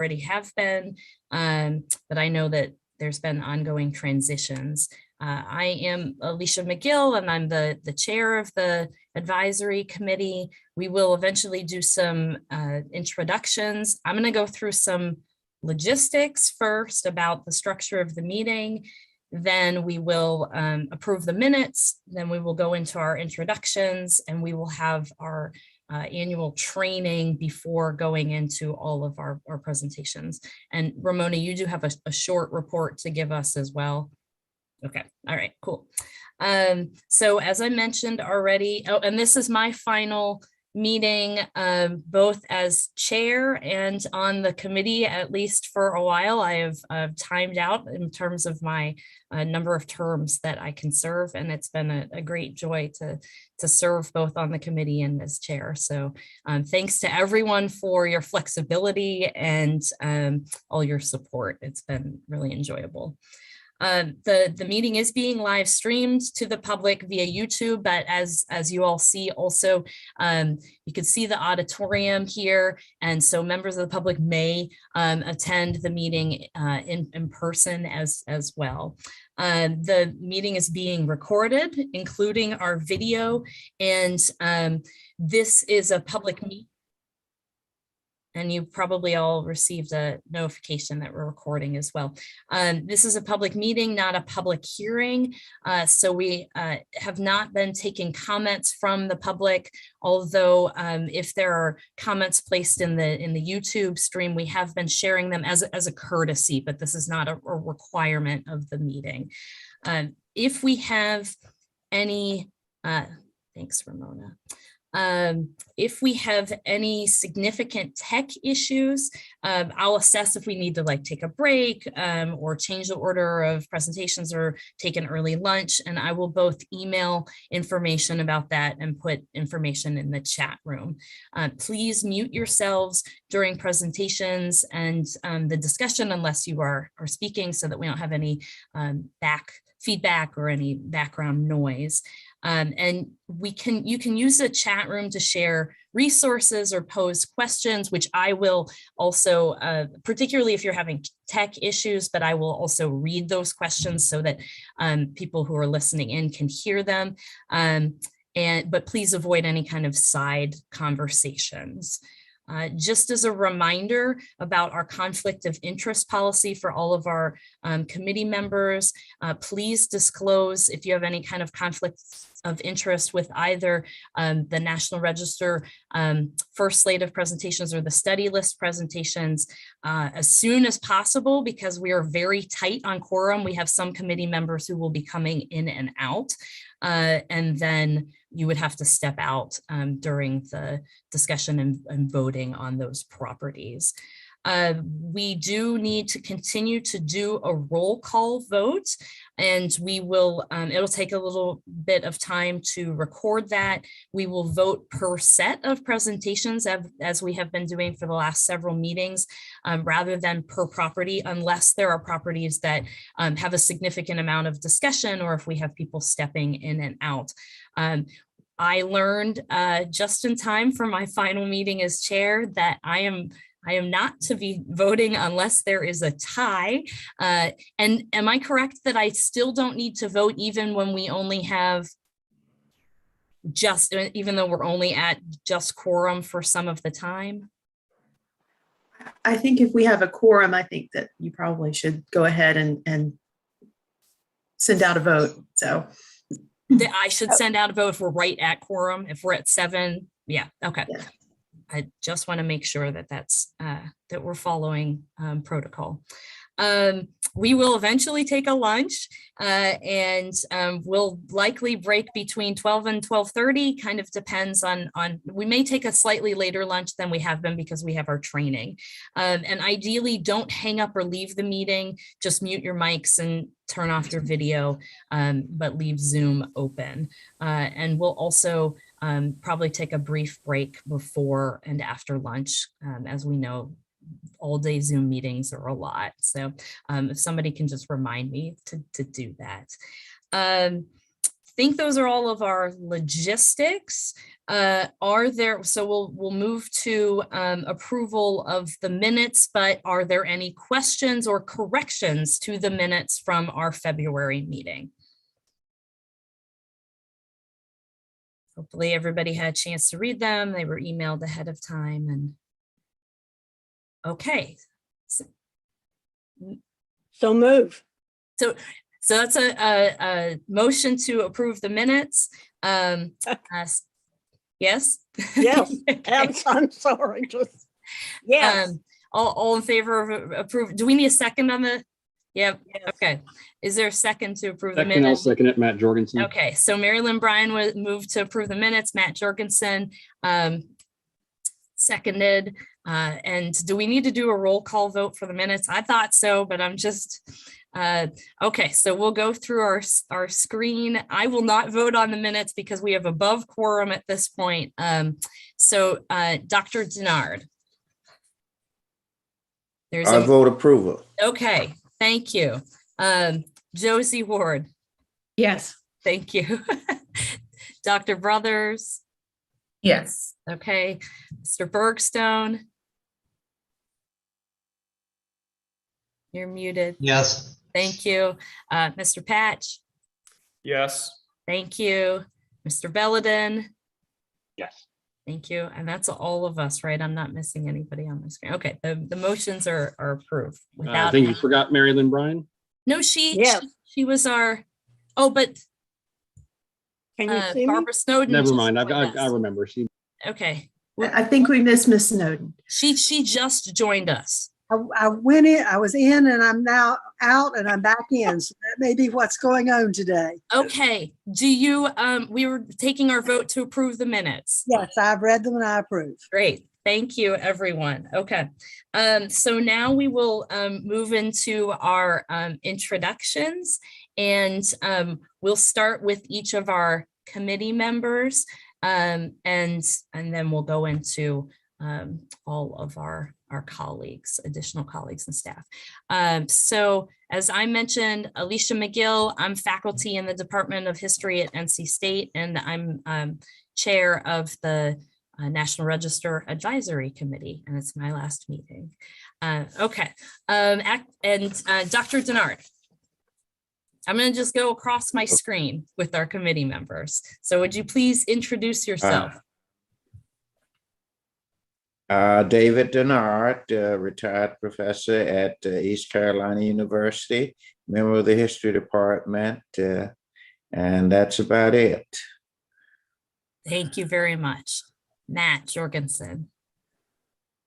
already have been, but I know that there's been ongoing transitions. I am Alicia McGill, and I'm the chair of the advisory committee. We will eventually do some introductions. I'm going to go through some logistics first about the structure of the meeting. Then we will approve the minutes. Then we will go into our introductions, and we will have our annual training before going into all of our presentations. And Ramona, you do have a short report to give us as well. Okay, all right, cool. So as I mentioned already, oh, and this is my final meeting, both as chair and on the committee, at least for a while. I have timed out in terms of my number of terms that I can serve, and it's been a great joy to serve both on the committee and as chair. So thanks to everyone for your flexibility and all your support. It's been really enjoyable. The meeting is being live streamed to the public via YouTube, but as you all see also, you can see the auditorium here, and so members of the public may attend the meeting in person as well. The meeting is being recorded, including our video, and this is a public meeting. And you probably all received a notification that we're recording as well. This is a public meeting, not a public hearing. So we have not been taking comments from the public, although if there are comments placed in the YouTube stream, we have been sharing them as a courtesy, but this is not a requirement of the meeting. If we have any, thanks, Ramona. If we have any significant tech issues, I'll assess if we need to take a break or change the order of presentations or take an early lunch, and I will both email information about that and put information in the chat room. Please mute yourselves during presentations and the discussion unless you are speaking, so that we don't have any back feedback or any background noise. And you can use the chat room to share resources or pose questions, which I will also, particularly if you're having tech issues, but I will also read those questions so that people who are listening in can hear them. But please avoid any kind of side conversations. Just as a reminder about our conflict of interest policy for all of our committee members, please disclose if you have any kind of conflict of interest with either the National Register first slate of presentations or the study list presentations as soon as possible, because we are very tight on quorum. We have some committee members who will be coming in and out, and then you would have to step out during the discussion and voting on those properties. We do need to continue to do a roll call vote, and we will, it'll take a little bit of time to record that. We will vote per set of presentations as we have been doing for the last several meetings, rather than per property, unless there are properties that have a significant amount of discussion or if we have people stepping in and out. I learned just in time for my final meeting as chair that I am not to be voting unless there is a tie. And am I correct that I still don't need to vote even when we only have even though we're only at just quorum for some of the time? I think if we have a quorum, I think that you probably should go ahead and send out a vote. So that I should send out a vote if we're right at quorum, if we're at 7. Yeah, okay. Yeah. I just want to make sure that that we're following protocol. We will eventually take a lunch and we'll likely break between 12 and 12:30, kind of depends on, we may take a slightly later lunch than we have been because we have our training. And ideally don't hang up or leave the meeting, just mute your mics and turn off your video, but leave Zoom open. And we'll also probably take a brief break before and after lunch. As we know, all day Zoom meetings are a lot. So if somebody can just remind me to do that. think those are all of our logistics. We'll move to approval of the minutes, but are there any questions or corrections to the minutes from our February meeting? Hopefully everybody had a chance to read them. They were emailed ahead of time and okay. So move. So that's a motion to approve the minutes. Yes? Yes. Okay. I'm sorry. Yes. All in favor of approve? Do we need a second on the? Yep. Yes. Okay. Is there a second to approve the Second, I'll minutes? second it, Matt Jorgensen. Okay, so Mary Lynn Bryan was moved to approve the minutes, Matt Jorgensen seconded. And do we need to do a roll call vote for the minutes? I thought so, but I'm just, okay, so we'll go through our screen. I will not vote on the minutes because we have above quorum at this point. So Dr. Denard. I vote approval. Okay, thank you. Josie Ward. Yes. Thank you. Dr. Brothers. Yes. Okay. Mr. Bergstone. You're muted. Yes. Thank you. Mr. Patch. Yes. Thank you. Mr. Belladin. Yes. Thank you. And that's all of us, right? I'm not missing anybody on my screen. Okay. The motions are approved. I think you forgot Mary Lynn Bryan. No, she was our, oh, but Can you see me? Barbara Snowden. Never just mind. joined us. I remember. Okay. I think we missed Miss Snowden. She just joined us. I went in, I was in and I'm now out and I'm back in. So that may be what's going on today. Okay. Do you, we were taking our vote to approve the minutes. Yes, I've read them and I approve. Great. Thank you, everyone. Okay. So now we will move into our introductions, and we'll start with each of our committee members, and then we'll go into all of our colleagues, additional colleagues and staff. So as I mentioned, Alicia McGill, I'm faculty in the Department of History at NC State, and I'm chair of the National Register Advisory Committee, and it's my last meeting. Okay, and Dr. Denard. I'm going to just go across my screen with our committee members. So would you please introduce yourself? David Denard, retired professor at East Carolina University, member of the History Department, and that's about it. Thank you very much. Matt Jorgensen.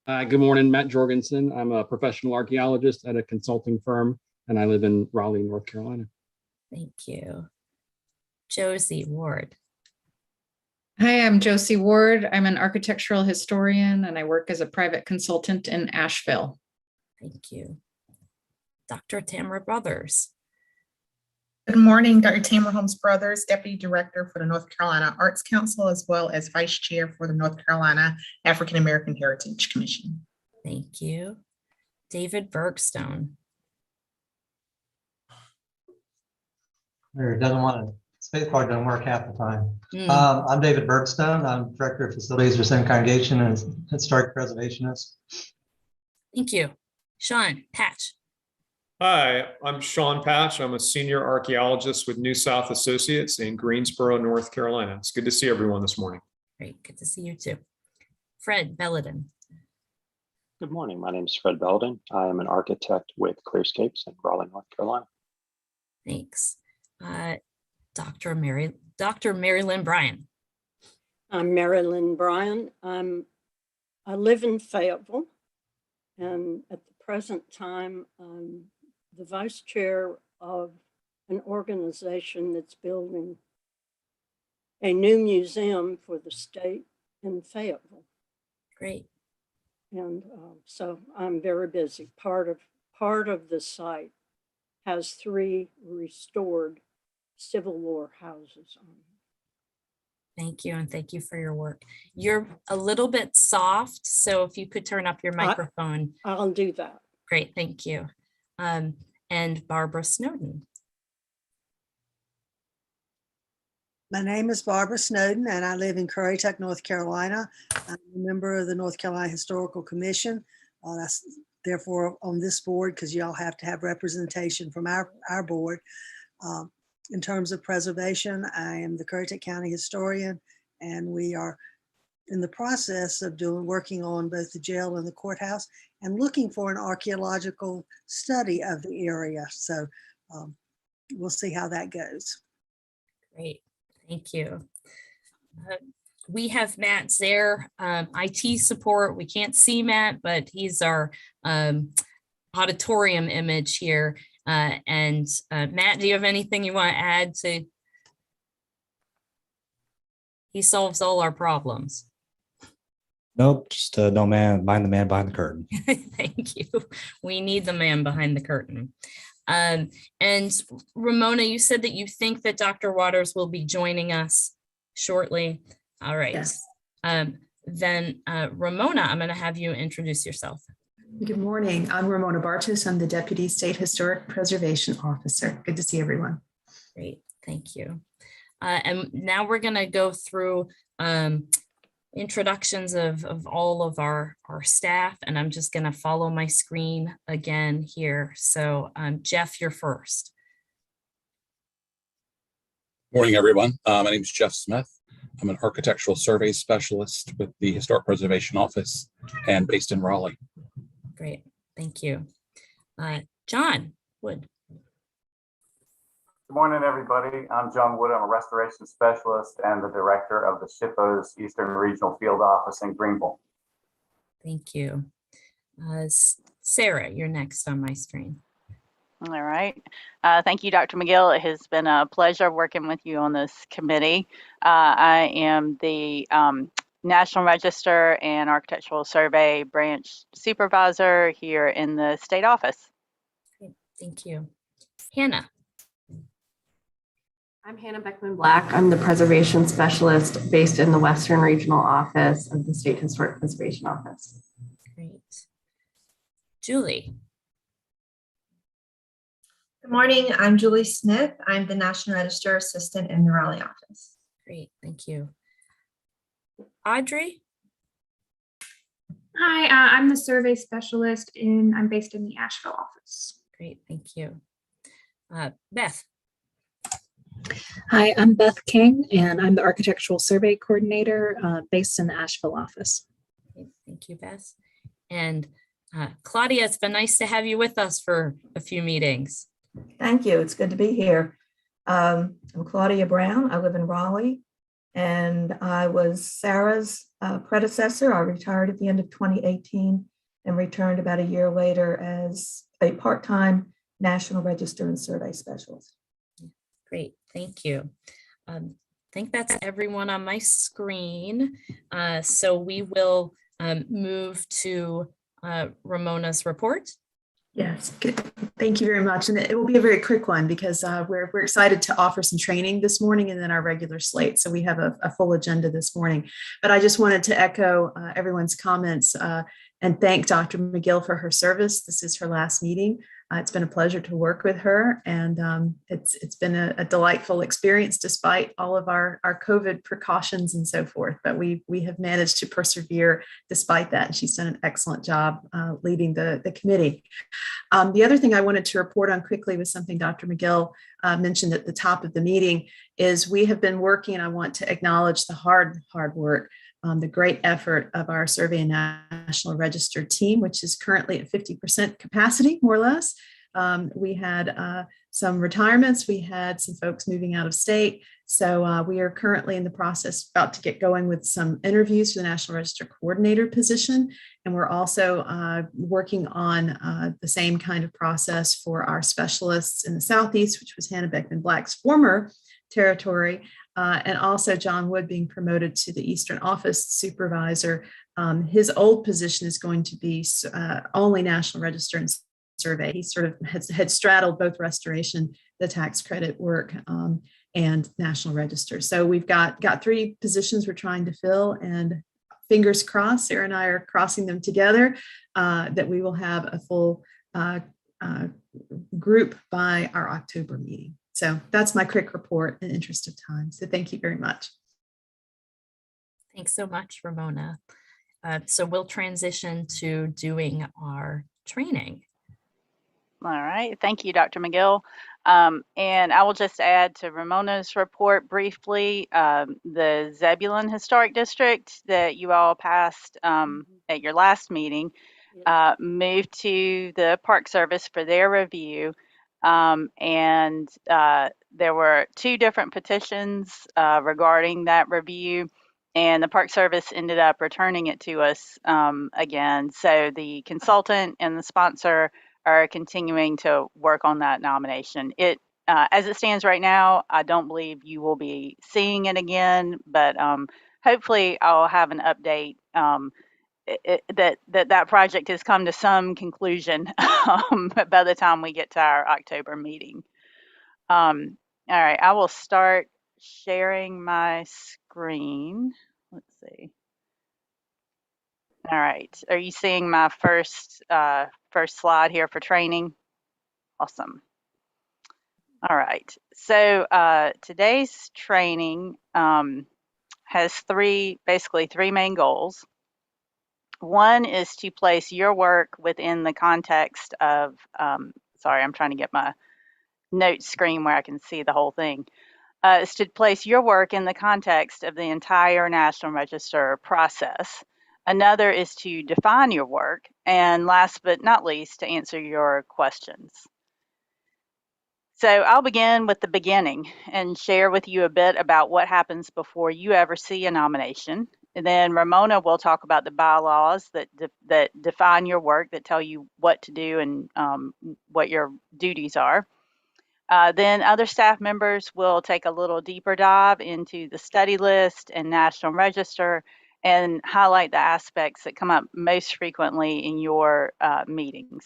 Good morning, Matt Jorgensen. I'm a professional archaeologist at a consulting firm, and I live in Raleigh, North Carolina. Thank you. Josie Ward. Hi, I'm Josie Ward. I'm an architectural historian and I work as a private consultant in Asheville. Thank you. Dr. Tamara Brothers. Good morning, Dr. Tamara Holmes Brothers, Deputy Director for the North Carolina Arts Council, as well as Vice Chair for the North Carolina African American Heritage Commission. Thank you. David Bergstone. It doesn't want to, space bar doesn't work half the time. I'm David Bergstone. I'm Director of Facilities for Center Congregation and Historic Preservationist. Thank you. Sean Patch. Hi, I'm Sean Patch. I'm a senior archaeologist with New South Associates in Greensboro, North Carolina. It's good to see everyone this morning. Great, good to see you too. Fred Belladin. Good morning. My name is Fred Belden. I am an architect with Clearscapes in Raleigh, North Carolina. Thanks. Dr. Mary Lynn Bryan. I'm Mary Lynn Bryan. I live in Fayetteville, and at the present time, I'm the vice chair of an organization that's building a new museum for the state in Fayetteville. Great. And so I'm very busy. Part of the site has 3 restored Civil War houses on it. Thank you, and thank you for your work. You're a little bit soft, so if you could turn up your microphone. I'll do that. Great, thank you. And Barbara Snowden. My name is Barbara Snowden, and I live in Currituck, North Carolina. I'm a member of the North Carolina Historical Commission. That's therefore on this board because y'all have to have representation from our board. In terms of preservation, I am the Currituck County historian, and we are in the process of working on both the jail and the courthouse and looking for an archaeological study of the area. So we'll see how that goes. Great, thank you. We have Matt Zare, IT support. We can't see Matt, but he's our auditorium image here. Matt, do you have anything you want to add to? He solves all our problems. Nope, just no man, mind the man behind the curtain. Thank you. We need the man behind the curtain. And Ramona, you said that you think that Dr. Waters will be joining us shortly. All right. Yes. Then Ramona, I'm going to have you introduce yourself. Good morning. I'm Ramona Bartos. I'm the Deputy State Historic Preservation Officer. Good to see everyone. Great, thank you. And now we're going to go through introductions of all of our staff, and I'm just going to follow my screen again here. So Jeff, you're first. Morning, everyone. My name is Jeff Smith. I'm an architectural survey specialist with the Historic Preservation Office and based in Raleigh. Great, thank you. John Wood. Good morning, everybody. I'm John Wood. I'm a restoration specialist and the director of the SHPO's Eastern Regional Field Office in Greenville. Thank you. Sarah, you're next on my screen. All right. Thank you, Dr. McGill. It has been a pleasure working with you on this committee. I am the National Register and Architectural Survey Branch Supervisor here in the state office. Okay, thank you. Hannah. I'm Hannah Beckman-Black. I'm the Preservation Specialist based in the Western Regional Office of the State Historic Preservation Office. Great. Julie. Good morning. I'm Julie Smith. I'm the National Register Assistant in the Raleigh office. Great, thank you. Audrey. Hi, I'm the survey specialist I'm based in the Asheville office. Great, thank you. Beth. Hi, I'm Beth King, and I'm the Architectural Survey Coordinator based in the Asheville office. Okay, thank you, Beth. And Claudia, it's been nice to have you with us for a few meetings. Thank you. It's good to be here. I'm Claudia Brown. I live in Raleigh, and I was Sarah's predecessor. I retired at the end of 2018 and returned about a year later as a part-time National Register and Survey Specialist. Great, thank you. I think that's everyone on my screen. So we will move to Ramona's report. Yes, good. Thank you very much. And it will be a very quick one because we're excited to offer some training this morning and then our regular slate. So we have a full agenda this morning. But I just wanted to echo everyone's comments and thank Dr. McGill for her service. This is her last meeting. It's been a pleasure to work with her, and it's been a delightful experience despite all of our COVID precautions and so forth. But we have managed to persevere despite that, and she's done an excellent job leading the committee. The other thing I wanted to report on quickly was something Dr. McGill mentioned at the top of the meeting is we have been working, and I want to acknowledge the hard work, the great effort of our Survey and National Register team, which is currently at 50% capacity, more or less. We had some retirements. We had some folks moving out of state. So we are currently in the process about to get going with some interviews for the National Register Coordinator position. And we're also working on the same kind of process for our specialists in the Southeast, which was Hannah Beckman-Black's former territory. And also John Wood being promoted to the Eastern Office Supervisor. His old position is going to be only National Register and Survey. He sort of had straddled both restoration, the tax credit work, and National Register. So we've got 3 positions we're trying to fill, and fingers crossed, Sarah and I are crossing them together, that we will have a full group by our October meeting. So that's my quick report in the interest of time. So thank you very much. Thanks so much, Ramona. So we'll transition to doing our training. All right, thank you, Dr. McGill. And I will just add to Ramona's report briefly, the Zebulon Historic District that you all passed at your last meeting moved to the Park Service for their review. And there were 2 different petitions regarding that review, and the Park Service ended up returning it to us again. So the consultant and the sponsor are continuing to work on that nomination. As it stands right now, I don't believe you will be seeing it again, but hopefully I'll have an update that project has come to some conclusion by the time we get to our October meeting. All right, I will start sharing my screen. Let's see. All right, are you seeing my first slide here for training? Awesome. All right, so today's training has basically three main goals. One is to place your work within the context of, sorry, I'm trying to get my notes screen where I can see the whole thing. Is to place your work in the context of the entire National Register process. Another is to define your work. And last but not least, to answer your questions. So I'll begin with the beginning and share with you a bit about what happens before you ever see a nomination. And then Ramona will talk about the bylaws that define your work, that tell you what to do and what your duties are. Then other staff members will take a little deeper dive into the study list and National Register and highlight the aspects that come up most frequently in your meetings.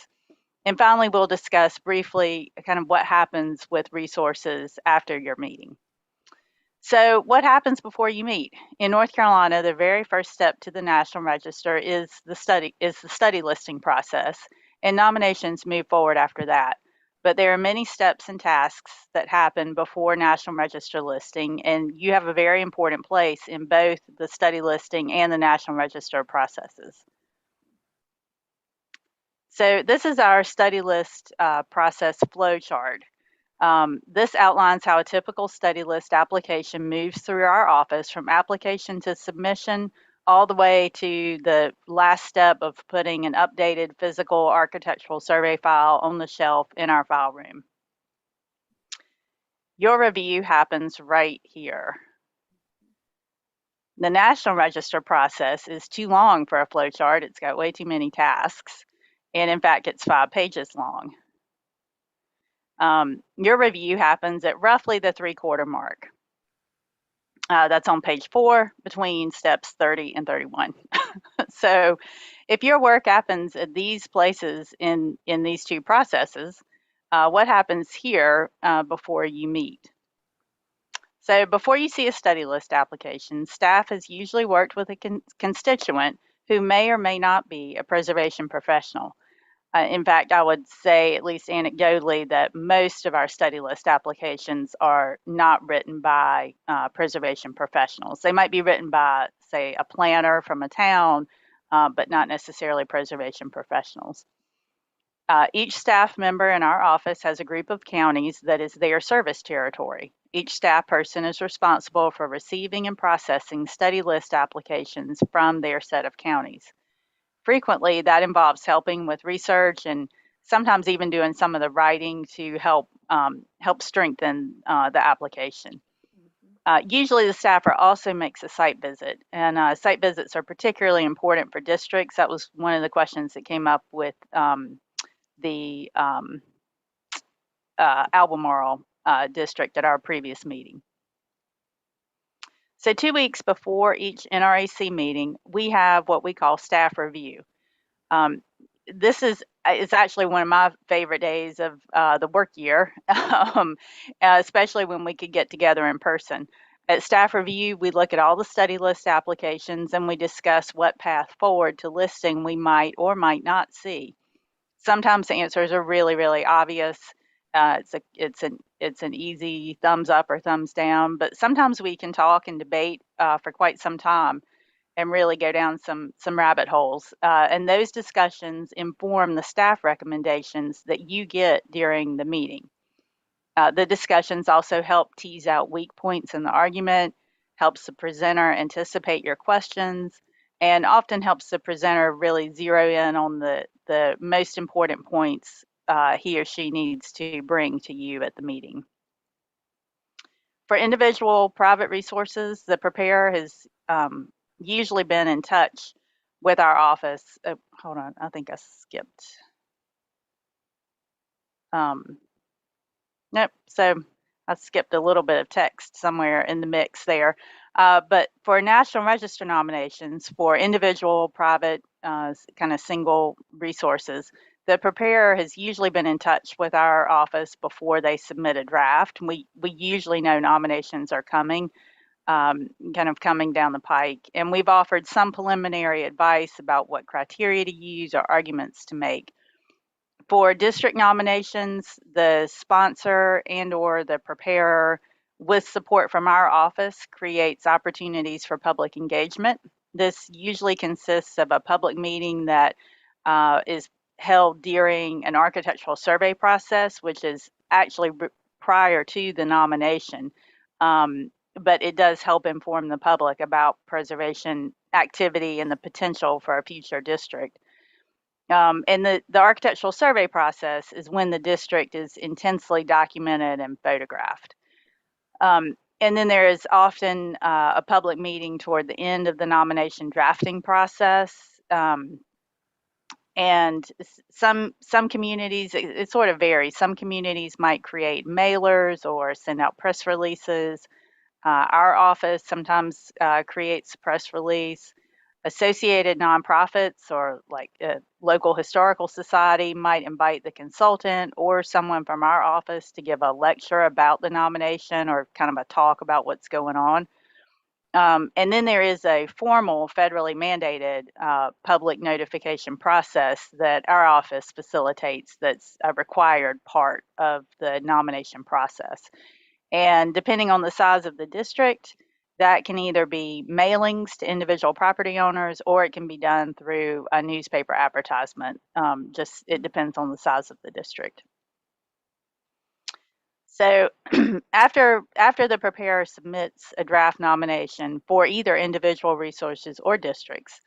And finally, we'll discuss briefly kind of what happens with resources after your meeting. So what happens before you meet? In North Carolina, the very first step to the National Register is the study listing process, and nominations move forward after that. But there are many steps and tasks that happen before National Register listing, and you have a very important place in both the study listing and the National Register processes. So this is our study list process flow chart. This outlines how a typical study list application moves through our office from application to submission all the way to the last step of putting an updated physical architectural survey file on the shelf in our file room. Your review happens right here. The National Register process is too long for a flow chart. It's got way too many tasks. And in fact, it's 5 pages long. Your review happens at roughly the 3/4 mark. That's on page 4 between steps 30 and 31. So if your work happens at these places in these 2 processes, what happens here before you meet? So before you see a study list application, staff has usually worked with a constituent who may or may not be a preservation professional. In fact, I would say, at least anecdotally, that most of our study list applications are not written by preservation professionals. They might be written by, say, a planner from a town, but not necessarily preservation professionals. Each staff member in our office has a group of counties that is their service territory. Each staff person is responsible for receiving and processing study list applications from their set of counties. Frequently, that involves helping with research and sometimes even doing some of the writing to help strengthen the application. Usually, the staffer also makes a site visit, and site visits are particularly important for districts. That was one of the questions that came up with the Albemarle district at our previous meeting. So 2 weeks before each NRAC meeting, we have what we call staff review. This is actually one of my favorite days of the work year, especially when we could get together in person. At staff review, we look at all the study list applications and we discuss what path forward to listing we might or might not see. Sometimes the answers are really, really obvious. It's it's an easy thumbs up or thumbs down, but sometimes we can talk and debate for quite some time and really go down some rabbit holes. And those discussions inform the staff recommendations that you get during the meeting. The discussions also help tease out weak points in the argument, helps the presenter anticipate your questions, and often helps the presenter really zero in on the most important points he or she needs to bring to you at the meeting. For individual private resources, the preparer has usually been in touch with our office. Hold on, I think I skipped. Nope, so I skipped a little bit of text somewhere in the mix there. But for National Register nominations for individual, private, kind of single resources, the preparer has usually been in touch with our office before they submit a draft. We usually know nominations are coming, kind of coming down the pike, and we've offered some preliminary advice about what criteria to use or arguments to make. For district nominations, the sponsor and or the preparer, with support from our office, creates opportunities for public engagement. This usually consists of a public meeting that is held during an architectural survey process, which is actually prior to the nomination. But it does help inform the public about preservation activity and the potential for a future district. And the architectural survey process is when the district is intensely documented and photographed. And then there is often a public meeting toward the end of the nomination drafting process. And some communities, it sort of varies. Some communities might create mailers or send out press releases. Our office sometimes creates a press release. Associated nonprofits or like a local historical society might invite the consultant or someone from our office to give a lecture about the nomination or kind of a talk about what's going on. And then there is a formal federally mandated public notification process that our office facilitates that's a required part of the nomination process. And depending on the size of the district, that can either be mailings to individual property owners or it can be done through a newspaper advertisement. Just it depends on the size of the district. So after the preparer submits a draft nomination for either individual resources or districts,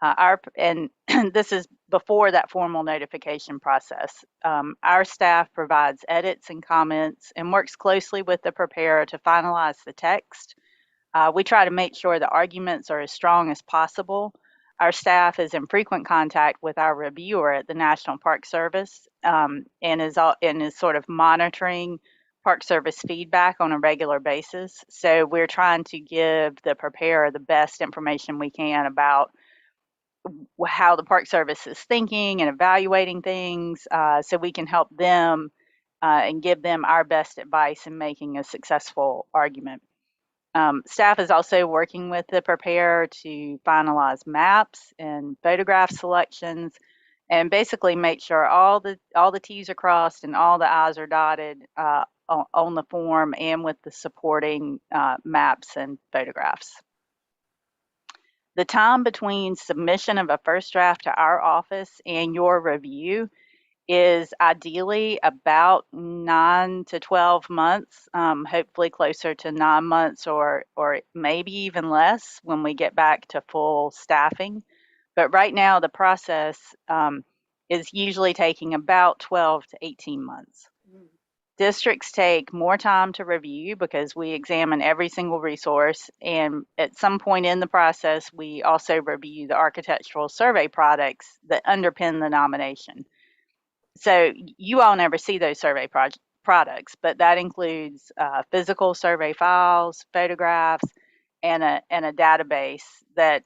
and this is before that formal notification process, our staff provides edits and comments and works closely with the preparer to finalize the text. We try to make sure the arguments are as strong as possible. Our staff is in frequent contact with our reviewer at the National Park Service and is sort of monitoring Park Service feedback on a regular basis. So we're trying to give the preparer the best information we can about how the Park Service is thinking and evaluating things so we can help them and give them our best advice in making a successful argument. Staff is also working with the preparer to finalize maps and photograph selections and basically make sure all the T's are crossed and all the I's are dotted on the form and with the supporting maps and photographs. The time between submission of a first draft to our office and your review is ideally about 9 to 12 months, hopefully closer to 9 months or maybe even less when we get back to full staffing. But right now the process is usually taking about 12 to 18 months. Districts take more time to review because we examine every single resource, and at some point in the process, we also review the architectural survey products that underpin the nomination. So you all never see those survey products, but that includes physical survey files, photographs, and a database that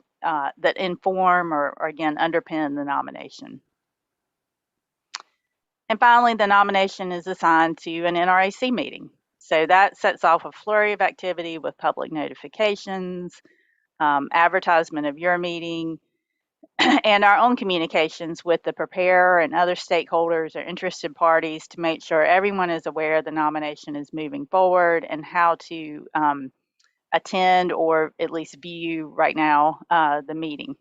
inform or again underpin the nomination. And finally, the nomination is assigned to an NRAC meeting. So that sets off a flurry of activity with public notifications, advertisement of your meeting, and our own communications with the preparer and other stakeholders or interested parties to make sure everyone is aware the nomination is moving forward and how to attend or at least view right now the meeting.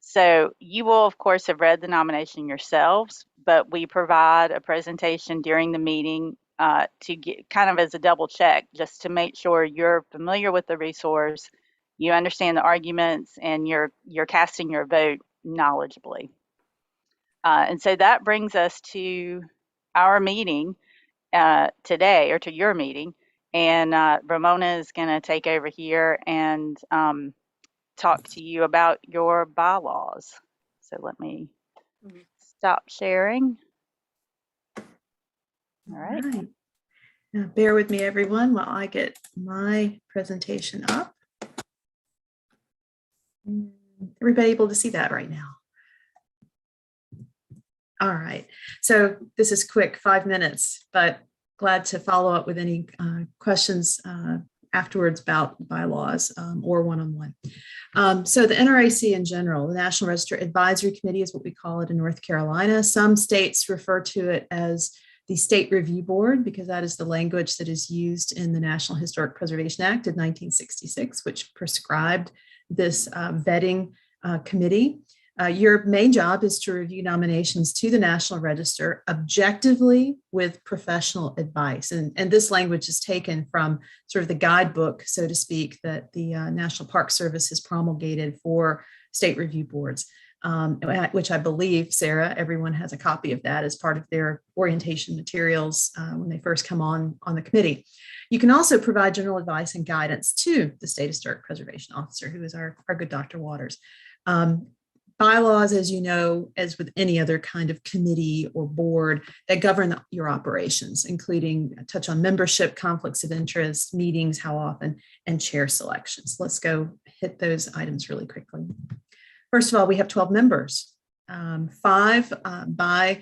So you will, of course, have read the nomination yourselves, but we provide a presentation during the meeting to get kind of as a double check, just to make sure you're familiar with the resource, you understand the arguments, and you're casting your vote knowledgeably. And so that brings us to our meeting today, or to your meeting. And Ramona is going to take over here and talk to you about your bylaws. So let me stop sharing. All right. Now, bear with me, everyone, while I get my presentation up. Everybody able to see that right now? All right. So this is quick, 5 minutes, but glad to follow up with any questions afterwards about bylaws or one-on-one. So the NRAC in general, the National Register Advisory Committee is what we call it in North Carolina. Some states refer to it as the State Review Board, because that is the language that is used in the National Historic Preservation Act of 1966, which prescribed this vetting committee. Your main job is to review nominations to the National Register objectively with professional advice. And this language is taken from sort of the guidebook, so to speak, that the National Park Service has promulgated for state review boards, which I believe, Sarah, everyone has a copy of that as part of their orientation materials when they first come on the committee. You can also provide general advice and guidance to the State Historic Preservation Officer, who is our good Dr. Waters. Bylaws, as you know, as with any other kind of committee or board, that govern your operations, including a touch on membership, conflicts of interest, meetings, how often, and chair selections. Let's go hit those items really quickly. First of all, we have 12 members, 5 by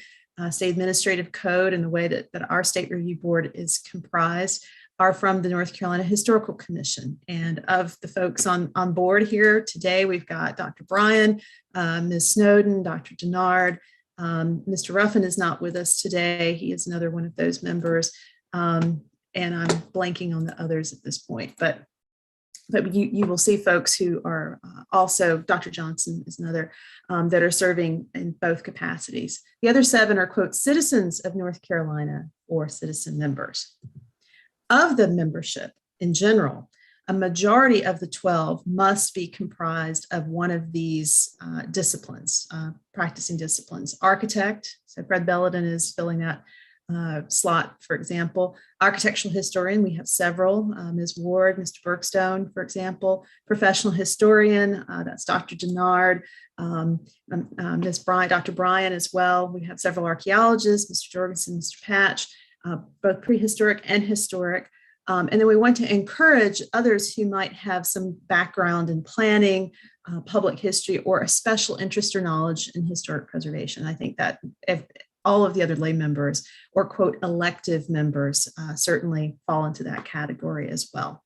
state administrative code, and the way that our state review board is comprised are from the North Carolina Historical Commission. And of the folks on board here today, we've got Dr. Bryan, Ms. Snowden, Dr. Denard. Mr. Ruffin is not with us today. He is another one of those members. And I'm blanking on the others at this point, but you will see folks who are also, Dr. Johnson is another, that are serving in both capacities. The other 7 are, quote, citizens of North Carolina or citizen members. Of the membership in general, a majority of the 12 must be comprised of one of these disciplines, practicing disciplines. Architect, so Fred Belladin is filling that slot, for example. Architectural historian, we have several, Ms. Ward, Mr. Bergstone, for example. Professional historian, that's Dr. Denard, Ms. Bryan, Dr. Bryan as well. We have several archaeologists, Mr. Jorgensen, Mr. Patch, both prehistoric and historic. And then we want to encourage others who might have some background in planning, public history, or a special interest or knowledge in historic preservation. I think that if all of the other lay members or, quote, elective members certainly fall into that category as well.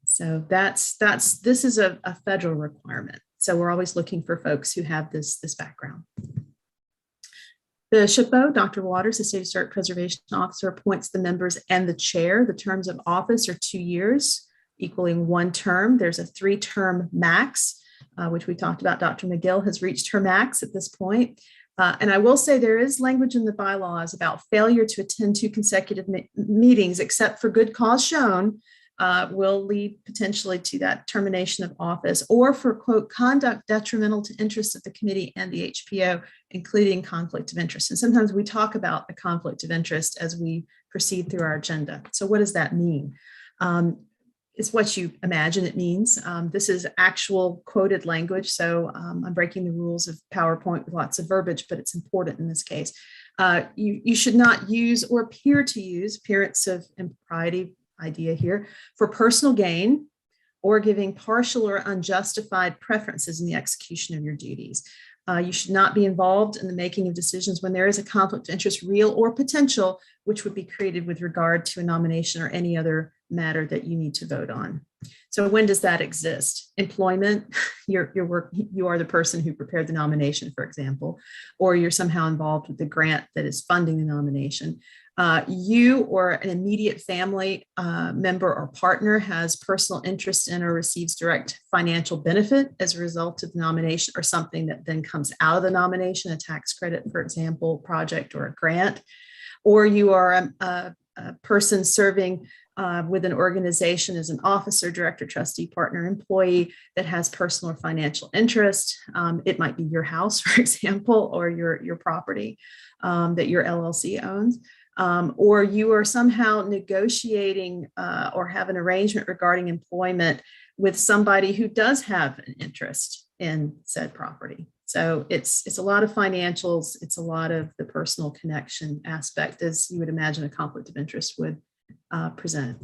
So this is a federal requirement. So we're always looking for folks who have this background. The SHPO, Dr. Waters, the State Historic Preservation Officer, appoints the members and the chair. The terms of office are 2 years, equaling 1 term. There's a 3-term max, which we talked about. Dr. McGill has reached her max at this point. And I will say there is language in the bylaws about failure to attend 2 consecutive meetings, except for good cause shown, will lead potentially to that termination of office, or for, quote, conduct detrimental to interests of the committee and the HPO, including conflict of interest. And sometimes we talk about the conflict of interest as we proceed through our agenda. So what does that mean? It's what you imagine it means. This is actual quoted language. So I'm breaking the rules of PowerPoint with lots of verbiage, but it's important in this case. You should not use or appear to use, appearance of impropriety idea here, for personal gain or giving partial or unjustified preferences in the execution of your duties. You should not be involved in the making of decisions when there is a conflict of interest, real or potential, which would be created with regard to a nomination or any other matter that you need to vote on. So when does that exist? Employment, you are the person who prepared the nomination, for example, or you're somehow involved with the grant that is funding the nomination. You or an immediate family member or partner has personal interest in or receives direct financial benefit as a result of the nomination, or something that then comes out of the nomination, a tax credit, for example, project or a grant. Or you are a person serving with an organization as an officer, director, trustee, partner, employee that has personal or financial interest. It might be your house, for example, or your property that your LLC owns. Or you are somehow negotiating or have an arrangement regarding employment with somebody who does have an interest in said property. So it's a lot of financials. It's a lot of the personal connection aspect, as you would imagine a conflict of interest would present.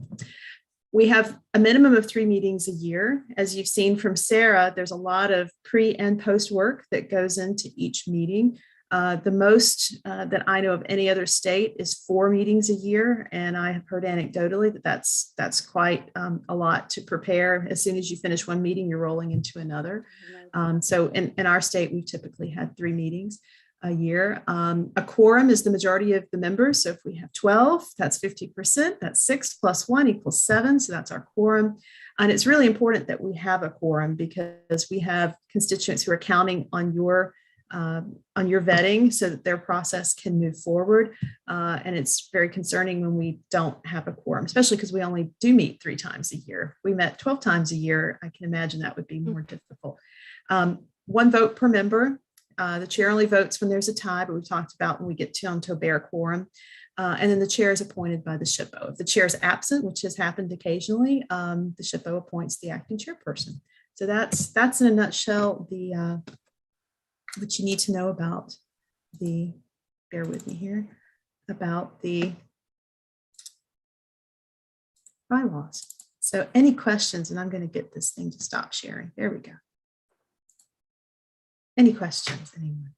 We have a minimum of 3 meetings a year. As you've seen from Sarah, there's a lot of pre and post work that goes into each meeting. The most that I know of any other state is 4 meetings a year. And I have heard anecdotally that that's quite a lot to prepare. As soon as you finish one meeting, you're rolling into another. So in our state, we typically had 3 meetings a year. A quorum is the majority of the members. So if we have 12, that's 50%. That's 6 plus 1 equals 7. So that's our quorum. And it's really important that we have a quorum because we have constituents who are counting on your vetting so that their process can move forward. And it's very concerning when we don't have a quorum, especially because we only do meet 3 times a year. If we met 12 times a year, I can imagine that would be more difficult. 1 vote per member. The chair only votes when there's a tie, but we've talked about when we get onto a bare quorum. And then the chair is appointed by the SHPO. If the chair is absent, which has happened occasionally, the SHPO appoints the acting chairperson. So that's in a nutshell what you need to know about bear with me here, about the bylaws. So any questions, and I'm going to get this thing to stop sharing. There we go. Any questions, anyone?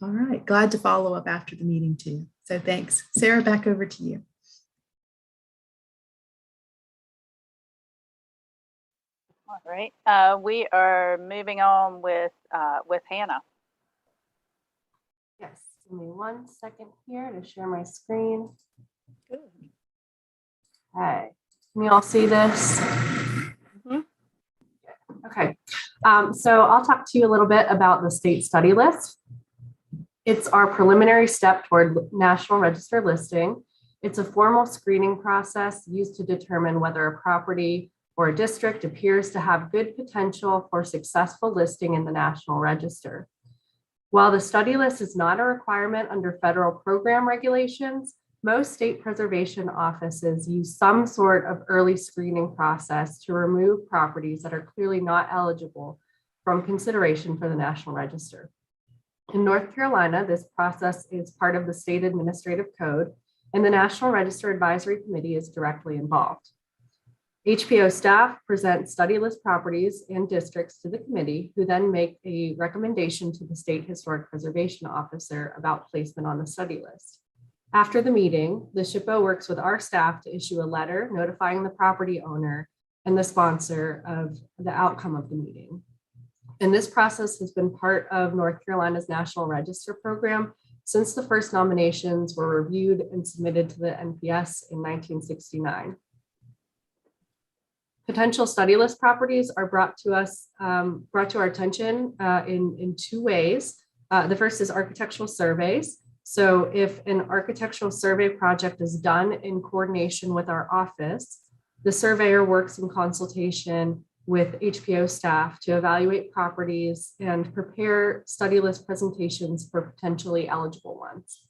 All right, glad to follow up after the meeting too. So thanks. Sarah, back over to you. All right, we are moving on with Hannah. Yes, give me 1 second here to share my screen. Good. Okay, can you all see this? Mhm. Okay, so I'll talk to you a little bit about the state study list. It's our preliminary step toward National Register listing. It's a formal screening process used to determine whether a property or a district appears to have good potential for successful listing in the National Register. While the study list is not a requirement under federal program regulations, most state preservation offices use some sort of early screening process to remove properties that are clearly not eligible from consideration for the National Register. In North Carolina, this process is part of the state administrative code, and the National Register Advisory Committee is directly involved. HPO staff present study list properties and districts to the committee, who then make a recommendation to the State Historic Preservation Officer about placement on the study list. After the meeting, the SHPO works with our staff to issue a letter notifying the property owner and the sponsor of the outcome of the meeting. And this process has been part of North Carolina's National Register program since the first nominations were reviewed and submitted to the NPS in 1969. Potential study list properties are brought to our attention in 2 ways. The first is architectural surveys. So if an architectural survey project is done in coordination with our office, the surveyor works in consultation with HPO staff to evaluate properties and prepare study list presentations for potentially eligible ones.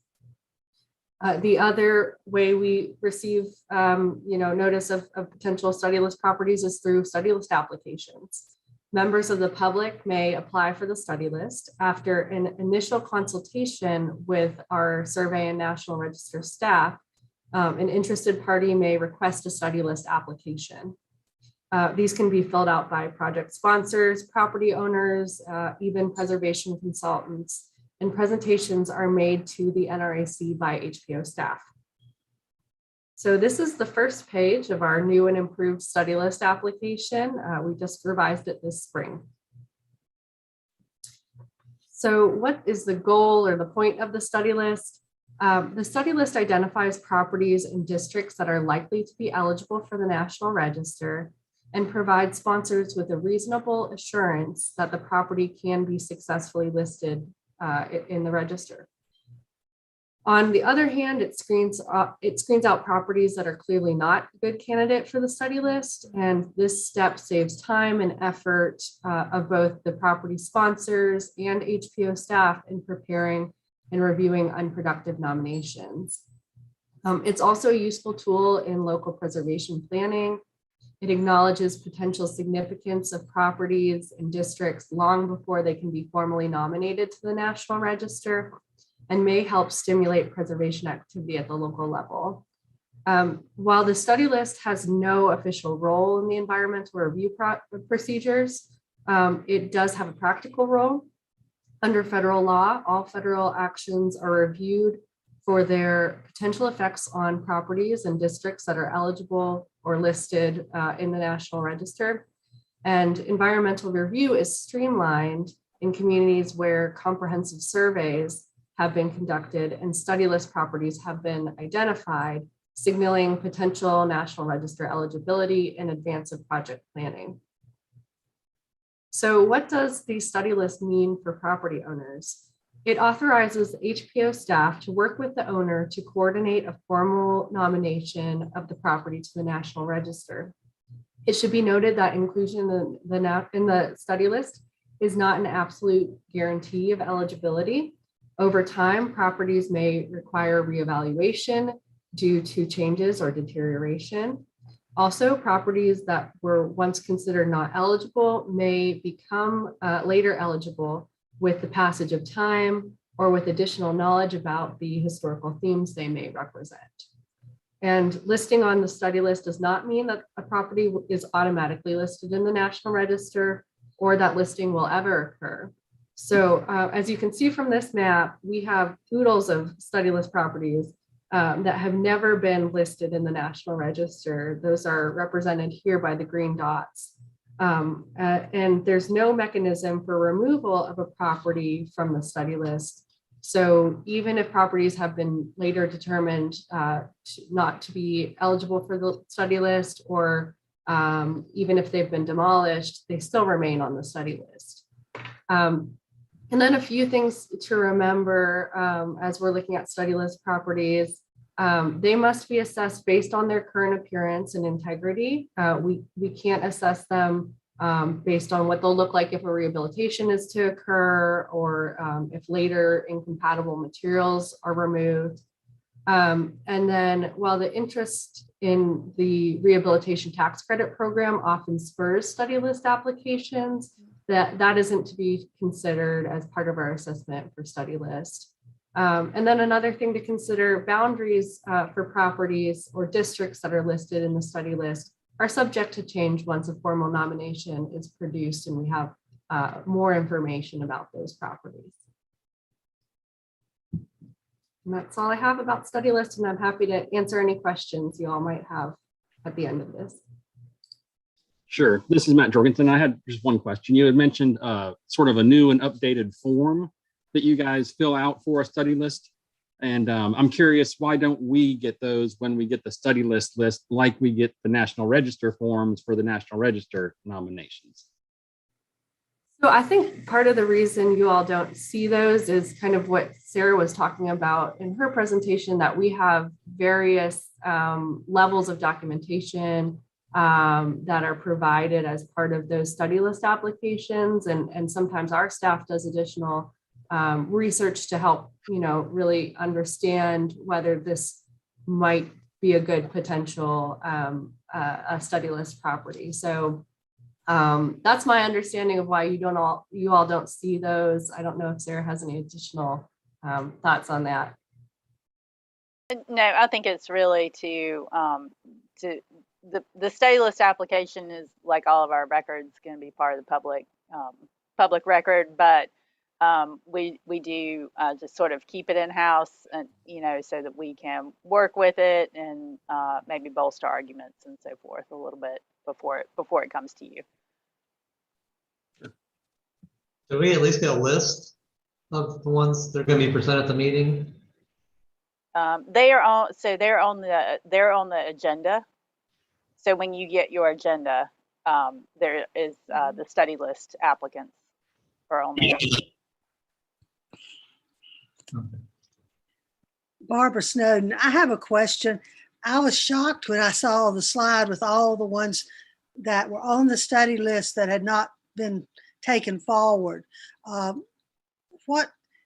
The other way we receive notice of potential study list properties is through study list applications. Members of the public may apply for the study list. After an initial consultation with our survey and National Register staff, an interested party may request a study list application. These can be filled out by project sponsors, property owners, even preservation consultants, and presentations are made to the NRAC by HPO staff. So this is the first page of our new and improved study list application. We just revised it this spring. So what is the goal or the point of the study list? The study list identifies properties and districts that are likely to be eligible for the National Register and provides sponsors with a reasonable assurance that the property can be successfully listed in the register. On the other hand, it screens out properties that are clearly not a good candidate for the study list. And this step saves time and effort of both the property sponsors and HPO staff in preparing and reviewing unproductive nominations. It's also a useful tool in local preservation planning. It acknowledges potential significance of properties and districts long before they can be formally nominated to the National Register, and may help stimulate preservation activity at the local level. While the study list has no official role in the environmental review procedures, it does have a practical role. Under federal law, all federal actions are reviewed for their potential effects on properties and districts that are eligible or listed in the National Register. And environmental review is streamlined in communities where comprehensive surveys have been conducted and study list properties have been identified, signaling potential National Register eligibility in advance of project planning. So what does the study list mean for property owners? It authorizes HPO staff to work with the owner to coordinate a formal nomination of the property to the National Register. It should be noted that inclusion in the study list is not an absolute guarantee of eligibility. Over time, properties may require reevaluation due to changes or deterioration. Also, properties that were once considered not eligible may become later eligible with the passage of time or with additional knowledge about the historical themes they may represent. And listing on the study list does not mean that a property is automatically listed in the National Register or that listing will ever occur. So as you can see from this map, we have oodles of study list properties that have never been listed in the National Register. Those are represented here by the green dots. And there's no mechanism for removal of a property from the study list. So even if properties have been later determined not to be eligible for the study list, or even if they've been demolished, they still remain on the study list. And then a few things to remember as we're looking at study list properties. They must be assessed based on their current appearance and integrity. We can't assess them based on what they'll look like if a rehabilitation is to occur, or if later incompatible materials are removed. And then while the interest in the rehabilitation tax credit program often spurs study list applications, that isn't to be considered as part of our assessment for study list. And then another thing to consider, boundaries for properties or districts that are listed in the study list are subject to change once a formal nomination is produced and we have more information about those properties. And that's all I have about study list, and I'm happy to answer any questions you all might have at the end of this. Sure. This is Matt Jorgensen. I had just one question. You had mentioned sort of a new and updated form that you guys fill out for a study list. And I'm curious, why don't we get those when we get the study list like we get the National Register forms for the National Register nominations? So I think part of the reason you all don't see those is kind of what Sarah was talking about in her presentation, that we have various levels of documentation that are provided as part of those study list applications. And sometimes our staff does additional research to help, really understand whether this might be a good potential a study list property. So that's my understanding of why you all don't see those. I don't know if Sarah has any additional thoughts on that. No, I think it's really to the study list application is, like all of our records, going to be part of the public record, but we do just sort of keep it in-house, and so that we can work with it and maybe bolster arguments and so forth a little bit before it comes to you. Do we at least get a list of the ones that are going to be presented at the meeting? They're on the agenda. So when you get your agenda, there is the study list applicants are on there. Barbara Snowden, I have a question. I was shocked when I saw the slide with all the ones that were on the study list that had not been taken forward.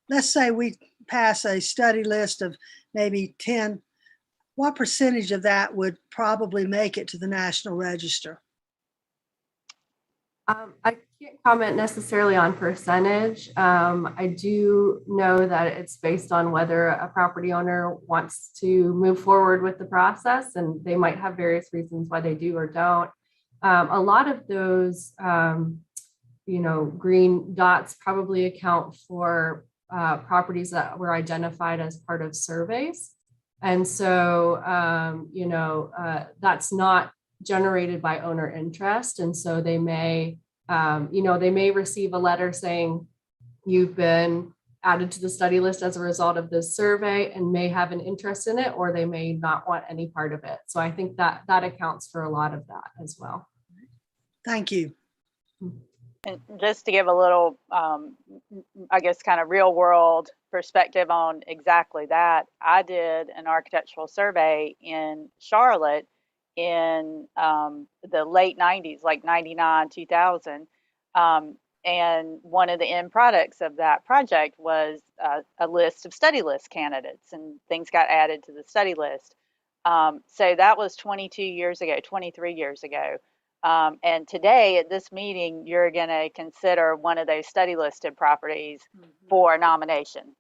Let's say we pass a study list of maybe 10, what percentage of that would probably make it to the National Register? I can't comment necessarily on percentage. I do know that it's based on whether a property owner wants to move forward with the process, and they might have various reasons why they do or don't. A lot of those, green dots probably account for properties that were identified as part of surveys. And so, that's not generated by owner interest. And so they may, they may receive a letter saying you've been added to the study list as a result of this survey and may have an interest in it, or they may not want any part of it. So I think that accounts for a lot of that as well. Thank you. And just to give a little, I guess, kind of real world perspective on exactly that, I did an architectural survey in Charlotte in the late 90s, like 99, 2000. And one of the end products of that project was a list of study list candidates, and things got added to the study list. So that was 23 years ago. And today at this meeting, you're going to consider one of those study listed properties for nomination,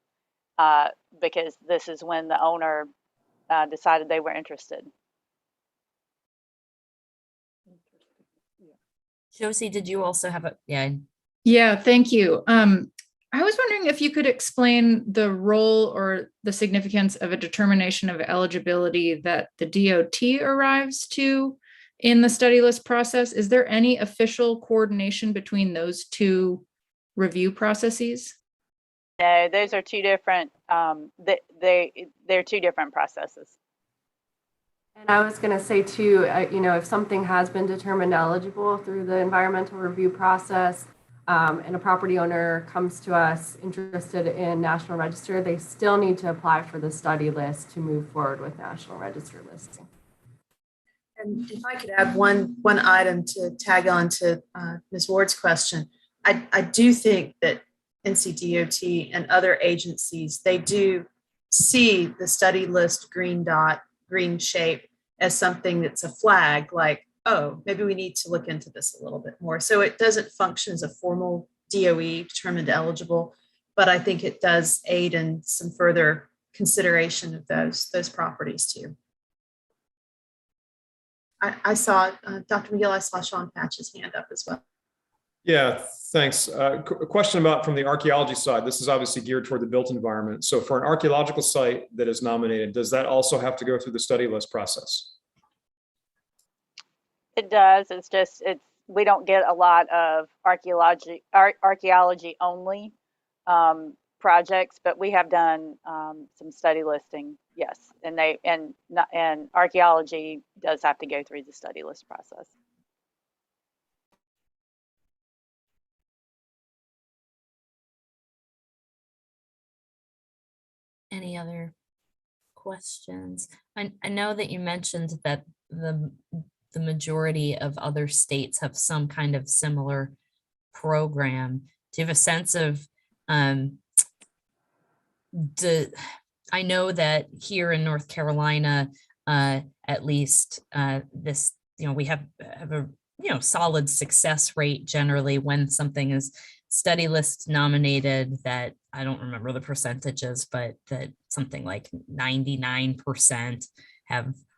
because this is when the owner decided they were interested. Josie, did you also have a, Yeah, thank you. I was wondering if you could explain the role or the significance of a determination of eligibility that the DOT arrives to in the study list process. Is there any official coordination between those two review processes? No, those are two different, they're two different processes. And I was going to say too, if something has been determined eligible through the environmental review process, and a property owner comes to us interested in National Register, they still need to apply for the study list to move forward with National Register listing. And if I could add one item to tag on to Ms. Ward's question, I do think that NCDOT and other agencies, they do see the study list green dot, green shape as something that's a flag, like, oh, maybe we need to look into this a little bit more. So it doesn't function as a formal DOE, determined eligible, but I think it does aid in some further consideration of those properties too. I saw, Dr. McGill, I saw Sean Patch's hand up as well. Yeah, thanks. A question about from the archaeology side. This is obviously geared toward the built environment. So for an archaeological site that is nominated, does that also have to go through the study list process? It does. It's just, we don't get a lot of archaeology only projects, but we have done some study listing, yes, and archaeology does have to go through the study list process. Any other questions? I know that you mentioned that the majority of other states have some kind of similar program. Do you have a sense of, I know that here in North Carolina, at least this, we have a, solid success rate generally when something is study list nominated, that I don't remember the percentages, but that something like 99%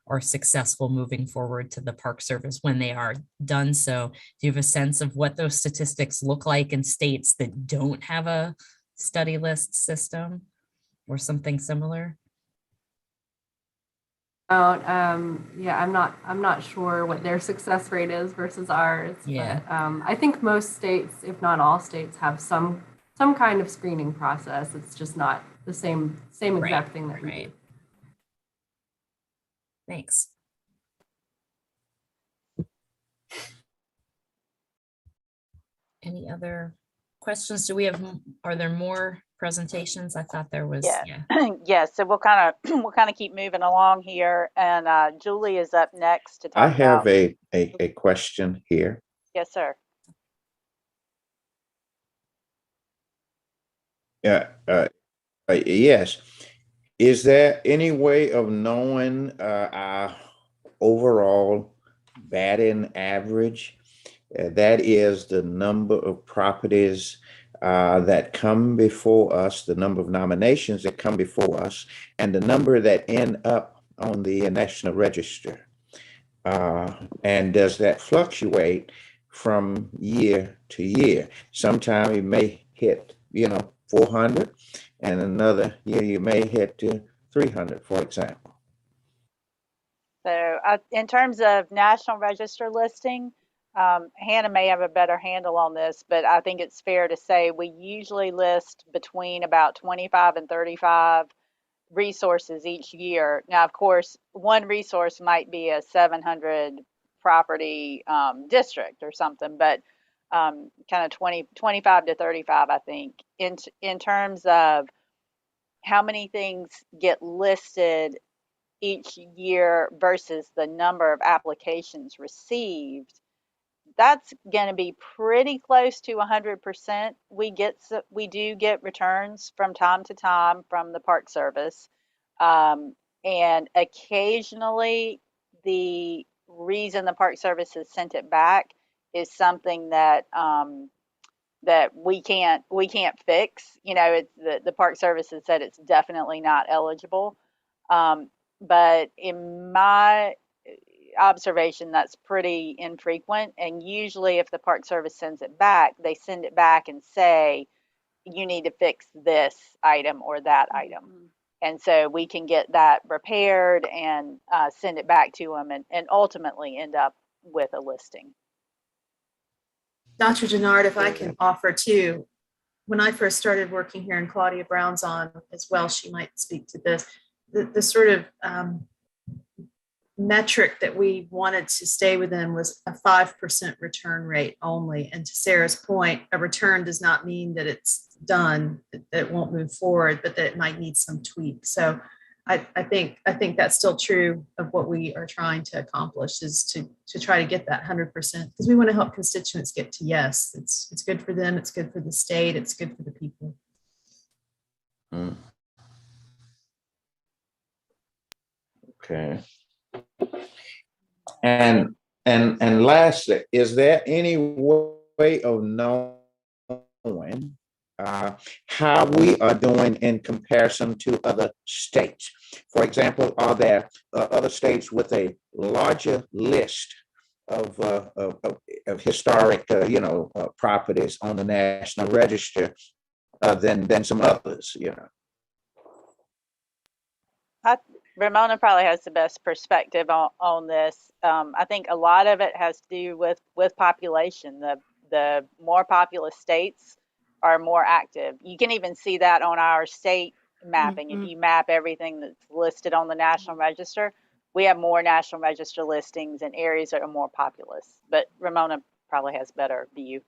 are successful moving forward to the Park Service when they are done so. Do you have a sense of what those statistics look like in states that don't have a study list system or something similar? Yeah, I'm not sure what their success rate is versus ours. Yeah. But I think most states, if not all states, have some kind of screening process. It's just not the same exact thing that we do. Thanks. Any other questions? Are there more presentations? I thought there was, yeah. Yeah, so we'll kind of keep moving along here, and Julie is up next to talk I have about. a question here. Yes, sir. Yeah, yes. Is there any way of knowing our overall batting average? That is the number of properties that come before us, the number of nominations that come before us, and the number that end up on the National Register. And does that fluctuate from year to year? Sometimes it may hit, 400, and another year you may hit 300, for example. So in terms of National Register listing, Hannah may have a better handle on this, but I think it's fair to say we usually list between about 25 and 35 resources each year. Now, of course, one resource might be a 700 property district or something, but kind of 25 to 35, I think, in terms of how many things get listed each year versus the number of applications received. That's going to be pretty close to 100%. We do get returns from time to time from the Park Service, and occasionally the reason the Park Service has sent it back is something that that we can't fix. It's the Park Service has said it's definitely not eligible, but in my observation, that's pretty infrequent. And usually if the Park Service sends it back, they send it back and say, you need to fix this item or that item. And so we can get that repaired and send it back to them and ultimately end up with a listing. Dr. Denard, if I can offer too, when I first started working here and Claudia Brown's on as well, she might speak to this, the sort of metric that we wanted to stay within was a 5% return rate only. And to Sarah's point, a return does not mean that it's done, that it won't move forward, but that it might need some tweak. So I think that's still true of what we are trying to accomplish, is to try to get that 100%, because we want to help constituents get to yes. It's good for them, it's good for the state, it's good for the people. Okay. And lastly, is there any way of knowing how we are doing in comparison to other states? For example, are there other states with a larger list of historic, properties on the National Register than some others? Ramona probably has the best perspective on this. I think a lot of it has to do with population. The more populous states are more active. You can even see that on our state mapping. If you map everything that's listed on the National Register, we have more National Register listings in areas that are more populous. But Ramona probably has better view.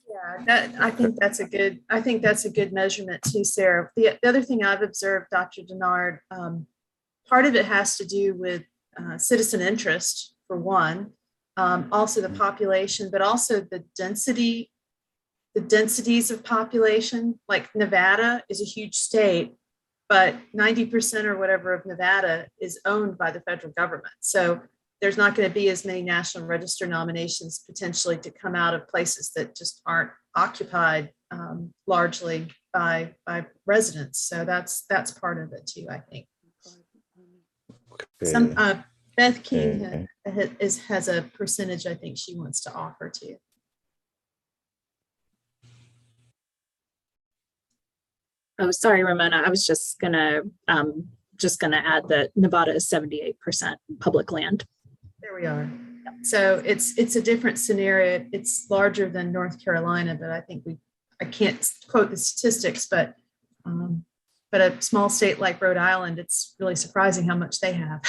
Yeah, I think that's a good measurement too, Sarah. The other thing I've observed, Dr. Denard, part of it has to do with citizen interest, for one, also the population, but also the densities of population. Like Nevada is a huge state, but 90% or whatever of Nevada is owned by the federal government. So there's not going to be as many National Register nominations potentially to come out of places that just aren't occupied largely by residents. So that's part of it too, I think. Some Beth King has a percentage I think she wants to offer too. Oh, sorry, Ramona. I was just gonna add that Nevada is 78% public land. There we are. So it's a different scenario. It's larger than North Carolina, but I think I can't quote the statistics, but a small state like Rhode Island, it's really surprising how much they have,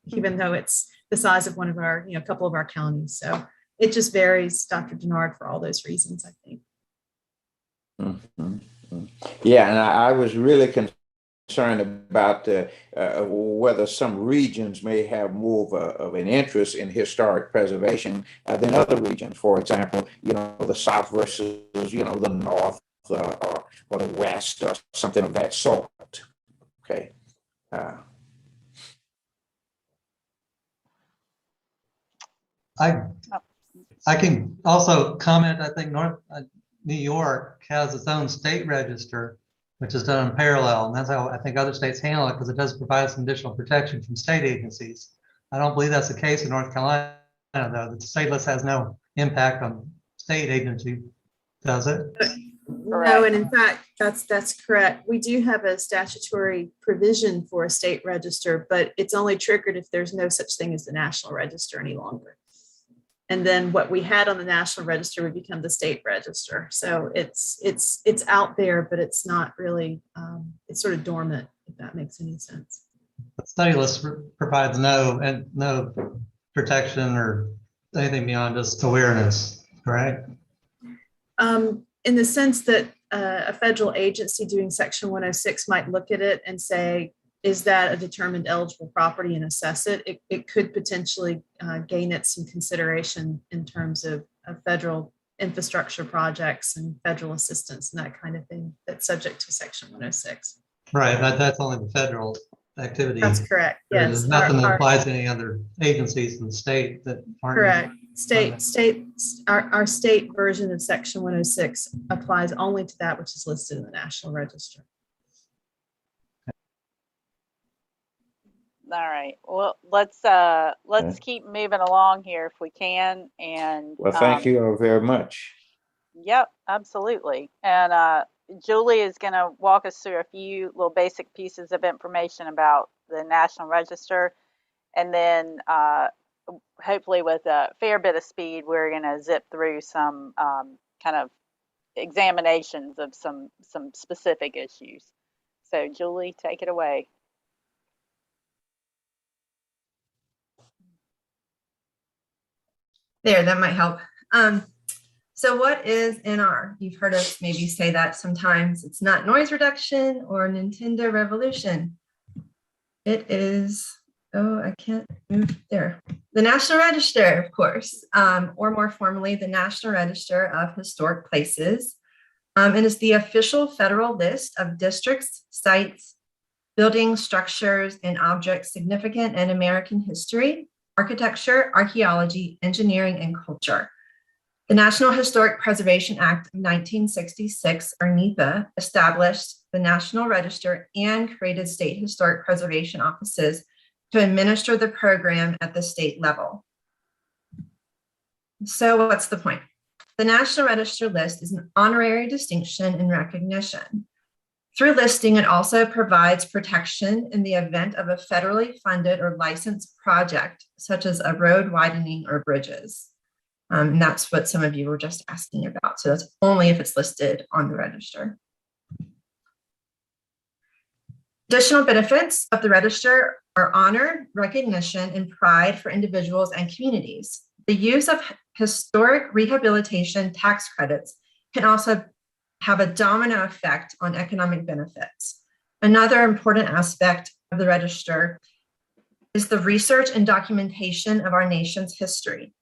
even though it's the size of one of our, a couple of our counties. So it just varies, Dr. Denard, for all those reasons, I think. Mhm. Yeah, and I was really concerned about whether some regions may have more of an interest in historic preservation than other regions. For example, the South versus, the North or the West or something of that sort. Okay. I can also comment, I think New York has its own state register, which is done in parallel. And that's how I think other states handle it, because it does provide some additional protection from state agencies. I don't believe that's the case in North Carolina, though. The state list has no impact on state agency, does it? No, and in fact, that's correct. We do have a statutory provision for a state register, but it's only triggered if there's no such thing as the National Register any longer. And then what we had on the National Register would become the state register. So it's out there, but it's not really, it's sort of dormant, if that makes any sense. The study list provides no protection or anything beyond just awareness, right? In the sense that a federal agency doing Section 106 might look at it and say, is that a determined eligible property, and assess it? It could potentially gain it some consideration in terms of federal infrastructure projects and federal assistance and that kind of thing that's subject to Section 106. Right, that's only the federal activity. That's correct. Yes. There's nothing that applies to any other agencies in the state that aren't. Correct. Our state version of Section 106 applies only to that which is listed in the National Register. All right. Well, let's keep moving along here if we can. And well, thank you all very much. Yep, absolutely. And Julie is going to walk us through a few little basic pieces of information about the National Register, and then hopefully with a fair bit of speed, we're going to zip through some kind of examinations of some specific issues. So Julie, take it away. There, that might help. So what is NR? You've heard us maybe say that sometimes. It's not noise reduction or Nintendo Revolution. It is, oh, I can't move there. The National Register, of course, or more formally, the National Register of Historic Places. And it's the official federal list of districts, sites, buildings, structures, and objects significant in American history, architecture, archaeology, engineering, and culture. The National Historic Preservation Act of 1966, or NEPA, established the National Register and created state historic preservation offices to administer the program at the state level. So what's the point? The National Register list is an honorary distinction and recognition. Through listing, it also provides protection in the event of a federally funded or licensed project, such as a road widening or bridges. And that's what some of you were just asking about. So that's only if it's listed on the register. Additional benefits of the register are honor, recognition, and pride for individuals and communities. The use of historic rehabilitation tax credits can also have a domino effect on economic benefits. Another important aspect of the register is the research and documentation of our nation's history.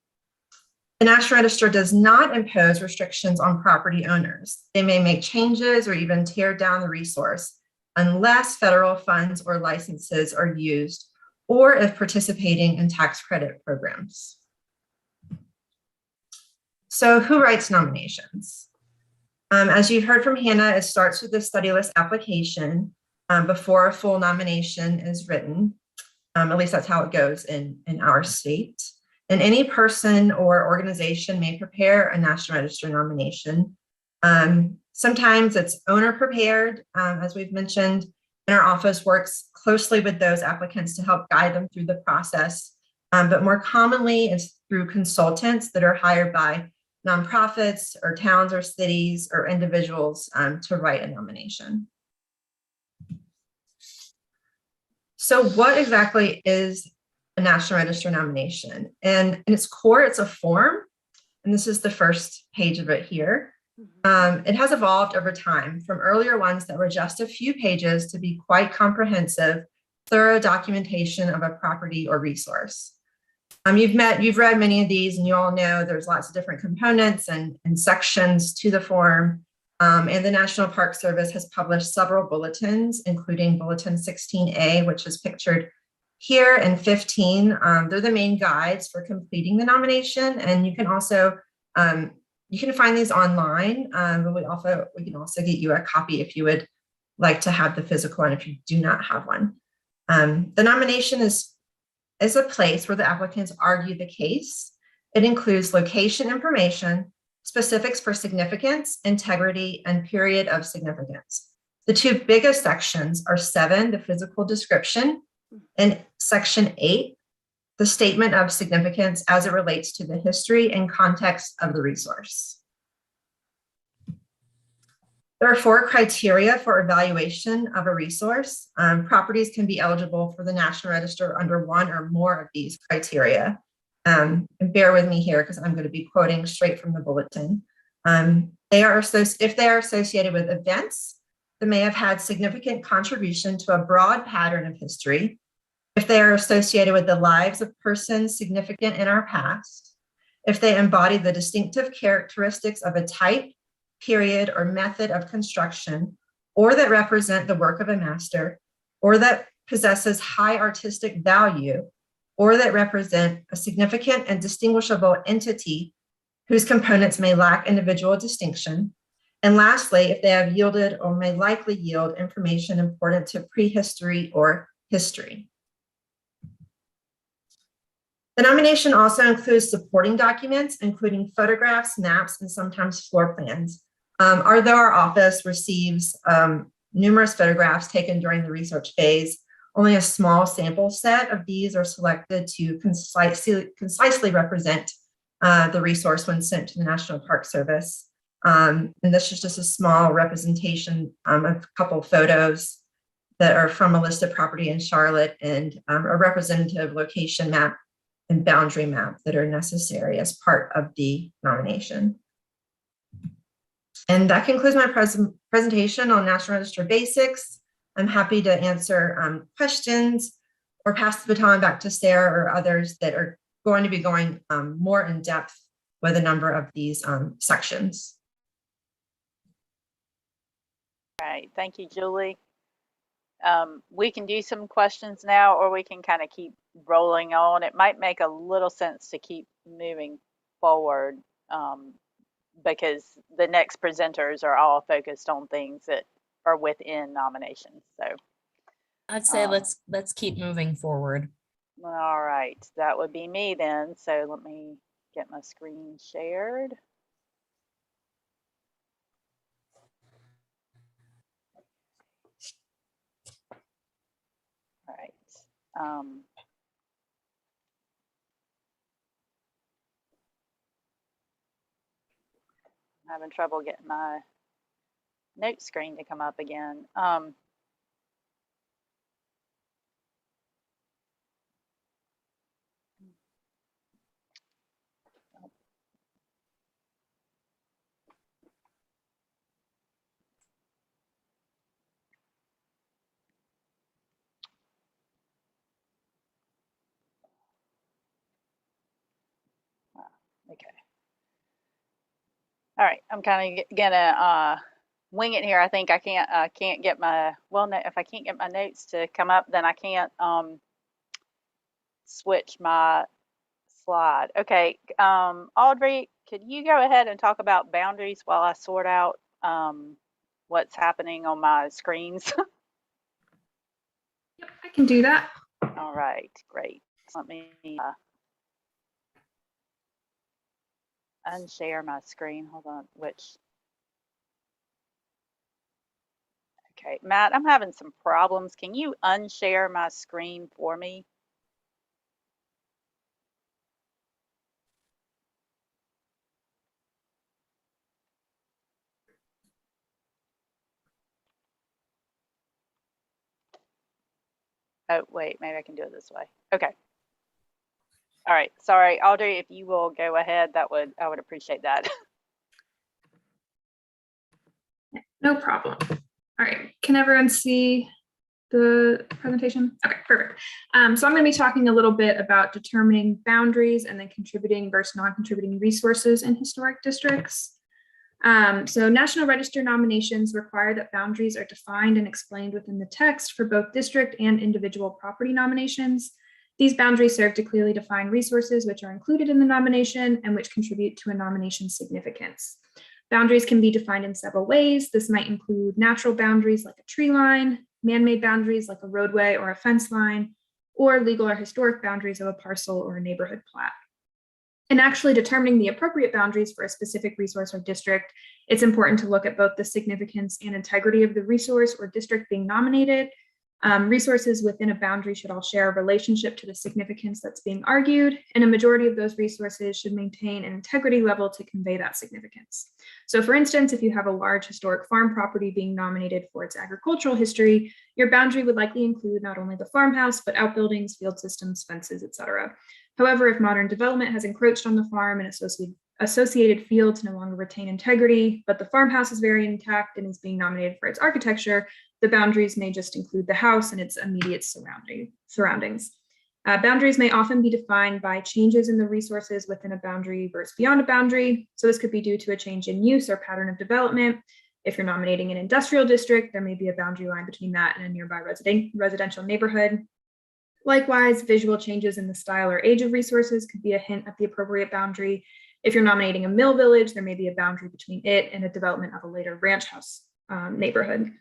The National Register does not impose restrictions on property owners. They may make changes or even tear down the resource unless federal funds or licenses are used, or if participating in tax credit programs. So who writes nominations? As you heard from Hannah, it starts with the study list application before a full nomination is written. At least that's how it goes in our state. And any person or organization may prepare a National Register nomination. Sometimes it's owner prepared, as we've mentioned, and our office works closely with those applicants to help guide them through the process. But more commonly, it's through consultants that are hired by nonprofits or towns or cities or individuals to write a nomination. So what exactly is a National Register nomination? And in its core, it's a form. And this is the first page of it here. It has evolved over time from earlier ones that were just a few pages to be quite comprehensive, thorough documentation of a property or resource. You've read many of these, and you all know there's lots of different components and sections to the form. And the National Park Service has published several bulletins, including Bulletin 16A, which is pictured here, and 15. They're the main guides for completing the nomination. And you can also, you can find these online, but we can also get you a copy if you would like to have the physical one if you do not have one. The nomination is a place where the applicants argue the case. It includes location information, specifics for significance, integrity, and period of significance. The two biggest sections are 7, the physical description, and Section 8, the statement of significance as it relates to the history and context of the resource. There are 4 criteria for evaluation of a resource. Properties can be eligible for the National Register under one or more of these criteria. And bear with me here because I'm going to be quoting straight from the bulletin. If they are associated with events that may have had significant contribution to a broad pattern of history, if they are associated with the lives of persons significant in our past, if they embody the distinctive characteristics of a type, period, or method of construction, or that represent the work of a master, or that possesses high artistic value, or that represent a significant and distinguishable entity whose components may lack individual distinction. And lastly, if they have yielded or may likely yield information important to prehistory or history. The nomination also includes supporting documents, including photographs, maps, and sometimes floor plans. Although our office receives numerous photographs taken during the research phase, only a small sample set of these are selected to concisely represent the resource when sent to the National Park Service. And this is just a small representation of a couple of photos that are from a listed property in Charlotte and a representative location map and boundary map that are necessary as part of the nomination. And that concludes my presentation on National Register basics. I'm happy to answer questions or pass the baton back to Sarah or others that are going to be going more in depth with a number of these sections. All right, thank you, Julie. We can do some questions now, or we can kind of keep rolling on. It might make a little sense to keep moving forward because the next presenters are all focused on things that are within nominations. So I'd say let's keep moving forward. All right, that would be me then. So let me get my screen shared. All right. I'm having trouble getting my note screen to come up again. Okay. All right, I'm kind of gonna wing it here. I think I can't get my, well, no, if I can't get my notes to come up, then I can't switch my slide. Okay, Audrey, could you go ahead and talk about boundaries while I sort out what's happening on my screens? Yep, I can do that. All right, great. Let me unshare my screen. Hold on, which Okay, Matt, I'm having some problems. Can you unshare my screen for me? Oh, wait, maybe I can do it this way. Okay. All right, sorry, Audrey, if you will go ahead, I would appreciate that. No problem. All right, can everyone see the presentation? Okay, perfect. So I'm going to be talking a little bit about determining boundaries and then contributing versus non-contributing resources in historic districts. So National Register nominations require that boundaries are defined and explained within the text for both district and individual property nominations. These boundaries serve to clearly define resources which are included in the nomination and which contribute to a nomination's significance. Boundaries can be defined in several ways. This might include natural boundaries like a tree line, man-made boundaries like a roadway or a fence line, or legal or historic boundaries of a parcel or a neighborhood plat. In actually determining the appropriate boundaries for a specific resource or district, it's important to look at both the significance and integrity of the resource or district being nominated. Resources within a boundary should all share a relationship to the significance that's being argued, and a majority of those resources should maintain an integrity level to convey that significance. So for instance, if you have a large historic farm property being nominated for its agricultural history, your boundary would likely include not only the farmhouse, but outbuildings, field systems, fences, etc. However, if modern development has encroached on the farm and associated fields no longer retain integrity, but the farmhouse is very intact and is being nominated for its architecture, the boundaries may just include the house and its immediate surroundings. Boundaries may often be defined by changes in the resources within a boundary versus beyond a boundary. So this could be due to a change in use or pattern of development. If you're nominating an industrial district, there may be a boundary line between that and a nearby residential neighborhood. Likewise, visual changes in the style or age of resources could be a hint at the appropriate boundary. If you're nominating a mill village, there may be a boundary between it and a development of a later ranch house neighborhood.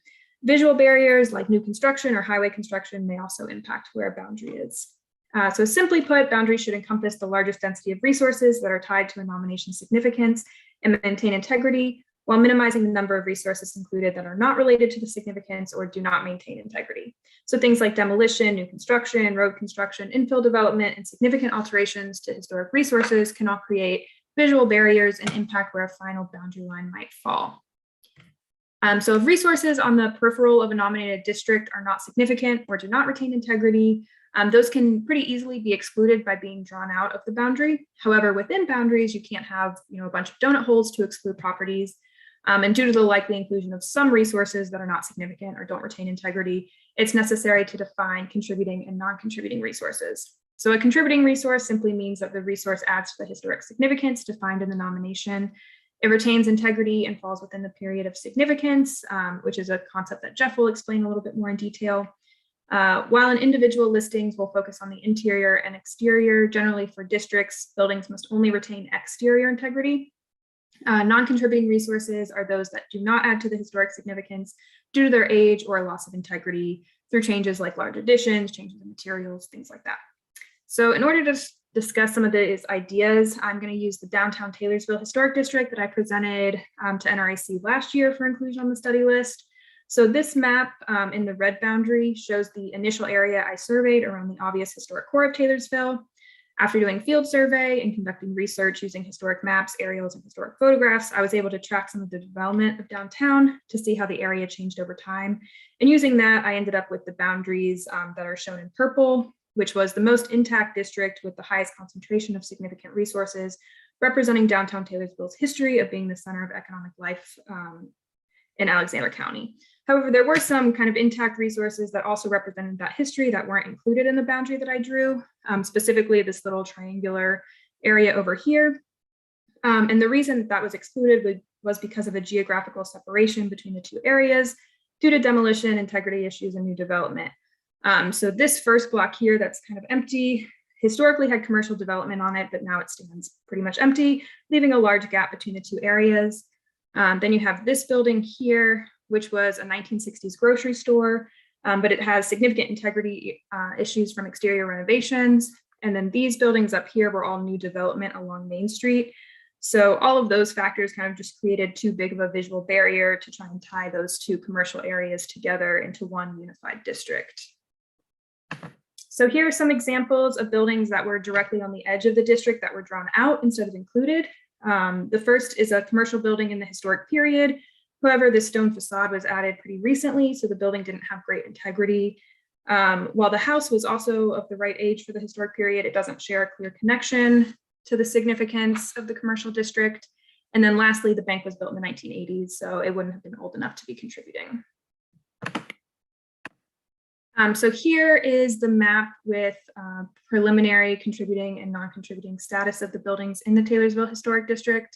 Visual barriers like new construction or highway construction may also impact where a boundary is. So simply put, boundaries should encompass the largest density of resources that are tied to a nomination's significance and maintain integrity, while minimizing the number of resources included that are not related to the significance or do not maintain integrity. So things like demolition, new construction, road construction, infill development, and significant alterations to historic resources can all create visual barriers and impact where a final boundary line might fall. So if resources on the peripheral of a nominated district are not significant or do not retain integrity, those can pretty easily be excluded by being drawn out of the boundary. However, within boundaries, you can't have a bunch of donut holes to exclude properties. And due to the likely inclusion of some resources that are not significant or don't retain integrity, it's necessary to define contributing and non-contributing resources. So a contributing resource simply means that the resource adds to the historic significance defined in the nomination. It retains integrity and falls within the period of significance, which is a concept that Jeff will explain a little bit more in detail. While in individual listings, we'll focus on the interior and exterior. Generally for districts, buildings must only retain exterior integrity. Non-contributing resources are those that do not add to the historic significance due to their age or loss of integrity through changes like large additions, changes in materials, things like that. So in order to discuss some of these ideas, I'm going to use the downtown Taylorsville Historic District that I presented to NRIC last year for inclusion on the study list. So this map in the red boundary shows the initial area I surveyed around the obvious historic core of Taylorsville. After doing field survey and conducting research using historic maps, aerials, and historic photographs, I was able to track some of the development of downtown to see how the area changed over time. And using that, I ended up with the boundaries that are shown in purple, which was the most intact district with the highest concentration of significant resources, representing downtown Taylorsville's history of being the center of economic life in Alexander County. However, there were some kind of intact resources that also represented that history that weren't included in the boundary that I drew, specifically this little triangular area over here. And the reason that was excluded was because of a geographical separation between the two areas due to demolition, integrity issues, and new development. So this first block here that's kind of empty historically had commercial development on it, but now it stands pretty much empty, leaving a large gap between the two areas. Then you have this building here, which was a 1960s grocery store, but it has significant integrity issues from exterior renovations. And then these buildings up here were all new development along Main Street. So all of those factors kind of just created too big of a visual barrier to try and tie those two commercial areas together into one unified district. So here are some examples of buildings that were directly on the edge of the district that were drawn out instead of included. The first is a commercial building in the historic period. However, this stone facade was added pretty recently, so the building didn't have great integrity. While the house was also of the right age for the historic period, it doesn't share a clear connection to the significance of the commercial district. And then lastly, the bank was built in the 1980s, so it wouldn't have been old enough to be contributing. So here is the map with preliminary contributing and non-contributing status of the buildings in the Taylorsville Historic District.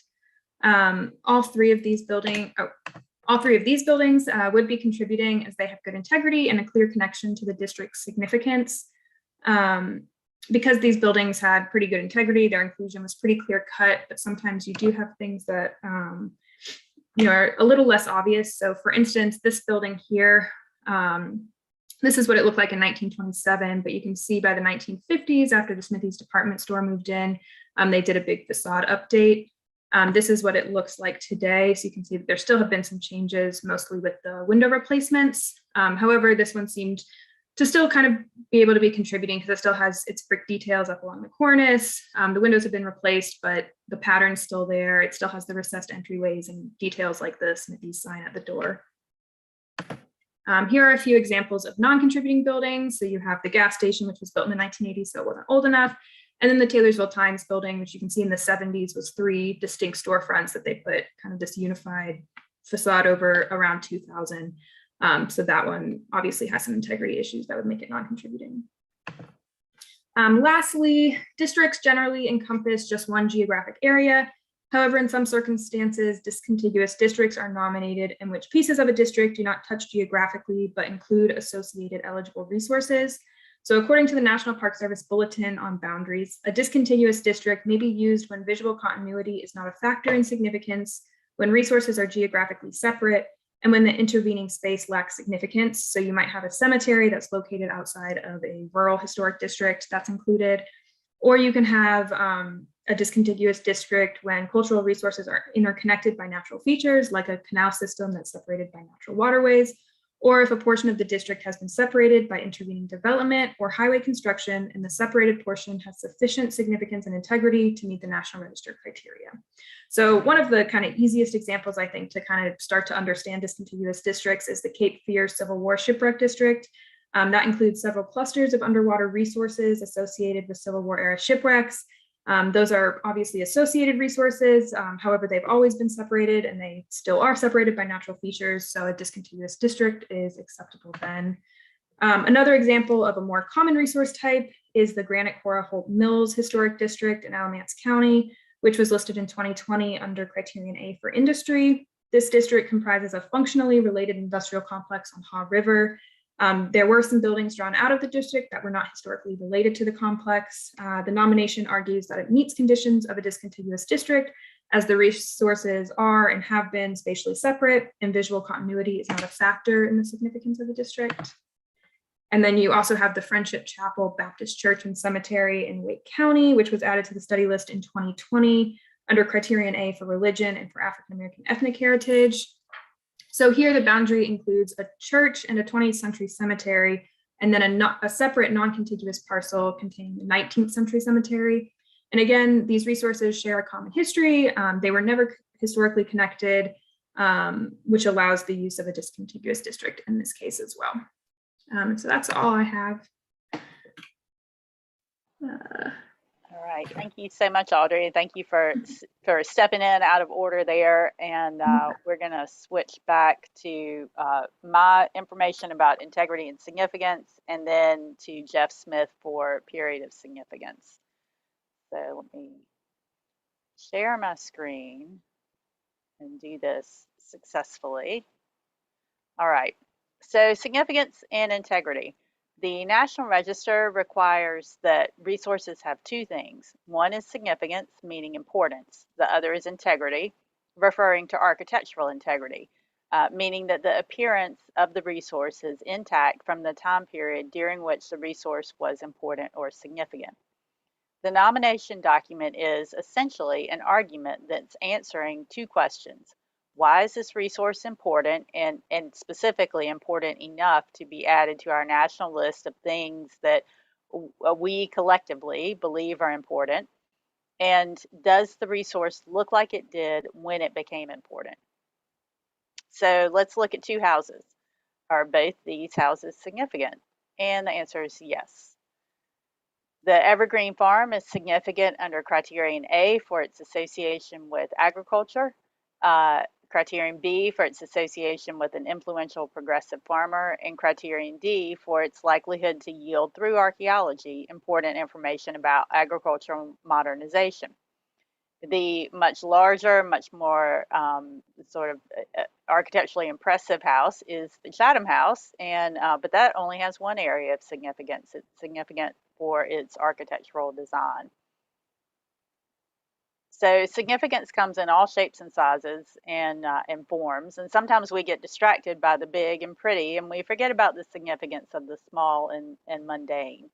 All three of these buildings would be contributing as they have good integrity and a clear connection to the district's significance. Because these buildings had pretty good integrity, their inclusion was pretty clear cut, but sometimes you do have things that are a little less obvious. So for instance, this building here, this is what it looked like in 1927, but you can see by the 1950s, after the Smithy's department store moved in, they did a big facade update. This is what it looks like today. So you can see that there still have been some changes, mostly with the window replacements. However, this one seemed to still kind of be able to be contributing because it still has its brick details up along the cornice. The windows have been replaced, but the pattern's still there. It still has the recessed entryways and details like the Smithy's sign at the door. Here are a few examples of non-contributing buildings. So you have the gas station, which was built in the 1980s, so it wasn't old enough. And then the Taylorsville Times building, which you can see in the 70s, was 3 distinct storefronts that they put kind of this unified facade over around 2000. So that one obviously has some integrity issues that would make it non-contributing. Lastly, districts generally encompass just one geographic area. However, in some circumstances, discontiguous districts are nominated in which pieces of a district do not touch geographically, but include associated eligible resources. So according to the National Park Service Bulletin on Boundaries, a discontiguous district may be used when visual continuity is not a factor in significance, when resources are geographically separate, and when the intervening space lacks significance. So you might have a cemetery that's located outside of a rural historic district that's included, or you can have a discontiguous district when cultural resources are interconnected by natural features, like a canal system that's separated by natural waterways, or if a portion of the district has been separated by intervening development or highway construction, and the separated portion has sufficient significance and integrity to meet the National Register criteria. So one of the kind of easiest examples, I think, to kind of start to understand discontiguous districts is the Cape Fear Civil War Shipwreck District. That includes several clusters of underwater resources associated with Civil War era shipwrecks. Those are obviously associated resources. However, they've always been separated and they still are separated by natural features. So a discontiguous district is acceptable then. Another example of a more common resource type is the Granite Cora Holt Mills Historic District in Alamance County, which was listed in 2020 under Criterion A for industry. This district comprises a functionally related industrial complex on Haw River. There were some buildings drawn out of the district that were not historically related to the complex. The nomination argues that it meets conditions of a discontiguous district as the resources are and have been spatially separate and visual continuity is not a factor in the significance of the district. And then you also have the Friendship Chapel Baptist Church and Cemetery in Wake County, which was added to the study list in 2020 under Criterion A for religion and for African American ethnic heritage. So here the boundary includes a church and a 20th century cemetery, and then a separate non-contiguous parcel containing the 19th century cemetery. And again, these resources share a common history. They were never historically connected, which allows the use of a discontiguous district in this case as well. So that's all I have. All right, thank you so much, Audrey. Thank you for stepping in out of order there. And we're going to switch back to my information about integrity and significance, and then to Jeff Smith for period of significance. So let me share my screen and do this successfully. All right, so significance and integrity. The National Register requires that resources have two things. One is significance, meaning importance. The other is integrity, referring to architectural integrity, meaning that the appearance of the resource is intact from the time period during which the resource was important or significant. The nomination document is essentially an argument that's answering two questions. Why is this resource important, and specifically important enough to be added to our national list of things that we collectively believe are important? And does the resource look like it did when it became important? So let's look at two houses. Are both these houses significant? And the answer is yes. The Evergreen Farm is significant under Criterion A for its association with agriculture, Criterion B for its association with an influential progressive farmer, and Criterion D for its likelihood to yield through archaeology important information about agricultural modernization. The much larger, much more architecturally impressive house is the Chatham House, and but that only has one area of significance. It's significant for its architectural design. So significance comes in all shapes and sizes and forms, and sometimes we get distracted by the big and pretty, and we forget about the significance of the small and mundane.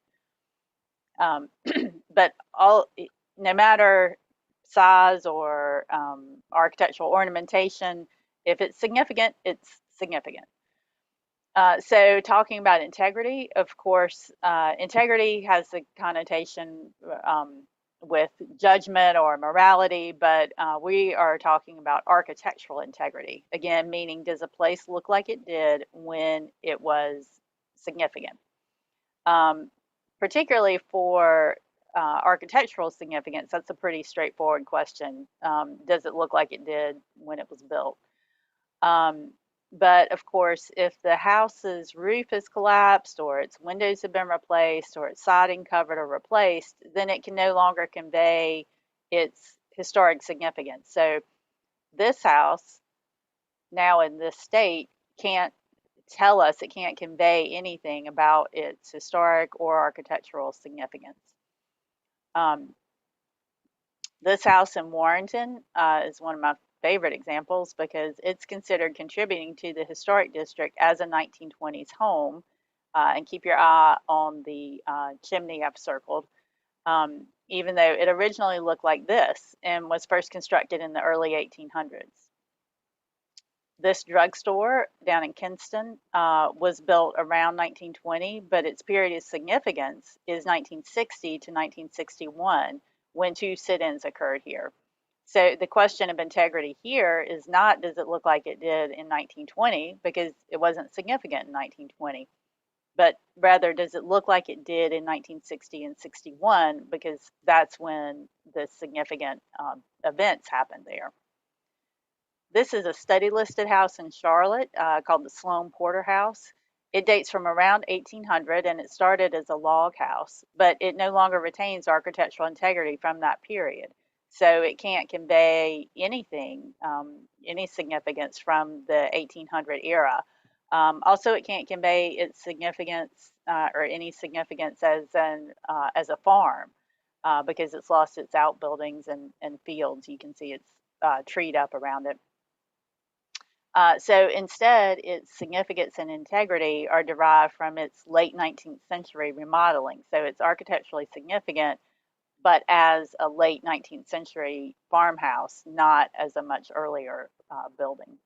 But no matter size or architectural ornamentation, if it's significant, it's significant. So talking about integrity, of course, integrity has a connotation with judgment or morality, but we are talking about architectural integrity. Again, meaning, does a place look like it did when it was significant? Particularly for architectural significance, that's a pretty straightforward question. Does it look like it did when it was built? But of course, if the house's roof is collapsed, or its windows have been replaced, or its siding covered or replaced, then it can no longer convey its historic significance. So this house, now in this state, can't tell us, it can't convey anything about its historic or architectural significance. This house in Warrenton is one of my favorite examples because it's considered contributing to the historic district as a 1920s home. And keep your eye on the chimney I've circled, even though it originally looked like this and was first constructed in the early 1800s. This drugstore down in Kinston was built around 1920, but its period of significance is 1960 to 1961, when two sit-ins occurred here. So the question of integrity here is not, does it look like it did in 1920, because it wasn't significant in 1920, but rather, does it look like it did in 1960 and 61, because that's when the significant events happened there. This is a study listed house in Charlotte called the Sloan Porterhouse. It dates from around 1800, and it started as a log house, but it no longer retains architectural integrity from that period. So it can't convey anything, any significance from the 1800 era. Also, it can't convey its significance or any significance as a farm because it's lost its outbuildings and fields. You can see it's treed up around it. So instead, its significance and integrity are derived from its late 19th century remodeling. So it's architecturally significant, but as a late 19th century farmhouse, not as a much earlier building.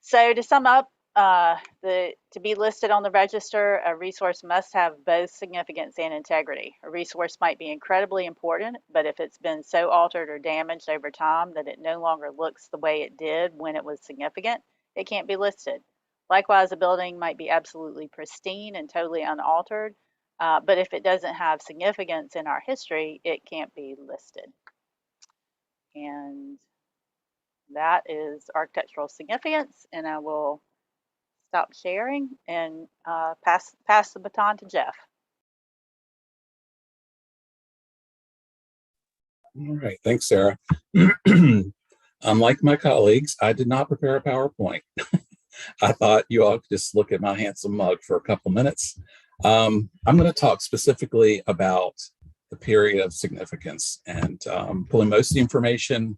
So to sum up, to be listed on the register, a resource must have both significance and integrity. A resource might be incredibly important, but if it's been so altered or damaged over time that it no longer looks the way it did when it was significant, it can't be listed. Likewise, a building might be absolutely pristine and totally unaltered, but if it doesn't have significance in our history, it can't be listed. And that is architectural significance, and I will stop sharing and pass the baton to Jeff. All right, thanks, Sarah. Unlike my colleagues, I did not prepare a PowerPoint. I thought you all could just look at my handsome mug for a couple minutes. I'm going to talk specifically about the period of significance and pulling most of the information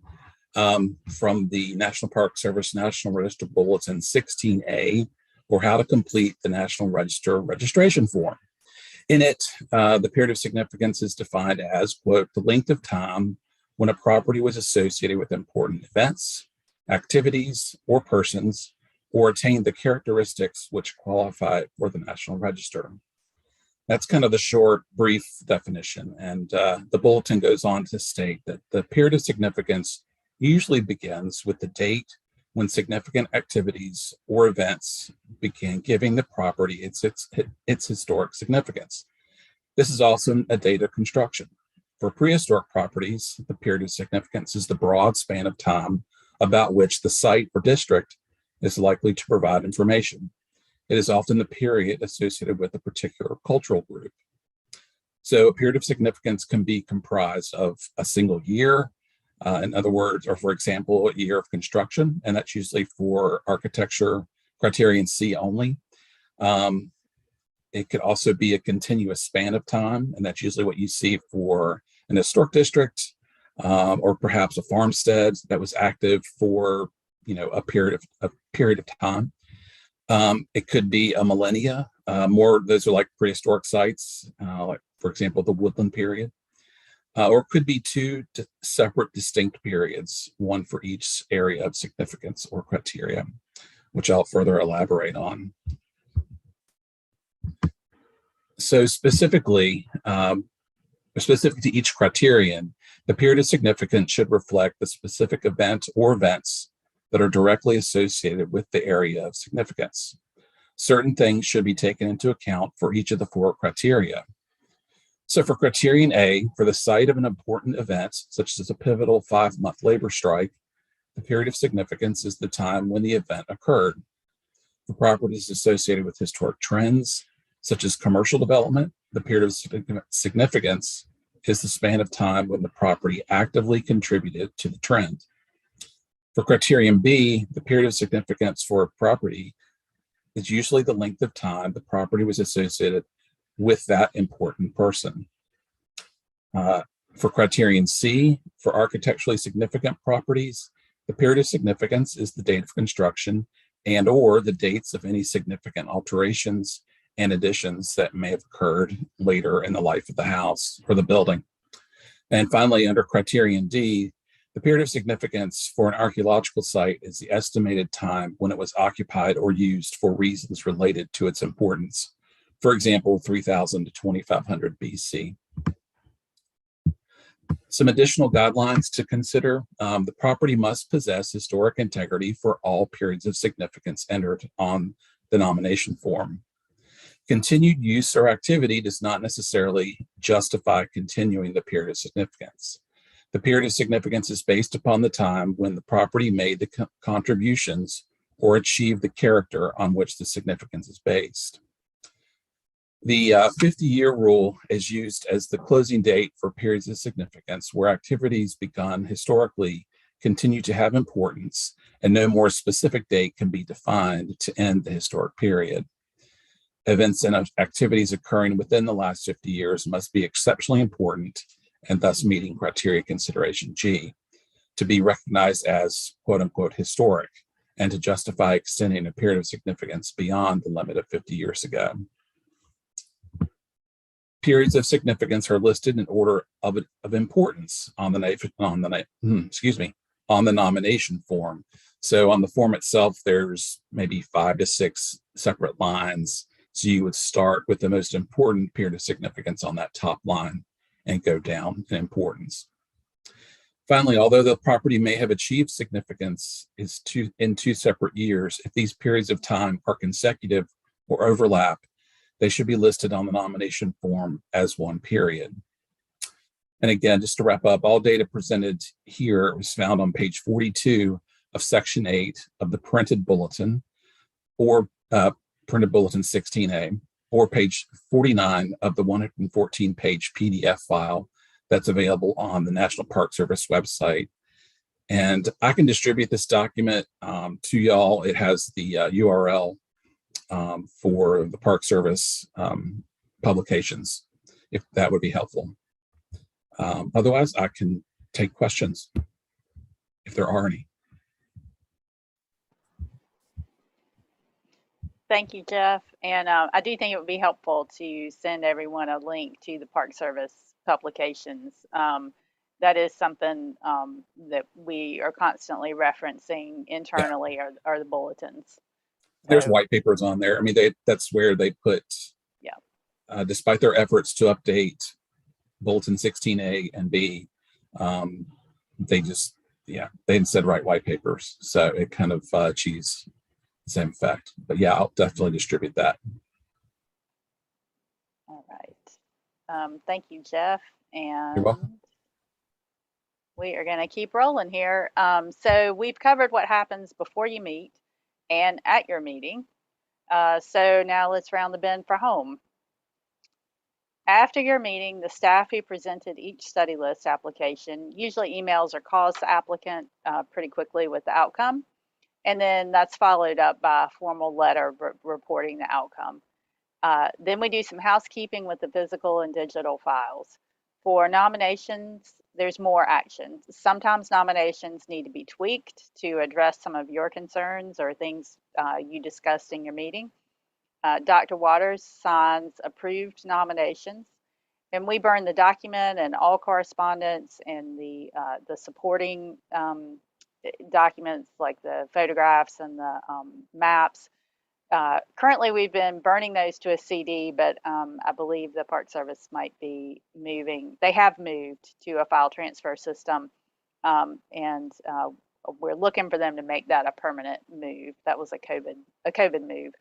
from the National Park Service National Register Bulletin 16A, or how to complete the National Register registration form. In it, the period of significance is defined as, quote, the length of time when a property was associated with important events, activities, or persons, or attained the characteristics which qualify for the National Register. That's kind of the short, brief definition. And the bulletin goes on to state that the period of significance usually begins with the date when significant activities or events began giving the property its historic significance. This is also a date of construction. For prehistoric properties, the period of significance is the broad span of time about which the site or district is likely to provide information. It is often the period associated with a particular cultural group. So a period of significance can be comprised of a single year, in other words, or for example, a year of construction, and that's usually for architecture criterion C only. It could also be a continuous span of time, and that's usually what you see for an historic district, or perhaps a farmstead that was active for a period of time. It could be a millennia. Those are like prehistoric sites, like for example, the woodland period. Or it could be two separate distinct periods, one for each area of significance or criteria, which I'll further elaborate on. So specific to each criterion, the period of significance should reflect the specific event or events that are directly associated with the area of significance. Certain things should be taken into account for each of the four criteria. So for criterion A, for the site of an important event, such as a pivotal 5-month labor strike, the period of significance is the time when the event occurred. For properties associated with historic trends, such as commercial development, the period of significance is the span of time when the property actively contributed to the trend. For criterion B, the period of significance for a property is usually the length of time the property was associated with that important person. For criterion C, for architecturally significant properties, the period of significance is the date of construction and or the dates of any significant alterations and additions that may have occurred later in the life of the house or the building. And finally, under criterion D, the period of significance for an archaeological site is the estimated time when it was occupied or used for reasons related to its importance. For example, 3000 to 2500 BC. Some additional guidelines to consider. The property must possess historic integrity for all periods of significance entered on the nomination form. Continued use or activity does not necessarily justify continuing the period of significance. The period of significance is based upon the time when the property made the contributions or achieved the character on which the significance is based. The 50-year rule is used as the closing date for periods of significance where activities begun historically continue to have importance, and no more specific date can be defined to end the historic period. Events and activities occurring within the last 50 years must be exceptionally important and thus meeting criteria consideration G to be recognized as quote unquote historic and to justify extending a period of significance beyond the limit of 50 years ago. Periods of significance are listed in order of importance on the nomination form. So on the form itself, there's maybe 5 to 6 separate lines. So you would start with the most important period of significance on that top line and go down in importance. Finally, although the property may have achieved significance in 2 separate years, if these periods of time are consecutive or overlap, they should be listed on the nomination form as one period. And again, just to wrap up, all data presented here was found on page 42 of section 8 of the printed bulletin, or printed bulletin 16A, or page 49 of the 114-page PDF file that's available on the National Park Service website. And I can distribute this document to y'all. It has the URL for the Park Service publications, if that would be helpful. Otherwise, I can take questions if there are any. Thank you, Jeff. And I do think it would be helpful to send everyone a link to the Park Service publications. That is something that we are constantly referencing internally, are the bulletins. There's So, white papers on there. I mean, that's where they put, yeah. Despite their efforts to update Bulletin 16A and B, they just, they instead write white papers. So it kind of achieves the same effect. But yeah, I'll definitely distribute that. All right. Thank you, Jeff. And You're welcome. we are going to keep rolling here. So we've covered what happens before you meet and at your meeting. So now let's round the bend for home. After your meeting, the staff who presented each study list application usually emails or calls the applicant pretty quickly with the outcome. And then that's followed up by a formal letter reporting the outcome. Then we do some housekeeping with the physical and digital files. For nominations, there's more action. Sometimes nominations need to be tweaked to address some of your concerns or things you discussed in your meeting. Dr. Waters signs approved nominations, and we burn the document and all correspondence and the supporting documents like the photographs and the maps. Currently, we've been burning those to a CD, but I believe the Park Service might be moving. They have moved to a file transfer system, and we're looking for them to make that a permanent move. That was a COVID move.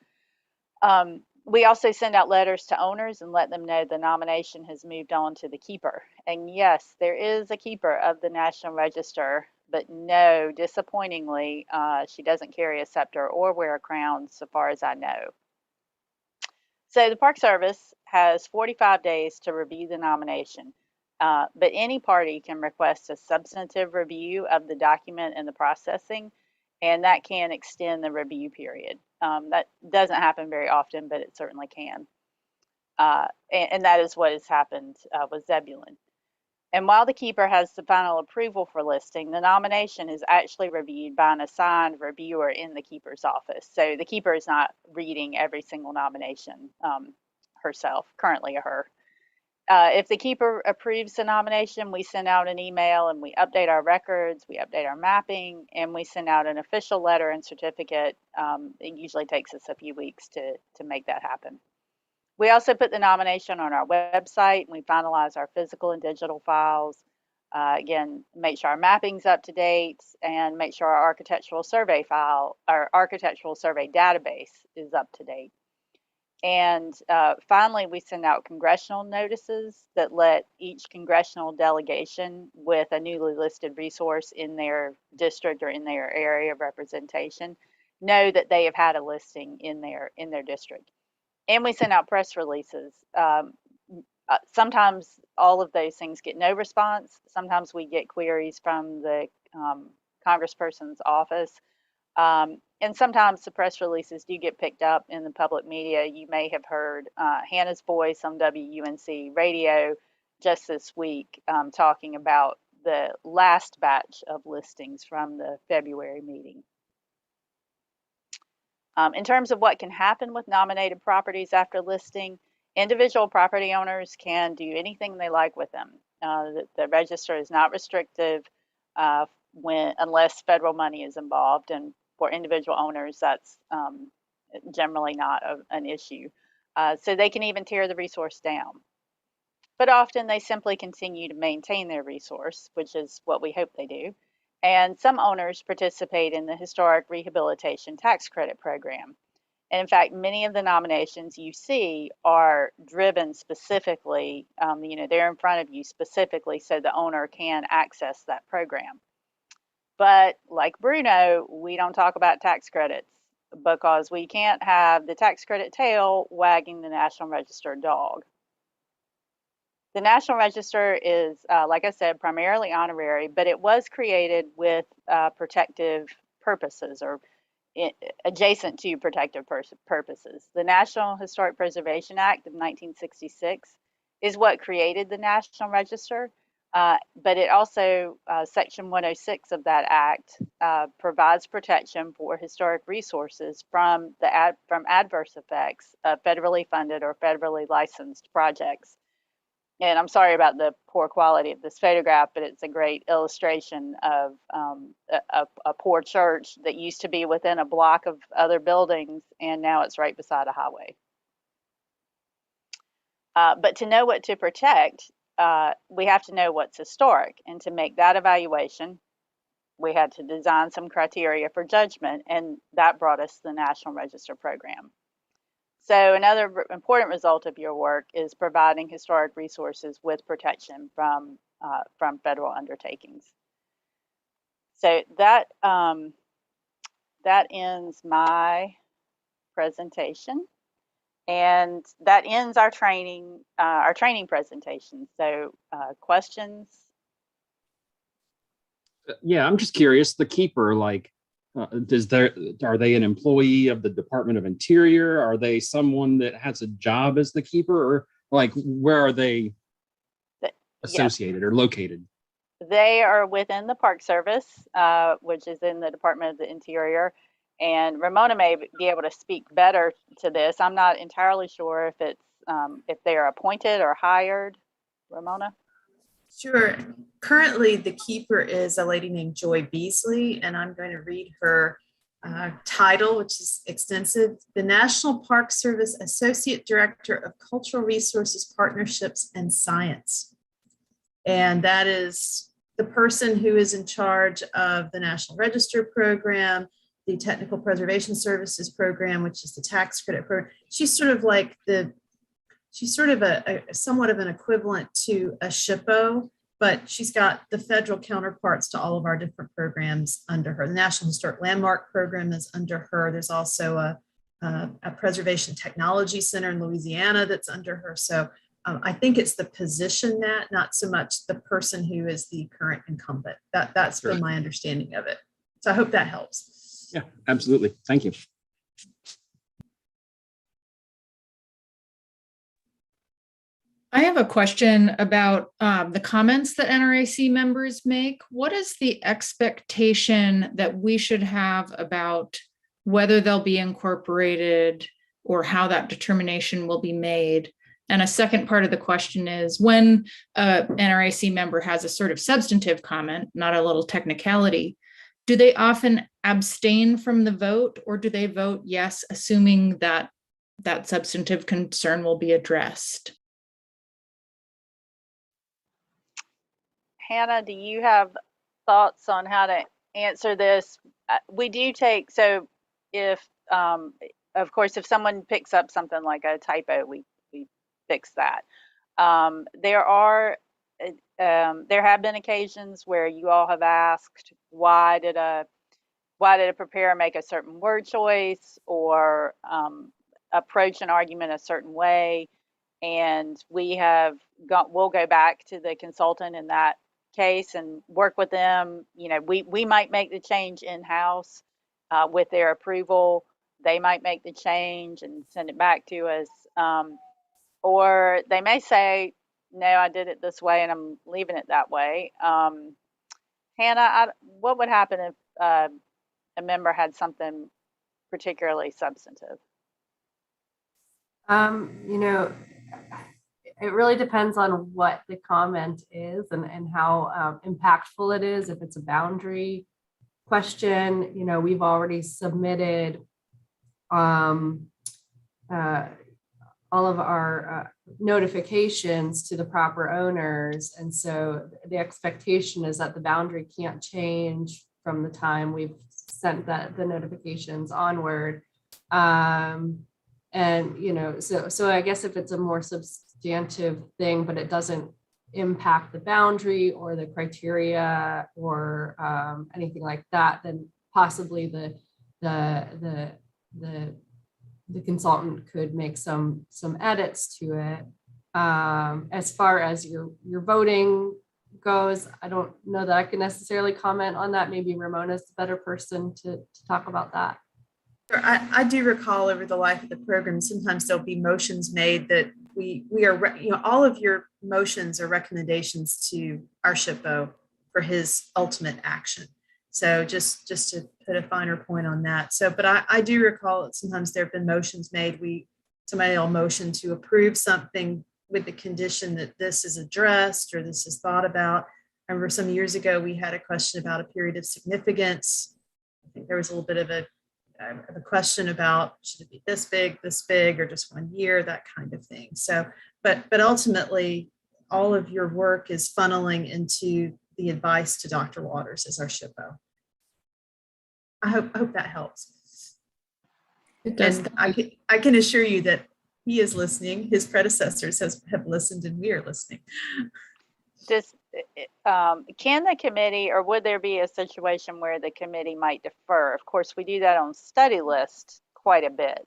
We also send out letters to owners and let them know the nomination has moved on to the keeper. And yes, there is a keeper of the National Register, but no, disappointingly, she doesn't carry a scepter or wear a crown, so far as I know. So the Park Service has 45 days to review the nomination, but any party can request a substantive review of the document and the processing, and that can extend the review period. That doesn't happen very often, but it certainly can. And that is what has happened with Zebulon. And while the keeper has the final approval for listing, the nomination is actually reviewed by an assigned reviewer in the keeper's office. So the keeper is not reading every single nomination herself, currently a her. If the keeper approves the nomination, we send out an email and we update our records, we update our mapping, and we send out an official letter and certificate. It usually takes us a few weeks to make that happen. We also put the nomination on our website, and we finalize our physical and digital files. Again, make sure our mapping's up to date and make sure our architectural survey file, our architectural survey database is up to date. And finally, we send out congressional notices that let each congressional delegation with a newly listed resource in their district or in their area of representation know that they have had a listing in their district. And we send out press releases. Sometimes all of those things get no response. Sometimes we get queries from the congressperson's office. And sometimes the press releases do get picked up in the public media. You may have heard Hannah's voice on WUNC radio just this week talking about the last batch of listings from the February meeting. In terms of what can happen with nominated properties after listing, individual property owners can do anything they like with them. The register is not restrictive unless federal money is involved, and for individual owners, that's generally not an issue. So they can even tear the resource down. But often they simply continue to maintain their resource, which is what we hope they do. And some owners participate in the Historic Rehabilitation Tax Credit Program. And in fact, many of the nominations you see are driven specifically, they're in front of you specifically so the owner can access that program. But like Bruno, we don't talk about tax credits because we can't have the tax credit tail wagging the National Register dog. The National Register is, like I said, primarily honorary, but it was created with protective purposes or adjacent to protective purposes. The National Historic Preservation Act of 1966 is what created the National Register, But it also, Section 106 of that act provides protection for historic resources from adverse effects of federally funded or federally licensed projects. And I'm sorry about the poor quality of this photograph, but it's a great illustration of a poor church that used to be within a block of other buildings, and now it's right beside a highway. But to know what to protect, we have to know what's historic. And to make that evaluation, we had to design some criteria for judgment, and that brought us the National Register program. So another important result of your work is providing historic resources with protection from federal undertakings. So that ends my presentation, and that ends our training presentation. So questions? Yeah, I'm just curious. The keeper, like, are they an employee of the Department of Interior? Are they someone that has a job as the keeper, or like where are they associated or located? They are within the Park Service, which is in the Department of the Interior. And Ramona may be able to speak better to this. I'm not entirely sure if it's if they are appointed or hired. Ramona? Sure. Currently, the keeper is a lady named Joy Beasley, and I'm going to read her title, which is extensive. The National Park Service Associate Director of Cultural Resources, Partnerships, and Science. And that is the person who is in charge of the National Register program, the Technical Preservation Services program, which is the tax credit program. She's sort of like she's sort of a somewhat of an equivalent to a SHPO, but she's got the federal counterparts to all of our different programs under her. The National Historic Landmark Program is under her. There's also a Preservation Technology Center in Louisiana that's under her. So I think it's the position not so much the person who is the current incumbent. That's been my understanding of it. So I hope that helps. Yeah, absolutely. Thank you. I have a question about the comments that NRAC members make. What is the expectation that we should have about whether they'll be incorporated or how that determination will be made? And a second part of the question is, when an NRAC member has a sort of substantive comment, not a little technicality, do they often abstain from the vote, or do they vote yes, assuming that that substantive concern will be addressed? Hannah, do you have thoughts on how to answer this? We do take, so if, of course, if someone picks up something like a typo, we fix that. There have been occasions where you all have asked, why did a preparer make a certain word choice or approach an argument a certain way? And we'll go back to the consultant in that case and work with them. You know, we might make the change in-house with their approval. They might make the change and send it back to us. Or they may say, no, I did it this way and I'm leaving it that way. Hannah, what would happen if a member had something particularly substantive? You know, it really depends on what the comment is and how impactful it is. If it's a boundary question, you know, we've already submitted all of our notifications to the proper owners. And so the expectation is that the boundary can't change from the time we've sent the notifications onward. And, you know, so I guess if it's a more substantive thing, but it doesn't impact the boundary or the criteria or anything like that, then possibly the consultant could make some edits to it. As far as your voting goes, I don't know that I can necessarily comment on that. Maybe Ramona's the better person to talk about that. I do recall over the life of the program, sometimes there'll be motions made that we are, all of your motions are recommendations to our SHPO for his ultimate action. So just to put a finer point on that. So, but I do recall that sometimes there have been motions made. Somebody will motion to approve something with the condition that this is addressed or this is thought about. I remember some years ago, we had a question about a period of significance. I think there was a little bit of a question about, should it be this big, or just 1 year, that kind of thing. So, but ultimately, all of your work is funneling into the advice to Dr. Waters as our SHPO. I hope that helps. It does. And I can assure you that he is listening. His predecessors have listened, and we are listening. Can the committee, or would there be a situation where the committee might defer? Of course, we do that on study list quite a bit.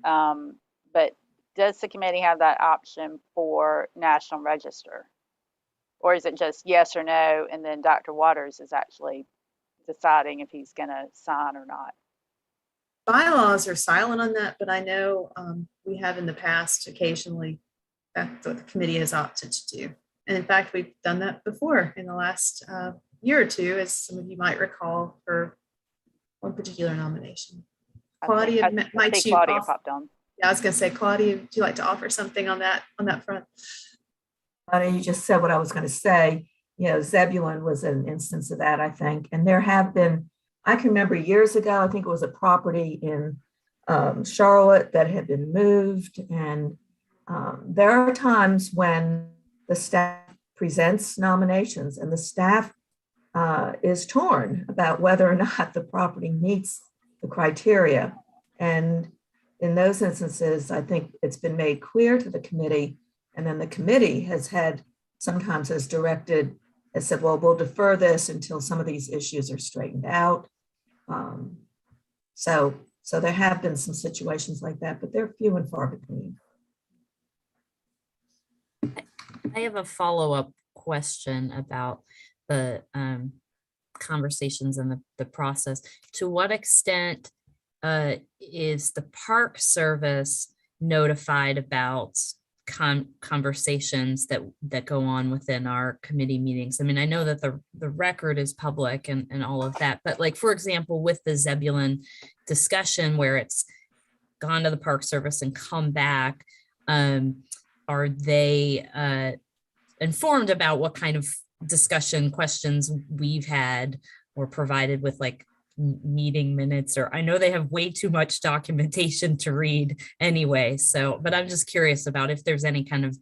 But does the committee have that option for National Register? Or is it just yes or no, and then Dr. Waters is actually deciding if he's going to sign or not? Bylaws are silent on that, but I know we have in the past occasionally, that's what the committee has opted to do. And in fact, we've done that before in the last year or two, as some of you might recall, for one particular nomination. Claudia, I think Claudia popped on. Yeah, I was going to say, Claudia, would you like to offer something on that front? You just said what I was going to say. Zebulon was an instance of that, I think. And there have been, I can remember years ago, I think it was a property in Charlotte that had been moved. And there are times when the staff presents nominations and the staff is torn about whether or not the property meets the criteria. And in those instances, I think it's been made clear to the committee, and then the committee has directed, has said, well, we'll defer this until some of these issues are straightened out. So there have been some situations like that, but they're few and far between. I have a follow-up question about the conversations and the process. To what extent is the Park Service notified about conversations that go on within our committee meetings? I mean, I know that the record is public and all of that, but like, for example, with the Zebulon discussion where it's gone to the Park Service and come back, are they informed about what kind of discussion questions we've had or provided with like meeting minutes? Or I know they have way too much documentation to read anyway. So, but I'm just curious about if there's any kind of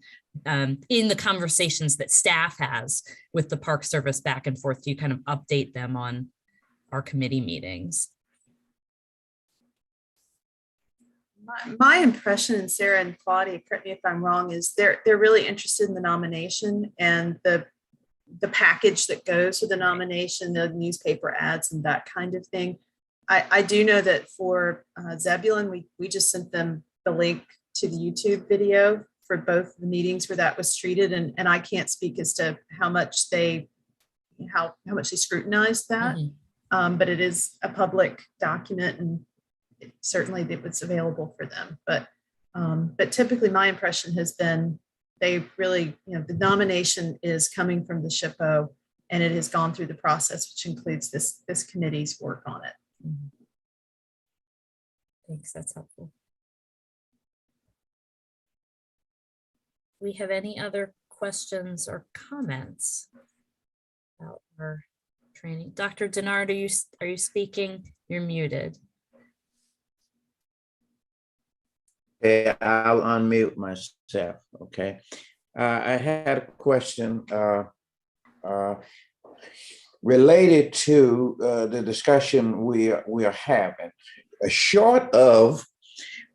in the conversations that staff has with the Park Service back and forth, do you kind of update them on our committee meetings? My impression, and Sarah and Claudia, correct me if I'm wrong, is they're really interested in the nomination and the package that goes with the nomination, the newspaper ads and that kind of thing. I do know that for Zebulon, we just sent them the link to the YouTube video for both the meetings where that was treated, and I can't speak as to how much they scrutinized that, but it is a public document, and certainly it was available for them. But typically my impression has been they really, the nomination is coming from the SHPO, and it has gone through the process, which includes this committee's work on it. Thanks, that's helpful. We have any other questions or comments about our training? Dr. Denard, are you speaking? You're muted. Okay, I'll unmute myself. Okay, I had a question related to the discussion we are having. Short of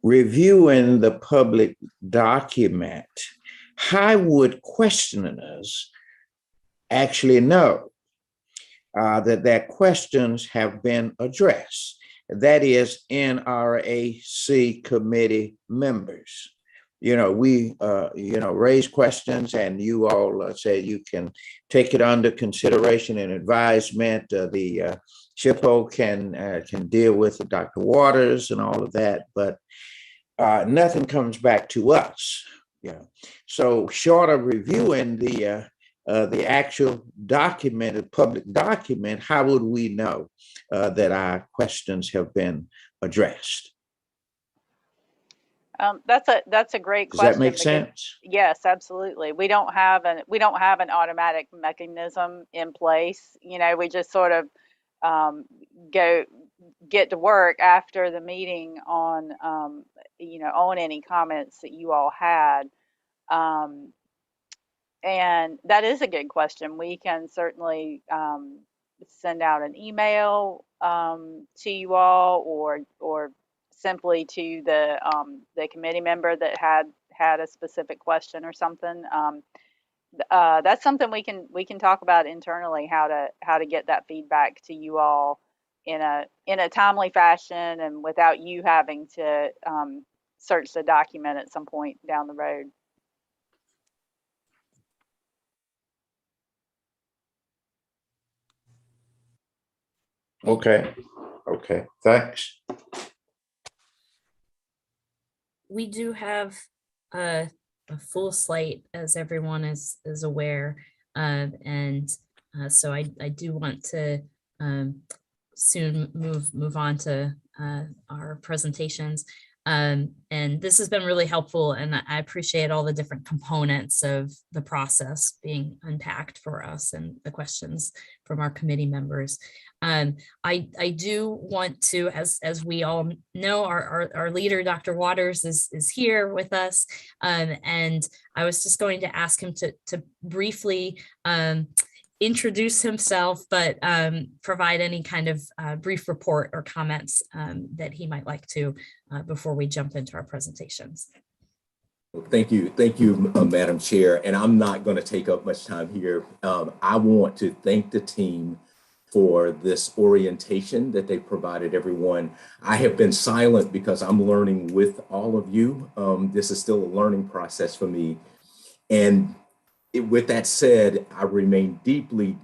reviewing the public document, how would questioners actually know that their questions have been addressed? That is NRAC committee members. We raise questions, and you all say you can take it under consideration and advisement. The SHPO can deal with Dr. Waters and all of that, but nothing comes back to us. Yeah. So short of reviewing the actual documented public document, how would we know that our questions have been addressed? That's a great Does question. that make because- sense? Yes, absolutely. We don't have an automatic mechanism in place. You know, we just sort of get to work after the meeting on on any comments that you all had. And that is a good question. We can certainly send out an email to you all, or simply to the committee member that had a specific question or something. That's something we can talk about internally, how to get that feedback to you all in a timely fashion and without you having to search the document at some point down the road. Okay. Okay. Thanks. We do have a full slate, as everyone is aware, and so I do want to soon move on to our presentations. And this has been really helpful, and I appreciate all the different components of the process being unpacked for us and the questions from our committee members. I do want to, as we all know, our leader, Dr. Waters, is here with us, and I was just going to ask him to briefly introduce himself, but provide any kind of brief report or comments that he might like to before we jump into our presentations. Thank you, Madam Chair. And I'm not going to take up much time here. I want to thank the team for this orientation that they provided everyone. I have been silent because I'm learning with all of you. This is still a learning process for me. And with that said, I remain deeply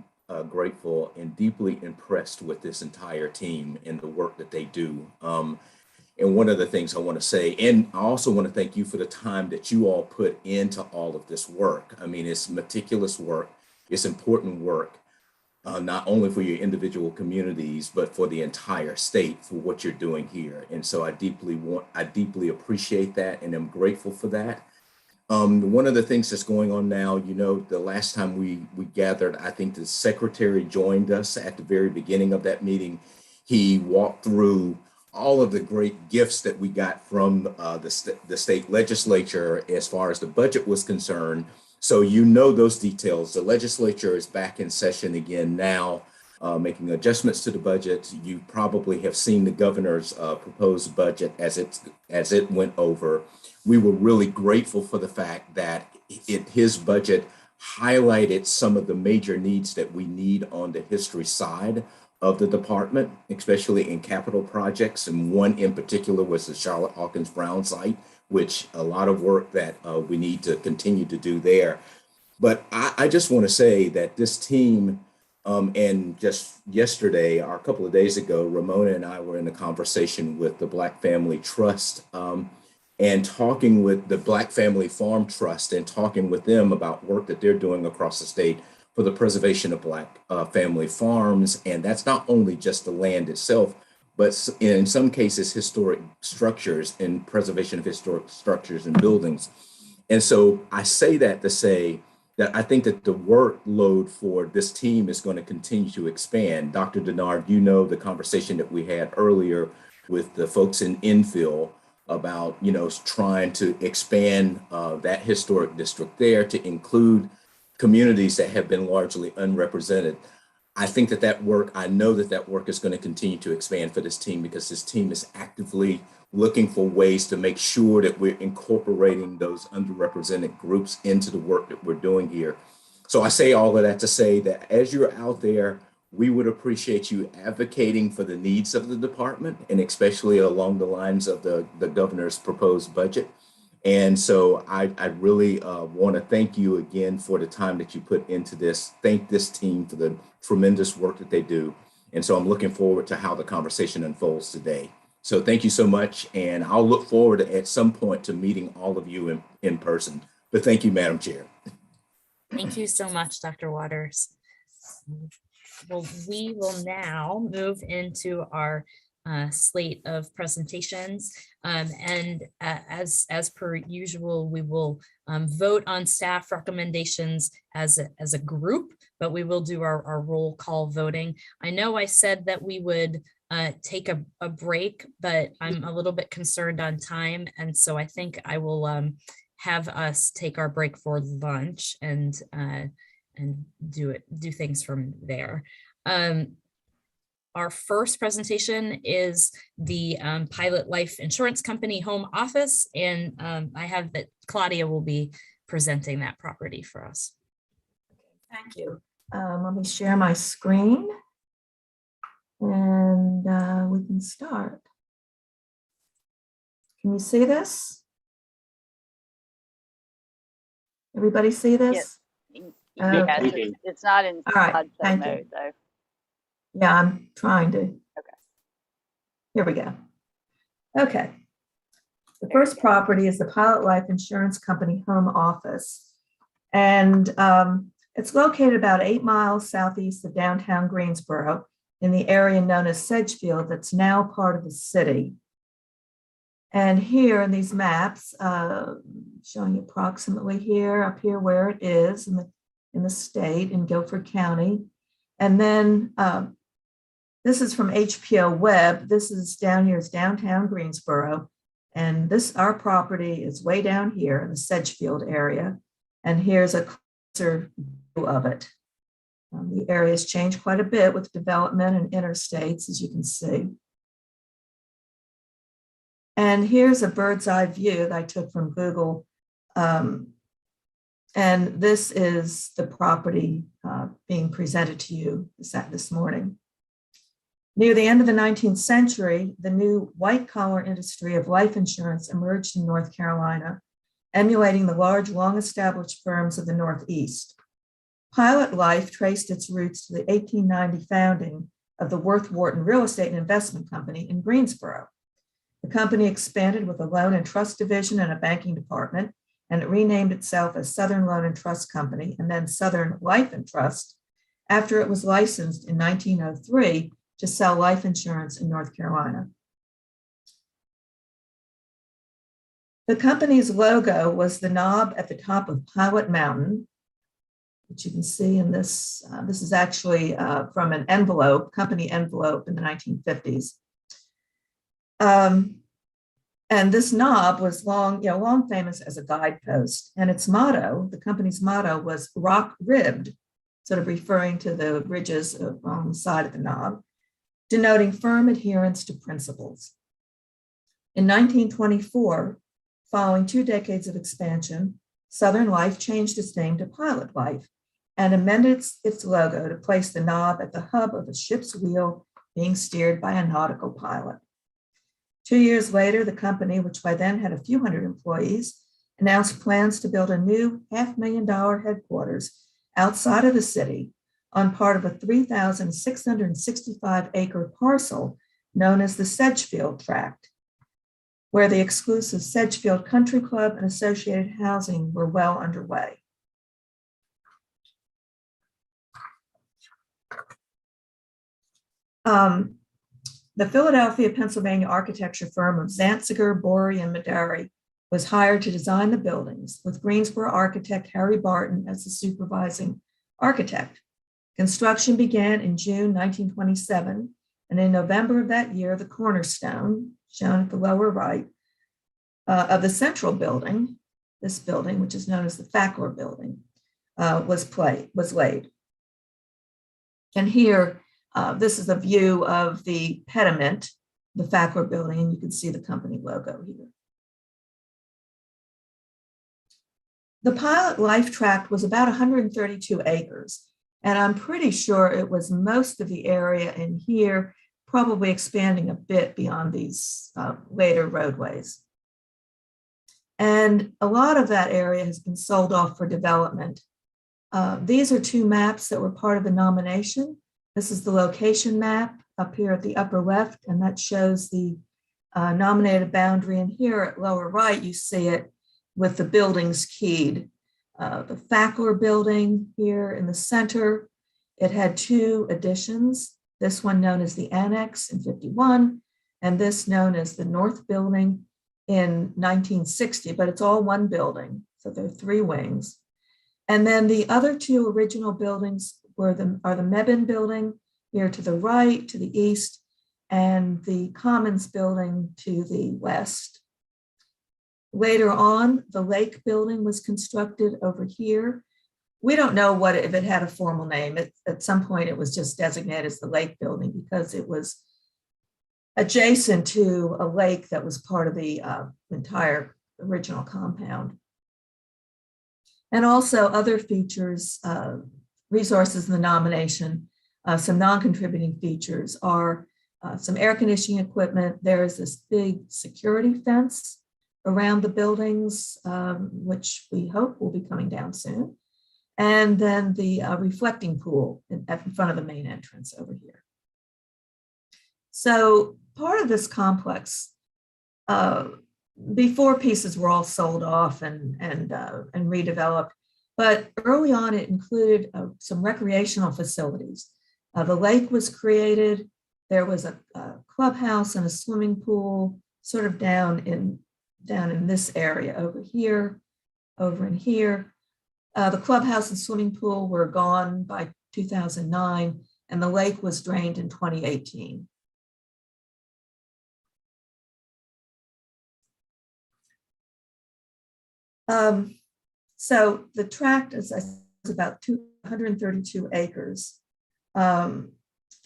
grateful and deeply impressed with this entire team and the work that they do. And one of the things I want to say, and I also want to thank you for the time that you all put into all of this work. I mean, it's meticulous work, it's important work, not only for your individual communities, but for the entire state for what you're doing here. And so I deeply appreciate that, and I'm grateful for that. One of the things that's going on now, you know, the last time we gathered, I think the secretary joined us at the very beginning of that meeting. He walked through all of the great gifts that we got from the state legislature as far as the budget was concerned. So you know those details. The legislature is back in session again now, making adjustments to the budget. You probably have seen the governor's proposed budget as it went over. We were really grateful for the fact that his budget highlighted some of the major needs that we need on the history side of the department, especially in capital projects. And one in particular was the Charlotte Hawkins Brown site, which a lot of work that we need to continue to do there. But I just want to say that this team, and just yesterday, or a couple of days ago, Ramona and I were in a conversation with the Black Family Trust and talking with the Black Family Farm Trust and talking with them about work that they're doing across the state for the preservation of Black family farms. And that's not only just the land itself, but in some cases, historic structures and preservation of historic structures and buildings. And so I say that to say that I think that the workload for this team is going to continue to expand. Dr. Denard, you know the conversation that we had earlier with the folks in infill about, you know, trying to expand that historic district there to include communities that have been largely unrepresented. I think that work, I know that work is going to continue to expand for this team, because this team is actively looking for ways to make sure that we're incorporating those underrepresented groups into the work that we're doing here. So I say all of that to say that as you're out there, we would appreciate you advocating for the needs of the department, and especially along the lines of the governor's proposed budget. And so I really want to thank you again for the time that you put into this. Thank this team for the tremendous work that they do. And so I'm looking forward to how the conversation unfolds today. So thank you so much. And I'll look forward at some point to meeting all of you in person. But thank you, Madam Chair. Thank you so much, Dr. Waters. Well, we will now move into our slate of presentations. As per usual, we will vote on staff recommendations as a group, but we will do our roll call voting. I know I said that we would take a break, but I'm a little bit concerned on time. And so I think I will have us take our break for lunch and do things from there. Our first presentation is the Pilot Life Insurance Company home office, and I have that Claudia will be presenting that property for us. Thank you. Let me share my screen and we can start. Can you see this? Everybody see this? Yes, it's not in slideshow thank you. mode though. Yeah, I'm trying to. Okay. Here we go. Okay. The first property is the Pilot Life Insurance Company home office. And it's located about 8 miles southeast of downtown Greensboro in the area known as Sedgefield that's now part of the city. And here in these maps, showing you approximately here, up here where it is in the state in Guilford County. And then this is from HPO Web. This is down here, it's downtown Greensboro. And our property is way down here in the Sedgefield area. And here's a closer view of it. The area has changed quite a bit with development and interstates, as you can see. And here's a bird's eye view that I took from Google. And this is the property being presented to you this morning. Near the end of the 19th century, the new white-collar industry of life insurance emerged in North Carolina, emulating the large, long-established firms of the Northeast. Pilot Life traced its roots to the 1890 founding of the Worth Wharton Real Estate and Investment Company in Greensboro. The company expanded with a loan and trust division and a banking department, and it renamed itself as Southern Loan and Trust Company and then Southern Life and Trust after it was licensed in 1903 to sell life insurance in North Carolina. The company's logo was the knob at the top of Pilot Mountain, which you can see in this. This is actually from an envelope, company envelope in the 1950s. And this knob was long famous as a guidepost. And its motto, the company's motto, was rock ribbed, sort of referring to the ridges on the side of the knob, denoting firm adherence to principles. In 1924, following 2 decades of expansion, Southern Life changed its name to Pilot Life and amended its logo to place the knob at the hub of a ship's wheel being steered by a nautical pilot. 2 years later, the company, which by then had a few hundred employees, announced plans to build a new $500,000 headquarters outside of the city on part of a 3,665-acre parcel known as the Sedgefield Tract, where the exclusive Sedgefield Country Club and associated housing were well underway. The Philadelphia, Pennsylvania architecture firm of Zantziger, Borey, and Madari was hired to design the buildings, with Greensboro architect Harry Barton as the supervising architect. Construction began in June 1927, and in November of that year, the cornerstone, shown at the lower right, of the central building, this building, which is known as the Fackler Building, was laid. And here, this is a view of the pediment, the Fackler Building, and you can see the company logo here. The Pilot Life Tract was about 132 acres, and I'm pretty sure it was most of the area in here, probably expanding a bit beyond these later roadways. And a lot of that area has been sold off for development. These are 2 maps that were part of the nomination. This is the location map up here at the upper left, and that shows the nominated boundary. And here at lower right, you see it with the buildings keyed. The Fackler building here in the center, it had 2 additions. This one known as the Annex in 51, and this known as the North Building in 1960, but it's all one building. So there are 3 wings. And then the other 2 original buildings are the Mebane building here to the right, to the east, and the Commons building to the west. Later on, the Lake building was constructed over here. We don't know if it had a formal name. At some point, it was just designated as the Lake building because it was adjacent to a lake that was part of the entire original compound. And also other features, resources in the nomination, some non-contributing features are some air conditioning equipment. There is this big security fence around the buildings, which we hope will be coming down soon. And then the reflecting pool in front of the main entrance over here. So part of this complex, before pieces were all sold off and redeveloped, but early on it included some recreational facilities. The lake was created. There was a clubhouse and a swimming pool sort of down in this area over here, over in here. The clubhouse and swimming pool were gone by 2009, and the lake was drained in 2018. So the tract is about 232 acres. The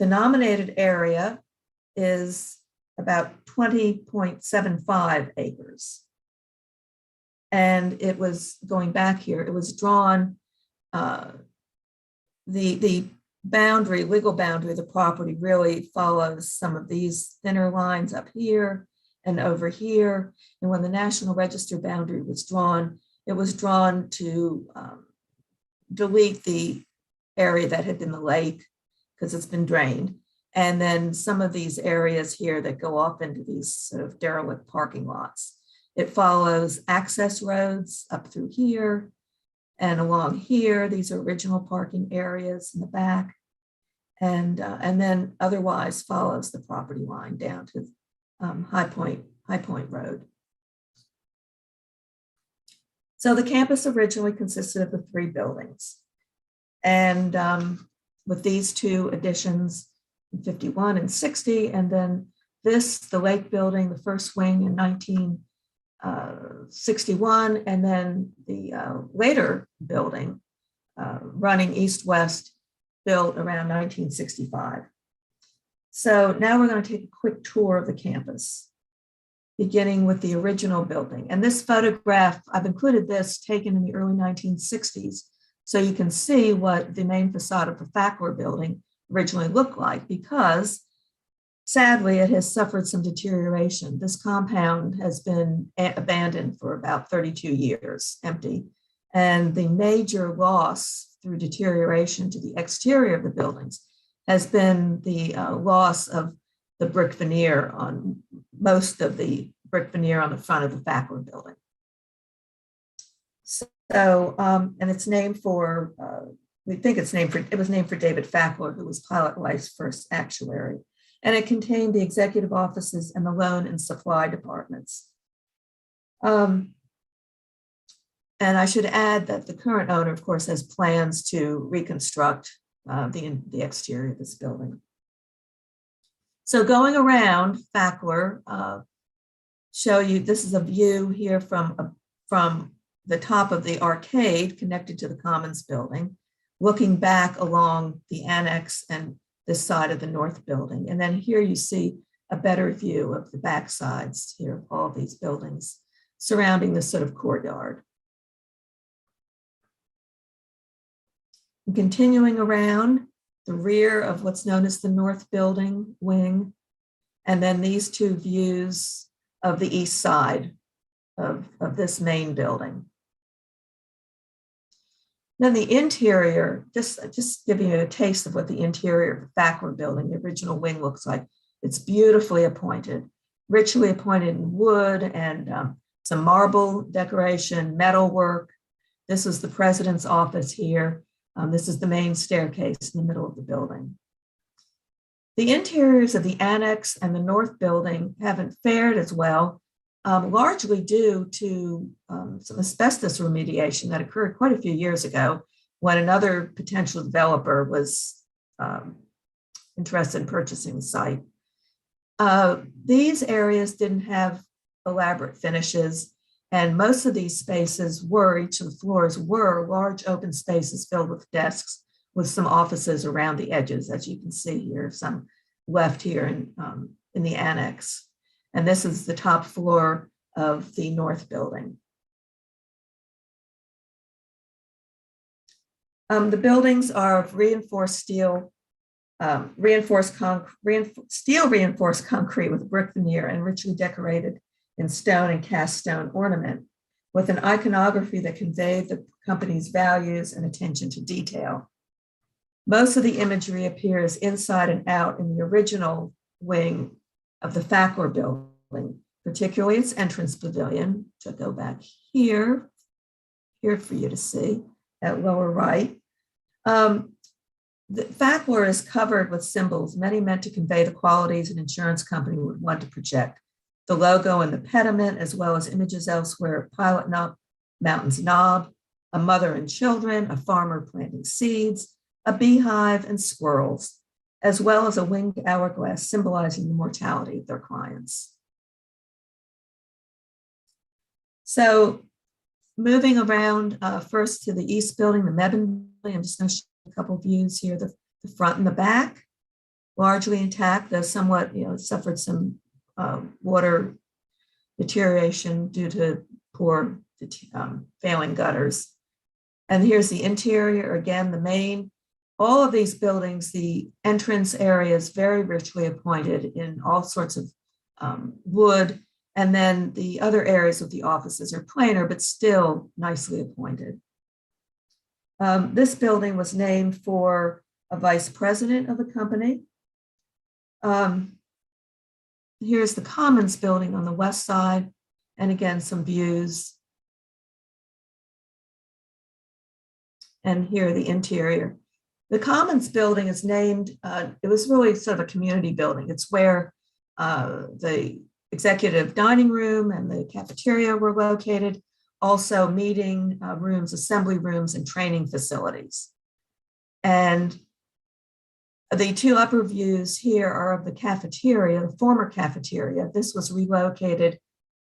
nominated area is about 20.75 acres. And it was going back here, it was drawn, the boundary, legal boundary of the property really follows some of these thinner lines up here and over here. And when the National Register boundary was drawn, it was drawn to delete the area that had been the lake because it's been drained. And then some of these areas here that go off into these sort of derelict parking lots. It follows access roads up through here and along here. These are original parking areas in the back. And then otherwise follows the property line down to High Point Road. So the campus originally consisted of the 3 buildings. And with these 2 additions in 51 and 60, and then this, the Lake building, the first wing in 1961, and then the later building running east-west, built around 1965. So now we're going to take a quick tour of the campus, beginning with the original building. And this photograph, I've included this, taken in the early 1960s, so you can see what the main facade of the Fackler building originally looked like, because sadly it has suffered some deterioration. This compound has been abandoned for about 32 years, empty. And the major loss through deterioration to the exterior of the buildings has been the loss of the brick veneer on most of the brick veneer on the front of the Fackler building. So, and it's named for, we think it was named for David Fackler, who was Pilot Life's first actuary. And it contained the executive offices and the loan and supply departments. And I should add that the current owner, of course, has plans to reconstruct the exterior of this building. So going around Fackler, show you, this is a view here from the top of the arcade connected to the Commons building, looking back along the annex and this side of the north building. And then here you see a better view of the back sides here of all these buildings surrounding this sort of courtyard. And continuing around the rear of what's known as the north building wing, and then these 2 views of the east side of this main building. Then the interior, just giving you a taste of what the interior of the Fackler building, the original wing, looks like. It's beautifully appointed. richly appointed in wood and some marble decoration, metal work. This is the president's office here. This is the main staircase in the middle of the building. The interiors of the annex and the north building haven't fared as well, largely due to some asbestos remediation that occurred quite a few years ago when another potential developer was interested in purchasing the site. These areas didn't have elaborate finishes, and most of these spaces each of the floors were large open spaces filled with desks with some offices around the edges, as you can see here, some left here in the annex. And this is the top floor of the north building. The buildings are of reinforced steel, reinforced concrete with brick veneer and richly decorated in stone and cast stone ornament, with an iconography that conveyed the company's values and attention to detail. Most of the imagery appears inside and out in the original wing of the Fackler building, particularly its entrance pavilion, which I'll go back here for you to see at lower right. The Fackler is covered with symbols, many meant to convey the qualities an insurance company would want to project. The logo and the pediment, as well as images elsewhere, Pilot Mountain's knob, a mother and children, a farmer planting seeds, a beehive, and squirrels, as well as a winged hourglass symbolizing the mortality of their clients. So moving around first to the east building, the Mebane building, I'm just going to show a couple of views here, the front and the back, largely intact, though somewhat, suffered some water deterioration due to poor failing gutters. And here's the interior, again, the main. All of these buildings, the entrance area is very richly appointed in all sorts of wood. And then the other areas of the offices are plainer, but still nicely appointed. This building was named for a vice president of the company. Here's the Commons building on the west side, and again, some views. And here, the interior. The Commons building is named, it was really sort of a community building. It's where the executive dining room and the cafeteria were located, also meeting rooms, assembly rooms, and training facilities. And the two upper views here are of the cafeteria, the former cafeteria. This was relocated,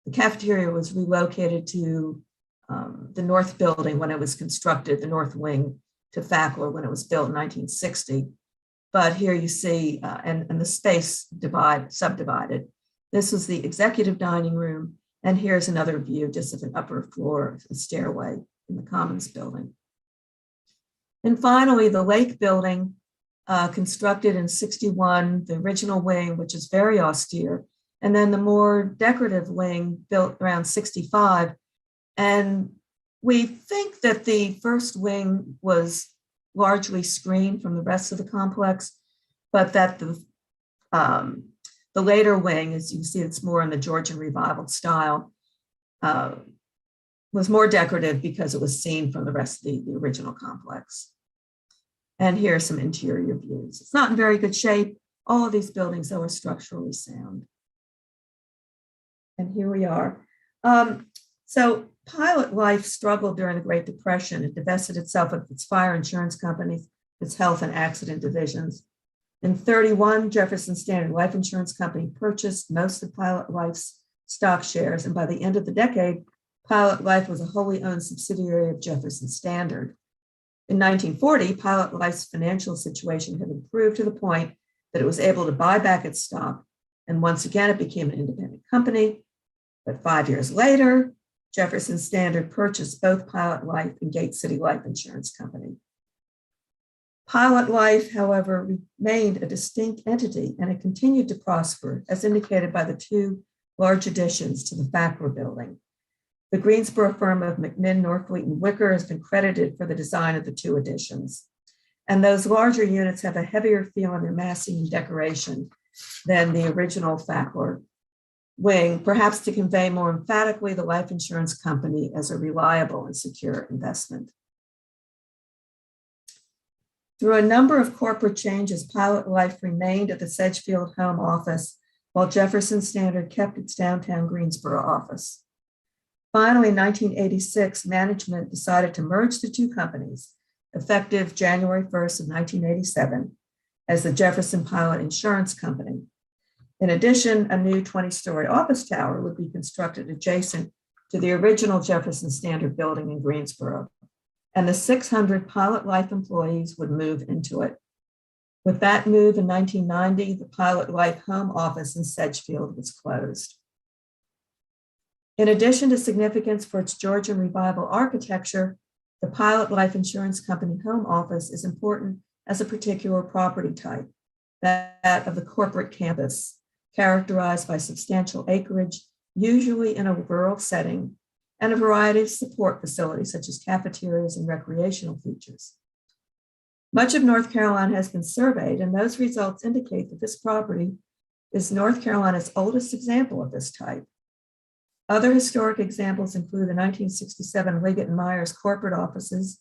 the cafeteria was relocated to the north building when it was constructed, the north wing to Fackler when it was built in 1960. But here you see, and the space subdivided. This was the executive dining room, and here's another view just of an upper floor, a stairway in the Commons building. And finally, the Lake building, constructed in 61, the original wing, which is very austere, and then the more decorative wing built around 65. And we think that the first wing was largely screened from the rest of the complex, but that the later wing, as you can see, it's more in the Georgian Revival style, was more decorative because it was seen from the rest of the original complex. And here are some interior views. It's not in very good shape. All of these buildings, though, are structurally sound. And here we are. So Pilot Life struggled during the Great Depression. It divested itself of its fire insurance companies, its health and accident divisions. In 1931, Jefferson Standard Life Insurance Company purchased most of Pilot Life's stock shares, and by the end of the decade, Pilot Life was a wholly owned subsidiary of Jefferson Standard. In 1940, Pilot Life's financial situation had improved to the point that it was able to buy back its stock, and once again, it became an independent company. But 5 years later, Jefferson Standard purchased both Pilot Life and Gate City Life Insurance Company. Pilot Life, however, remained a distinct entity, and it continued to prosper, as indicated by the two large additions to the Fackler building. The Greensboro firm of McMinn, Norfleet, and Wicker has been credited for the design of the two additions. And those larger units have a heavier feel in their massing and decoration than the original Fackler Wing, perhaps to convey more emphatically the life insurance company as a reliable and secure investment. Through a number of corporate changes, Pilot Life remained at the Sedgefield home office while Jefferson Standard kept its downtown Greensboro office. Finally, in 1986, management decided to merge the two companies, effective January 1st of 1987, as the Jefferson Pilot Insurance Company. In addition, a new 20-story office tower would be constructed adjacent to the original Jefferson Standard building in Greensboro, and the 600 Pilot Life employees would move into it. With that move in 1990, the Pilot Life home office in Sedgefield was closed. In addition to significance for its Georgian Revival architecture, the Pilot Life Insurance Company home office is important as a particular property type, that of the corporate campus, characterized by substantial acreage, usually in a rural setting, and a variety of support facilities such as cafeterias and recreational features. Much of North Carolina has been surveyed, and those results indicate that this property is North Carolina's oldest example of this type. Other historic examples include the 1967 Liggett and Myers corporate offices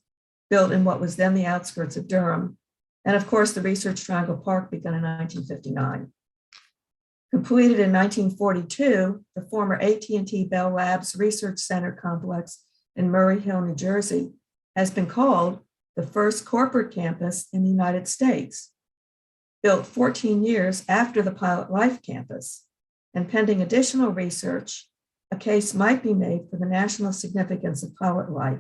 built in what was then the outskirts of Durham, and of course the Research Triangle Park begun in 1959. Completed in 1942, the former AT&T Bell Labs Research Center complex in Murray Hill, New Jersey, has been called the first corporate campus in the United States, built 14 years after the Pilot Life campus, and pending additional research, a case might be made for the national significance of Pilot Life,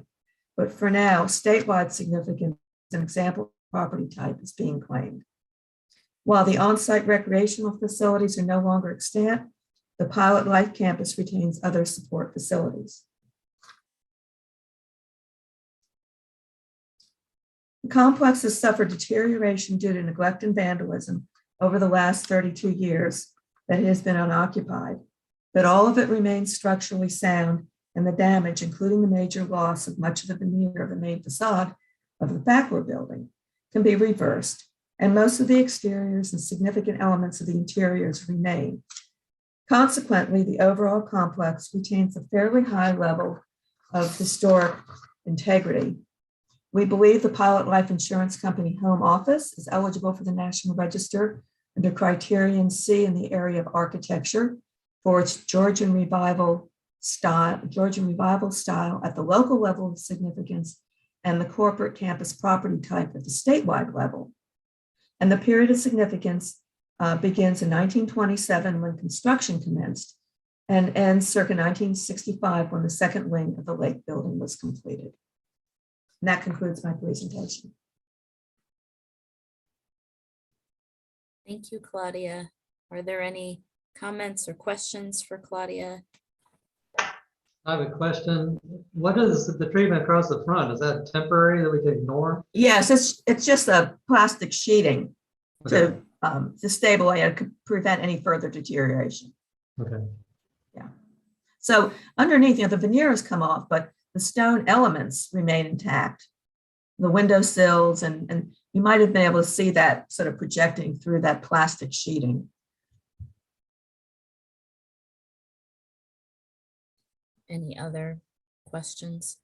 but for now, statewide significance as an example property type is being claimed. While the on-site recreational facilities are no longer extant, the Pilot Life campus retains other support facilities. The complex has suffered deterioration due to neglect and vandalism over the last 32 years that it has been unoccupied, but all of it remains structurally sound, and the damage, including the major loss of much of the veneer of the main facade of the backward building, can be reversed, and most of the exteriors and significant elements of the interiors remain. Consequently, the overall complex retains a fairly high level of historic integrity. We believe the Pilot Life Insurance Company home office is eligible for the National Register under criterion C in the area of architecture for its Georgian Revival style at the local level of significance and the corporate campus property type at the statewide level. And the period of significance begins in 1927 when construction commenced and ends circa 1965 when the second wing of the Lake Building was completed. And that concludes my presentation. Thank you, Claudia. Are there any comments or questions for Claudia? I have a question. What is the treatment across the front? Is that temporary that we can ignore? Yes, it's just a plastic sheeting Okay. to stabilize and to prevent any further deterioration. Okay. Yeah. So underneath, the veneer has come off, but the stone elements remain intact. The window sills, and you might have been able to see that sort of projecting through that plastic sheeting. Any other questions,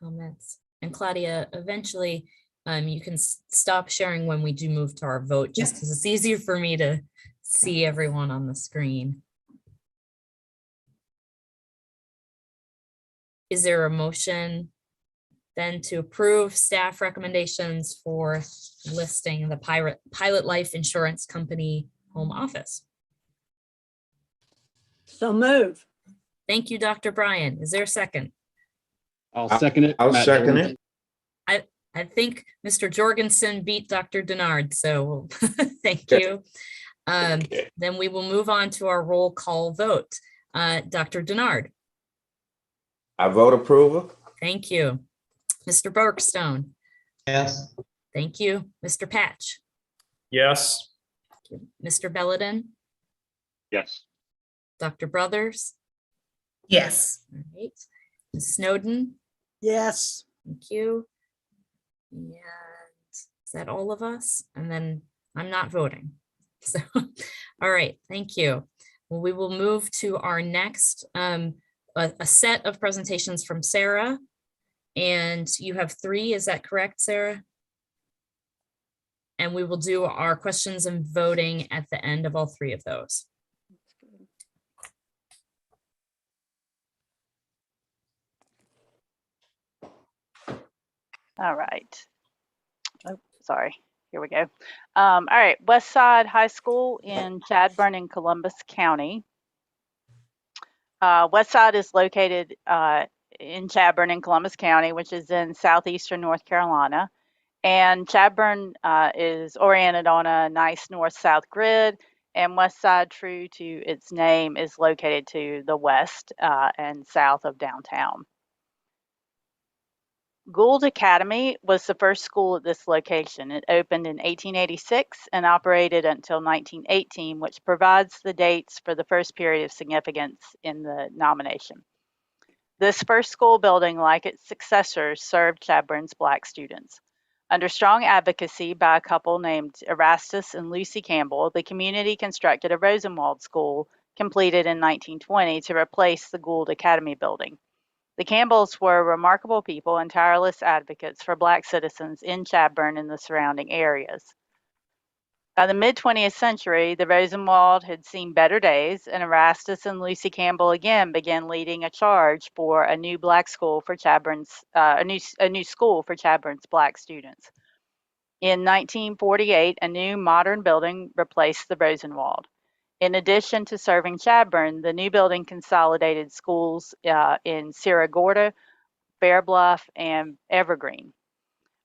comments? And Claudia, eventually you can stop sharing when we do move to our vote, just because it's easier for me to see everyone on the screen. Is there a motion then to approve staff recommendations for listing the Pilot Life Insurance Company home office? So move. Thank you, Dr. Bryan. Is there a second? I'll second it. I'll Matt second Jorgensen. it. I think Mr. Jorgensen beat Dr. Denard, so thank you. Then we will move on to our roll call vote. Dr. Denard. I vote approval. Thank you. Mr. Bergstone. Yes. Thank you. Mr. Patch. Yes. Mr. Belladin. Yes. Dr. Brothers. Yes. All right. Ms. Snowden. Yes. Thank you. And is that all of us? And then I'm not voting. So, all right, thank you. Well, we will move to our next, a set of presentations from Sarah. And you have 3, is that correct, Sarah? And we will do our questions and voting at the end of all 3 of those. All right. Oh, sorry. Here we go. All right. Westside High School in Chadburn in Columbus County. Westside is located in Chadburn in Columbus County, which is in southeastern North Carolina. And Chadburn is oriented on a nice north-south grid, and Westside, true to its name, is located to the west and south of downtown. Gould Academy was the first school at this location. It opened in 1886 and operated until 1918, which provides the dates for the first period of significance in the nomination. This first school building, like its successors, served Chadburn's Black students. Under strong advocacy by a couple named Erastus and Lucy Campbell, the community constructed a Rosenwald school completed in 1920 to replace the Gould Academy building. The Campbells were remarkable people and tireless advocates for Black citizens in Chadburn and the surrounding areas. By the mid-20th century, the Rosenwald had seen better days, and Erastus and Lucy Campbell again began leading a charge for a new Black school for Chadburn's a new school for Chadburn's Black students. In 1948, a new modern building replaced the Rosenwald. In addition to serving Chadburn, the new building consolidated schools in Sierra Gorda, Bear Bluff, and Evergreen.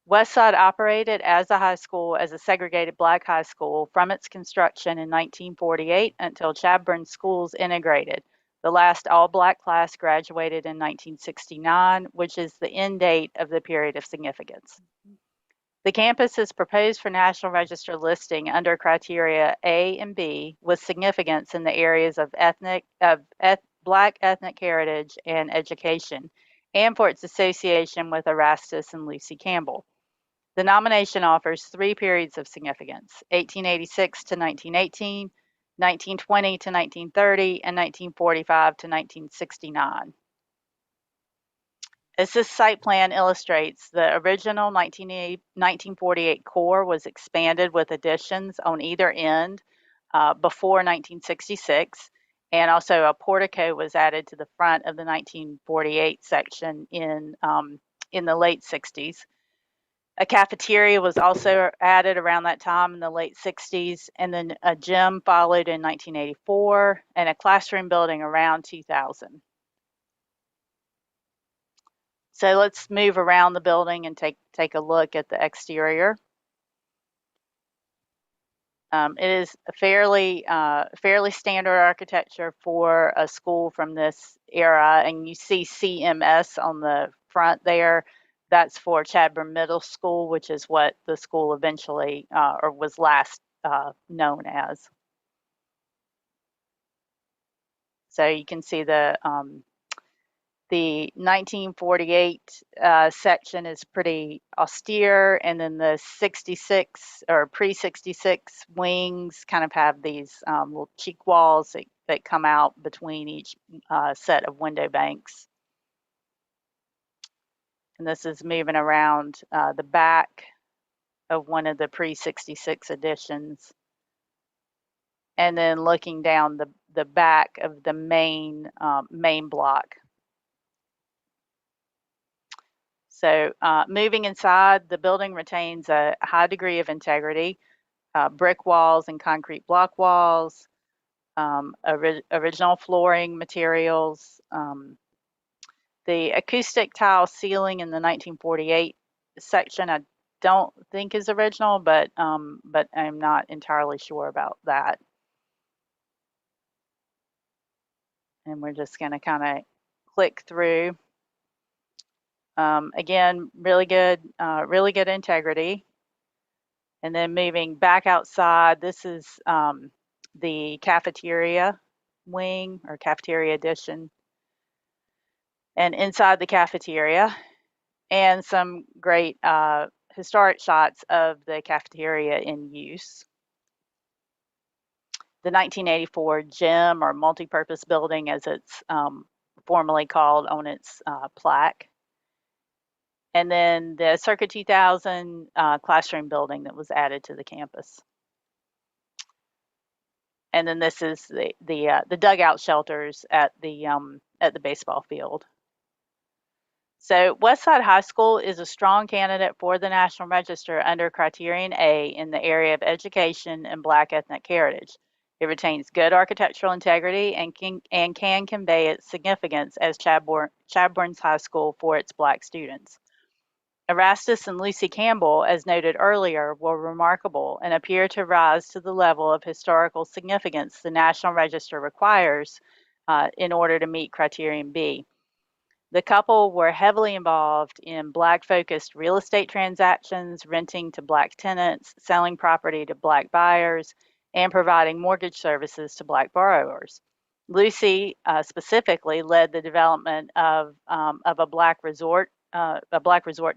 Westside operated as a high school as a segregated Black high school from its construction in 1948 until Chadburn schools integrated. The last all-Black class graduated in 1969, which is the end date of the period of significance. The campus is proposed for National Register listing under criteria A and B with significance in the areas of Black ethnic heritage and education, and for its association with Erastus and Lucy Campbell. The nomination offers 3 periods of significance: 1886 to 1918, 1920 to 1930, and 1945 to 1969. As this site plan illustrates, the original 1948 core was expanded with additions on either end before 1966, and also a portico was added to the front of the 1948 section in the late 60s. A cafeteria was also added around that time in the late 60s, and then a gym followed in 1984, and a classroom building around 2000. So let's move around the building and take a look at the exterior. It is a fairly standard architecture for a school from this era, and you see CMS on the front there. That's for Chadburn Middle School, which is what the school eventually or was last known as. So you can see the 1948 section is pretty austere, and then the 66 or pre-66 wings kind of have these little cheek walls that come out between each set of window banks. And this is moving around the back of one of the pre-66 editions. And then looking down the back of the main block. So moving inside, the building retains a high degree of integrity, brick walls and concrete block walls, original flooring materials. The acoustic tile ceiling in the 1948 section I don't think is original, but I'm not entirely sure about that. And we're just going to kind of click through. Again, really good integrity. And then moving back outside, this is the cafeteria wing or cafeteria addition. And inside the cafeteria, and some great historic shots of the cafeteria in use. the 1984 gym or multipurpose building, as it's formally called on its plaque. And then the circa 2000 classroom building that was added to the campus. And then this is the dugout shelters at the baseball field. So Westside High School is a strong candidate for the National Register under Criterion A in the area of education and Black ethnic heritage. It retains good architectural integrity and can convey its significance as Chadburn's high school for its Black students. Erastus and Lucy Campbell, as noted earlier, were remarkable and appear to rise to the level of historical significance the National Register requires in order to meet Criterion B. The couple were heavily involved in Black-focused real estate transactions, renting to Black tenants, selling property to Black buyers, and providing mortgage services to Black borrowers. Lucy specifically led the development of a Black resort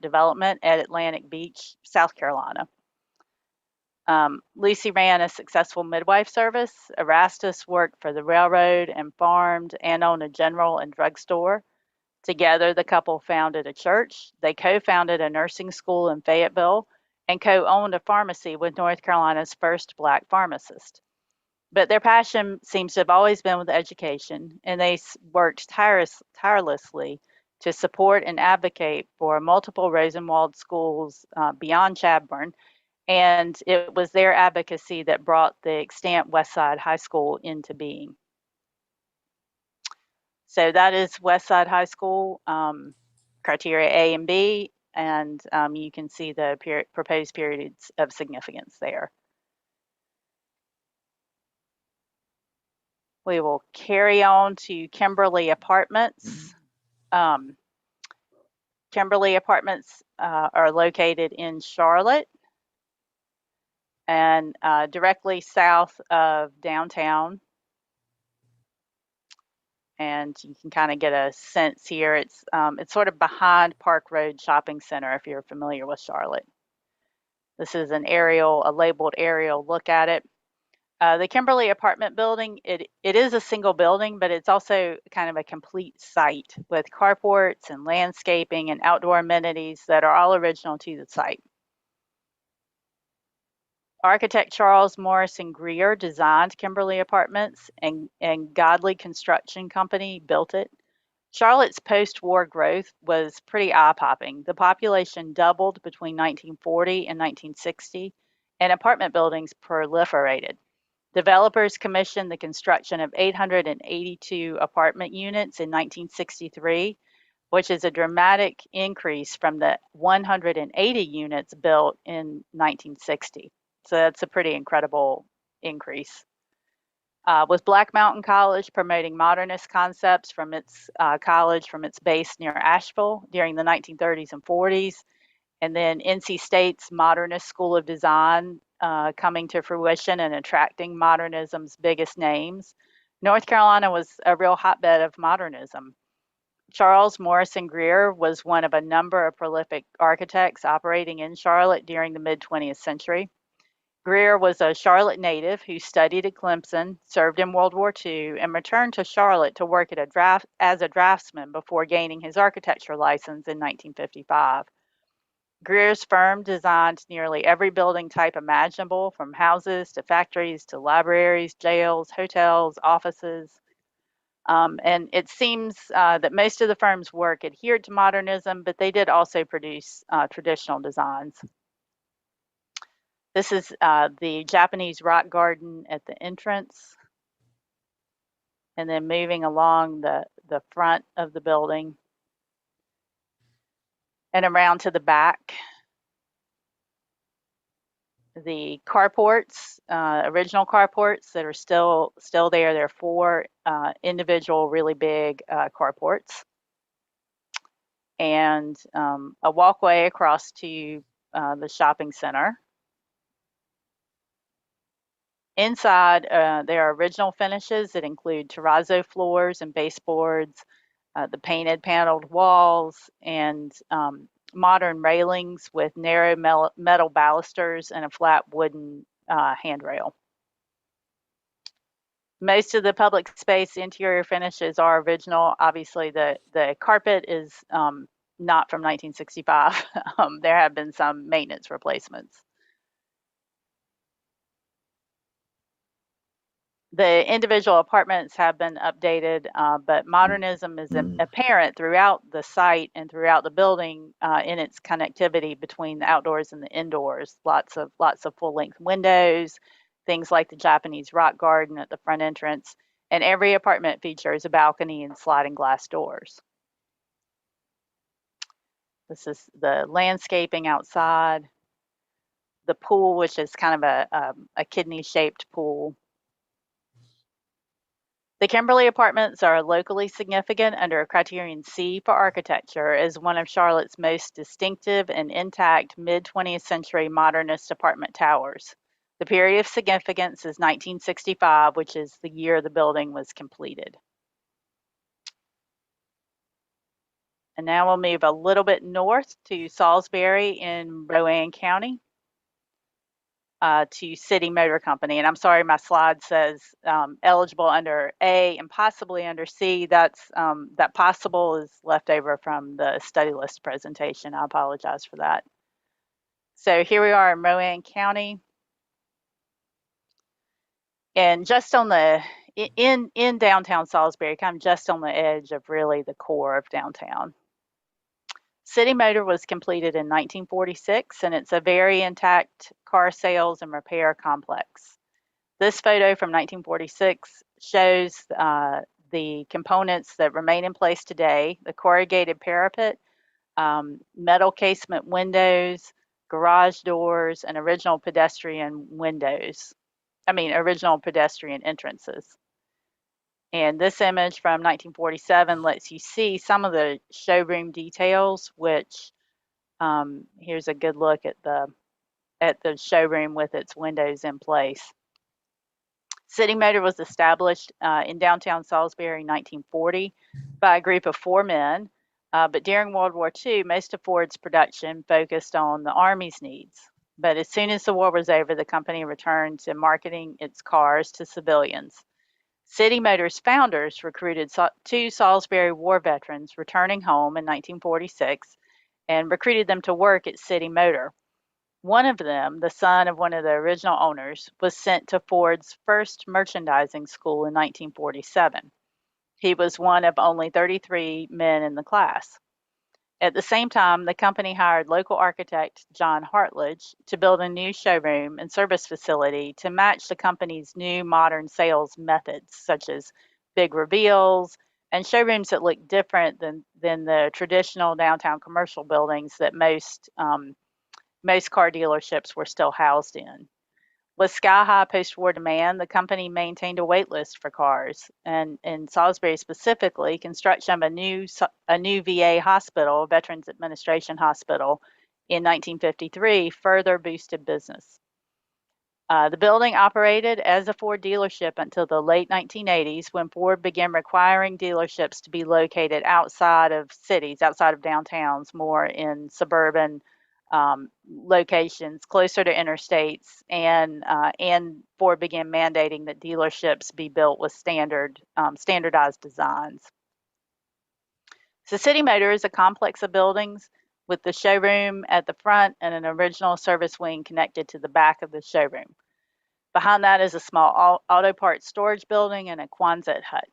development at Atlantic Beach, South Carolina. Lucy ran a successful midwife service. Erastus worked for the railroad and farmed and owned a general and drugstore. Together, the couple founded a church. They co-founded a nursing school in Fayetteville and co-owned a pharmacy with North Carolina's first Black pharmacist. But their passion seems to have always been with education, and they worked tirelessly to support and advocate for multiple Rosenwald schools beyond Chadburn, and it was their advocacy that brought the extant Westside High School into being. So that is Westside High School, criteria A and B, and you can see the proposed periods of significance there. We will carry on to Kimberly Apartments. Kimberly Apartments are located in Charlotte and directly south of downtown. And you can kind of get a sense here. It's sort of behind Park Road Shopping Center, if you're familiar with Charlotte. This is a labeled aerial look at it. The Kimberly apartment building, it is a single building, but it's also kind of a complete site with carports and landscaping and outdoor amenities that are all original to the site. Architect Charles Morrison Greer designed Kimberly Apartments, and Godley Construction Company built it. Charlotte's post-war growth was pretty eye-popping. The population doubled between 1940 and 1960, and apartment buildings proliferated. Developers commissioned the construction of 882 apartment units in 1963, which is a dramatic increase from the 180 units built in 1960. So that's a pretty incredible increase. With Black Mountain College promoting modernist concepts from its base near Asheville during the 1930s and 40s, and then NC State's Modernist School of Design coming to fruition and attracting modernism's biggest names, North Carolina was a real hotbed of modernism. Charles Morrison Greer was one of a number of prolific architects operating in Charlotte during the mid-20th century. Greer was a Charlotte native who studied at Clemson, served in World War II, and returned to Charlotte to work as a draftsman before gaining his architecture license in 1955. Greer's firm designed nearly every building type imaginable, from houses to factories to libraries, jails, hotels, offices. And it seems that most of the firm's work adhered to modernism, but they did also produce traditional designs. This is the Japanese rock garden at the entrance. And then moving along the front of the building and around to the back. The carports, original carports that are still there. There are 4 individual really big carports. And a walkway across to the shopping center. Inside, there are original finishes that include terrazzo floors and baseboards, the painted paneled walls, and modern railings with narrow metal balusters and a flat wooden handrail. Most of the public space interior finishes are original. Obviously, the carpet is not from 1965. There have been some maintenance replacements. The individual apartments have been updated, but modernism is apparent throughout the site and throughout the building in its connectivity between the outdoors and the indoors. Lots of full-length windows, things like the Japanese rock garden at the front entrance, and every apartment features a balcony and sliding glass doors. This is the landscaping outside, the pool, which is kind of a kidney-shaped pool. The Kimberley Apartments are locally significant under a criterion C for architecture as one of Charlotte's most distinctive and intact mid-20th century modernist apartment towers. The period of significance is 1965, which is the year the building was completed. And now we'll move a little bit north to Salisbury in Rowan County. To City Motor Company. And I'm sorry, my slide says eligible under A and possibly under C. That's that possible is left over from the study list presentation. I apologize for that. So here we are in Rowan County. And just on the, in downtown Salisbury, kind of just on the edge of really the core of downtown. City Motor was completed in 1946, and it's a very intact car sales and repair complex. This photo from 1946 shows the components that remain in place today: the corrugated parapet, metal casement windows, garage doors, and original pedestrian entrances. And this image from 1947 lets you see some of the showroom details, which here's a good look at the showroom with its windows in place. City Motor was established in downtown Salisbury in 1940 by a group of 4 men, but during World War II, most of Ford's production focused on the Army's needs. But as soon as the war was over, the company returned to marketing its cars to civilians. City Motor's founders recruited 2 Salisbury war veterans returning home in 1946 and recruited them to work at City Motor. One of them, the son of one of the original owners, was sent to Ford's first merchandising school in 1947. He was one of only 33 men in the class. At the same time, the company hired local architect John Hartledge to build a new showroom and service facility to match the company's new modern sales methods, such as big reveals and showrooms that look different than the traditional downtown commercial buildings that most car dealerships were still housed in. With sky-high post-war demand, the company maintained a wait list for cars, and in Salisbury specifically, construction of a new VA hospital, Veterans Administration Hospital, in 1953 further boosted business. The building operated as a Ford dealership until the late 1980s, when Ford began requiring dealerships to be located outside of cities, outside of downtowns, more in suburban locations closer to interstates, and Ford began mandating that dealerships be built with standardized designs. So City Motor is a complex of buildings with the showroom at the front and an original service wing connected to the back of the showroom. Behind that is a small auto parts storage building and a Quonset hut.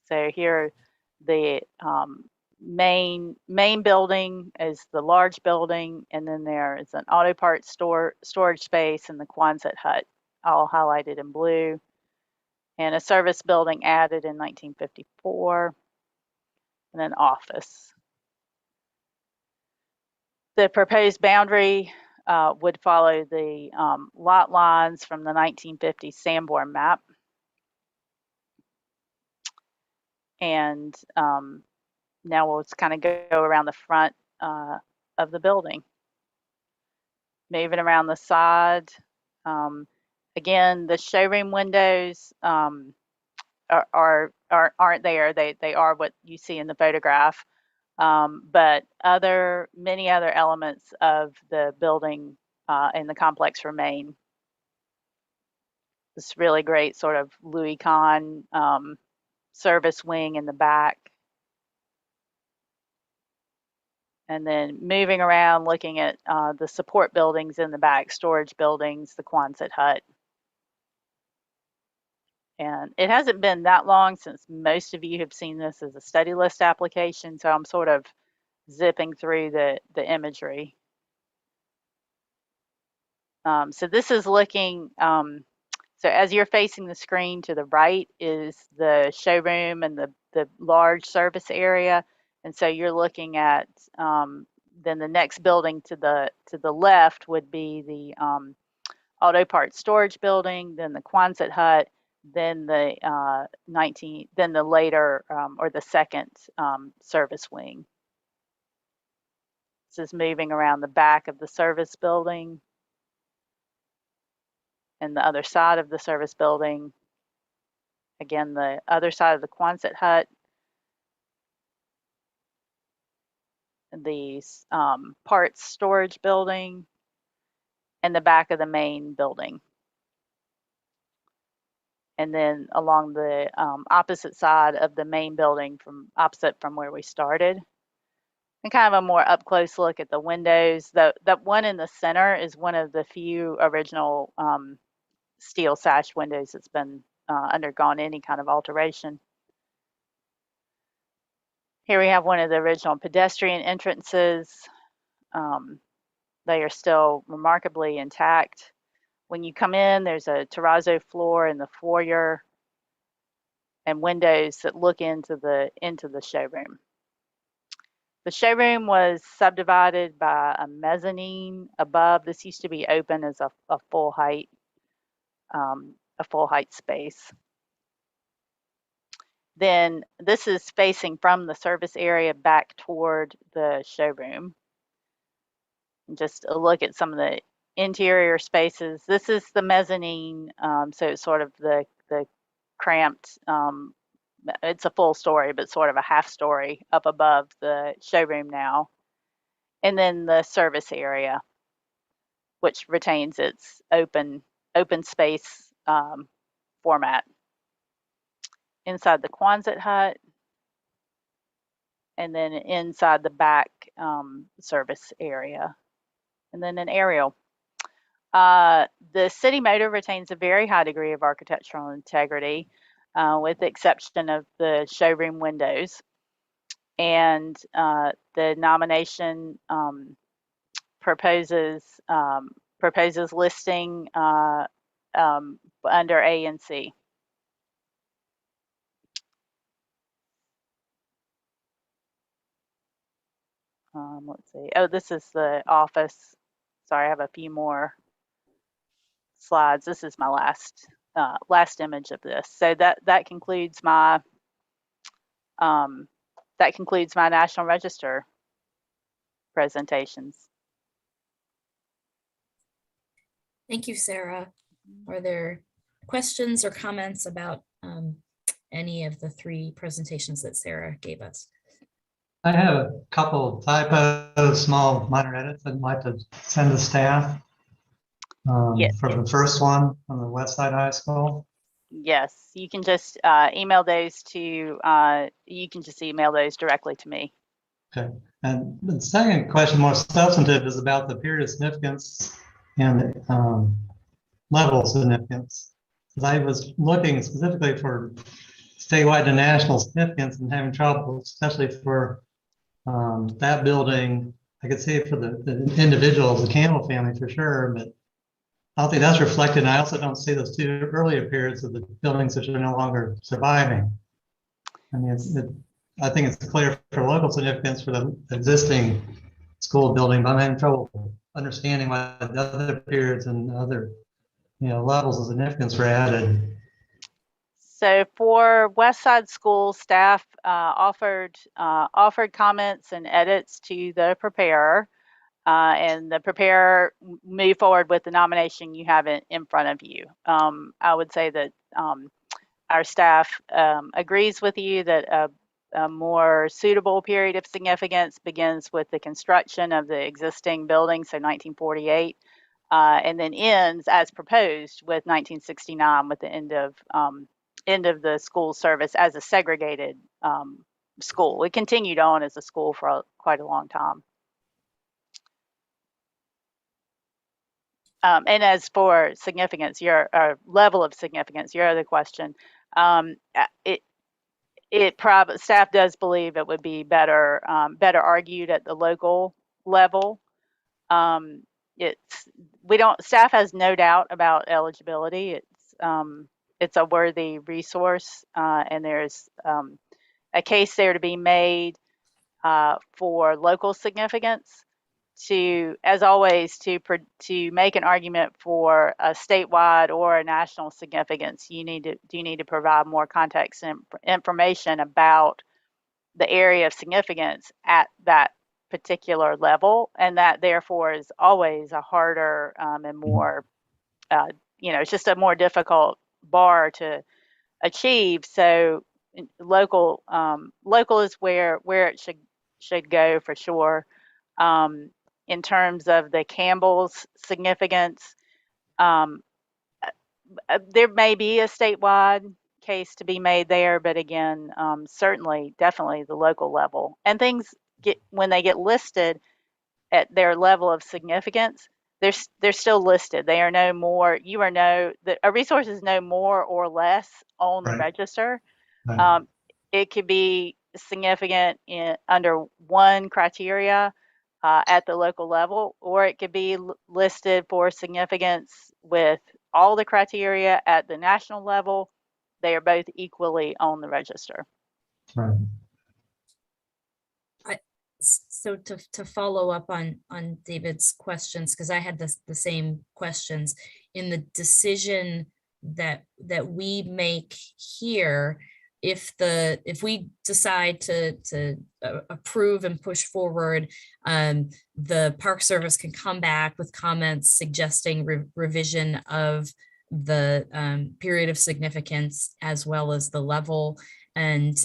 So here the main building is the large building, and then there is an auto parts storage space and the Quonset hut, all highlighted in blue, and a service building added in 1954, and an office. The proposed boundary would follow the lot lines from the 1950 Sanborn map, and now we'll just kind of go around the front of the building. Moving around the side. Again, the showroom windows aren't there. They are what you see in the photograph. But many other elements of the building and the complex remain. this really great sort of Louis Kahn service wing in the back. And then moving around, looking at the support buildings in the back, storage buildings, the Quonset hut. And it hasn't been that long since most of you have seen this as a study list application, so I'm sort of zipping through the imagery. So this is looking, so as you're facing the screen to the right is the showroom and the large service area. And so you're looking at, then the next building to the left would be the auto parts storage building, then the Quonset hut, then the then the later or the second service wing. This is moving around the back of the service building and the other side of the service building. Again, the other side of the Quonset hut. The parts storage building and the back of the main building. And then along the opposite side of the main building, opposite from where we started. And kind of a more up close look at the windows. That one in the center is one of the few original steel sash windows that's been undergone any kind of alteration. Here we have one of the original pedestrian entrances. They are still remarkably intact. When you come in, there's a terrazzo floor in the foyer and windows that look into the showroom. The showroom was subdivided by a mezzanine above. This used to be open as a full height space. Then this is facing from the service area back toward the showroom. And just a look at some of the interior spaces. This is the mezzanine, so it's sort of the cramped, it's a full story, but sort of a half story up above the showroom now. And then the service area, which retains its open space format. Inside the Quonset hut, and then inside the back service area, and then an aerial. The city motor retains a very high degree of architectural integrity, with the exception of the showroom windows. And the nomination proposes listing under A and C. Let's see. Oh, this is the office. Sorry, I have a few more slides. This is my last image of this. So that concludes my National Register presentations. Thank you, Sarah. Are there questions or comments about any of the three presentations that Sarah gave us? I have a couple typos, small minor edits I'd like to send to staff. Yes. For the first one on the Westside High School. Yes, you can just email those directly to me. Okay, and the second question, more substantive, is about the period of significance and level of significance. Because I was looking specifically for statewide and national significance and having trouble, especially for that building. I could see it for the individuals, the Campbell family for sure, but I don't think that's reflected. And I also don't see those two earlier periods of the buildings that are no longer surviving. I mean, I think it's clear for local significance for the existing school building, but I'm having trouble understanding why the other periods and other levels of significance were added. So for Westside School, staff offered comments and edits to the preparer, and the preparer moved forward with the nomination you have in front of you. I would say that our staff agrees with you that a more suitable period of significance begins with the construction of the existing building, so 1948, and then ends as proposed with 1969 with the end of the school service as a segregated school. It continued on as a school for quite a long time. And as for significance, your level of significance, your other question, staff does believe it would be better argued at the local level. Staff has no doubt about eligibility. It's a worthy resource, and there's a case there to be made for local significance. As always, to make an argument for a statewide or a national significance, you need to provide more context and information about the area of significance at that particular level, and that therefore is always a harder and more, it's just a more difficult bar to achieve. So local is where it should go for sure. In terms of the Campbell's significance, there may be a statewide case to be made there, but again, definitely the local level. And things when they get listed at their level of significance, they're still listed. They are no more. A resource is no more or less on the register. Right. It could be significant under one criteria at the local level, or it could be listed for significance with all the criteria at the national level. They are both equally on the register. Right. So to follow up on David's questions, because I had the same questions in the decision that we make here. If we decide to approve and push forward, the Park Service can come back with comments suggesting revision of the period of significance as well as the level, and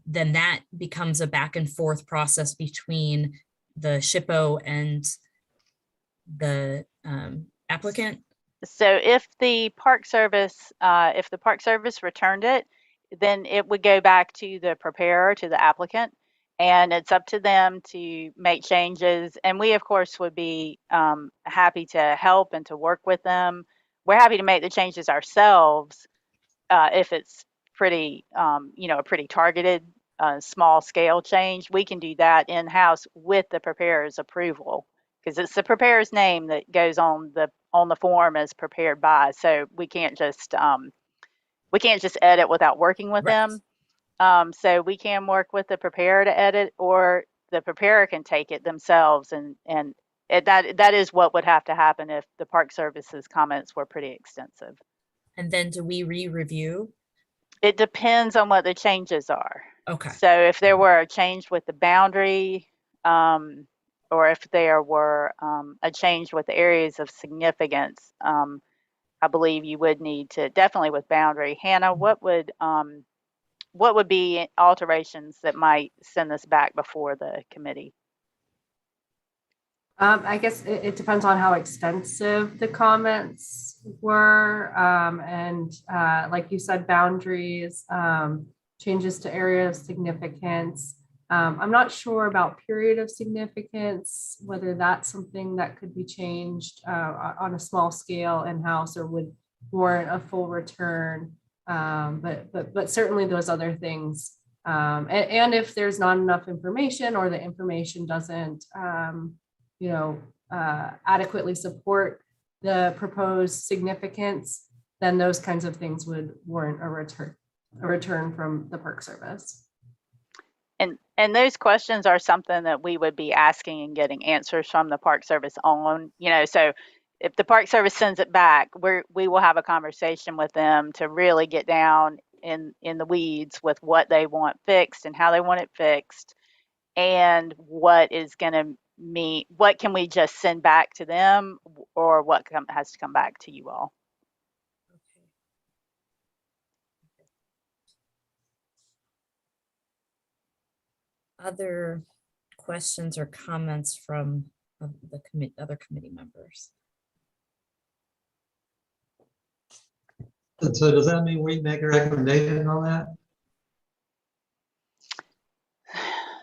then that becomes a back and forth process between the SHPO and the applicant. So if the Park Service returned it, then it would go back to the preparer, to the applicant, and it's up to them to make changes. And we, of course, would be happy to help and to work with them. We're happy to make the changes ourselves if it's pretty, a pretty targeted, small scale change. We can do that in-house with the preparer's approval, because it's the preparer's name that goes on the form as prepared by. So we can't just edit without working with them. So we can work with the preparer to edit, or the preparer can take it themselves, and that is what would have to happen if the Park Service's comments were pretty extensive. And then do we re-review? It depends on what the changes are. Okay. So if there were a change with the boundary, or if there were a change with the areas of significance, I believe you would need to, definitely with boundary. Hannah, what would be alterations that might send this back before the committee? I guess it depends on how extensive the comments were. And like you said, boundaries, changes to area of significance. I'm not sure about period of significance, whether that's something that could be changed on a small scale in-house or would warrant a full return. But certainly those other things. And if there's not enough information, or the information doesn't adequately support the proposed significance, then those kinds of things would warrant a return from the Park Service. And those questions are something that we would be asking and getting answers from the Park Service on, so if the Park Service sends it back, we will have a conversation with them to really get down in the weeds with what they want fixed and how they want it fixed, and what is going to mean, what can we just send back to them, or what has to come back to you all. Other questions or comments from of the other committee members. So does that mean we make a recommendation on that?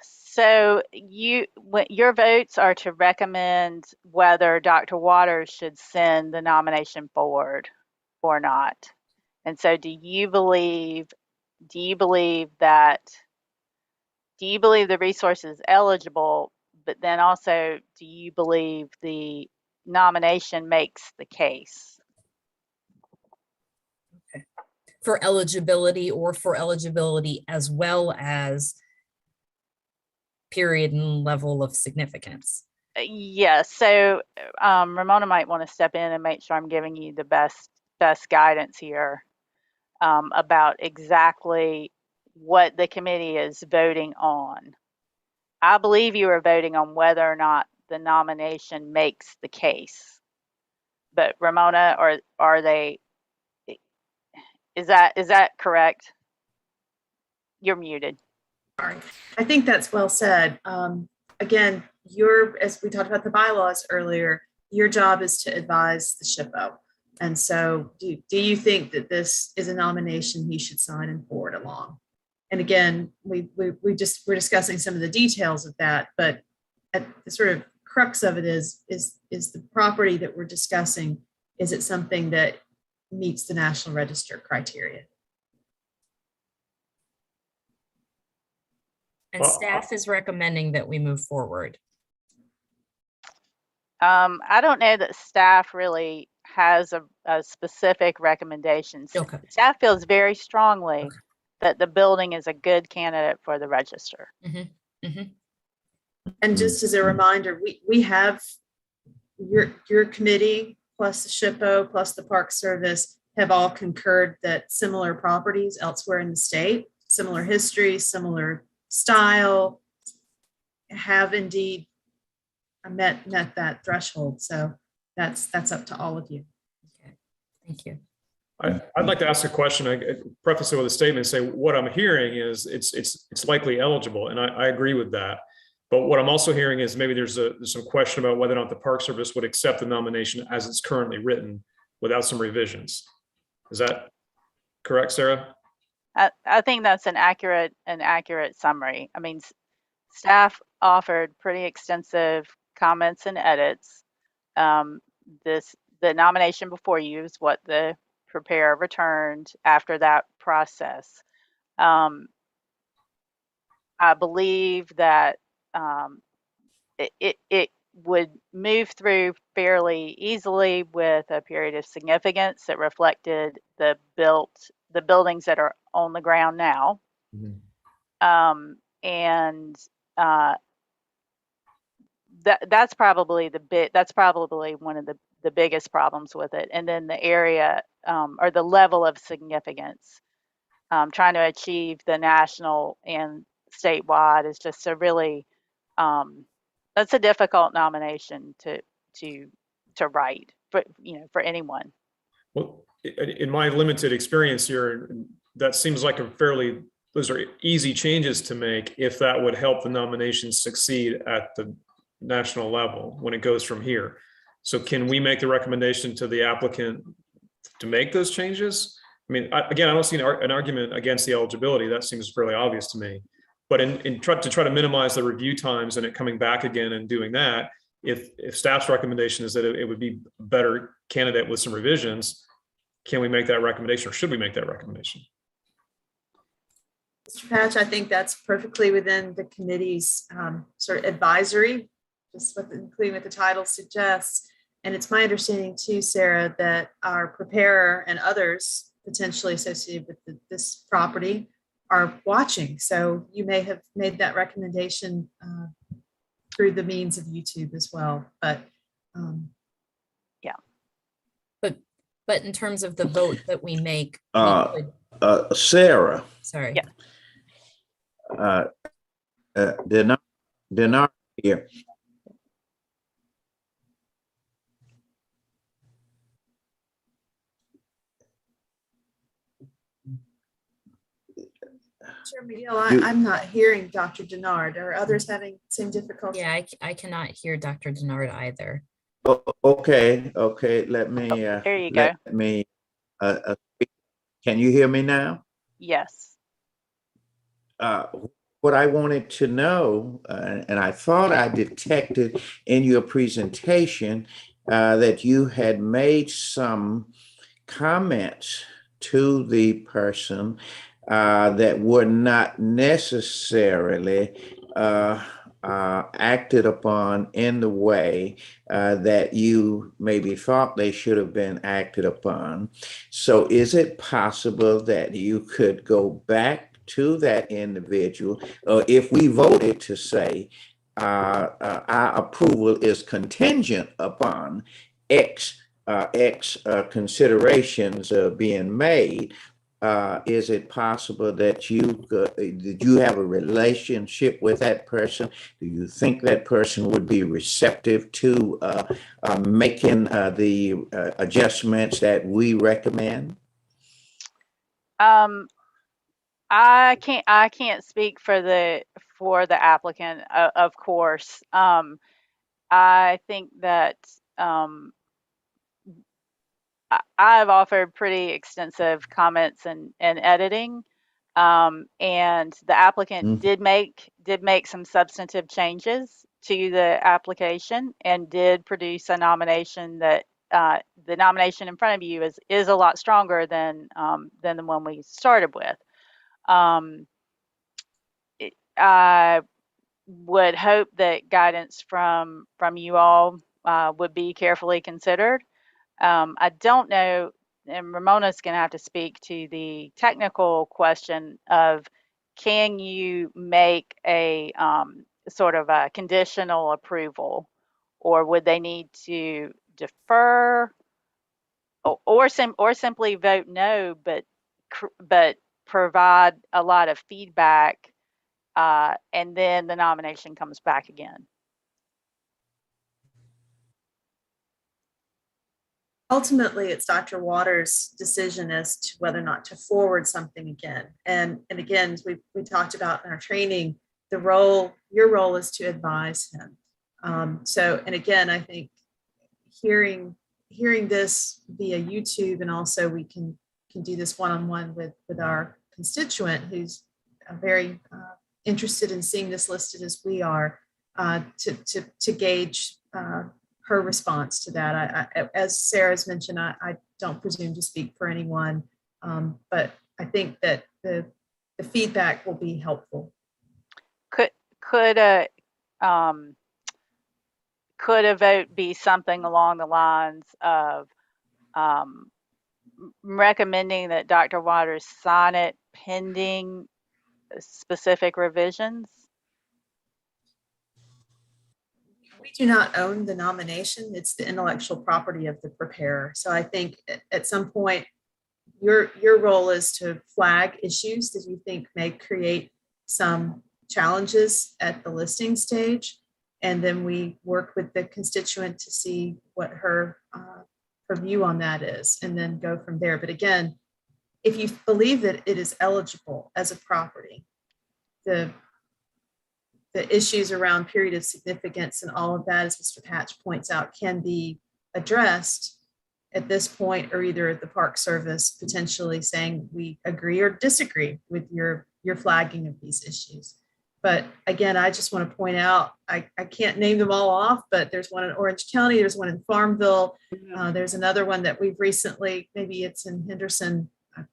So your votes are to recommend whether Dr. Waters should send the nomination forward or not. And so do you believe the resource is eligible, but then also do you believe the nomination makes the case? Okay. For eligibility, or for eligibility as well as period and level of significance? Yeah, so Ramona might want to step in and make sure I'm giving you the best guidance here about exactly what the committee is voting on. I believe you are voting on whether or not the nomination makes the case. But Ramona, is that correct? You're muted. Sorry. I think that's well said. Again, as we talked about the bylaws earlier, your job is to advise the SHPO. And so do you think that this is a nomination he should sign and forward along? And again, we're discussing some of the details of that, but at the sort of crux of it is the property that we're discussing, is it something that meets the National Register criteria? And staff is recommending that we move forward. I don't know that staff really has a specific recommendation. Okay. Staff feels very strongly that the building is a good candidate for the register. Mm-hmm. Mm-hmm. And just as a reminder, we have your committee plus the SHPO plus the Park Service have all concurred that similar properties elsewhere in the state, similar history, similar style, have indeed met that threshold. So that's up to all of you. Okay, thank you. I'd like to ask a question. I preface it with a statement. Say what I'm hearing is it's likely eligible, and I agree with that. But what I'm also hearing is maybe there's some question about whether or not the Park Service would accept the nomination as it's currently written without some revisions. Is that correct, Sarah? I think that's an accurate summary. I mean, staff offered pretty extensive comments and edits. The nomination before you is what the preparer returned after that process. I believe that it would move through fairly easily with a period of significance that reflected the buildings that are on the ground now. Mm-hmm. That's probably one of the biggest problems with it. And then the area or the level of significance, trying to achieve the national and statewide is just a really that's a difficult nomination to write for anyone. Well, in my limited experience here, that seems like those are easy changes to make if that would help the nomination succeed at the national level when it goes from here. So can we make the recommendation to the applicant to make those changes? I mean, again, I don't see an argument against the eligibility. That seems fairly obvious to me. But to try to minimize the review times and it coming back again and doing that, if staff's recommendation is that it would be a better candidate with some revisions, can we make that recommendation, or should we make that recommendation? Mr. Patch, I think that's perfectly within the committee's sort of advisory, just including what the title suggests. And it's my understanding too, Sarah, that our preparer and others potentially associated with this property are watching. So you may have made that recommendation through the means of YouTube as well. But yeah. But in terms of the vote that we make, Sarah. Sorry. Yeah. They're not here. Chair McGill, I'm not hearing Dr. Denard. Are others having same difficulty? Yeah, I cannot hear Dr. Denard either. Okay, let me, There you go. let me, speak. Can you hear me now? Yes. What I wanted to know, and I thought I detected in your presentation that you had made some comments to the person that were not necessarily acted upon in the way that you maybe thought they should have been acted upon. So is it possible that you could go back to that individual, if we voted to say our approval is contingent upon X considerations being made? Is it possible that did you have a relationship with that person? Do you think that person would be receptive to making the adjustments that we recommend? I can't speak for the applicant, of course. I think that I've offered pretty extensive comments and editing, and the applicant did make some substantive changes to the application and did produce a nomination that the nomination in front of you is a lot stronger than the one we started with. I would hope that guidance from you all would be carefully considered. I don't know, and Ramona's going to have to speak to the technical question of, can you make a sort of a conditional approval, or would they need to defer or simply vote no, but provide a lot of feedback, and then the nomination comes back again? Ultimately, it's Dr. Waters' decision as to whether or not to forward something again. And again, as we talked about in our training, your role is to advise him. And again, I think hearing this via YouTube, and also we can do this one-on-one with our constituent who's very interested in seeing this listed as we are, to gauge her response to that. As Sarah's mentioned, I don't presume to speak for anyone, but I think that the feedback will be helpful. Could a vote be something along the lines of recommending that Dr. Waters sign it pending specific revisions? We do not own the nomination. It's the intellectual property of the preparer. So I think at some point, your role is to flag issues that you think may create some challenges at the listing stage. And then we work with the constituent to see what her view on that is, and then go from there. But again, if you believe that it is eligible as a property, the issues around period of significance and all of that, as Mr. Hatch points out, can be addressed at this point, or either the Park Service potentially saying we agree or disagree with your flagging of these issues. But again, I just want to point out, I can't name them all off, but there's one in Orange County, there's one in Farmville, there's another one that we've recently, maybe it's in Henderson,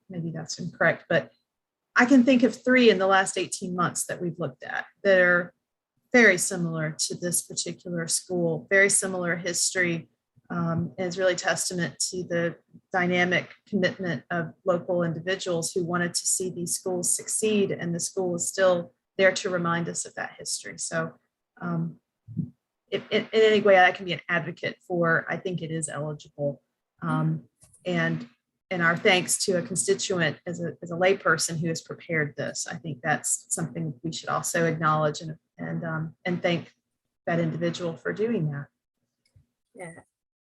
maybe that's incorrect, but I can think of 3 in the last 18 months that we've looked at that are very similar to this particular school, very similar history, and is really testament to the dynamic commitment of local individuals who wanted to see these schools succeed, and the school is still there to remind us of that history. So if in any way I can be an advocate for, I think it is eligible. And our thanks to a constituent as a layperson who has prepared this. I think that's something we should also acknowledge and thank that individual for doing that.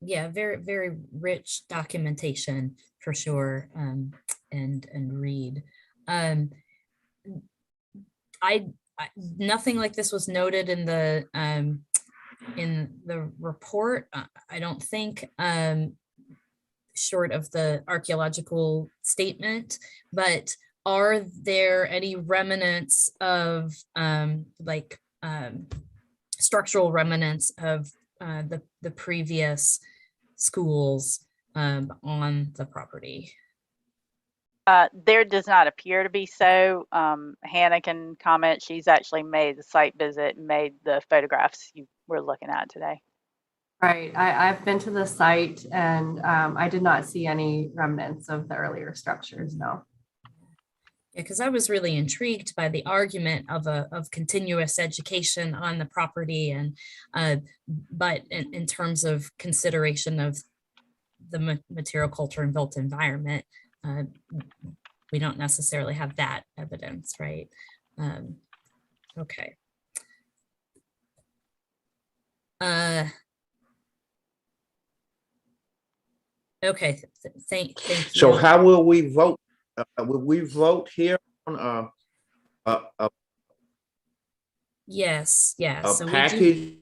Yeah, very, very rich documentation for sure, and read. nothing like this was noted in the report. I don't think, short of the archaeological statement, but are there any remnants of structural remnants of the previous schools on the property? There does not appear to be so. Hannah can comment. She's actually made the site visit, made the photographs you were looking at today. Right. I've been to the site and I did not see any remnants of the earlier structures, no. Yeah, because I was really intrigued by the argument of continuous education on the property, and but in terms of consideration of the material culture and built environment, we don't necessarily have that evidence, right? Okay. Okay, thank you. So how will we vote? Will we vote here on Yes, yes. a So package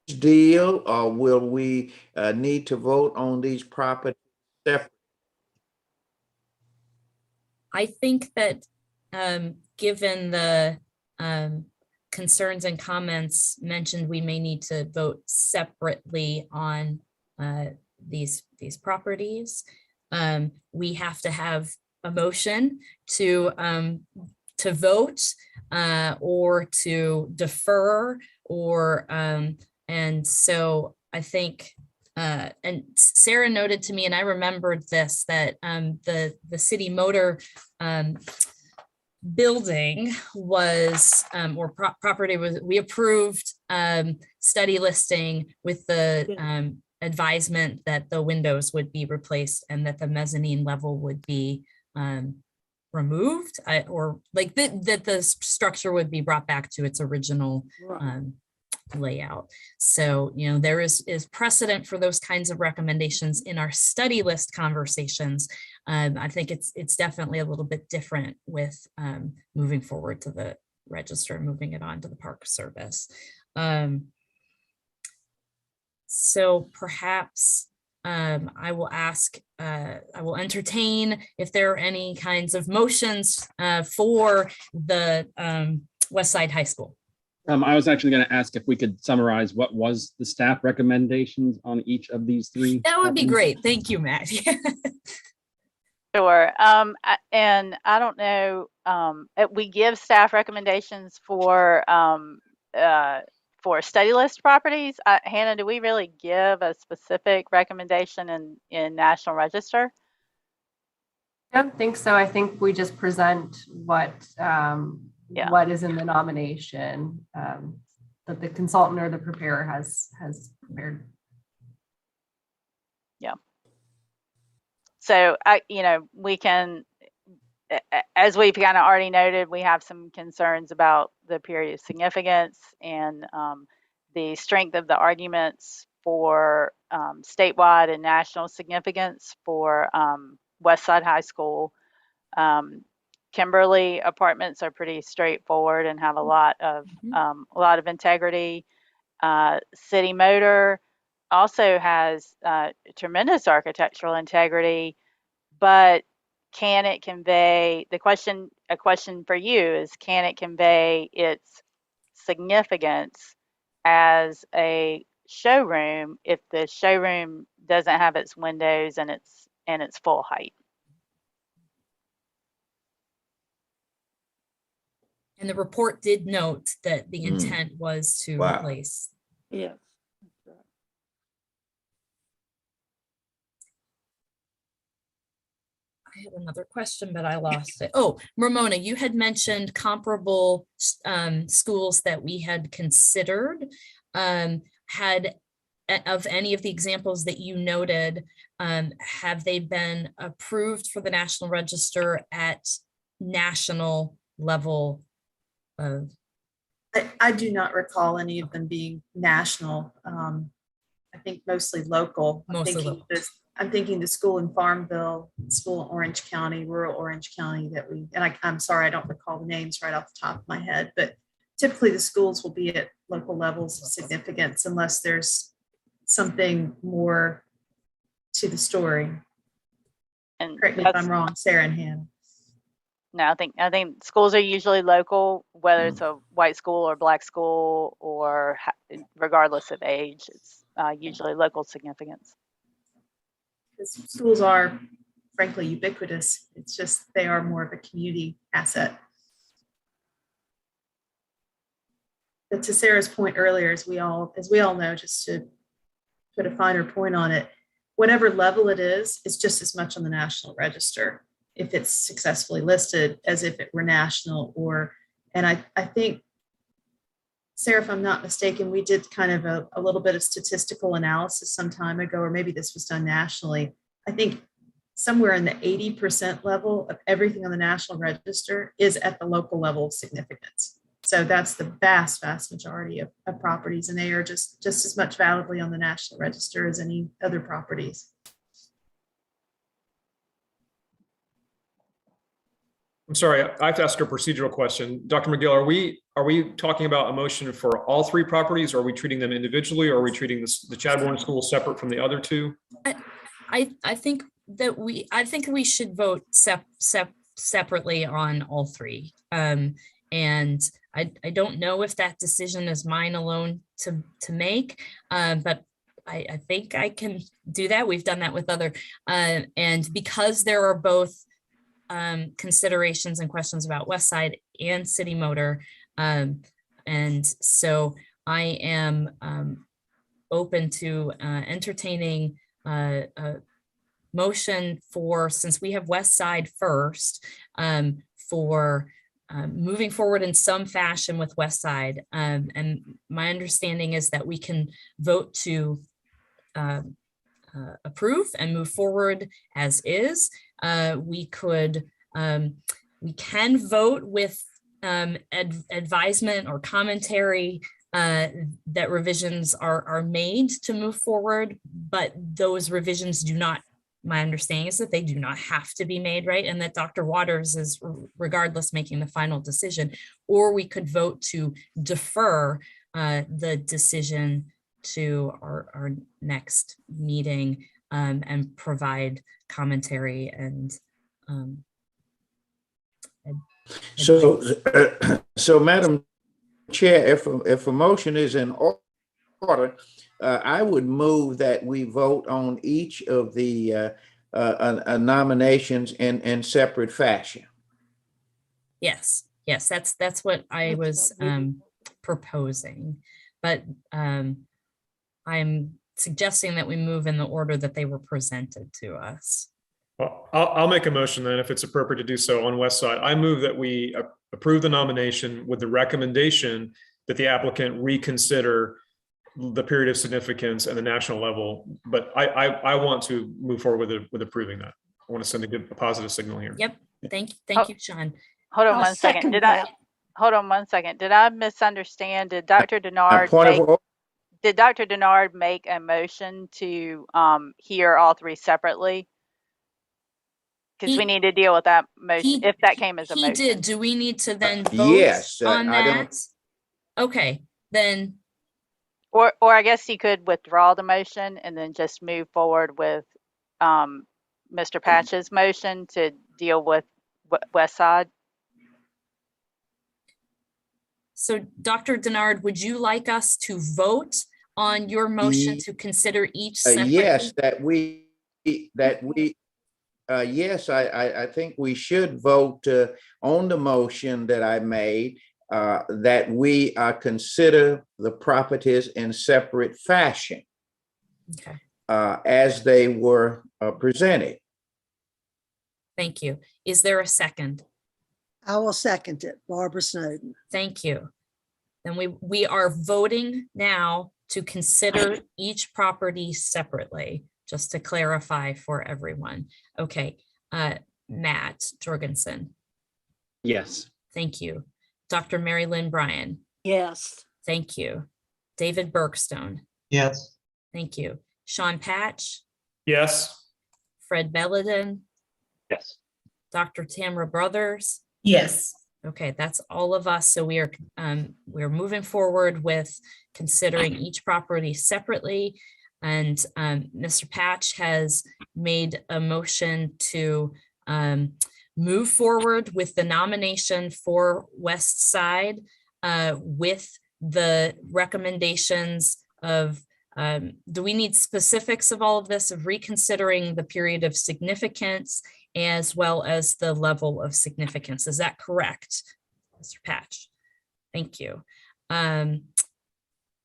deal, or will we need to vote on these properties separately? I think that given the concerns and comments mentioned, we may need to vote separately on these properties. We have to have a motion to vote or to defer, or and so I think and Sarah noted to me, and I remembered this, that the city motor building was property was, we approved study listing with the advisement that the windows would be replaced and that the mezzanine level would be removed, or like that the structure would be brought back to its original layout. So, you know, there is precedent for those kinds of recommendations in our study list conversations. I think it's definitely a little bit different with moving forward to the register and moving it on to the Park Service. So perhaps I will ask, I will entertain if there are any kinds of motions for the Westside High School. I was actually going to ask if we could summarize what was the staff recommendations on each of these three. That would be great. Thank you, Matt. Sure. And I don't know, we give staff recommendations for study list properties. Hannah, do we really give a specific recommendation in National Register? I don't think so. I think we just present what is in the nomination that the consultant or the preparer has prepared. Yeah. So we can, as we've kind of already noted, we have some concerns about the period of significance and the strength of the arguments for statewide and national significance for Westside High School. Kimberley Apartments are pretty straightforward and have a lot of integrity. City Motor also has tremendous architectural integrity, but can it convey a question for you is, can it convey its significance as a showroom if the showroom doesn't have its windows and its full height? And the report did note that the intent was to replace. Yes. I had another question, but I lost it. Oh, Ramona, you had mentioned comparable schools that we had considered. Had of any of the examples that you noted, have they been approved for the National Register at national level? I do not recall any of them being national. I think mostly local. Mostly local. I'm thinking the school in Farmville, school in Orange County, rural Orange County that I'm sorry, I don't recall the names right off the top of my head, but typically the schools will be at local levels of significance unless there's something more to the story. And correct me if I'm wrong, Sarah and Hannah. No, I think schools are usually local, whether it's a white school or black school, or regardless of age, it's usually local significance. Because schools are frankly ubiquitous. It's just they are more of a community asset. But to Sarah's point earlier, as we all know, just to put a finer point on it, whatever level it is, it's just as much on the National Register if it's successfully listed as if it were national. And I think, Sarah, if I'm not mistaken, we did kind of a little bit of statistical analysis some time ago, or maybe this was done nationally. I think somewhere in the 80% level of everything on the National Register is at the local level of significance. So that's the vast majority of properties, and they are just as much validly on the National Register as any other properties. I'm sorry, I have to ask a procedural question. Dr. McGill, are we talking about a motion for all three properties? Or are we treating them individually, or are we treating the Chadburn school separate from the other two? I think we should vote separately on all three. And I don't know if that decision is mine alone to make, but I think I can do that. We've done that with other, and because there are both considerations and questions about Westside and City Motor. And so I am open to entertaining a motion for, since we have Westside first, for moving forward in some fashion with Westside. And my understanding is that we can vote to approve and move forward as is. We can vote with advisement or commentary that revisions are made to move forward, but those revisions do not, my understanding is that they do not have to be made, right? And that Dr. Waters is regardless making the final decision, or we could vote to defer the decision to our next meeting and provide commentary and so Madam Chair, if a motion is in order, I would move that we vote on each of the nominations in separate fashion. Yes, that's what I was proposing, but I'm suggesting that we move in the order that they were presented to us. Well, I'll make a motion then, if it's appropriate to do so, on Westside. I move that we approve the nomination with the recommendation that the applicant reconsider the period of significance and the national level. But I want to move forward with approving that. I want to send a positive signal here. Yep. Thank you, Sean. Hold on one second. Hold on one second. Did I misunderstand? Did Dr. Denard make a motion to hear all three separately? Because we need to deal with that motion if that came as a motion. He did. Do we need to then vote on that? Okay, then. Or I guess he could withdraw the motion and then just move forward with Mr. Patch's motion to deal with Westside. So Dr. Denard, would you like us to vote on your motion to consider each separately? Yes, yes, I think we should vote on the motion that I made, that we consider the properties in separate fashion, okay, as they were presented. Thank you. Is there a second? I will second it. Barbara Snowden. Thank you. Then we are voting now to consider each property separately, just to clarify for everyone. Okay, Matt Jorgensen. Yes. Thank you. Dr. Mary Lynn Bryan. Yes. Thank you. David Bergstone. Yes. Thank you. Sean Patch. Yes. Fred Belladin, Yes. Dr. Tamara Brothers. Yes. Okay, that's all of us. So we're moving forward with considering each property separately. And Mr. Patch has made a motion to move forward with the nomination for Westside with the recommendations of, do we need specifics of all of this, of reconsidering the period of significance as well as the level of significance? Is that correct, Mr. Patch? Thank you.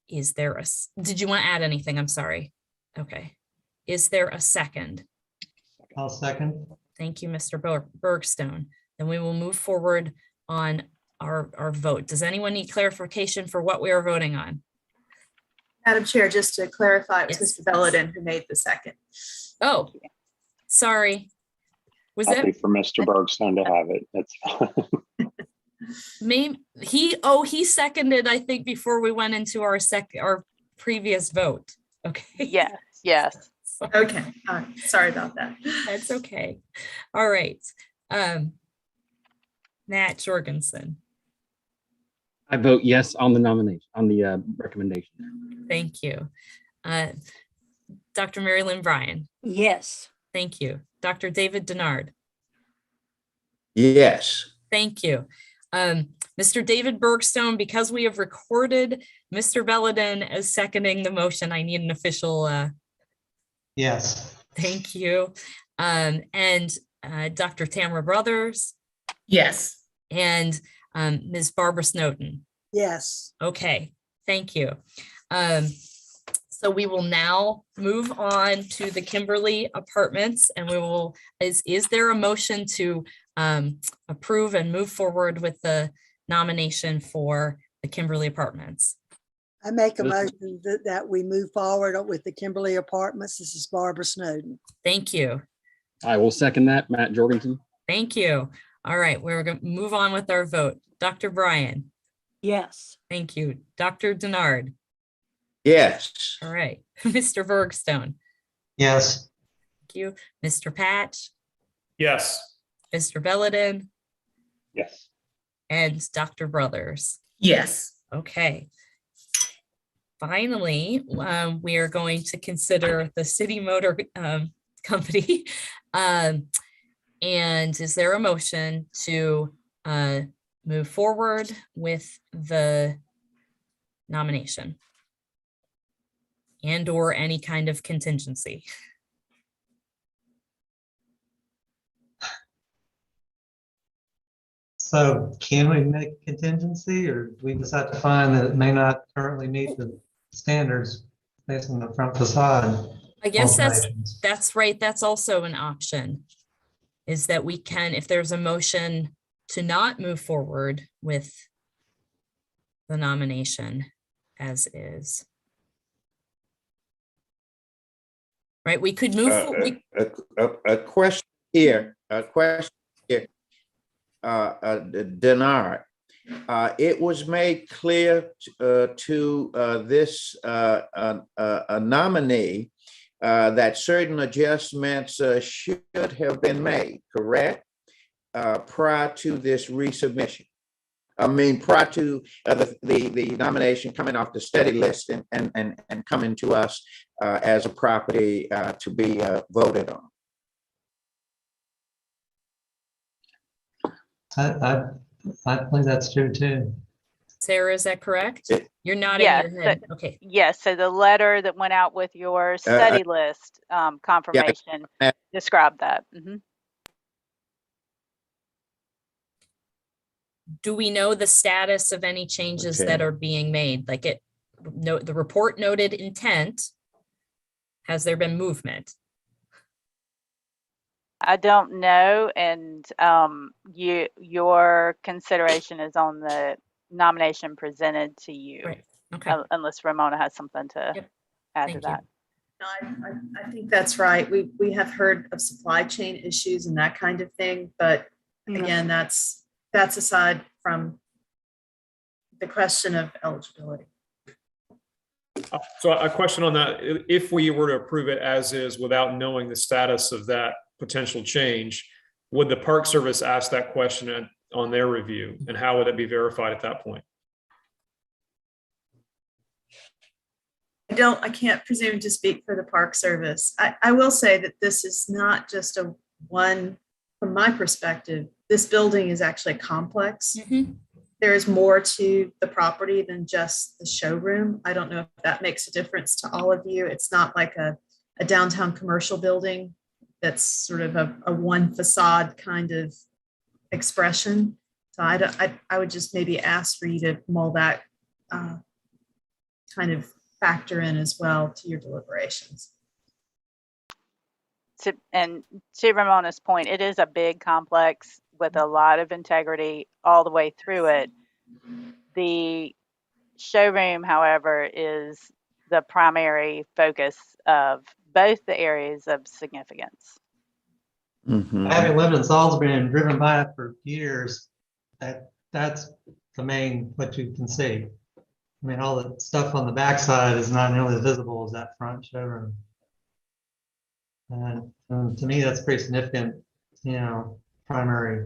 Is there a, did you want to add anything? I'm sorry. Okay. Is there a second? I'll second. Thank you, Mr. Bergstone. Then we will move forward on our vote. Does anyone need clarification for what we are voting on? Madam Chair, just to clarify, it was Mr. Belladin who made the second. Oh, sorry. Was Happy it for Mr. Bergstone to have it. That's fine. maybe he seconded, I think, before we went into our previous vote. Okay. Yes, yes. Okay, all right. Sorry about that. That's okay. All right. Nat Jorgensen. I vote yes on the nomination, on the recommendation. Thank you. Dr. Mary Lynn Bryan. Yes. Thank you. Dr. David Denard. Yes. Thank you. Mr. David Bergstone, because we have recorded Mr. Belladin as seconding the motion, I need an official. Yes. Thank you. And Dr. Tamara Brothers. Yes. And Ms. Barbara Snowden. Yes. Okay, thank you. So we will now move on to the Kimberley Apartments, and we will, is there a motion to approve and move forward with the nomination for the Kimberley Apartments? I make a motion that we move forward with the Kimberley Apartments. This is Barbara Snowden. Thank you. I will second that, Matt Jorgensen. Thank you. All right, we're going to move on with our vote. Dr. Bryan. Yes. Thank you. Dr. Denard. Yes. All right. Mr. Bergstone. Yes. Thank you. Mr. Patch. Yes. Mr. Belladin. Yes. And Dr. Brothers. Yes. Okay. Finally, we are going to consider the City Motor Company. And is there a motion to move forward with the nomination and or any kind of contingency? So can we make contingency, or do we just have to find that it may not currently meet the standards based on the front facade? I guess that's right. That's also an option, is that we can, if there's a motion to not move forward with the nomination as is. Right, we could move. A question here, Denard. It was made clear to this nominee that certain adjustments should have been made, correct? Prior to this resubmission. I mean, prior to the nomination coming off the study list and coming to us as a property to be voted on. I believe that's true too. Sarah, is that correct? You're nodding Yes, your head. Okay. Yes, so the letter that went out with your study list confirmation described that. Mm-hmm. Do we know the status of any changes that are being made? Like the report noted intent. Has there been movement? I don't know, and your consideration is on the nomination presented to you. Right. Okay. Unless Ramona has something to add to that. No, I think that's right. We have heard of supply chain issues and that kind of thing, but again, that's aside from the question of eligibility. So a question on that, if we were to approve it as is without knowing the status of that potential change, would the Park Service ask that question on their review, and how would it be verified at that point? I can't presume to speak for the Park Service. I will say that this is not just a one, from my perspective, this building is actually a complex. There is more to the property than just the showroom. I don't know if that makes a difference to all of you. It's not like a downtown commercial building that's sort of a one facade kind of expression. So I would just maybe ask for you to mull that kind of factor in as well to your deliberations. And to Ramona's point, it is a big complex with a lot of integrity all the way through it. The showroom, however, is the primary focus of both the areas of significance. Having lived in Salisbury and driven by it for years, that's the main, what you can see. I mean, all the stuff on the backside is not nearly as visible as that front showroom. And to me, that's pretty significant, you know, primary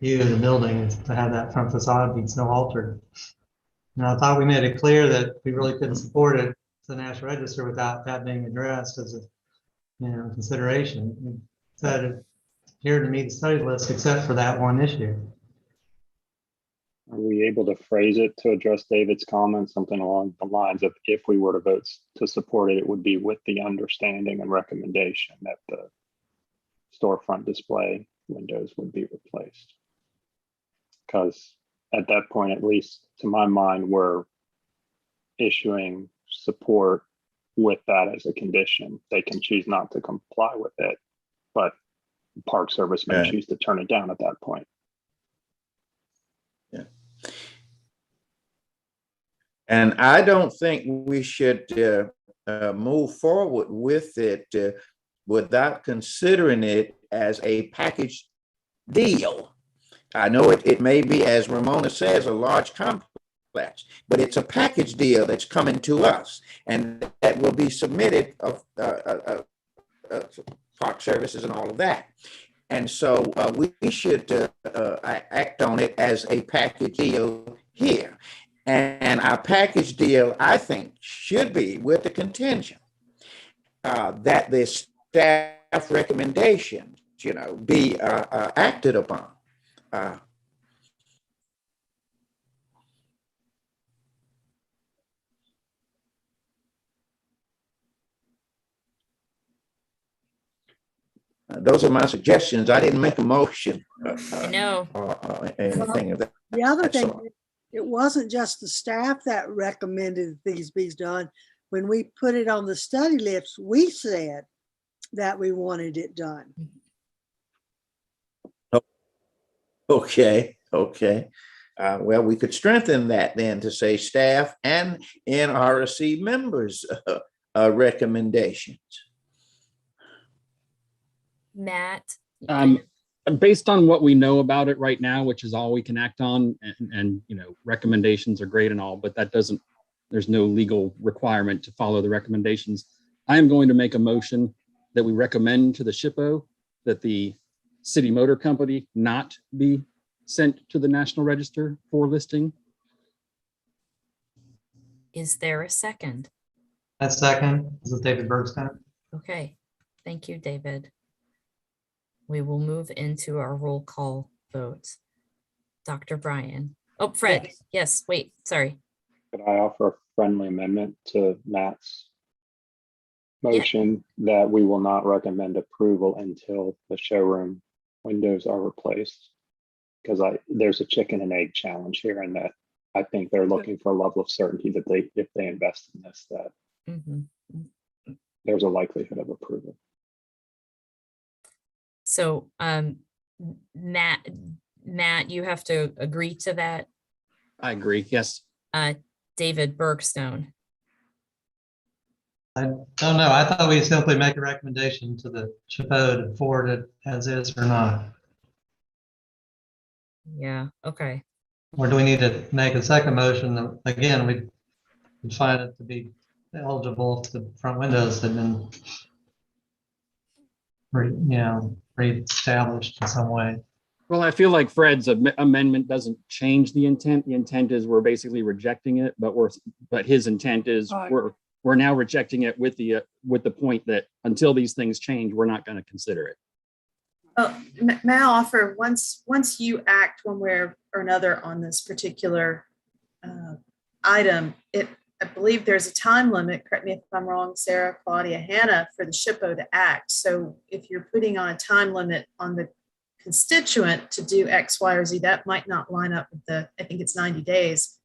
view of the building is to have that front facade be so altered. And I thought we made it clear that we really couldn't support it to the National Register without that being addressed as a, you know, consideration. We said it appeared to meet the study list except for that one issue. Are we able to phrase it to address David's comment, something along the lines of, if we were to vote to support it, it would be with the understanding and recommendation that the storefront display windows would be replaced? Because at that point, at least to my mind, we're issuing support with that as a condition. They can choose not to comply with it, but Park Service may choose to turn it down at that point. And I don't think we should move forward with it without considering it as a package deal. I know it may be, as Ramona says, a large complex, but it's a package deal that's coming to us, and that will be submitted of Park Services and all of that. And so we should act on it as a package deal here. And our package deal, I think, should be with the contingent that the staff recommendations, you know, be acted upon. Those are my suggestions. I didn't make a motion. I know. Anything of that. The other thing, sort. it wasn't just the staff that recommended these be done. When we put it on the study list, we said that we wanted it done. Okay. Well, we could strengthen that then to say staff and NRC members' recommendations. Matt? Based on what we know about it right now, which is all we can act on, and you know, recommendations are great and all, but that doesn't, there's no legal requirement to follow the recommendations. I am going to make a motion that we recommend to the SHPO that the city motor company not be sent to the National Register for listing. Is there a second? That second, this is David Bergstein. Okay, thank you, David. We will move into our roll call votes. Dr. Bryan. Oh, Fred. Yes, wait, sorry. Could I offer a friendly amendment to Matt's motion that we will not recommend approval until the showroom windows are replaced? Because there's a chicken and egg challenge here, and that I think they're looking for a level of certainty that if they invest in this, that there's a likelihood of approval. So Matt, you have to agree to that. I agree, yes. David Bergstone. I don't know. I thought we simply make a recommendation to the SHPO to forward it as is or not. Yeah, okay. Or do we need to make a second motion? Again, we find it to be eligible if the front windows had been reestablished in some way. Well, I feel like Fred's amendment doesn't change the intent. The intent is we're basically rejecting it, but his intent is we're now rejecting it with the point that until these things change, we're not going to consider it. May I offer, once you act one way or another on this particular item, I believe there's a time limit, correct me if I'm wrong, Sarah, Claudia, Hannah, for the SHPO to act. So if you're putting on a time limit on the constituent to do X, Y, or Z, that might not line up with I think it's 90 days.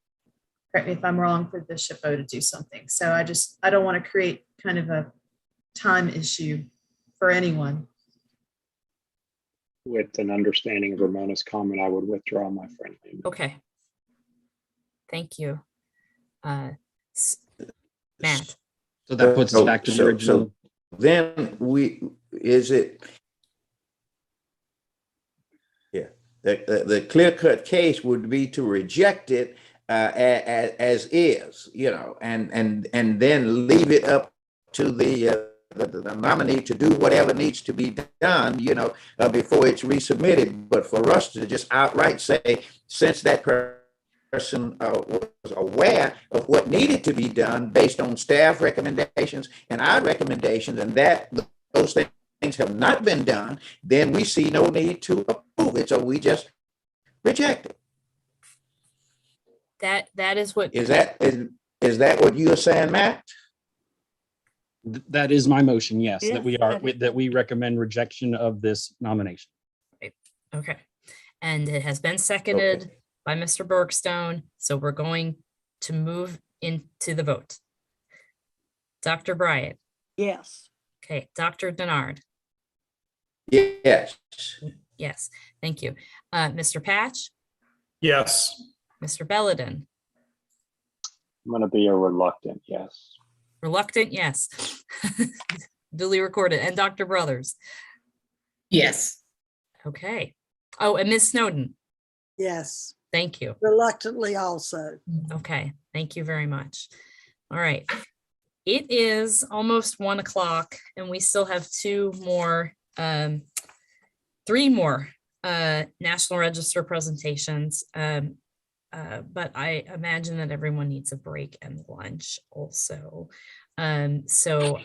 Correct me if I'm wrong, for the SHPO to do something. So I don't want to create kind of a time issue for anyone. With an understanding of Ramona's comment, I would withdraw my friendly amendment. Okay. Thank you. Matt. So that puts us back to the original. So then the clear-cut case would be to reject it as is, and then leave it up to the nominee to do whatever needs to be done, before it's resubmitted. But for us to just outright say, since that person was aware of what needed to be done based on staff recommendations and our recommendations, and that those things have not been done, then we see no need to approve it. So we just reject it. That is what is that what you are saying, Matt? That is my motion. Yes, that we recommend rejection of this nomination. Okay, and it has been seconded by Mr. Bergstone. So we're going to move into the vote. Dr. Bryant. Yes. Okay, Dr. Denard. Yes. Yes, thank you. Mr. Patch. Yes. Mr. Belladin. I'm going to be a reluctant yes. Reluctant, yes. Duly recorded. And Dr. Brothers. Yes. Okay. Oh, and Ms. Snowden. Yes. Thank you. Reluctantly also. Okay, thank you very much. All right. It is almost 1 o'clock and we still have three more National Register presentations. But I imagine that everyone needs a break and lunch also. So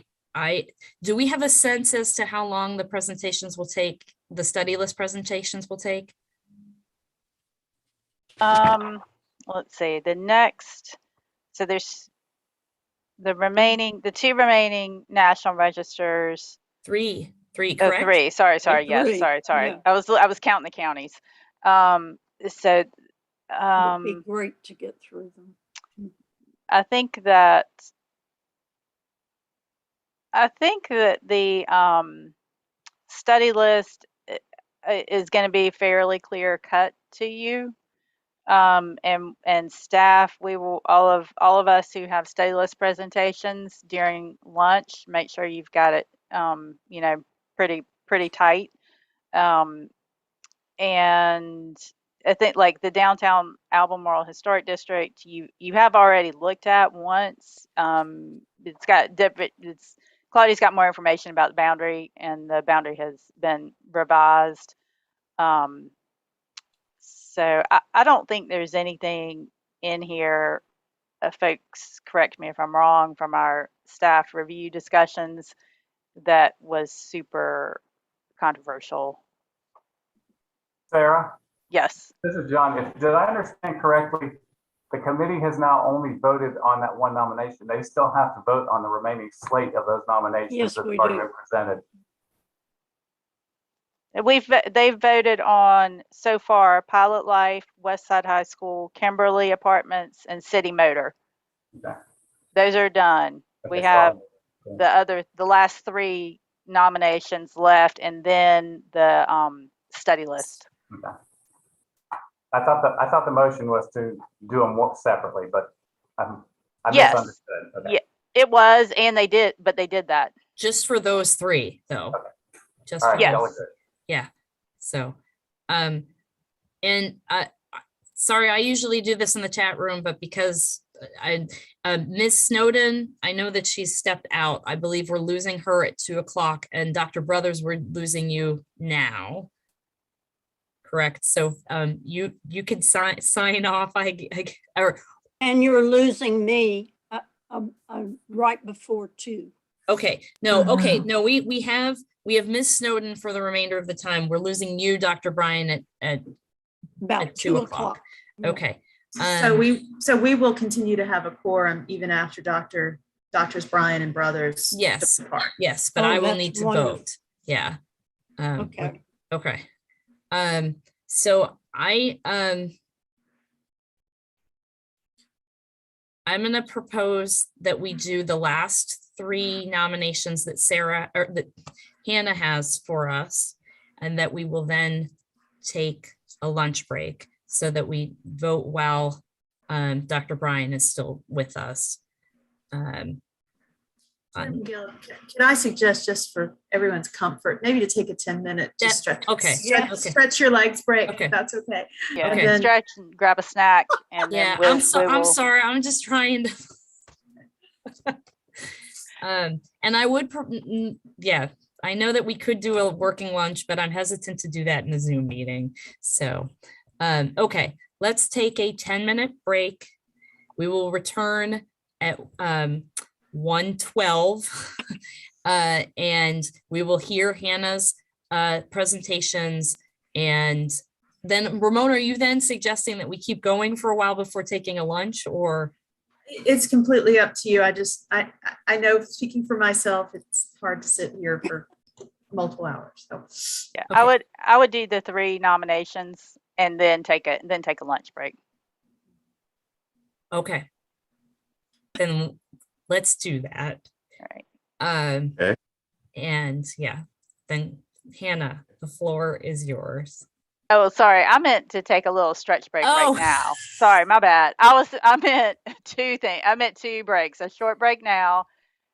do we have a sense as to how long the presentations will take, the study list presentations will take? Let's see, so there's the two remaining National Registers. Three, correct? Oh, three, sorry, yes, Three. sorry. Yeah. I was counting the counties. It'd be great to get through them. I think that the study list is going to be fairly clear cut to you, and staff. We will all of us who have study list presentations during lunch. Make sure you've got it, pretty tight, and I think like the downtown Albemarle Historic District, you have already looked at once. It's got different. Claudia's got more information about the boundary, and the boundary has been revised. So I don't think there's anything in here. Folks, correct me if I'm wrong, from our staff review discussions that was super controversial. Sarah? Yes. This is John. Did I understand correctly? The committee has now only voted on that one nomination. They still have to vote on the remaining slate of those nominations Yes, that's we already do. been presented. They've voted on so far Pilot Life, Westside High School, Kimberly Apartments, and City Motor. Okay. Those are done. We have the last three nominations left, and then the study list. Okay. I thought the motion was to do them separately, but I Yes. misunderstood. Okay. Yeah, it was, and they did that. Just for those three, though. Okay. Just All for right, those. Yeah. So, and sorry, I usually do this in the chat room, but because Ms. Snowden, I know that she's stepped out. I believe we're losing her at 2 o'clock, and Dr. Brothers, we're losing you now. Correct. So you can sign off. And you're losing me right before 2. Okay. No. Okay. No. We have Ms. Snowden for the remainder of the time. We're losing you, Dr. Bryan, at about 2 o'clock. Okay. So we will continue to have a quorum even after Doctors Bryan and Brothers. Yes. depart. Yes, but I will need to vote. Yeah. Okay. Okay. So I'm going to propose that we do the last 3 nominations that that Hannah has for us, and that we will then take a lunch break so that we vote while Dr. Bryan is still with us. Can I suggest, just for everyone's comfort, maybe to take a 10-minute stretch? Okay. Stretch your legs break. Okay. If that's okay. Yeah, Okay. stretch and grab a snack. And Yeah, then I'm sorry. I'm just trying to. And I would, yeah, I know that we could do a working lunch, but I'm hesitant to do that in a Zoom meeting. So, okay, let's take a 10-minute break. We will return at 1:12 and we will hear Hannah's presentations. And then Ramona, are you then suggesting that we keep going for a while before taking a lunch, or? It's completely up to you. I know, speaking for myself, it's hard to sit here for multiple hours. So yeah, okay. I would do the 3 nominations and then take a lunch break. Okay. Then let's do that. All right. Okay. And yeah, then Hannah, the floor is yours. Oh, sorry. I meant to take a little stretch break Oh. right now. Sorry, my bad. I meant 2 things. I meant 2 breaks. A short break now,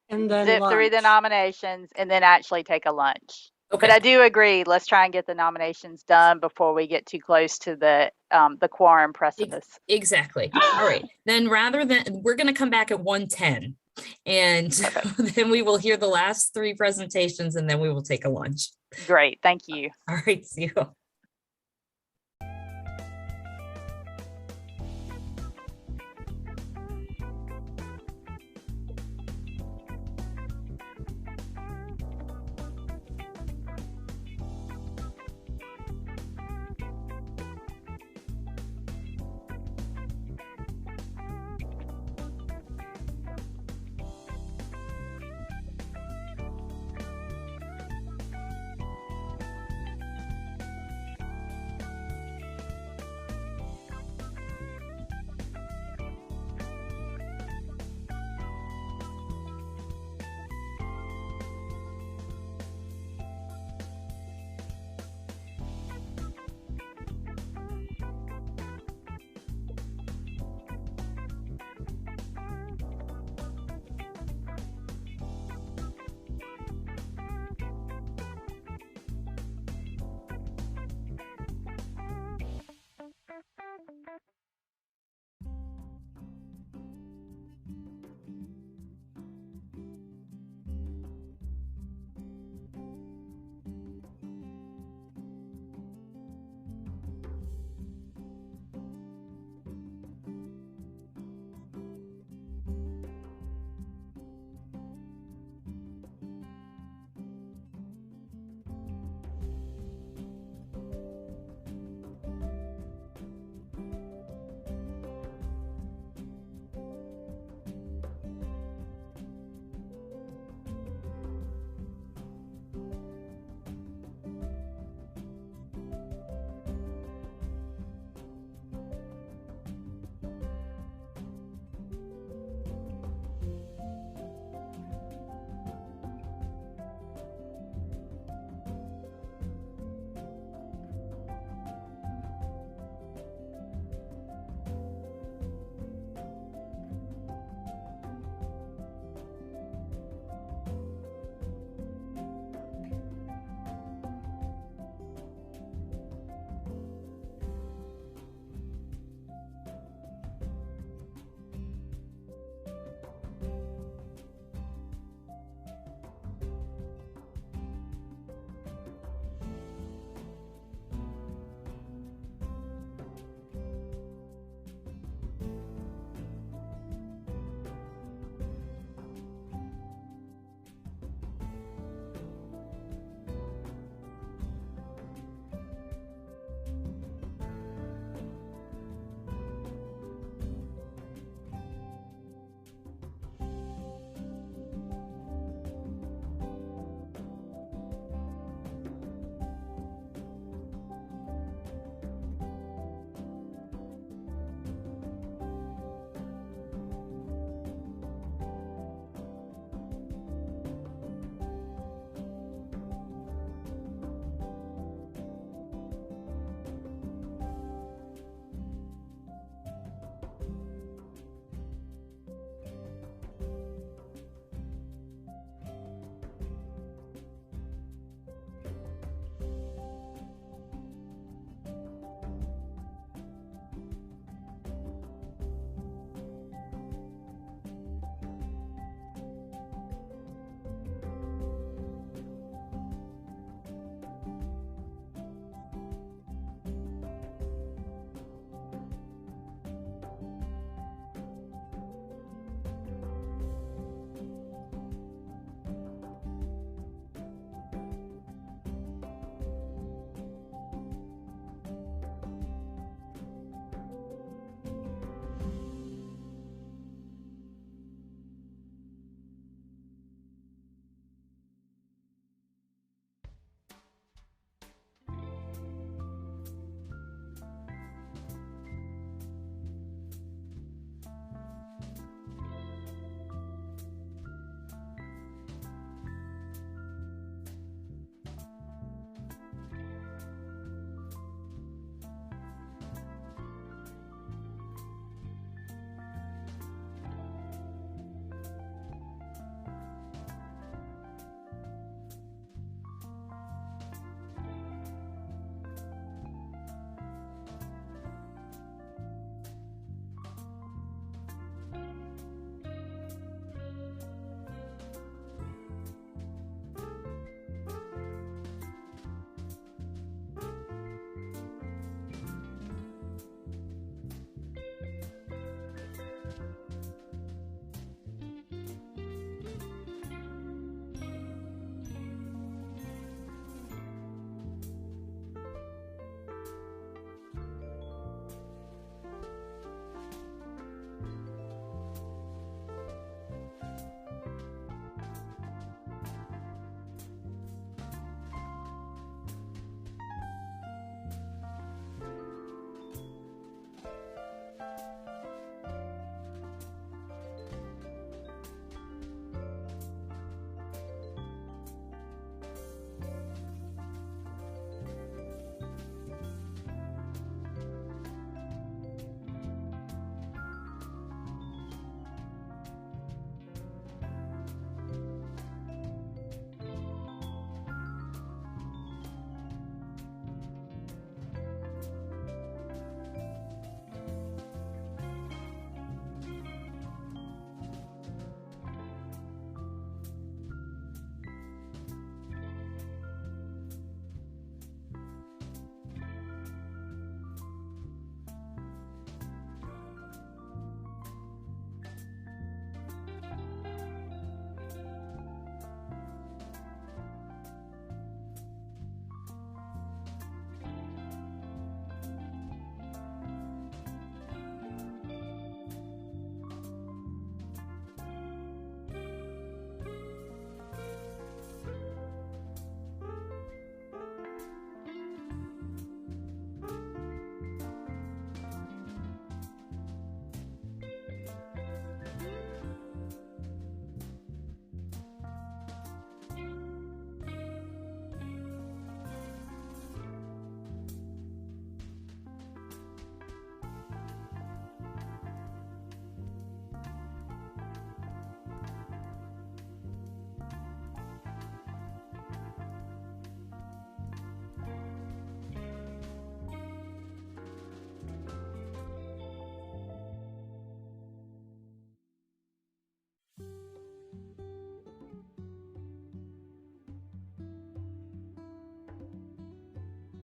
And then zip through the lunch. nominations, and then actually take a lunch. Okay. But I do agree. Let's try and get the nominations done before we get too close to the quorum precipice. Exactly. All right. Then we're going to come back at 1:10, and then we will hear the last 3 presentations, and then we will take a lunch. Great. Thank you. All right. See you.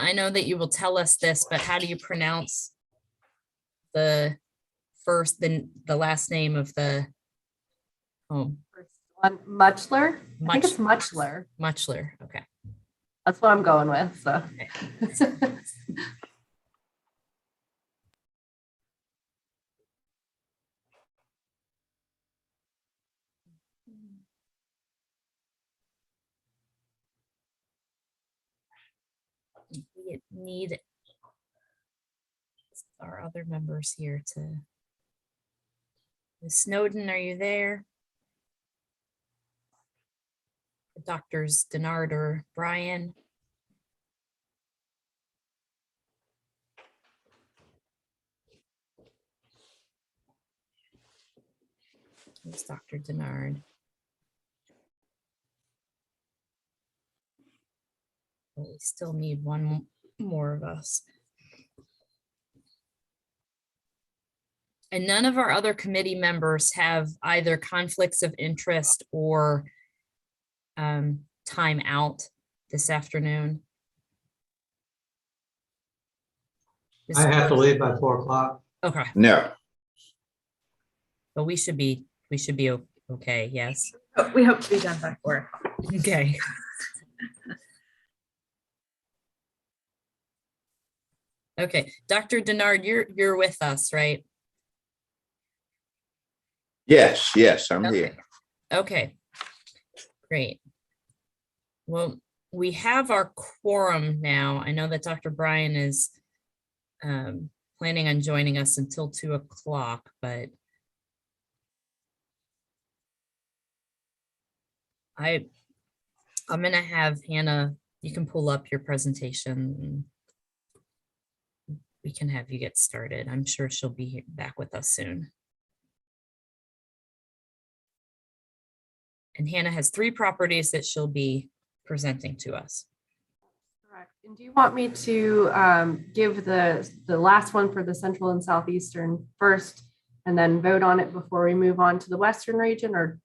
I know that you will tell us this, but how do you pronounce the last name of the home? On Muchler? I think it's Muchler. Muchler, okay. That's what I'm going with, so. We need our other members here to. Ms. Snowden, are you there? Doctors Denard or Brian? It's Dr. Denard. But we still need one more of us. And none of our other committee members have either conflicts of interest or time out this afternoon. I have to leave by 4 o'clock. Okay. No. But we should be okay, yes. We hope to be done by 4. Okay. Okay, Dr. Denard, you're with us, right? Yes, I'm here. Okay, great. Well, we have our quorum now. I know that Dr. Brian is planning on joining us until 2 o'clock, but I'm gonna have Hannah, you can pull up your presentation. We can have you get started. I'm sure she'll be back with us soon. And Hannah has 3 properties that she'll be presenting to us. Correct. And do you want me to give the last one for the Central and Southeastern first and then vote on it before we move on to the Western region, or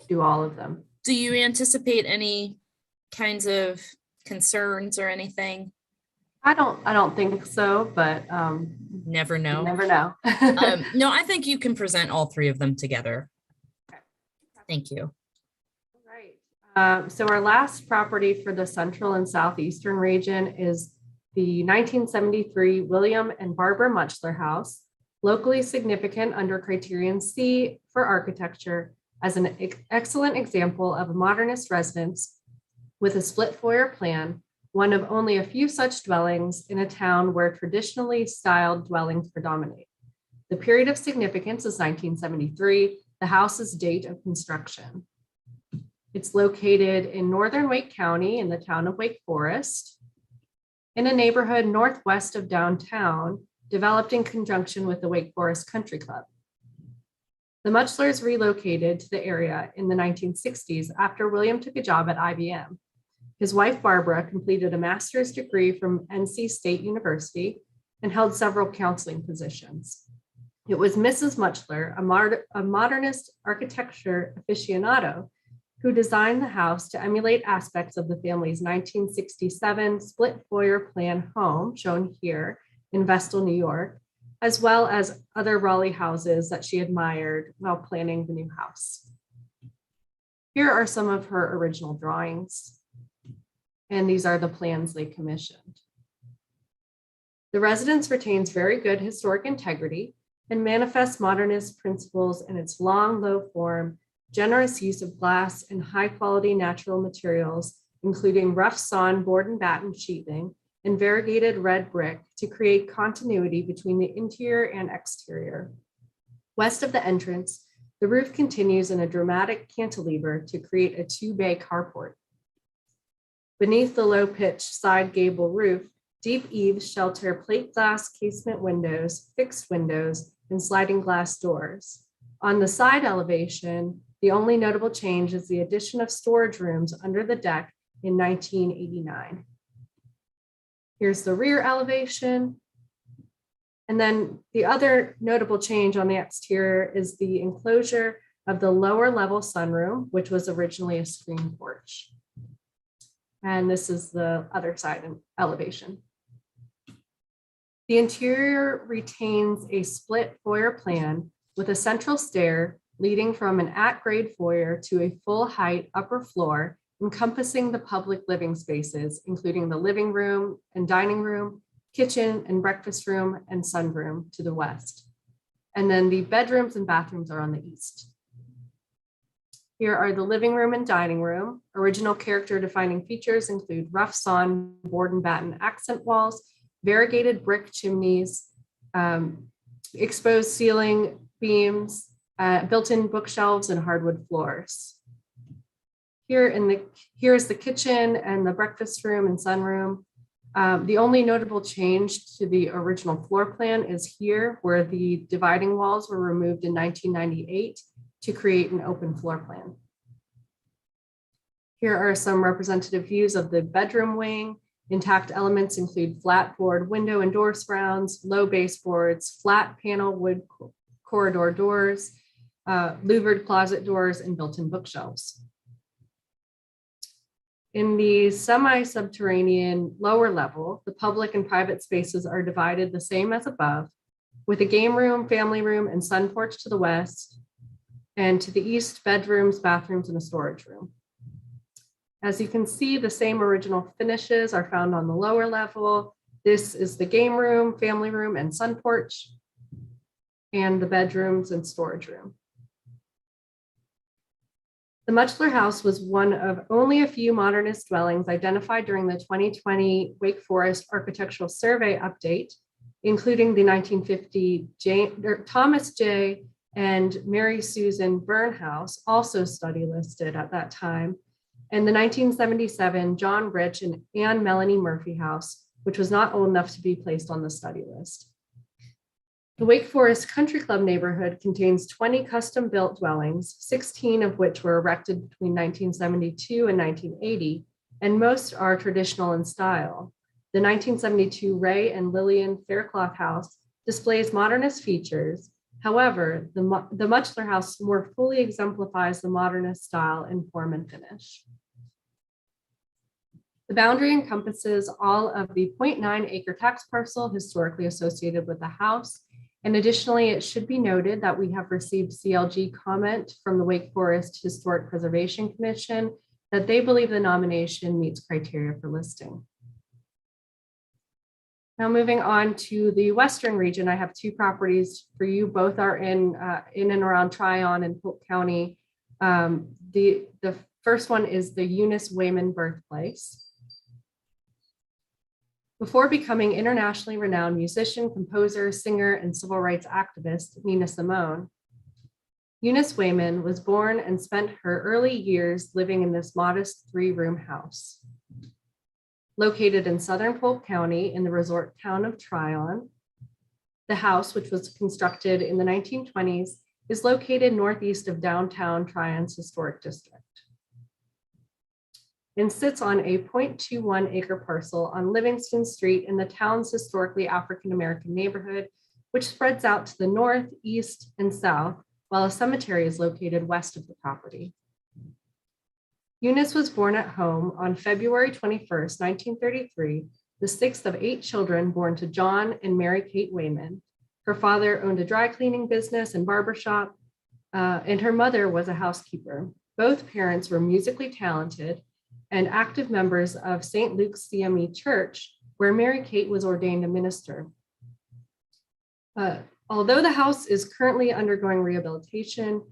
do all of them? Do you anticipate any kinds of concerns or anything? I don't think so, but never know. Never know. No, I think you can present all 3 of them together. Okay. Thank you. So our last property for the Central and Southeastern region is the 1973 William and Barbara Muchler House, locally significant under criterion C for architecture as an excellent example of a modernist residence with a split foyer plan, one of only a few such dwellings in a town where traditionally styled dwellings predominate. The period of significance is 1973, the house's date of construction. It's located in northern Wake County in the town of Wake Forest, in a neighborhood northwest of downtown, developed in conjunction with the Wake Forest Country Club. The Muchlers relocated to the area in the 1960s after William took a job at IBM. His wife, Barbara, completed a master's degree from NC State University and held several counseling positions. It was Mrs. Muchler, a modernist architecture aficionado, who designed the house to emulate aspects of the family's 1967 split foyer plan home, shown here in Vestal, New York, as well as other Raleigh houses that she admired while planning the new house. Here are some of her original drawings, and these are the plans they commissioned. The residence retains very good historic integrity and manifests modernist principles in its long, low form, generous use of glass and high-quality natural materials, including rough sawn board and batten sheathing and variegated red brick to create continuity between the interior and exterior. West of the entrance, the roof continues in a dramatic cantilever to create a 2-bay carport. Beneath the low-pitched side gable roof, deep eaves shelter plate glass casement windows, fixed windows, and sliding glass doors. On the side elevation, the only notable change is the addition of storage rooms under the deck in 1989. Here's the rear elevation. And then the other notable change on the exterior is the enclosure of the lower level sunroom, which was originally a screen porch. And this is the other side elevation. The interior retains a split foyer plan with a central stair leading from an at-grade foyer to a full-height upper floor encompassing the public living spaces, including the living room and dining room, kitchen and breakfast room, and sunroom to the west. And then the bedrooms and bathrooms are on the east. Here are the living room and dining room. Original character defining features include rough sawn board and batten accent walls, variegated brick chimneys, exposed ceiling beams, built-in bookshelves, and hardwood floors. Here is the kitchen and the breakfast room and sunroom. The only notable change to the original floor plan is here, where the dividing walls were removed in 1998 to create an open floor plan. Here are some representative views of the bedroom wing. Intact elements include flat board window and door surrounds, low baseboards, flat panel wood corridor doors, louvered closet doors, and built-in bookshelves. In the semi-subterranean lower level, the public and private spaces are divided the same as above, with a game room, family room, and sun porch to the west, and to the east, bedrooms, bathrooms, and a storage room. As you can see, the same original finishes are found on the lower level. This is the game room, family room, and sun porch, and the bedrooms and storage room. The Muchler House was one of only a few modernist dwellings identified during the 2020 Wake Forest Architectural Survey update, including the 1950 Thomas J. and Mary Susan Byrne House, also study listed at that time, and the 1977 John Rich and Anne Melanie Murphy House, which was not old enough to be placed on the study list. The Wake Forest Country Club neighborhood contains 20 custom-built dwellings, 16 of which were erected between 1972 and 1980, and most are traditional in style. The 1972 Ray and Lillian Faircloth House displays modernist features. However, the Muchler House more fully exemplifies the modernist style in form and finish. The boundary encompasses all of the 0.9 acre tax parcel historically associated with the house. And additionally, it should be noted that we have received CLG comment from the Wake Forest Historic Preservation Commission that they believe the nomination meets criteria for listing. Now moving on to the western region, I have two properties for you. Both are in and around Tryon and Holt County. The first one is the Eunice Wayman birthplace. Before becoming internationally renowned musician, composer, singer, and civil rights activist Nina Simone, Eunice Wayman was born and spent her early years living in this modest 3-room house. Located in southern Polk County in the resort town of Tryon, the house, which was constructed in the 1920s, is located northeast of downtown Tryon's historic district and sits on a 0.21 acre parcel on Livingston Street in the town's historically African-American neighborhood, which spreads out to the north, east, and south, while a cemetery is located west of the property. Eunice was born at home on February 21st, 1933, the 6th of 8 children born to John and Mary Kate Wayman. Her father owned a dry cleaning business and barbershop, and her mother was a housekeeper. Both parents were musically talented and active members of St. Luke's CME Church, where Mary Kate was ordained a minister. Although the house is currently undergoing rehabilitation,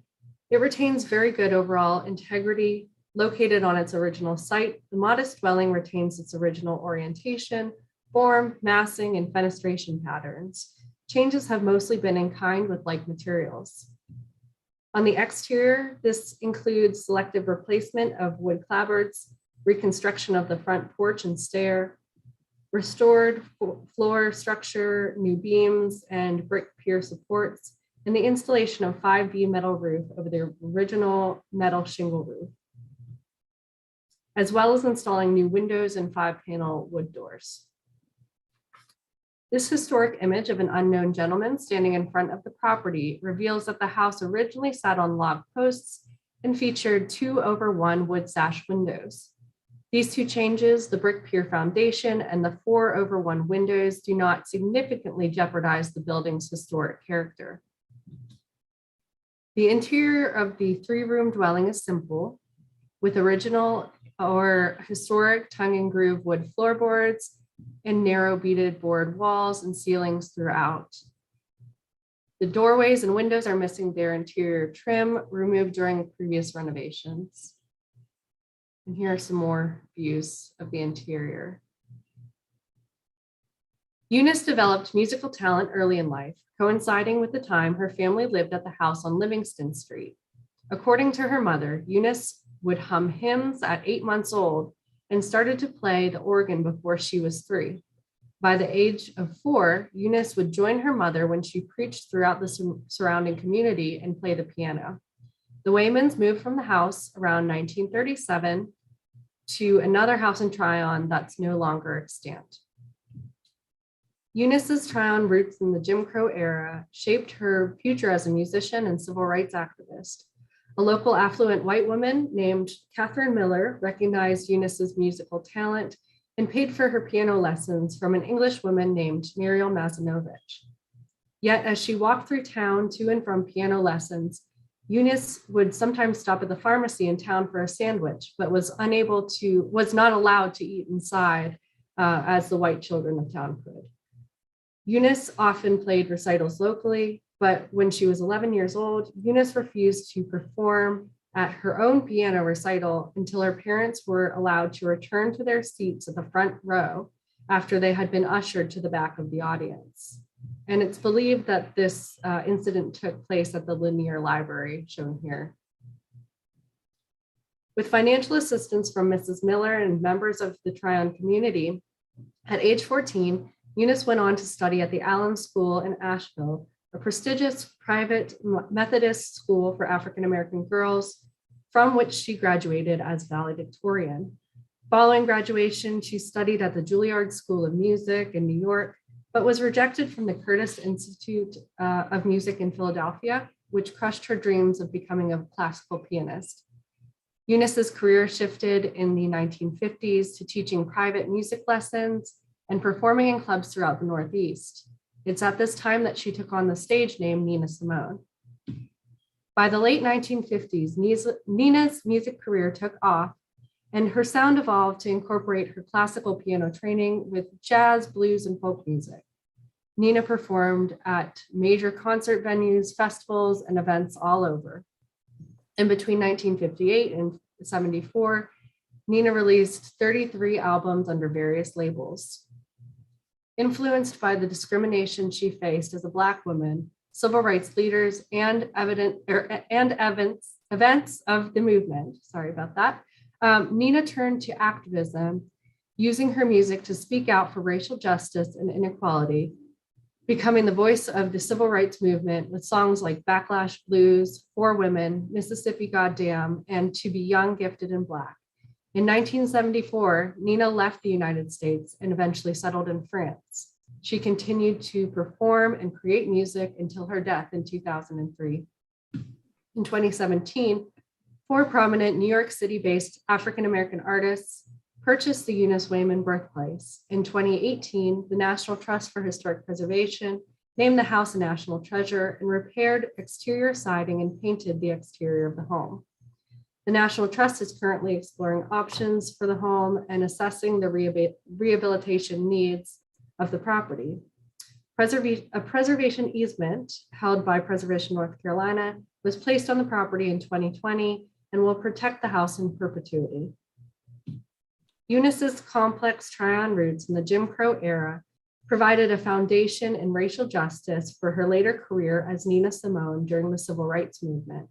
it retains very good overall integrity. Located on its original site, the modest dwelling retains its original orientation, form, massing, and fenestration patterns. Changes have mostly been in kind with like materials. On the exterior, this includes selective replacement of wood clapboards, reconstruction of the front porch and stair, restored floor structure, new beams, and brick pier supports, and the installation of 5V metal roof over the original metal shingle roof, as well as installing new windows and 5-panel wood doors. This historic image of an unknown gentleman standing in front of the property reveals that the house originally sat on log posts and featured 2/1 wood sash windows. These two changes, the brick pier foundation and the 4/1 windows, do not significantly jeopardize the building's historic character. The interior of the 3-room dwelling is simple, with original or historic tongue and groove wood floorboards and narrow beaded board walls and ceilings throughout. The doorways and windows are missing their interior trim removed during previous renovations. And here are some more views of the interior. Eunice developed musical talent early in life, coinciding with the time her family lived at the house on Livingston Street. According to her mother, Eunice would hum hymns at 8 months old and started to play the organ before she was 3. By the age of 4, Eunice would join her mother when she preached throughout the surrounding community and play the piano. The Waymans moved from the house around 1937 to another house in Tryon that's no longer extant. Eunice's Tryon roots in the Jim Crow era shaped her future as a musician and civil rights activist. A local affluent white woman named Catherine Miller recognized Eunice's musical talent and paid for her piano lessons from an English woman named Muriel Mazinovich. Yet as she walked through town to and from piano lessons, Eunice would sometimes stop at the pharmacy in town for a sandwich, but was not allowed to eat inside as the white children of town could. Eunice often played recitals locally, but when she was 11 years old, Eunice refused to perform at her own piano recital until her parents were allowed to return to their seats at the front row after they had been ushered to the back of the audience. And it's believed that this incident took place at the Linear Library, shown here. With financial assistance from Mrs. Miller and members of the Tryon community, at age 14, Eunice went on to study at the Allen School in Asheville, a prestigious private Methodist school for African-American girls, from which she graduated as valedictorian. Following graduation, she studied at the Juilliard School of Music in New York, but was rejected from the Curtis Institute of Music in Philadelphia, which crushed her dreams of becoming a classical pianist. Eunice's career shifted in the 1950s to teaching private music lessons and performing in clubs throughout the Northeast. It's at this time that she took on the stage name Nina Simone. By the late 1950s, Nina's music career took off, and her sound evolved to incorporate her classical piano training with jazz, blues, and folk music. Nina performed at major concert venues, festivals, and events all over. In between 1958 and 74, Nina released 33 albums under various labels. Influenced by the discrimination she faced as a Black woman, civil rights leaders, and events of the movement, sorry about that, Nina turned to activism, using her music to speak out for racial justice and inequality, becoming the voice of the civil rights movement with songs like Backlash Blues, For Women, Mississippi Goddamn, and To Be Young, Gifted, and Black. In 1974, Nina left the United States and eventually settled in France. She continued to perform and create music until her death in 2003. In 2017, 4 prominent New York City-based African-American artists purchased the Eunice Wayman birthplace. In 2018, the National Trust for Historic Preservation named the house a national treasure and repaired exterior siding and painted the exterior of the home. The National Trust is currently exploring options for the home and assessing the rehabilitation needs of the property. A preservation easement held by Preservation North Carolina was placed on the property in 2020 and will protect the house in perpetuity. Eunice's complex Tryon roots in the Jim Crow era provided a foundation in racial justice for her later career as Nina Simone during the Civil Rights Movement.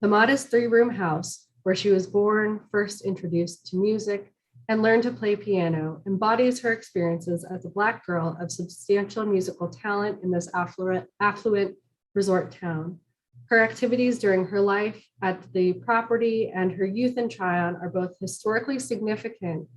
The modest 3-room house, where she was born, first introduced to music, and learned to play piano, embodies her experiences as a Black girl of substantial musical talent in this affluent resort town. Her activities during her life at the property and her youth in Tryon are both historically significant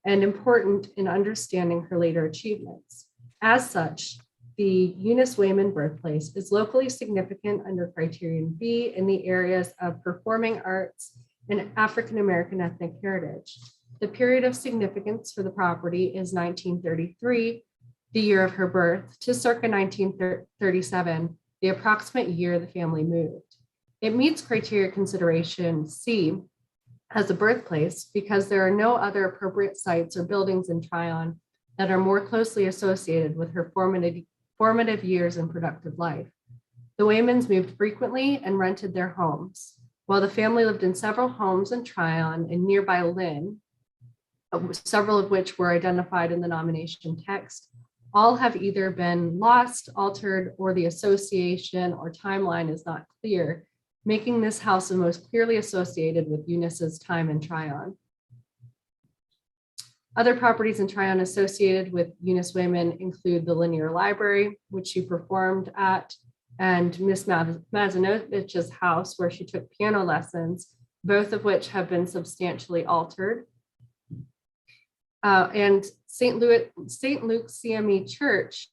and important in understanding her later achievements. As such, the Eunice Wayman birthplace is locally significant under Criterion B in the areas of performing arts and African-American ethnic heritage. The period of significance for the property is 1933, the year of her birth, to circa 1937, the approximate year the family moved. It meets criteria consideration C as a birthplace because there are no other appropriate sites or buildings in Tryon that are more closely associated with her formative years and productive life. The Waymans moved frequently and rented their homes. While the family lived in several homes in Tryon and nearby Lynn, several of which were identified in the nomination text, all have either been lost, altered, or the association or timeline is not clear, making this house the most clearly associated with Eunice's time in Tryon. Other properties in Tryon associated with Eunice Wayman include the Linear Library, which she performed at, and Miss Mazanovich's house, where she took piano lessons, both of which have been substantially altered. And St. Luke's CME Church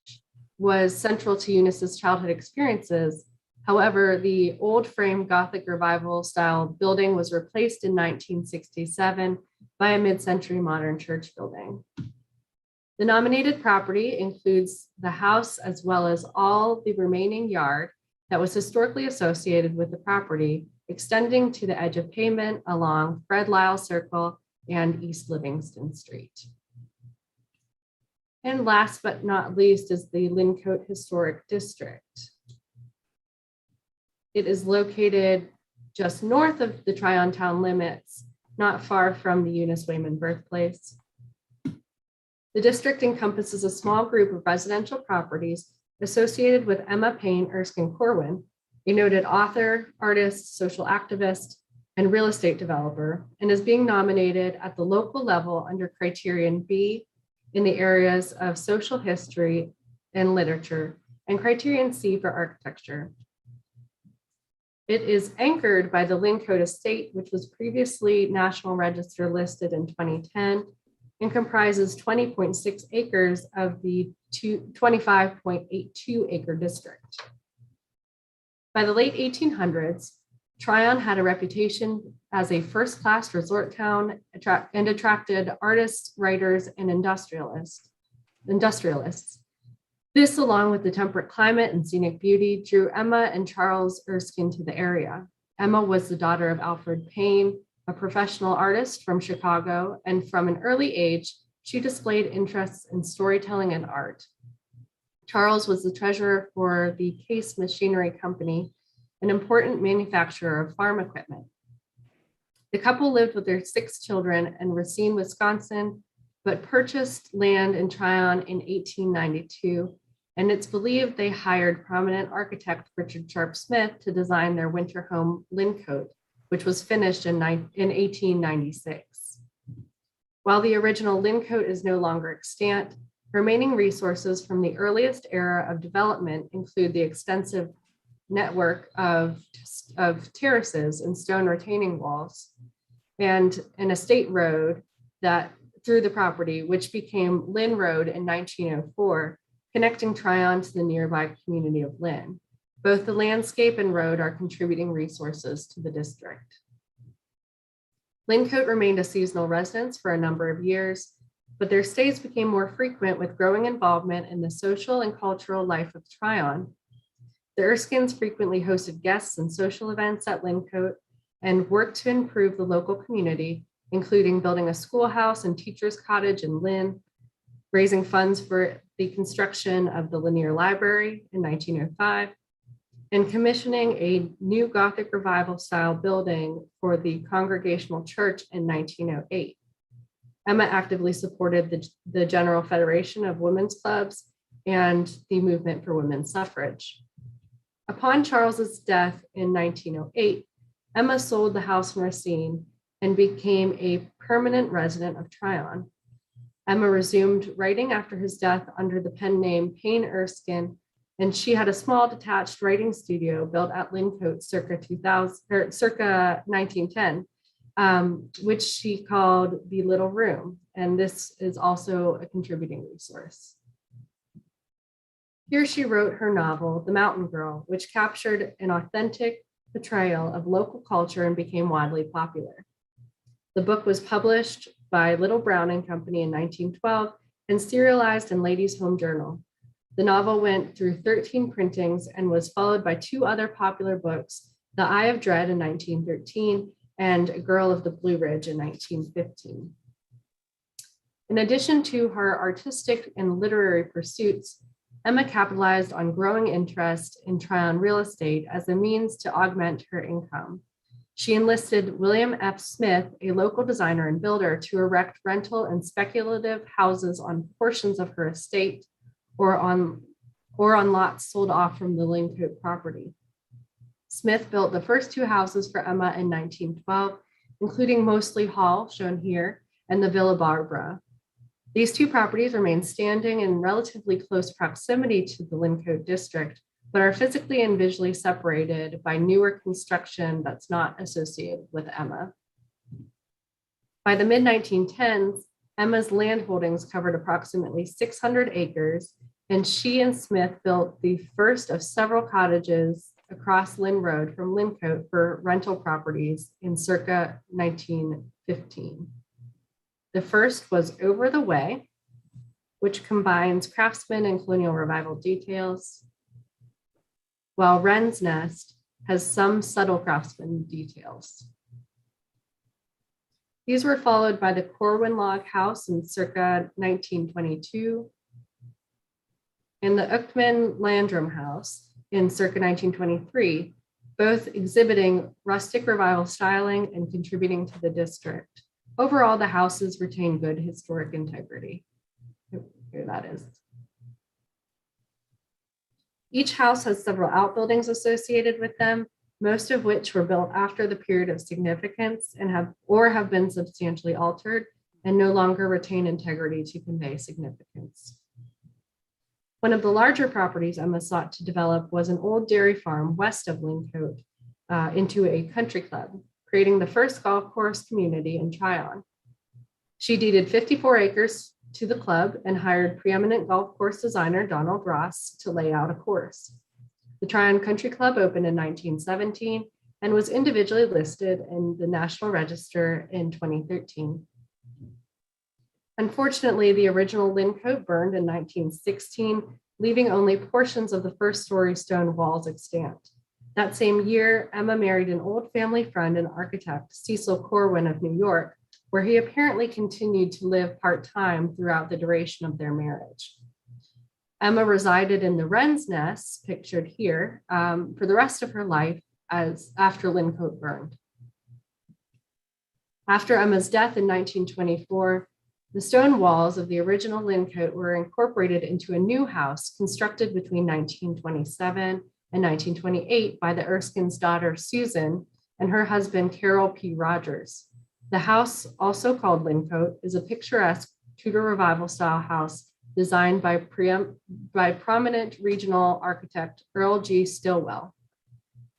was central to Eunice's childhood experiences. However, the old frame Gothic Revival style building was replaced in 1967 by a mid-century modern church building. The nominated property includes the house as well as all the remaining yard that was historically associated with the property, extending to the edge of pavement along Fred Lyle Circle and East Livingston Street. And last but not least is the Lincote Historic District. It is located just north of the Tryon town limits, not far from the Eunice Wayman birthplace. The district encompasses a small group of residential properties associated with Emma Payne Erskine Corwin, a noted author, artist, social activist, and real estate developer, and is being nominated at the local level under criterion B in the areas of social history and literature, and criterion C for architecture. It is anchored by the Lincote Estate, which was previously National Register listed in 2010 and comprises 20.6 acres of the 25.82 acre district. By the late 1800s, Tryon had a reputation as a first-class resort town and attracted artists, writers, and industrialists. This, along with the temperate climate and scenic beauty, drew Emma and Charles Erskine to the area. Emma was the daughter of Alfred Payne, a professional artist from Chicago, and from an early age, she displayed interests in storytelling and art. Charles was the treasurer for the Case Machinery Company, an important manufacturer of farm equipment. The couple lived with their 6 children in Racine, Wisconsin, but purchased land in Tryon in 1892, and it's believed they hired prominent architect Richard Sharp Smith to design their winter home Lincote, which was finished in 1896. While the original Lincote is no longer extant, remaining resources from the earliest era of development include the extensive network of terraces and stone retaining walls, and an estate road that through the property, which became Lynn Road in 1904, connecting Tryon to the nearby community of Lynn. Both the landscape and road are contributing resources to the district. Lincote remained a seasonal residence for a number of years, but their stays became more frequent with growing involvement in the social and cultural life of Tryon. The Erskines frequently hosted guests and social events at Lincote and worked to improve the local community, including building a schoolhouse and teacher's cottage in Lynn, raising funds for the construction of the Linear Library in 1905, and commissioning a new Gothic Revival style building for the Congregational Church in 1908. Emma actively supported the General Federation of Women's Clubs and the movement for women's suffrage. Upon Charles's death in 1908, Emma sold the house in Racine and became a permanent resident of Tryon. Emma resumed writing after his death under the pen name Payne Erskine, and she had a small detached writing studio built at Lincote circa 1910, which she called the Little Room, and this is also a contributing resource. Here she wrote her novel, The Mountain Girl, which captured an authentic portrayal of local culture and became widely popular. The book was published by Little Brown and Company in 1912 and serialized in Ladies' Home Journal. The novel went through 13 printings and was followed by two other popular books, The Eye of Dread in 1913 and A Girl of the Blue Ridge in 1915. In addition to her artistic and literary pursuits, Emma capitalized on growing interest in Tryon real estate as a means to augment her income. She enlisted William F. Smith, a local designer and builder, to erect rental and speculative houses on portions of her estate or on lots sold off from the Lincoat property. Smith built the first two houses for Emma in 1912, including Mosley Hall, shown here, and the Villa Barbara. These two properties remain standing in relatively close proximity to the Lincoat district, but are physically and visually separated by newer construction that's not associated with Emma. By the mid-1910s, Emma's land holdings covered approximately 600 acres, and she and Smith built the first of several cottages across Lynn Road from Lincoat for rental properties in circa 1915. The first was Over the Way, which combines craftsman and colonial revival details, while Wren's Nest has some subtle craftsman details. These were followed by the Corwin Log House in circa 1922 and the Uchtman Landrum House in circa 1923, both exhibiting rustic revival styling and contributing to the district. Overall, the houses retain good historic integrity. Here that is. Each house has several outbuildings associated with them, most of which were built after the period of significance and have been substantially altered and no longer retain integrity to convey significance. One of the larger properties Emma sought to develop was an old dairy farm west of Lincoat into a country club, creating the first golf course community in Tryon. She deeded 54 acres to the club and hired preeminent golf course designer Donald Ross to lay out a course. The Tryon Country Club opened in 1917 and was individually listed in the National Register in 2013. Unfortunately, the original Lincoat burned in 1916, leaving only portions of the first story stone walls extant. That same year, Emma married an old family friend and architect, Cecil Corwin of New York, where he apparently continued to live part-time throughout the duration of their marriage. Emma resided in the Wren's Nest, pictured here, for the rest of her life after Lincoat burned. After Emma's death in 1924, the stone walls of the original Lincoat were incorporated into a new house constructed between 1927 and 1928 by the Erskine's daughter, Susan, and her husband, Carroll P. Rogers. The house, also called Lincoat, is a picturesque Tudor Revival style house designed by prominent regional architect Earl G. Stillwell.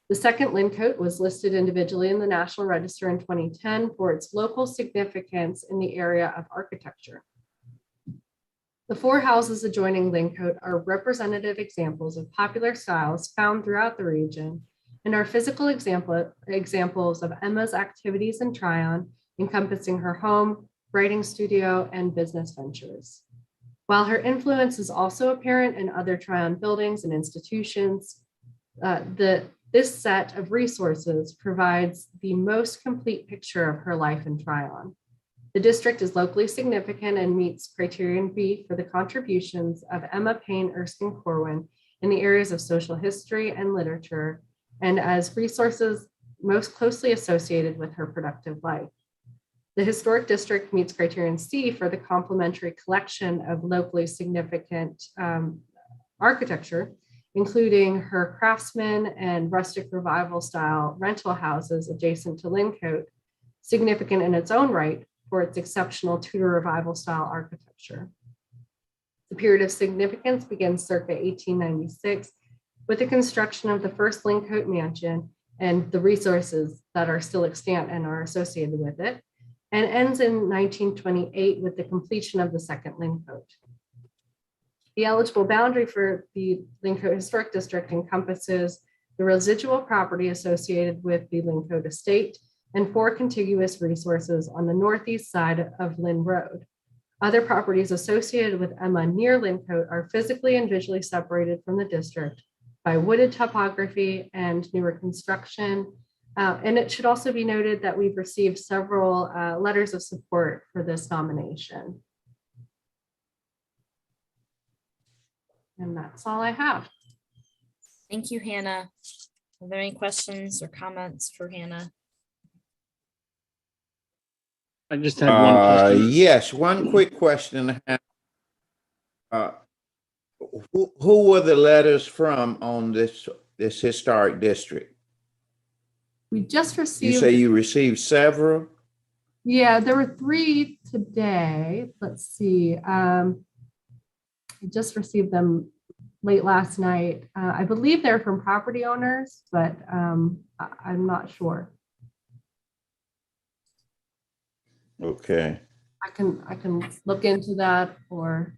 The second Lincoat was listed individually in the National Register in 2010 for its local significance in the area of architecture. The four houses adjoining Lincoat are representative examples of popular styles found throughout the region and are physical examples of Emma's activities in Tryon, encompassing her home, writing studio, and business ventures. While her influence is also apparent in other Tryon buildings and institutions, this set of resources provides the most complete picture of her life in Tryon. The district is locally significant and meets criterion B for the contributions of Emma Payne Erskine Corwin in the areas of social history and literature, and as resources most closely associated with her productive life. The historic district meets criterion C for the complementary collection of locally significant architecture, including her craftsman and rustic revival style rental houses adjacent to Lincoat, significant in its own right for its exceptional Tudor Revival style architecture. The period of significance begins circa 1896 with the construction of the first Lincoat mansion and the resources that are still extant and are associated with it, and ends in 1928 with the completion of the second Lincoat. The eligible boundary for the Lincoat Historic District encompasses the residual property associated with the Lincode estate, and 4 contiguous resources on the northeast side of Lynn Road. Other properties associated with Emma near Lincode are physically and visually separated from the district by wooded topography and newer construction. And it should also be noted that we've received several letters of support for this nomination. And that's all I have. Thank you, Hannah. Are there any questions or comments for Hannah? I just had one question. Yes, one quick question. Who were the letters from on this historic district? We just You received. say you received several? Yeah, there were 3 today. Let's see. I just received them late last night. I believe they're from property owners, but I'm not sure. Okay. I can look into that, or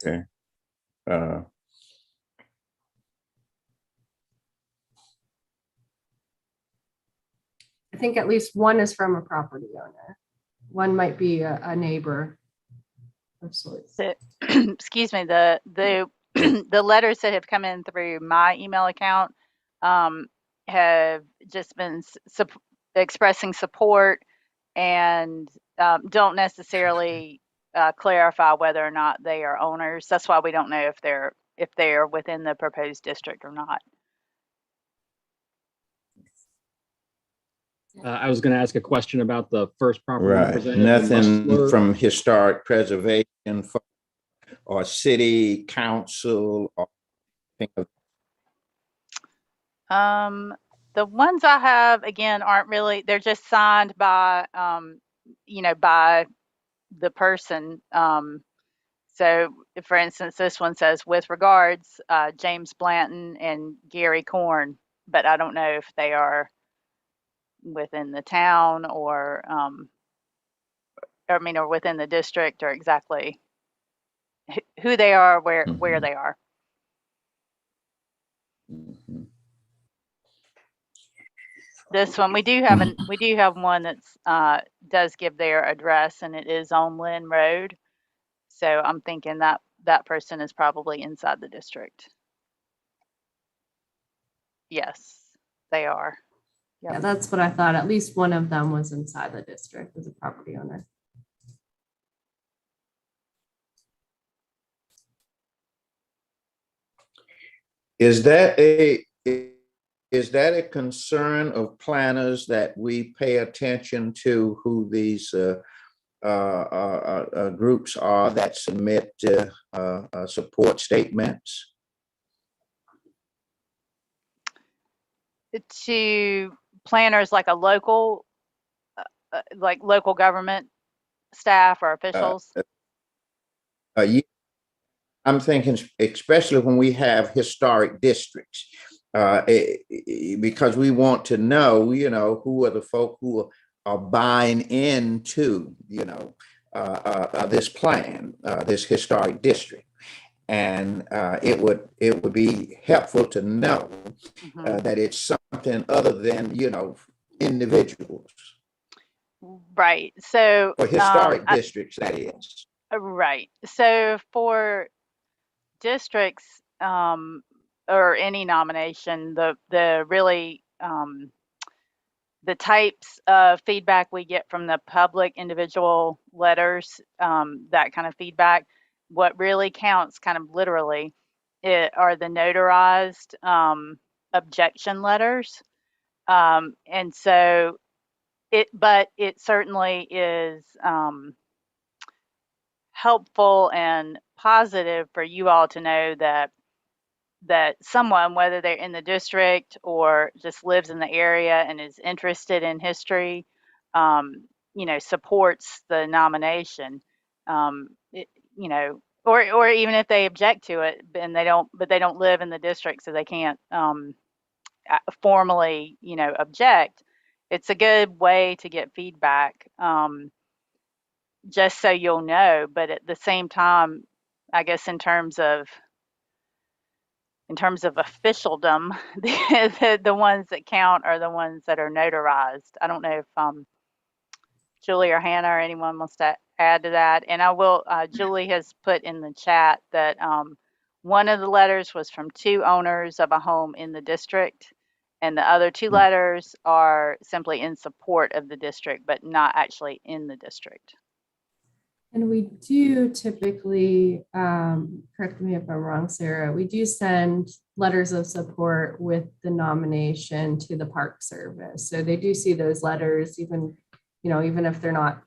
Okay. I think at least one is from a property owner. One might be a neighbor of sorts. Excuse me, the the letters that have come in through my email account have just been expressing support and don't necessarily clarify whether or not they are owners. That's why we don't know if they're within the proposed district or not. I was going to ask a question about the first property Right. representative. Nothing from historic preservation or city council or anything of. The ones I have, again, aren't really, they're just signed by, by the person. So for instance, this one says, with regards, James Blanton and Gary Korn, but I don't know if they are within the town or within the district, or exactly who they are, where they are. This one, we do have one that's does give their address, and it is on Lynn Road. So I'm thinking that person is probably inside the district. Yes, they are. Yep. Yeah, that's what I thought. At least one of them was inside the district as a property owner. Is that a concern of planners that we pay attention to who these groups are that submit support statements? To planners like a local, like local government staff or officials? Yeah. I'm thinking especially when we have historic districts, because we want to know, who are the folk who are buying into, this plan, this historic district. And it would be helpful to know that it's something other than, individuals. Right. So for historic districts, that is. Right. So for districts or any nomination, the really the types of feedback we get from the public individual letters, that kind of feedback, what really counts kind of literally are the notarized objection letters. And so but it certainly is helpful and positive for you all to know that someone, whether they're in the district or just lives in the area and is interested in history, supports the nomination, or even if they object to it and they don't live in the district, so they can't formally, object. It's a good way to get feedback, just so you'll know. But at the same time, I guess in terms of officialdom, the ones that count are the ones that are notarized. I don't know if Julie or Hannah or anyone wants to add to that. And I will, Julie has put in the chat that one of the letters was from 2 owners of a home in the district, and the other 2 letters are simply in support of the district, but not actually in the district. And we do typically, correct me if I'm wrong, Sarah, we do send letters of support with the nomination to the Park Service. So they do see those letters, even if they're not,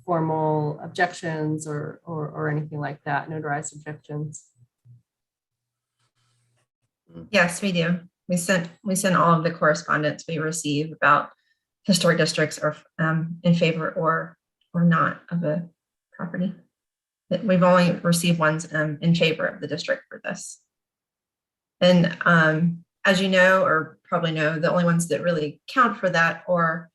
formal objections or anything like that, notarized objections. Yes, we do. We send all of the correspondence we receive about historic districts or in favor or not of a property. We've only received ones in favor of the district for this. And as you know, or probably know, the only ones that really count for that are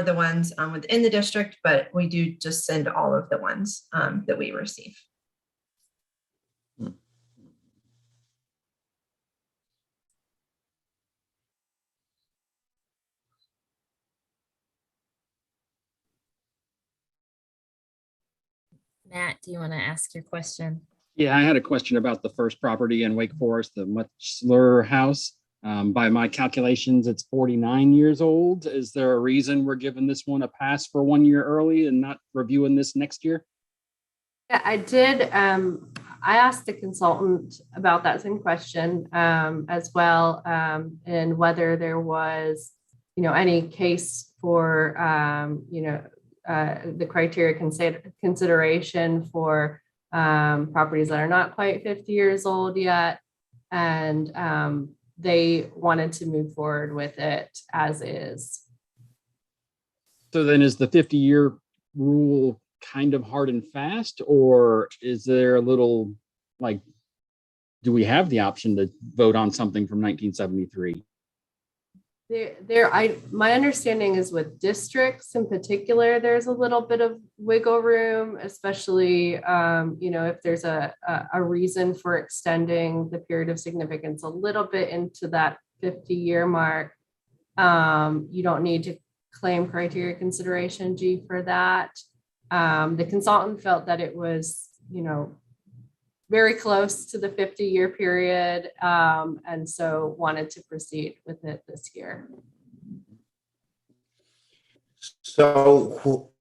the ones within the district, but we do just send all of the ones that we receive. Matt, do you want to ask your question? Yeah, I had a question about the first property in Wake Forest, the Muchler House. By my calculations, it's 49 years old. Is there a reason we're giving this one a pass for 1 year early and not reviewing this next year? Yeah, I did. I asked the consultant about that same question as well, and whether there was, any case for, the criteria consideration for properties that are not quite 50 years old yet, and they wanted to move forward with it as is. So then is the 50-year rule kind of hard and fast, or is there a little, do we have the option to vote on something from 1973? My understanding is with districts in particular, there's a little bit of wiggle room, especially, if there's a reason for extending the period of significance a little bit into that 50-year mark. You don't need to claim criteria consideration G for that. The consultant felt that it was, very close to the 50-year period, and so wanted to proceed with it this year. So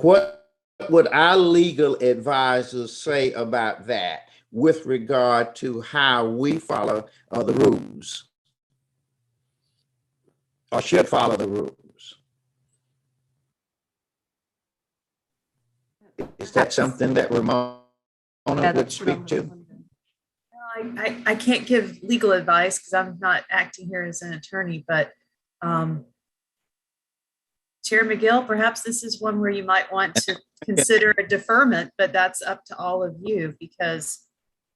what would our legal advisors say about that with regard to how we follow the rules, or should follow the rules? Is that something that Ramona would speak to? I can't give legal advice because I'm not acting here as an attorney, but Chair McGill, perhaps this is one where you might want to consider a deferment, but that's up to all of you, because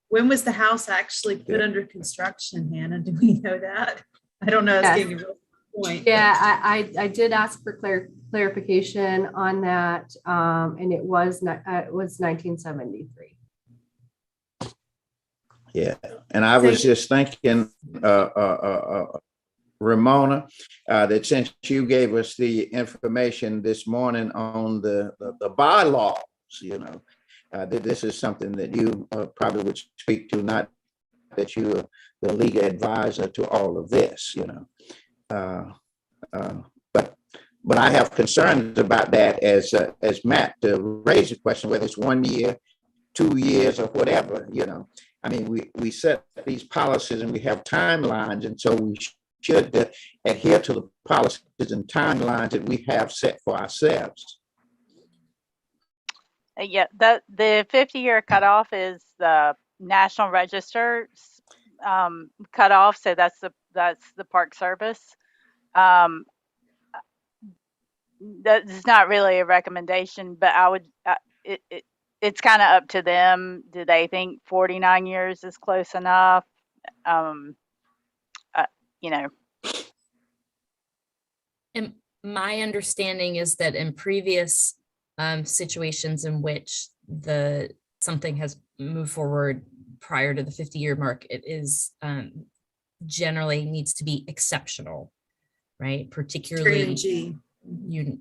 when was the house actually put under construction, Hannah? Do we know that? I don't know. Yes. It's getting a real point. Yeah, I did ask for clarification on that, and it was 1973. Yeah, and I was just thinking, Ramona, that since you gave us the information this morning on the bylaws, that this is something that you probably would speak to, not that you are the legal advisor to all of this, but I have concerns about that as Matt raised the question, whether it's 1 year, 2 years, or whatever, I mean, we set these policies and we have timelines, and so we should adhere to the policies and timelines that we have set for ourselves. Yeah, the 50-year cutoff is the National Register cutoff, so that's the Park Service. That's not really a recommendation, but I would it's kind of up to them. Do they think 49 years is close enough? And my understanding is that in previous situations in which something has moved forward prior to the 50-year mark, it is generally needs to be exceptional, right? Particularly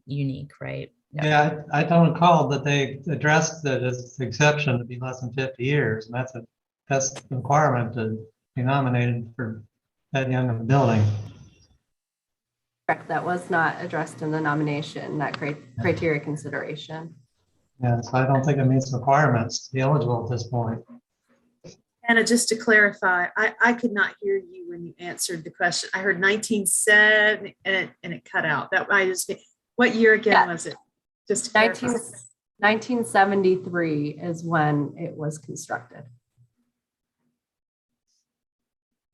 unique, right? Yeah, I don't recall that they addressed that as exception to be less than 50 years. And that's the requirement to be nominated for that young of a building. Correct. That was not addressed in the nomination, that criteria consideration. Yeah, so I don't think it meets requirements to be eligible at this point. Anna, just to clarify, I could not hear you when you answered the question. I heard 1970 and it cut out. What year again was it? Just 1973 is when it was constructed.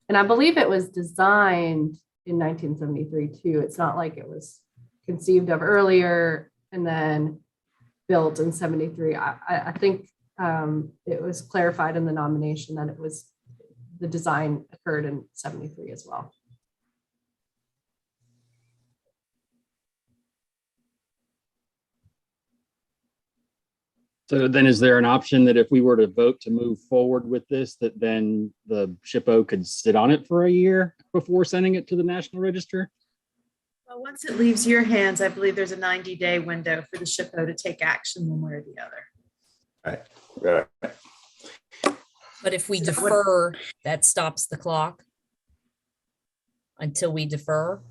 And I believe it was designed in 1973 too. It's not like it was conceived of earlier and then built in 73. I think it was clarified in the nomination that the design occurred in 73 as well. So then is there an option that if we were to vote to move forward with this, that then the SHPO could sit on it for a year before sending it to the National Register? Well, once it leaves your hands, I believe there's a 90-day window for the SHPO to take action one way or the other. Right. But if we defer, that stops the clock until we defer.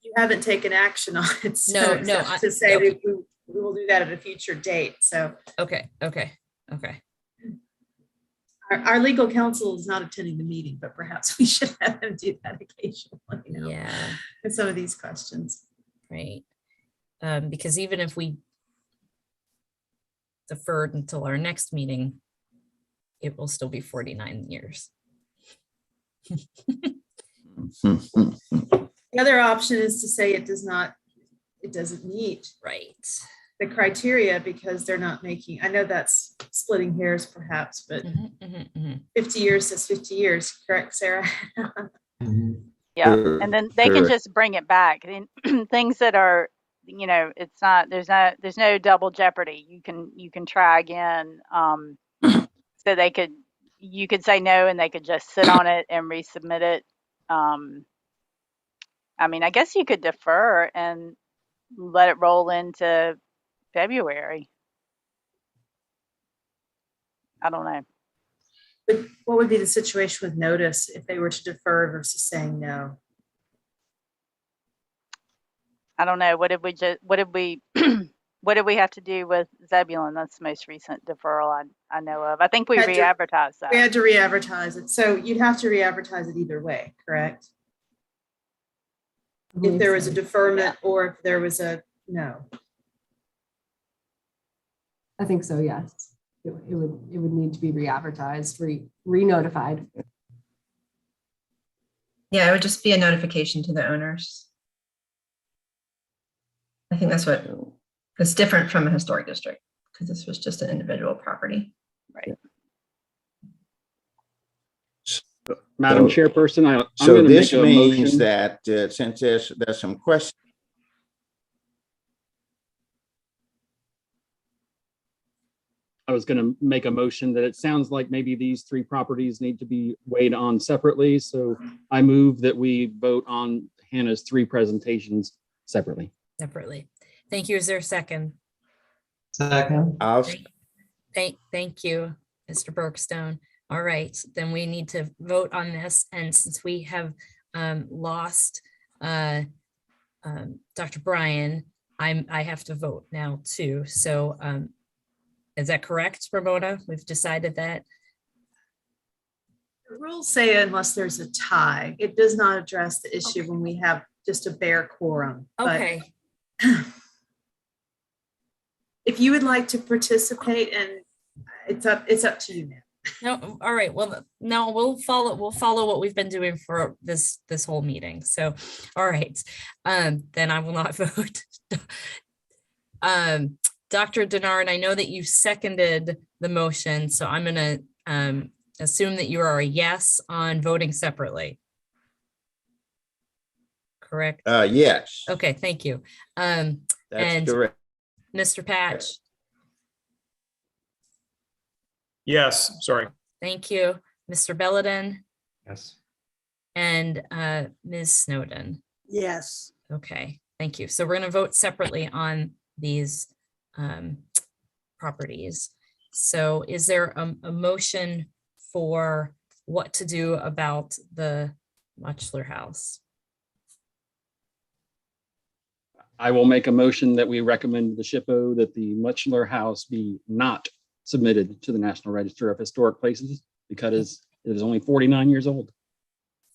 You haven't taken action on it. No, to say that we will do that at a future date. So okay. Our legal counsel is not attending the meeting, but perhaps we should have them do that occasionally. Yeah. With some of these questions. Right. Because even if we deferred until our next meeting, it will still be 49 years. The other option is to say it doesn't meet the criteria because they're not making, I know that's splitting hairs perhaps, but 50 years is 50 years, correct, Sarah? Yeah, and then they can just bring it back. Things that are, it's not, there's no double jeopardy. You can try again. So you could say no and they could just sit on it and resubmit it. I mean, I guess you could defer and let it roll into February. I don't know. But what would be the situation with notice if they were to defer versus saying no? I don't know. What did we what did we have to do with Zebulon? That's the most recent deferral I know of. I think we re-advertised that. We had to re-advertise it. So you'd have to re-advertise it either way, correct? If there was a deferment or if there was a no. I think so, yes. It would need to be re-advertised, re-notified. Yeah, it would just be a notification to the owners. I think that's what is different from a historic district because this was just an individual property. Right. Madam Chairperson, I'm so going to this make a means motion. that since there's some questions. I was going to make a motion that it sounds like maybe these three properties need to be weighed on separately. So I move that we vote on Hannah's three presentations separately. Thank you. Is there a second? Second. Thank you, Mr. Bergstone. All right, then we need to vote on this. And since we have lost Dr. Bryan, I have to vote now too. So is that correct, Ramona? We've decided that. The rules say unless there's a tie, it does not address the issue when we have just a bare quorum. Okay. But if you would like to participate, and it's up to you now. No, all right. Well, no, we'll follow what we've been doing for this whole meeting. So, all right. Then I will not vote. Dr. Denard, I know that you seconded the motion, so I'm going to assume that you are a yes on voting separately. Correct? Yes. Okay, thank you. That's correct. Mr. Patch. Yes, sorry. Thank you. Mr. Belladin Yes. and Ms. Snowden. Yes. Okay, thank you. So we're going to vote separately on these properties. So is there a motion for what to do about the Muchler House? I will make a motion that we recommend the SHPO that the Muchler House be not submitted to the National Register of Historic Places because it is only 49 years old.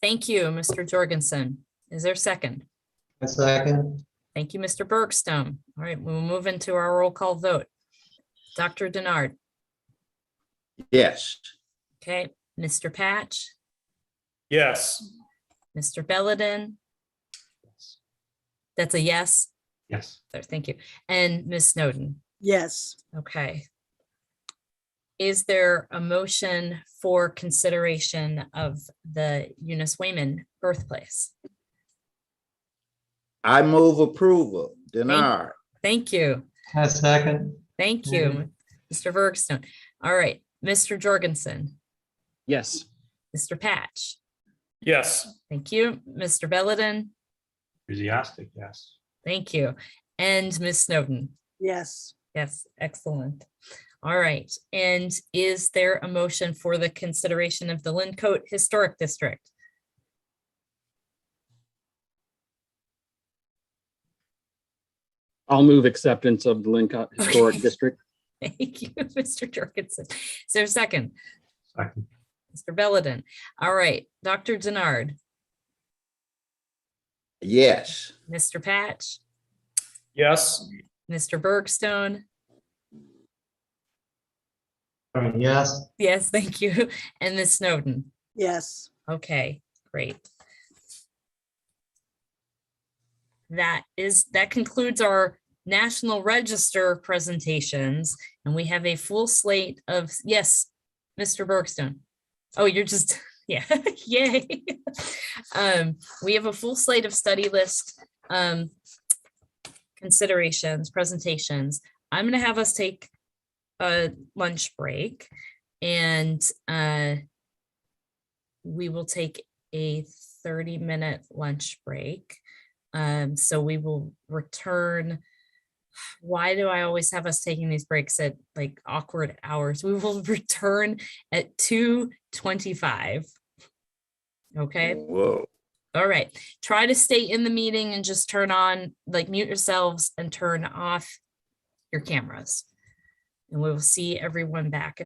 Thank you, Mr. Jorgensen. Is there a second? A second. Thank you, Mr. Bergstone. All right, we'll move into our roll call vote. Dr. Denard. Yes. Okay, Mr. Patch, Yes. Mr. Belladin. That's a yes. Yes. So, thank you. And Ms. Snowden. Yes. Okay. Is there a motion for consideration of the Eunice Wayman birthplace? I move approval. Denard. Thank you. A second. Thank you, Mr. Bergstone. All right, Mr. Jorgensen, Yes. Mr. Patch. Yes. Thank you, Mr. Belladin. Enthusiastic, yes. Thank you. And Ms. Snowden. Yes. Yes, excellent. All right. And is there a motion for the consideration of the Lyncote Historic District? I'll move acceptance of the Lyncote Historic Okay. District. Thank you, Mr. Jorgensen. Is there a second? Second. Mr. Belladin. All right, Dr. Denard, Yes. Mr. Patch, Yes. Mr. Bergstone. Yes. Yes, thank you. And Ms. Snowden. Yes. Okay, great. That concludes our National Register presentations, and we have a full slate of, yes, Mr. Bergstone. Oh, you're just, yeah, yay. We have a full slate of study list considerations, presentations. I'm going to have us take a lunch break, and we will take a 30-minute lunch break. So we will return. Why do I always have us taking these breaks at like awkward hours? We will return at 2:25. Okay. Whoa. All right. Try to stay in the meeting and just turn on, like mute yourselves and turn off your cameras. And we will see everyone back.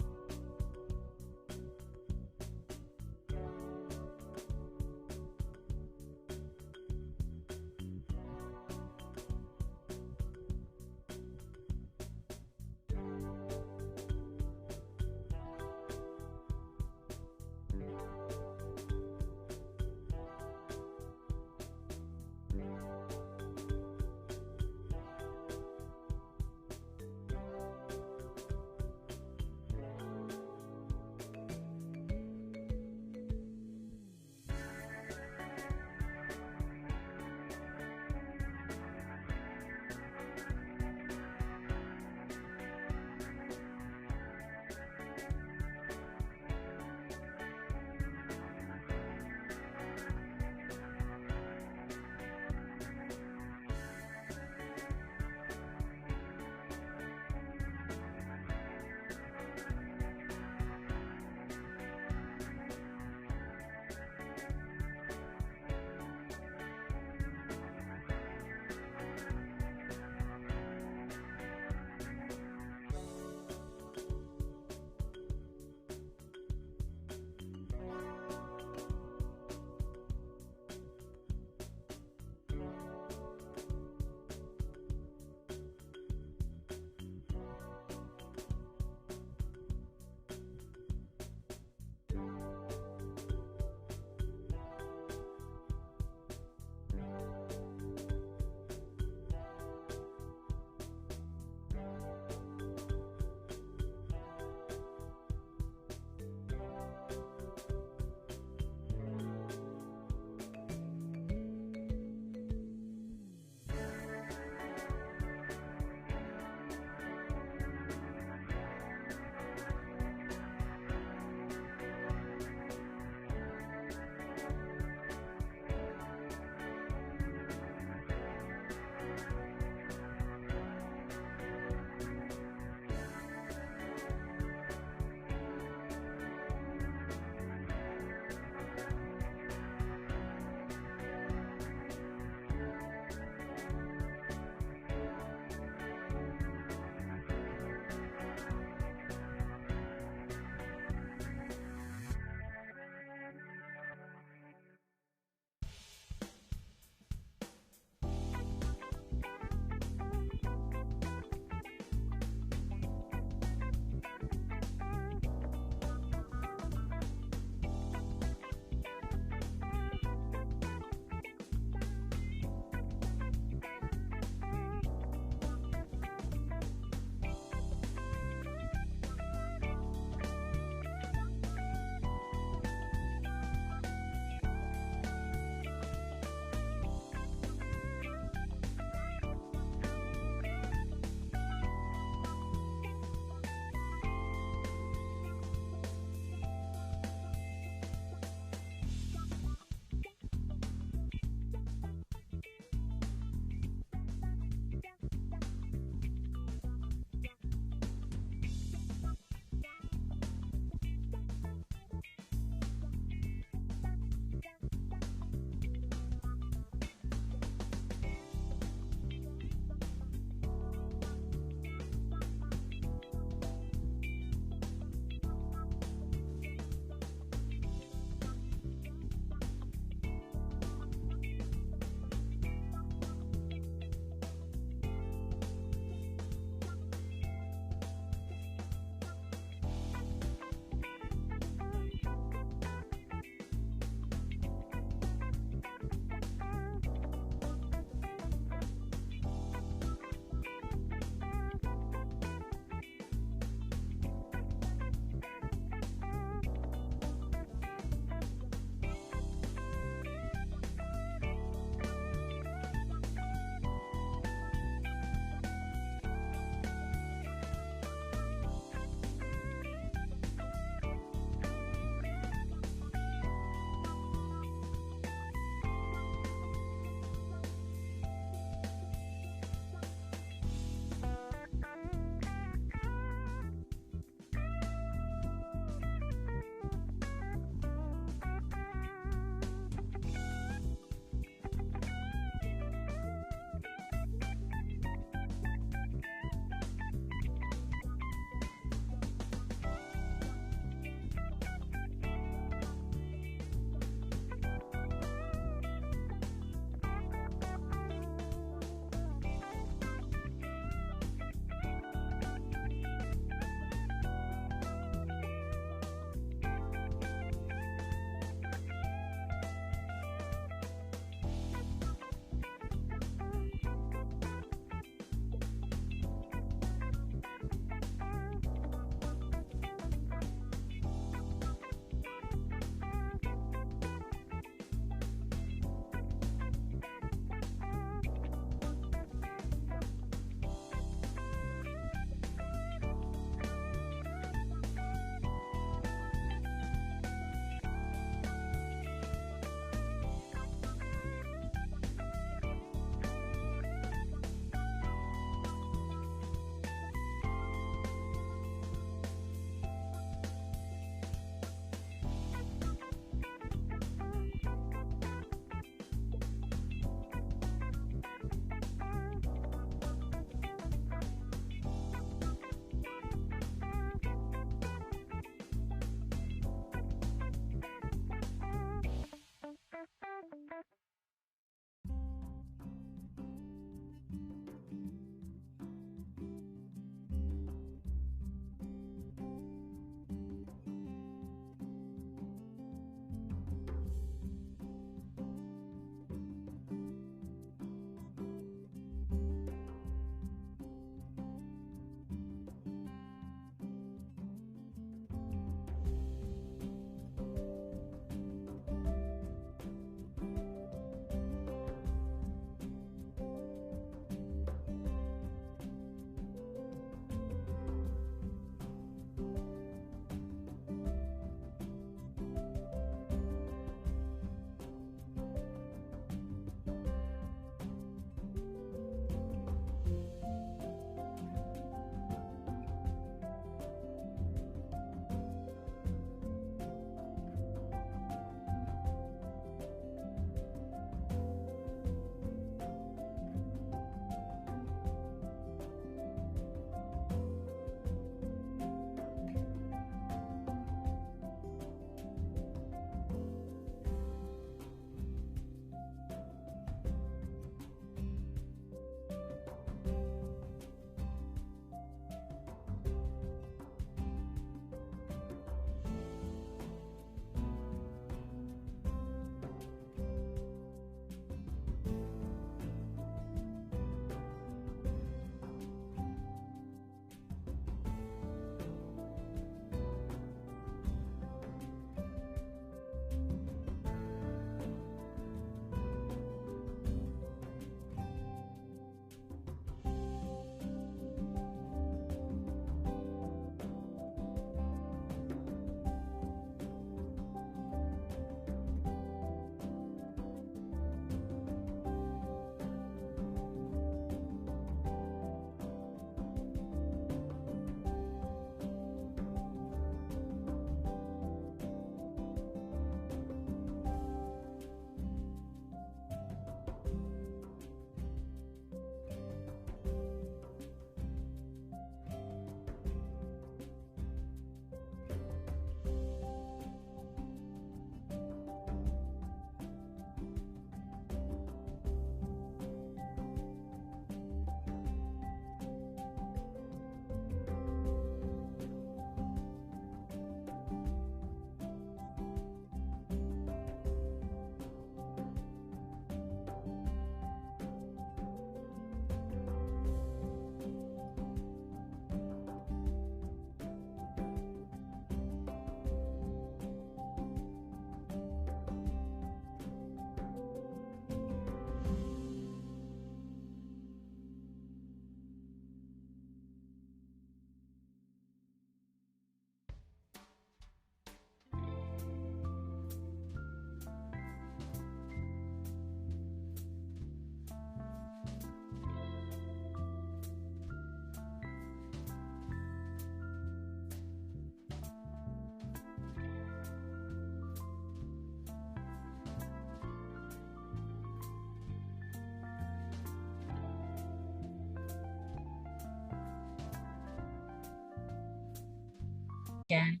again.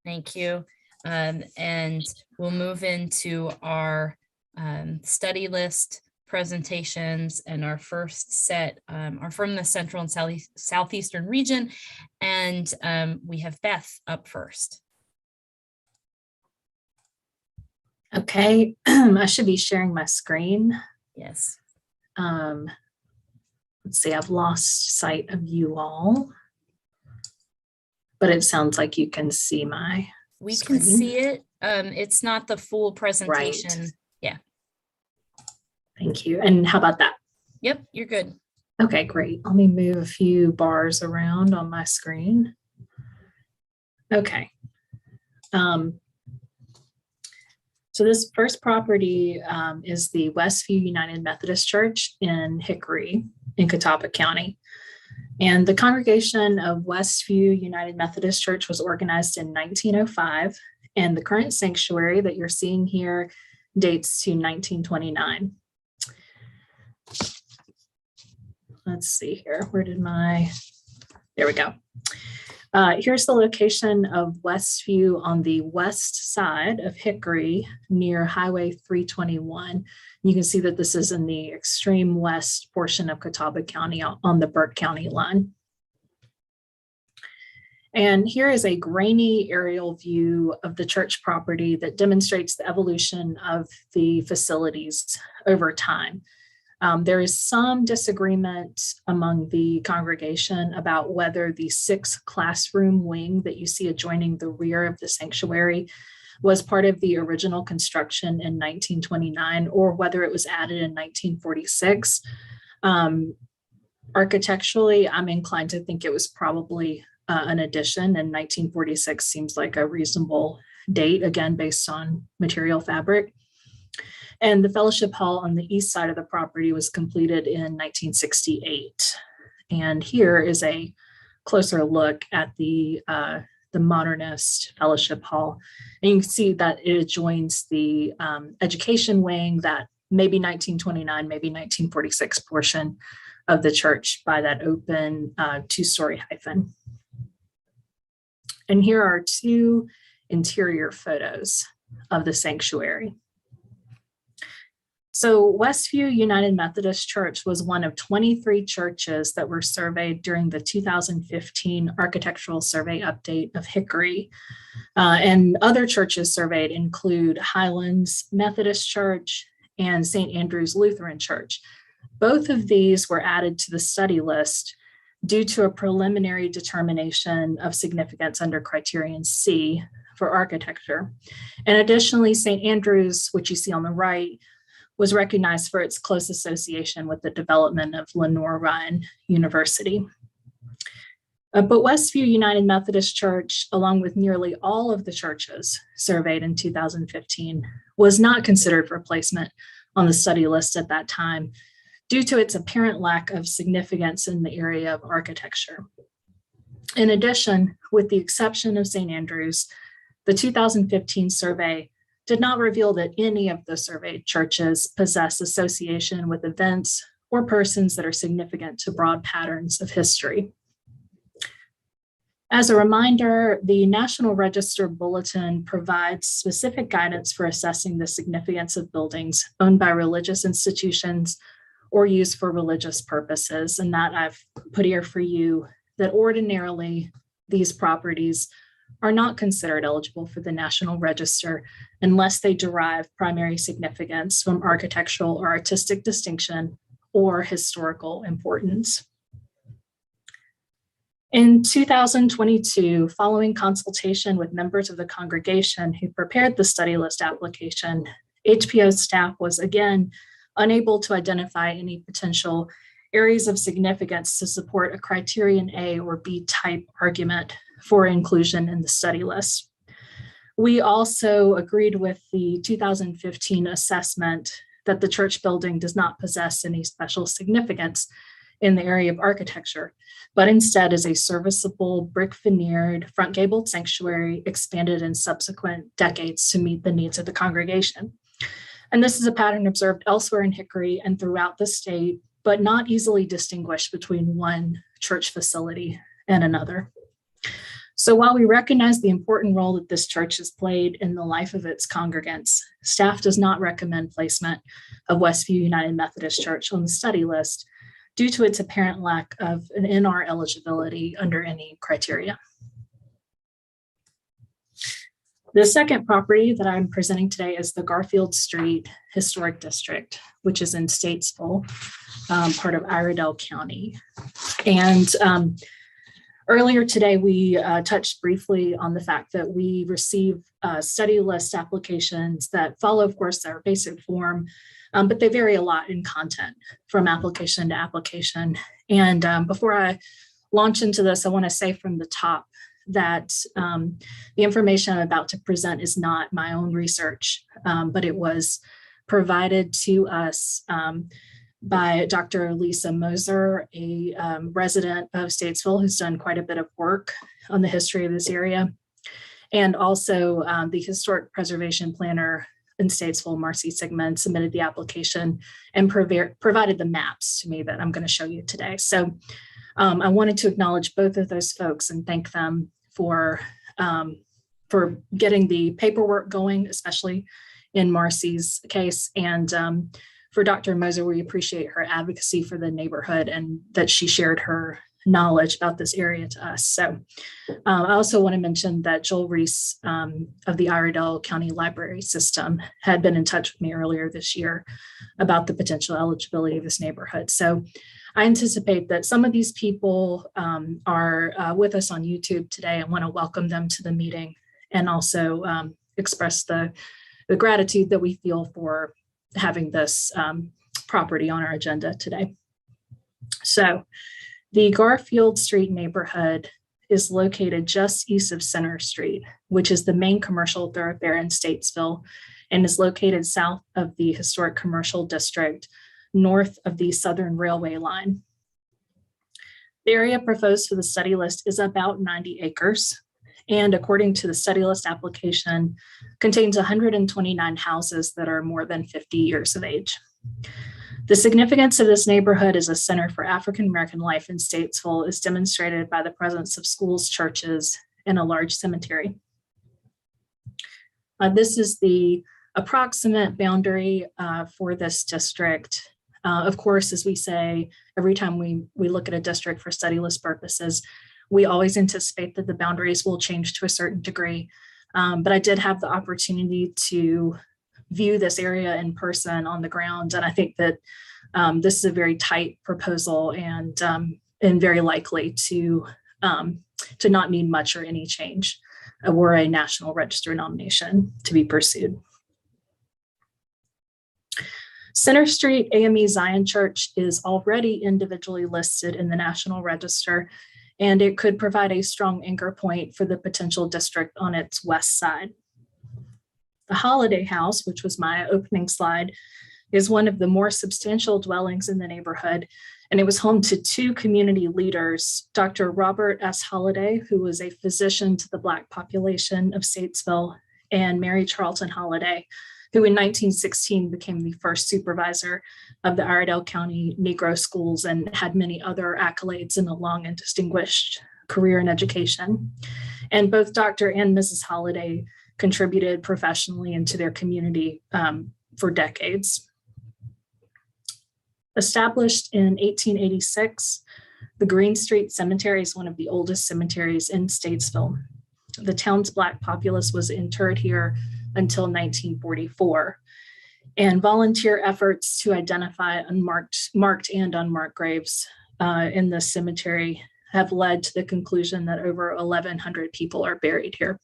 Thank you. And we'll move into our study list presentations, and our first set are from the Central and Southeastern region. And we have Beth up first. Okay, I should be sharing my screen. Yes. Let's see, I've lost sight of you all, but it sounds like you can see my We screen. can see it. It's not the full presentation. Right. Yeah. Thank you. And how about that? Yep, you're good. Okay, great. Let me move a few bars around on my screen. Okay. So this first property is the Westview United Methodist Church in Hickory in Catawba County. And the congregation of Westview United Methodist Church was organized in 1905. And the current sanctuary that you're seeing here dates to 1929. Let's see here. Where did there we go. Here's the location of Westview on the west side of Hickory near Highway 321. You can see that this is in the extreme west portion of Catawba County on the Burke County line. And here is a grainy aerial view of the church property that demonstrates the evolution of the facilities over time. There is some disagreement among the congregation about whether the 6-classroom wing that you see adjoining the rear of the sanctuary was part of the original construction in 1929 or whether it was added in 1946. Architecturally, I'm inclined to think it was probably an addition, and 1946 seems like a reasonable date, again, based on material fabric. And the fellowship hall on the east side of the property was completed in 1968. And here is a closer look at the modernist fellowship hall. And you can see that it adjoins the education wing, that maybe 1929, maybe 1946 portion of the church by that open 2-story hyphen. And here are 2 interior photos of the sanctuary. So Westview United Methodist Church was one of 23 churches that were surveyed during the 2015 Architectural Survey Update of Hickory. And other churches surveyed include Highlands Methodist Church and St. Andrew's Lutheran Church. Both of these were added to the study list due to a preliminary determination of significance under criterion C for architecture. And additionally, St. Andrew's, which you see on the right, was recognized for its close association with the development of Lenore Ryan University. But Westview United Methodist Church, along with nearly all of the churches surveyed in 2015, was not considered for placement on the study list at that time due to its apparent lack of significance in the area of architecture. In addition, with the exception of St. Andrew's, the 2015 survey did not reveal that any of the surveyed churches possess association with events or persons that are significant to broad patterns of history. As a reminder, the National Register Bulletin provides specific guidance for assessing the significance of buildings owned by religious institutions or used for religious purposes, and that I've put here for you, that ordinarily these properties are not considered eligible for the National Register unless they derive primary significance from architectural or artistic distinction or historical importance. In 2022, following consultation with members of the congregation who prepared the study list application, HPO staff was again unable to identify any potential areas of significance to support a criterion A or B type argument for inclusion in the study list. We also agreed with the 2015 assessment that the church building does not possess any special significance in the area of architecture, but instead is a serviceable brick veneered front gabled sanctuary expanded in subsequent decades to meet the needs of the congregation. And this is a pattern observed elsewhere in Hickory and throughout the state, but not easily distinguished between one church facility and another. So while we recognize the important role that this church has played in the life of its congregants, staff does not recommend placement of Westview United Methodist Church on the study list due to its apparent lack of an NR eligibility under any criteria. The second property that I'm presenting today is the Garfield Street Historic District, which is in Statesville, part of Iredell County. And earlier today, we touched briefly on the fact that we receive study list applications that follow, of course, their basic form, but they vary a lot in content from application to application. And before I launch into this, I want to say from the top that the information I'm about to present is not my own research, but it was provided to us by Dr. Lisa Moser, a resident of Statesville who's done quite a bit of work on the history of this area. And also the historic preservation planner in Statesville, Marcy Sigmund, submitted the application and provided the maps to me that I'm going to show you today. So I wanted to acknowledge both of those folks and thank them for getting the paperwork going, especially in Marcy's case. And for Dr. Moser, we appreciate her advocacy for the neighborhood and that she shared her knowledge about this area to us. So I also want to mention that Joel Reese of the Iredell County Library System had been in touch with me earlier this year about the potential eligibility of this neighborhood. So I anticipate that some of these people are with us on YouTube today. I want to welcome them to the meeting and also express the gratitude that we feel for having this property on our agenda today. So the Garfield Street neighborhood is located just east of Center Street, which is the main commercial thoroughfare in Statesville and is located south of the historic commercial district, north of the Southern Railway line. The area proposed for the study list is about 90 acres, and according to the study list application, contains 129 houses that are more than 50 years of age. The significance of this neighborhood as a center for African American life in Statesville is demonstrated by the presence of schools, churches, and a large cemetery. This is the approximate boundary for this district. Of course, as we say, every time we look at a district for study list purposes, we always anticipate that the boundaries will change to a certain degree. But I did have the opportunity to view this area in person on the ground. And I think that this is a very tight proposal and very likely to not need much or any change were a National Register nomination to be pursued. Center Street AME Zion Church is already individually listed in the National Register, and it could provide a strong anchor point for the potential district on its west side. The Holiday House, which was my opening slide, is one of the more substantial dwellings in the neighborhood, and it was home to two community leaders, Dr. Robert S. Holliday, who was a physician to the Black population of Statesville, and Mary Charlton Holliday, who in 1916 became the first supervisor of the Iredell County Negro schools and had many other accolades in a long and distinguished career in education. And both Dr. and Mrs. Holliday contributed professionally into their community for decades. Established in 1886, the Green Street Cemetery is one of the oldest cemeteries in Statesville. The town's Black populace was interred here until 1944. And volunteer efforts to identify marked and unmarked graves in the cemetery have led to the conclusion that over 1,100 people are buried here.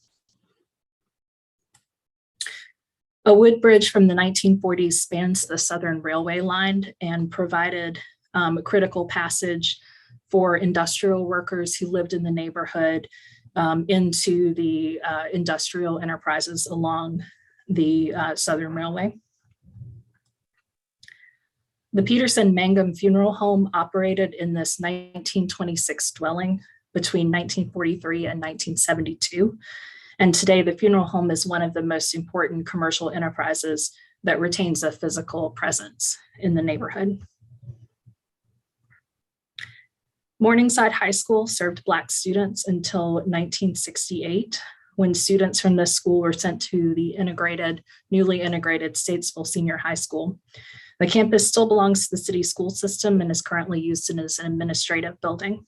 A wood bridge from the 1940s spans the Southern Railway line and provided a critical passage for industrial workers who lived in the neighborhood into the industrial enterprises along the Southern Railway. The Peterson Mangum Funeral Home operated in this 1926 dwelling between 1943 and 1972. And today the funeral home is one of the most important commercial enterprises that retains a physical presence in the neighborhood. Morningside High School served Black students until 1968, when students from this school were sent to the newly integrated Statesville Senior High School. The campus still belongs to the city school system and is currently used as an administrative building.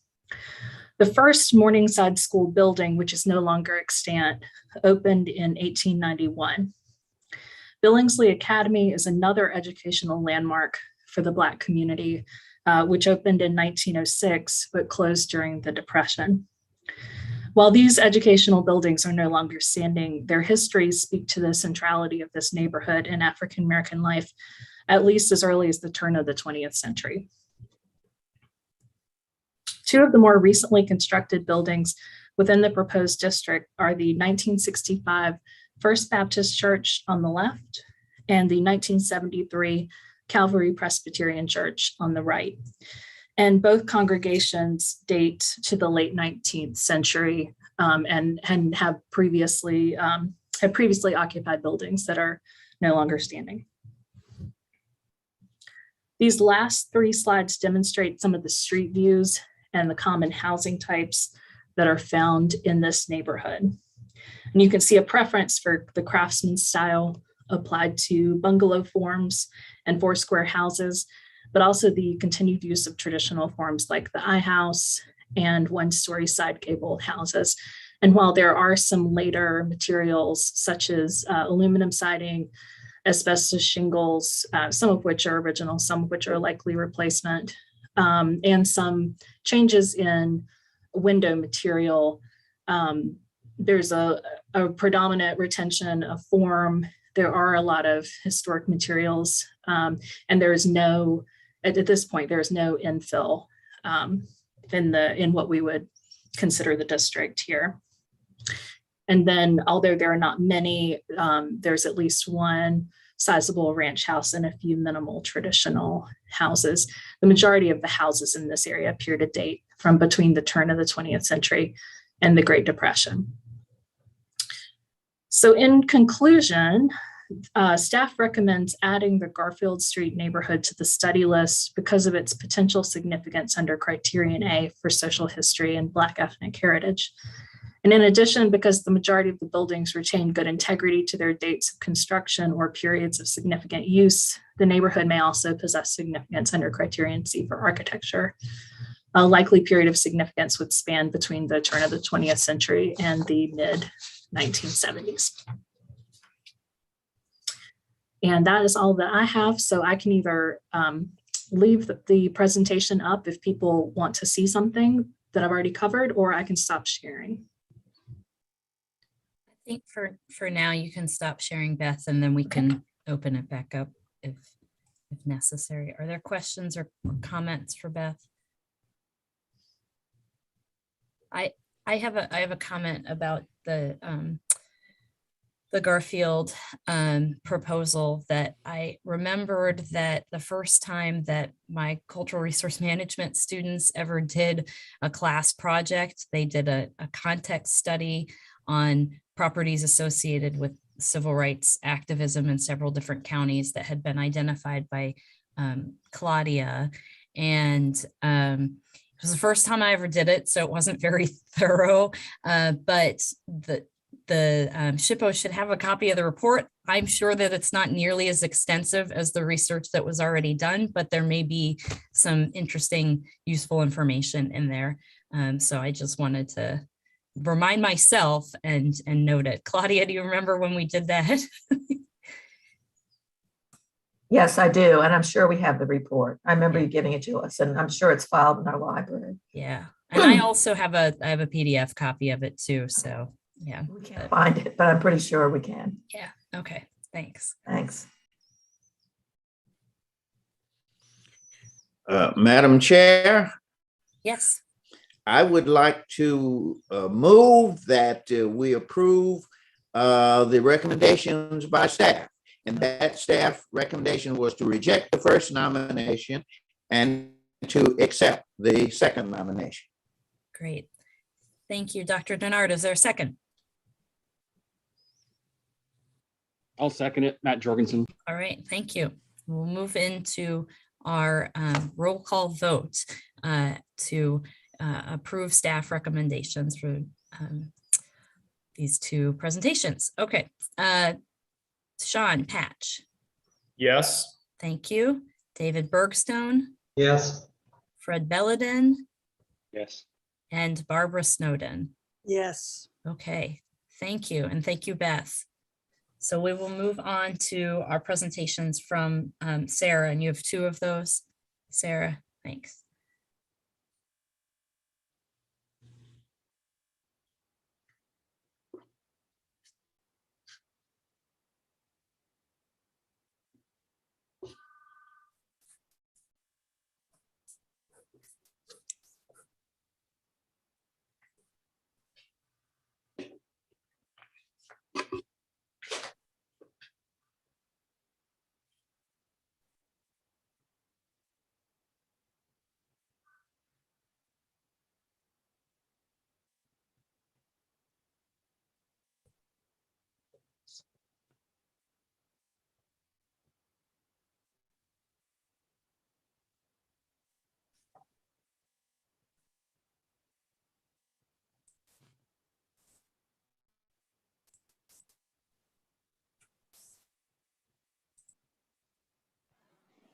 The first Morningside School building, which is no longer extant, opened in 1891. Billingsley Academy is another educational landmark for the Black community, which opened in 1906, but closed during the Depression. While these educational buildings are no longer standing, their histories speak to the centrality of this neighborhood in African-American life, at least as early as the turn of the 20th century. Two of the more recently constructed buildings within the proposed district are the 1965 First Baptist Church on the left and the 1973 Calvary Presbyterian Church on the right. And both congregations date to the late 19th century and have previously occupied buildings that are no longer standing. These last three slides demonstrate some of the street views and the common housing types that are found in this neighborhood. And you can see a preference for the craftsman style applied to bungalow forms and four square houses, but also the continued use of traditional forms like the I-house and one-story side gable houses. And while there are some later materials such as aluminum siding, asbestos shingles, some of which are original, some of which are likely replacement, and some changes in window material, there's a predominant retention of form. There are a lot of historic materials, and there is no, at this point, there is no infill in what we would consider the district here. And then, although there are not many, there's at least one sizable ranch house and a few minimal traditional houses. The majority of the houses in this area appear to date from between the turn of the 20th century and the Great Depression. So in conclusion, staff recommends adding the Garfield Street neighborhood to the study list because of its potential significance under Criterion A for social history and Black ethnic heritage. And in addition, because the majority of the buildings retain good integrity to their dates of construction or periods of significant use, the neighborhood may also possess significance under Criterion C for architecture. A likely period of significance would span between the turn of the 20th century and the mid-1970s. And that is all that I have. So I can either leave the presentation up if people want to see something that I've already covered, or I can stop sharing. I think for now you can stop sharing, Beth, and then we can open it back up if necessary. Are there questions or comments for Beth? I have a comment about the Garfield proposal, that I remembered that the first time that my cultural resource management students ever did a class project, they did a context study on properties associated with civil rights activism in several different counties that had been identified by Claudia. And it was the first time I ever did it, so it wasn't very thorough, but the SHPO should have a copy of the report. I'm sure that it's not nearly as extensive as the research that was already done, but there may be some interesting, useful information in there. So I just wanted to remind myself and note it. Claudia, do you remember when we did that? Yes, I do. And I'm sure we have the report. I remember you giving it to us, and I'm sure it's filed in our library. Yeah. And I also have a PDF copy of it too. So yeah. We can't find it, but I'm pretty sure we can. Yeah. Okay. Thanks. Thanks. Madam Chair? Yes. I would like to move that we approve the recommendations by staff. And that staff recommendation was to reject the first nomination and to accept the second nomination. Great. Thank you, Dr. Denard. Is there a second? I'll second it, Matt Jorgensen. All right, thank you. We'll move into our roll call vote to approve staff recommendations for these two presentations. Okay, Sean Patch. Yes. Thank you. David Bergstone, Yes. Fred Belladin, Yes. and Barbara Snowden. Yes. Okay, thank you. And thank you, Beth. So we will move on to our presentations from Sarah, and you have two of those. Sarah, thanks.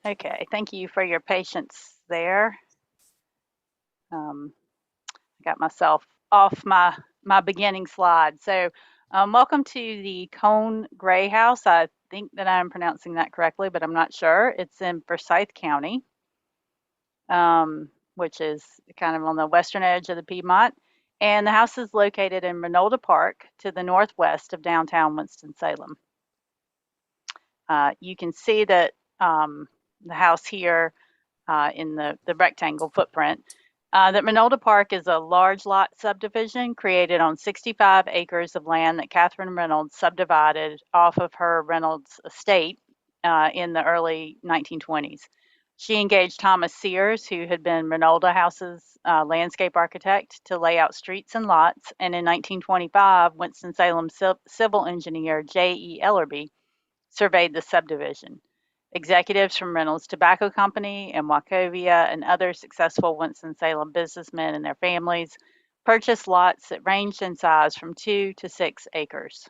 Okay, thank you for your patience there. I got myself off my beginning slide. So welcome to the Cone Gray House. I think that I'm pronouncing that correctly, but I'm not sure. It's in Forsyth County, which is kind of on the western edge of the Piedmont. And the house is located in Renolda Park to the northwest of downtown Winston-Salem. You can see that the house here in the rectangle footprint, that Renolda Park is a large lot subdivision created on 65 acres of land that Catherine Reynolds subdivided off of her Reynolds estate in the early 1920s. She engaged Thomas Sears, who had been Renolda House's landscape architect, to lay out streets and lots, and in 1925, Winston-Salem civil engineer J.E. Ellerby surveyed the subdivision. Executives from Reynolds Tobacco Company and Wachovia and other successful Winston-Salem businessmen and their families purchased lots that ranged in size from 2 to 6 acres.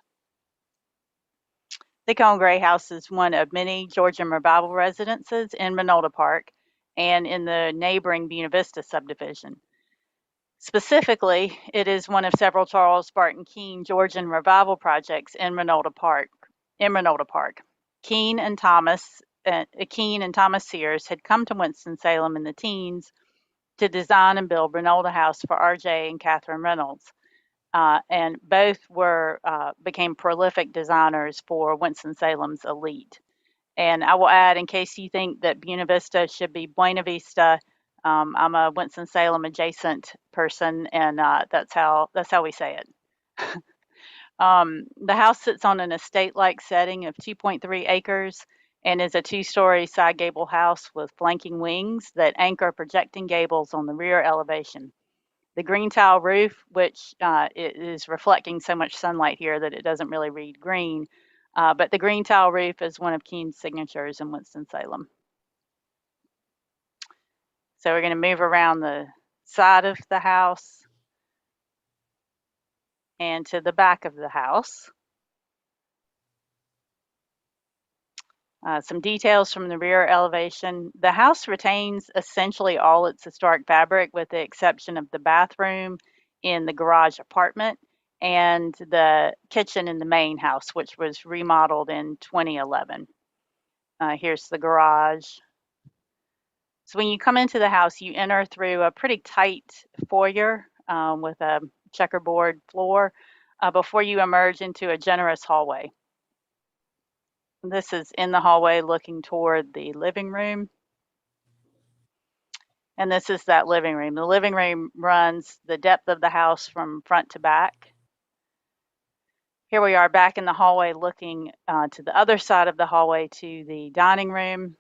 The Cone Gray House is one of many Georgian revival residences in Renolda Park and in the neighboring Buena Vista subdivision. Specifically, it is one of several Charles Barton Keene Georgian revival projects in Renolda Park. Keene and Thomas Sears had come to Winston-Salem in the teens to design and build Renolda House for R.J. and Catherine Reynolds, and both became prolific designers for Winston-Salem's elite. And I will add, in case you think that Buena Vista should be Buena Vista, I'm a Winston-Salem adjacent person, and that's how we say it. The house sits on an estate-like setting of 2.3 acres and is a 2-story side gable house with flanking wings that anchor projecting gables on the rear elevation. The green tile roof, which it is reflecting so much sunlight here that it doesn't really read green, but the green tile roof is one of Keene's signatures in Winston-Salem. So we're going to move around the side of the house and to the back of the house. Some details from the rear elevation. The house retains essentially all its historic fabric with the exception of the bathroom in the garage apartment and the kitchen in the main house, which was remodeled in 2011. Here's the garage. So when you come into the house, you enter through a pretty tight foyer with a checkerboard floor before you emerge into a generous hallway. This is in the hallway looking toward the living room. And this is that living room. The living room runs the depth of the house from front to back. Here we are back in the hallway looking to the other side of the hallway to the dining room.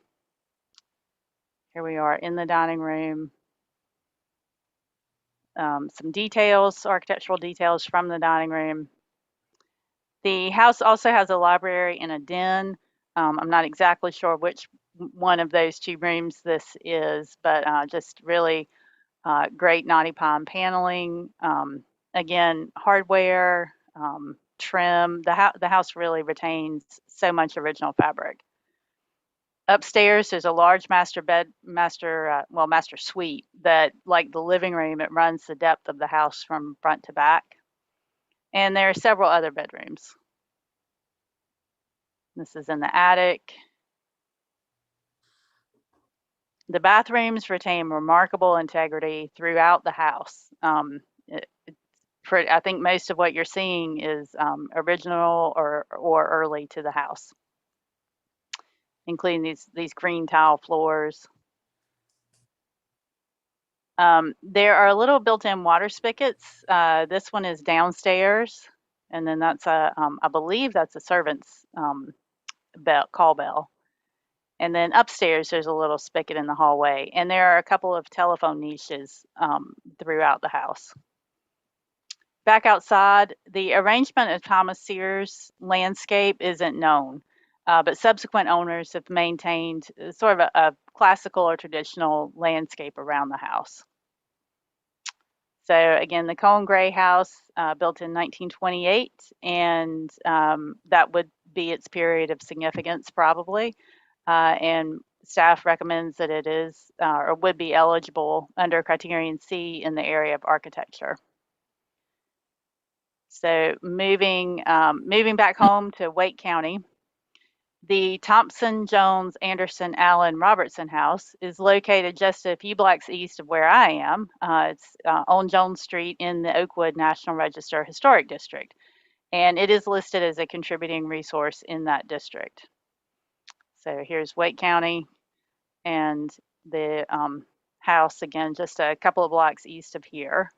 Here we are in the dining room. Some details, architectural details from the dining room. The house also has a library and a den. I'm not exactly sure which one of those two rooms this is, but just really great knotty pine paneling. Again, hardware, trim. The house really retains so much original fabric. Upstairs, there's a large master suite that, like the living room, it runs the depth of the house from front to back. And there are several other bedrooms. This is in the attic. The bathrooms retain remarkable integrity throughout the house. I think most of what you're seeing is original or early to the house, including these green tile floors. There are little built-in water spigots. This one is downstairs, and then that's I believe that's a servant's call bell. And then upstairs, there's a little spigot in the hallway, and there are a couple of telephone niches throughout the house. Back outside, the arrangement of Thomas Sears' landscape isn't known, but subsequent owners have maintained sort of a classical or traditional landscape around the house. So again, the Cone Gray house, built in 1928, and that would be its period of significance probably. And staff recommends that it is or would be eligible under criterion C in the area of architecture. So moving back home to Wake County, the Thompson, Jones, Anderson, Allen, Robertson house is located just a few blocks east of where I am. It's on Jones Street in the Oakwood National Register Historic District, and it is listed as a contributing resource in that district. So here's Wake County and the house, again, just a couple of blocks east of here.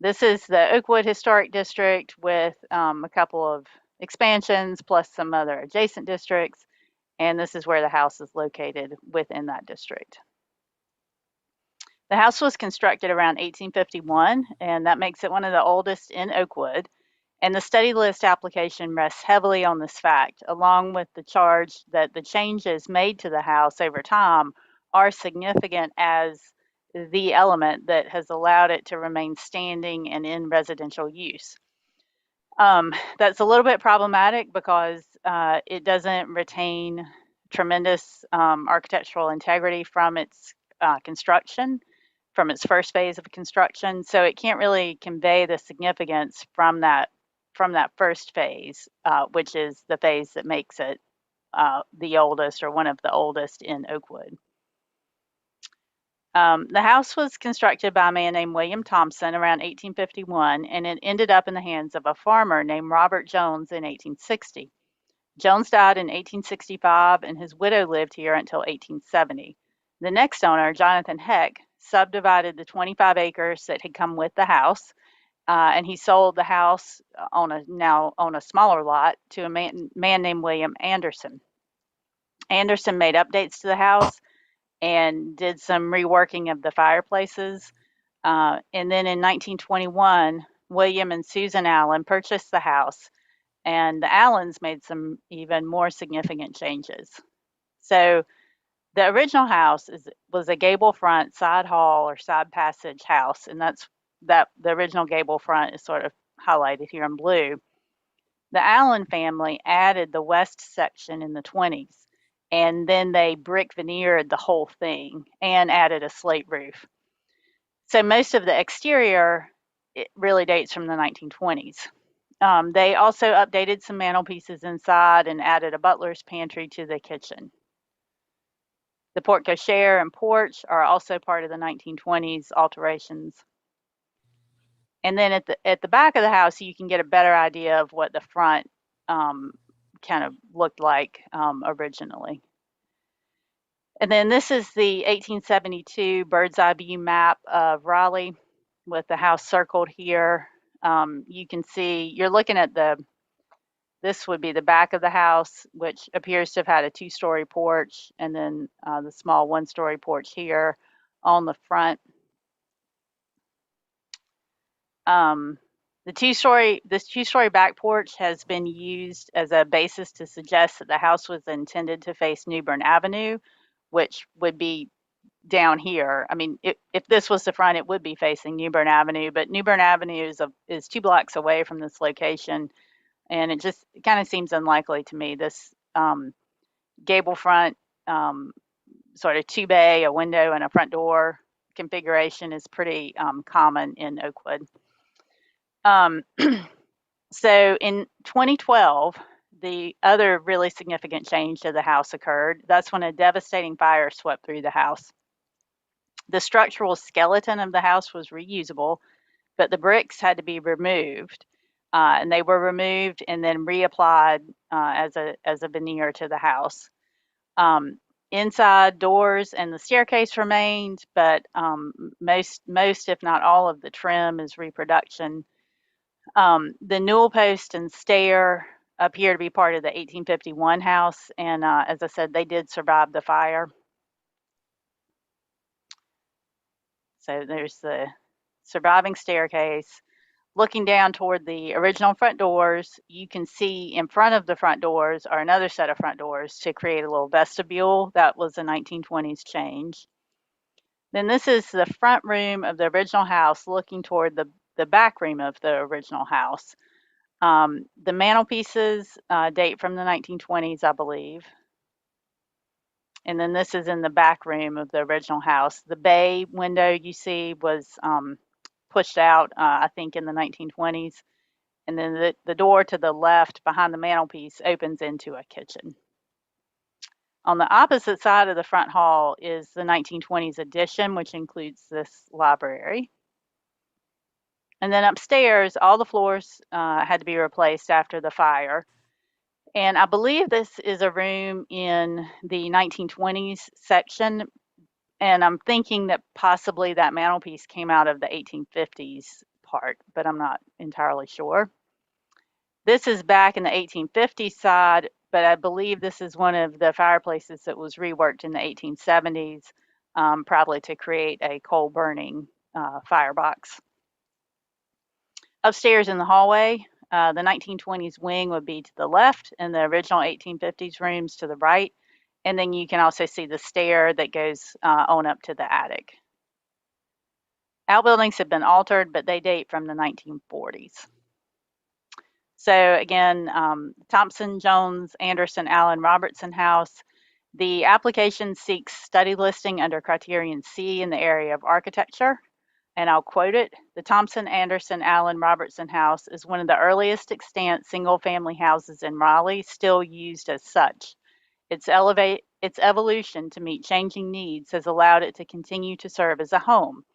This is the Oakwood Historic District with a couple of expansions plus some other adjacent districts, and this is where the house is located within that district. The house was constructed around 1851, and that makes it one of the oldest in Oakwood, and the study list application rests heavily on this fact, along with the charge that the changes made to the house over time are significant as the element that has allowed it to remain standing and in residential use. That's a little bit problematic because it doesn't retain tremendous architectural integrity from its construction, from its first phase of construction. So it can't really convey the significance from that first phase, which is the phase that makes it the oldest or one of the oldest in Oakwood. The house was constructed by a man named William Thompson around 1851, and it ended up in the hands of a farmer named Robert Jones in 1860. Jones died in 1865, and his widow lived here until 1870. The next owner, Jonathan Heck, subdivided the 25 acres that had come with the house, and he sold the house on a smaller lot to a man named William Anderson. Anderson made updates to the house and did some reworking of the fireplaces. And then in 1921, William and Susan Allen purchased the house, and the Allens made some even more significant changes. So the original house was a gable front side hall or side passage house, and the original gable front is sort of highlighted here in blue. The Allen family added the west section in the 20s. And then they brick veneered the whole thing and added a slate roof. So most of the exterior, it really dates from the 1920s. They also updated some mantelpieces inside and added a butler's pantry to the kitchen. The porte cochere and porch are also part of the 1920s alterations. And then at the back of the house, you can get a better idea of what the front kind of looked like originally. And then this is the 1872 bird's eye view map of Raleigh with the house circled here. You can see, you're looking at this would be the back of the house, which appears to have had a 2-story porch, and then the small 1-story porch here on the front. This 2-story back porch has been used as a basis to suggest that the house was intended to face Newbern Avenue, which would be down here. I mean, if this was the front, it would be facing New Bern Avenue, but New Bern Avenue is 2 blocks away from this location. And it just kind of seems unlikely to me. This gable front, sort of 2-bay, a window and a front door configuration is pretty common in Oakwood. So in 2012, the other really significant change to the house occurred. That's when a devastating fire swept through the house. The structural skeleton of the house was reusable, but the bricks had to be removed. And they were removed and then reapplied as a veneer to the house. Inside doors and the staircase remained, but most, if not all, of the trim is reproduction. The newel post and stair appear to be part of the 1851 house, and as I said, they did survive the fire. So there's the surviving staircase. Looking down toward the original front doors, you can see in front of the front doors are another set of front doors to create a little vestibule. That was a 1920s change. Then this is the front room of the original house looking toward the back room of the original house. The mantelpieces date from the 1920s, I believe. And then this is in the back room of the original house. The bay window you see was pushed out, I think, in the 1920s. And then the door to the left behind the mantelpiece opens into a kitchen. On the opposite side of the front hall is the 1920s addition, which includes this library. And then upstairs, all the floors had to be replaced after the fire. And I believe this is a room in the 1920s section. And I'm thinking that possibly that mantelpiece came out of the 1850s part, but I'm not entirely sure. This is back in the 1850s side, but I believe this is one of the fireplaces that was reworked in the 1870s, probably to create a coal burning firebox. Upstairs in the hallway, the 1920s wing would be to the left and the original 1850s rooms to the right. And then you can also see the stair that goes on up to the attic. Outbuildings have been altered, but they date from the 1940s. So again, Thompson, Jones, Anderson, Allen, Robertson House. The application seeks study listing under criterion C in the area of architecture. And I'll quote it: the Thompson, Anderson, Allen, Robertson House is one of the earliest extant single-family houses in Raleigh, still used as such. Its evolution to meet changing needs has allowed it to continue to serve as a home.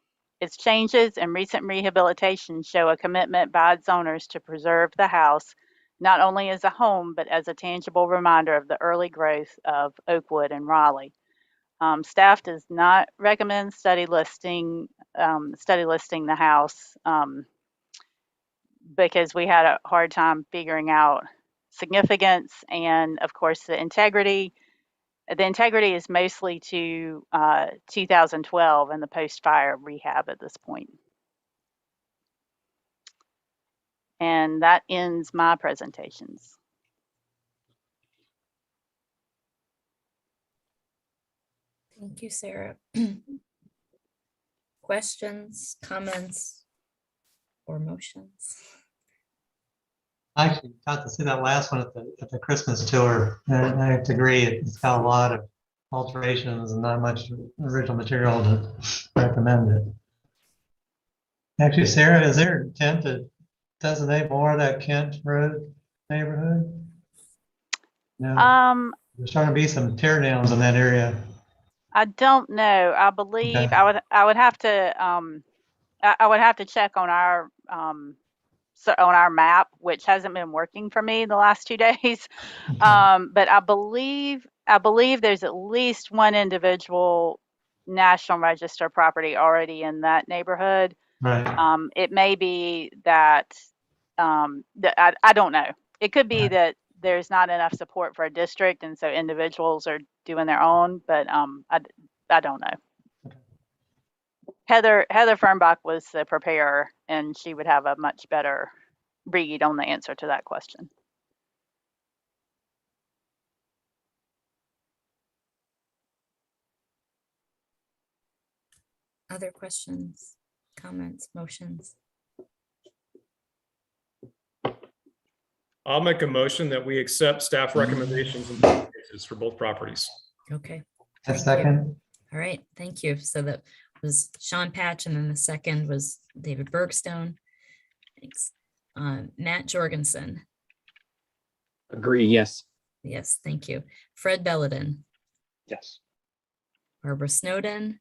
Its changes and recent rehabilitation show a commitment by its owners to preserve the house, not only as a home, but as a tangible reminder of the early growth of Oakwood and Raleigh. Staff does not recommend study listing the house because we had a hard time figuring out significance and, of course, the integrity. The integrity is mostly to 2012 and the post-fire rehab at this point. And that ends my presentations. Thank you, Sarah. Questions, comments, or motions? I actually got to see that last one at the Christmas tour, and I have to agree, it's got a lot of alterations and not much original material to recommend it. Actually, Sarah, is there intent to designate more of that Kent Road neighborhood? No. There's starting to be some tear downs in that area. I don't know. I believe Okay. I would have to check on our map, which hasn't been working for me the last 2 days. But I believe there's at least one individual National Register property already in that neighborhood. Right. It may be that I don't know. It could be that there's not enough support for a district, and so individuals are doing their own. But I don't know. Heather Fernbach was the preparer, and she would have a much better read on the answer to that question. Other questions, comments, motions? I'll make a motion that we accept staff recommendations and cases for both properties. Okay. A thank you. second. All right, thank you. So that was Sean Patch, and then the second was David Bergstone. Thanks. Matt Jorgensen. Agree, yes. Yes, thank you. Fred Belladin. Yes. Barbara Snowden.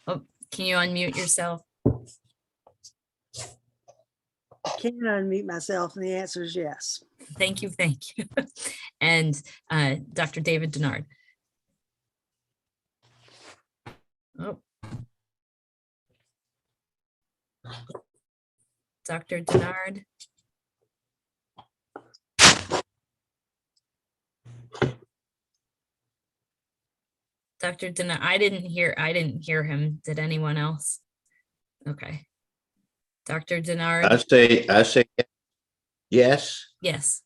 Oh, can you unmute yourself? Can unmute myself, and the answer is yes. Thank you, thank you. And Dr. David Denard. Oh. Dr. Denard. Dr. Denard, I didn't hear him. Did anyone else? Okay. Dr. Denard. I say yes. Yes.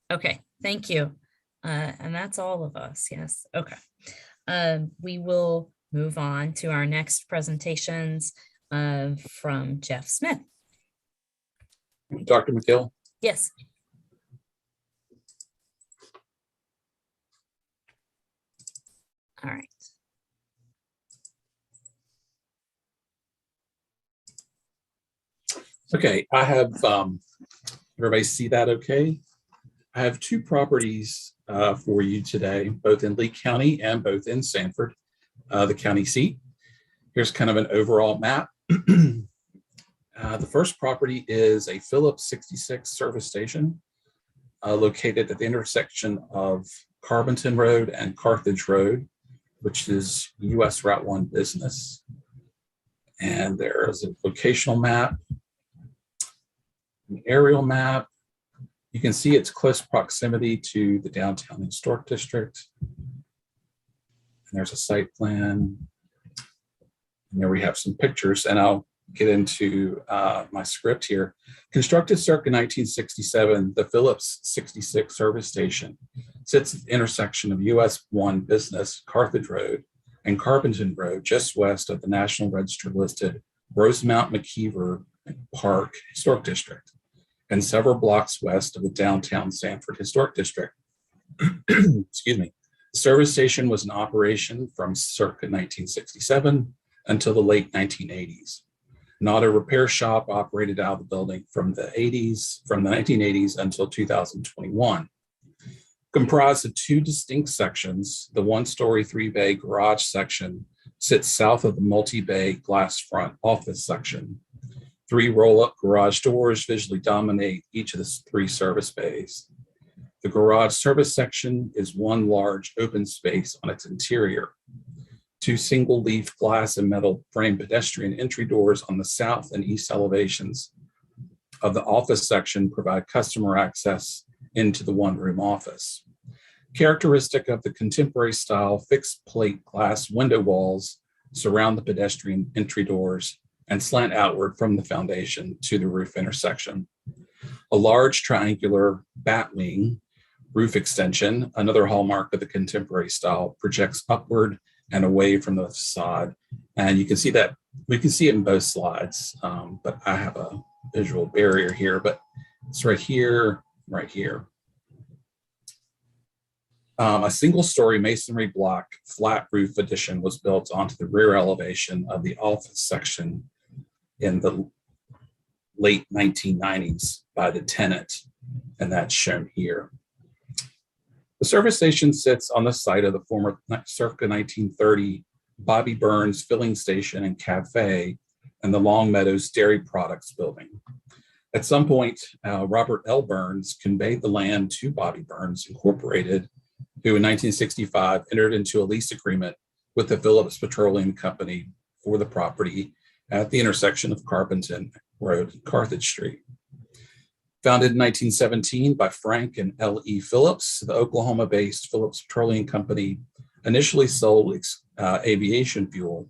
Okay, thank you. And that's all of us. Yes. Okay. We will move on to our next presentations from Jeff Smith. Dr. McGill? Yes. All right. Okay, I have, everybody see that okay? I have two properties for you today, both in Lee County and both in Sanford, the county seat. Here's kind of an overall map. The first property is a Phillips 66 service station located at the intersection of Carbonton Road and Carthage Road, which is US Route 1 business. And there is a locational map, an aerial map. You can see its close proximity to the downtown historic district. And there's a site plan. And there we have some pictures, and I'll get into my script here. Constructed circa 1967, the Phillips 66 service station sits at the intersection of US 1 Business, Carthage Road, and Carbonton Road, just west of the National Register listed Rosemount McKeever Park Historic District, and several blocks west of the downtown Sanford Historic District. Excuse me. The service station was in operation from circa 1967 until the late 1980s. An auto repair shop operated out of the building from the 1980s until 2021. Comprised of two distinct sections, the one-story, three-bay garage section sits south of the multi-bay glass front office section. Three roll-up garage doors visually dominate each of the three service bays. The garage service section is one large open space on its interior. Two single-leaf glass and metal frame pedestrian entry doors on the south and east elevations of the office section provide customer access into the one-room office. Characteristic of the contemporary style fixed plate glass window walls surround the pedestrian entry doors and slant outward from the foundation to the roof intersection. A large triangular bat wing roof extension, another hallmark of the contemporary style, projects upward and away from the facade. And you can see that, we can see it in both slides, but I have a visual barrier here, but it's right here, right here. A single-story masonry block flat roof addition was built onto the rear elevation of the office section in the late 1990s by the tenant, and that's shown here. The service station sits on the site of the former circa 1930 Bobby Burns filling station and cafe and the Long Meadows Dairy Products building. At some point, Robert L. Burns conveyed the land to Bobby Burns Incorporated, who in 1965 entered into a lease agreement with the Phillips Petroleum Company for the property at the intersection of Carbonton Road and Carthage Street. Founded in 1917 by Frank and L.E. Phillips, the Oklahoma-based Phillips Petroleum Company initially sold aviation fuel.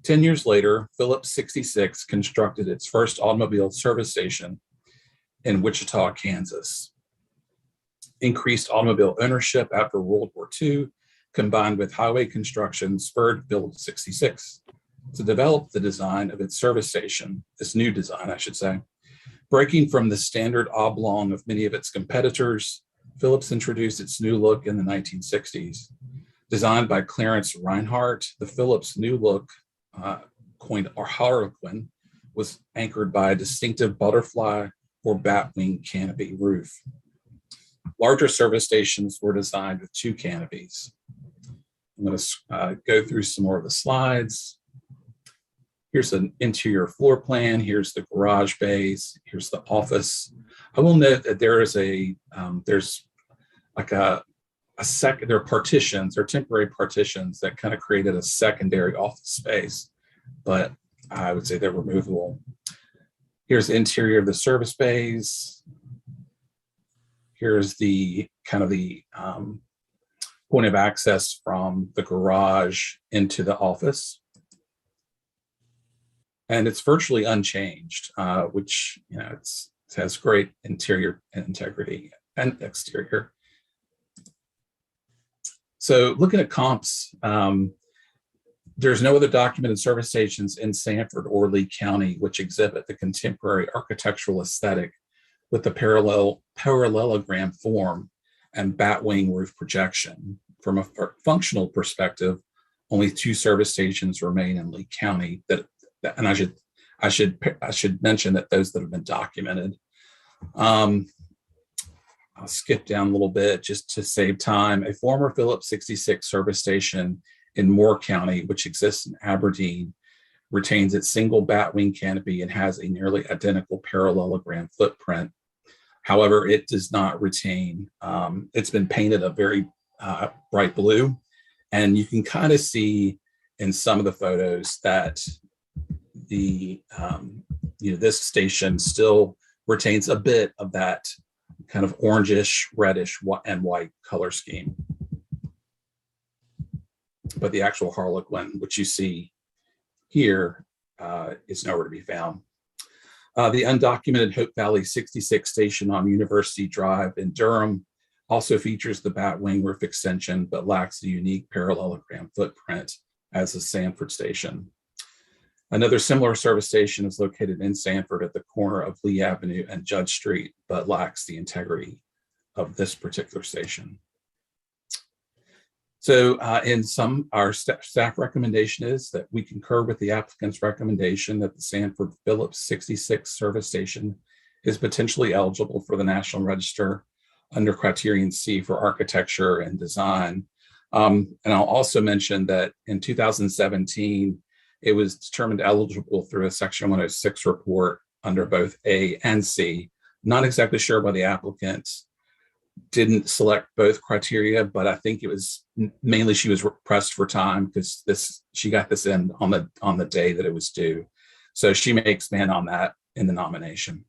10 years later, Phillips 66 constructed its first automobile service station in Wichita, Kansas. Increased automobile ownership after World War II, combined with highway construction, spurred Phillips 66 to develop the design of its service station, this new design, I should say. Breaking from the standard oblong of many of its competitors, Philips introduced its new look in the 1960s. Designed by Clarence Reinhardt, the Philips new look, coined Harlequin, was anchored by a distinctive butterfly or batwing canopy roof. Larger service stations were designed with 2 canopies. I'm going to go through some more of the slides. Here's an interior floor plan. Here's the garage bays. Here's the office. I will note that there is there's like there are partitions or temporary partitions that kind of created a secondary office space, but I would say they're removable. Here's the interior of the service bays. Here's the kind of the point of access from the garage into the office. And it's virtually unchanged, which, you know, it has great interior integrity and exterior. So looking at comps, there's no other documented service stations in Sanford or Lee County which exhibit the contemporary architectural aesthetic with the parallelogram form and batwing roof projection. From a functional perspective, only 2 service stations remain in Lee County and I should mention that those that have been documented. I'll skip down a little bit just to save time. A former Phillips 66 service station in Moore County, which exists in Aberdeen, retains its single batwing canopy and has a nearly identical parallelogram footprint. However, it does not retain, it's been painted a very bright blue, and you can kind of see in some of the photos that this station still retains a bit of that kind of orangish, reddish, and white color scheme. But the actual Harlequin, which you see here, is nowhere to be found. The undocumented Hope Valley 66 station on University Drive in Durham also features the batwing roof extension, but lacks the unique parallelogram footprint as the Sanford station. Another similar service station is located in Sanford at the corner of Lee Avenue and Judge Street, but lacks the integrity of this particular station. So our staff recommendation is that we concur with the applicant's recommendation that the Sanford Phillips 66 service station is potentially eligible for the National Register under Criterion C for architecture and design. And I'll also mention that in 2017, it was determined eligible through a Section 106 report under both A and C. Not exactly sure why the applicant didn't select both criteria, but I think it was mainly she was pressed for time because she got this in on the day that it was due. So she may expand on that in the nomination.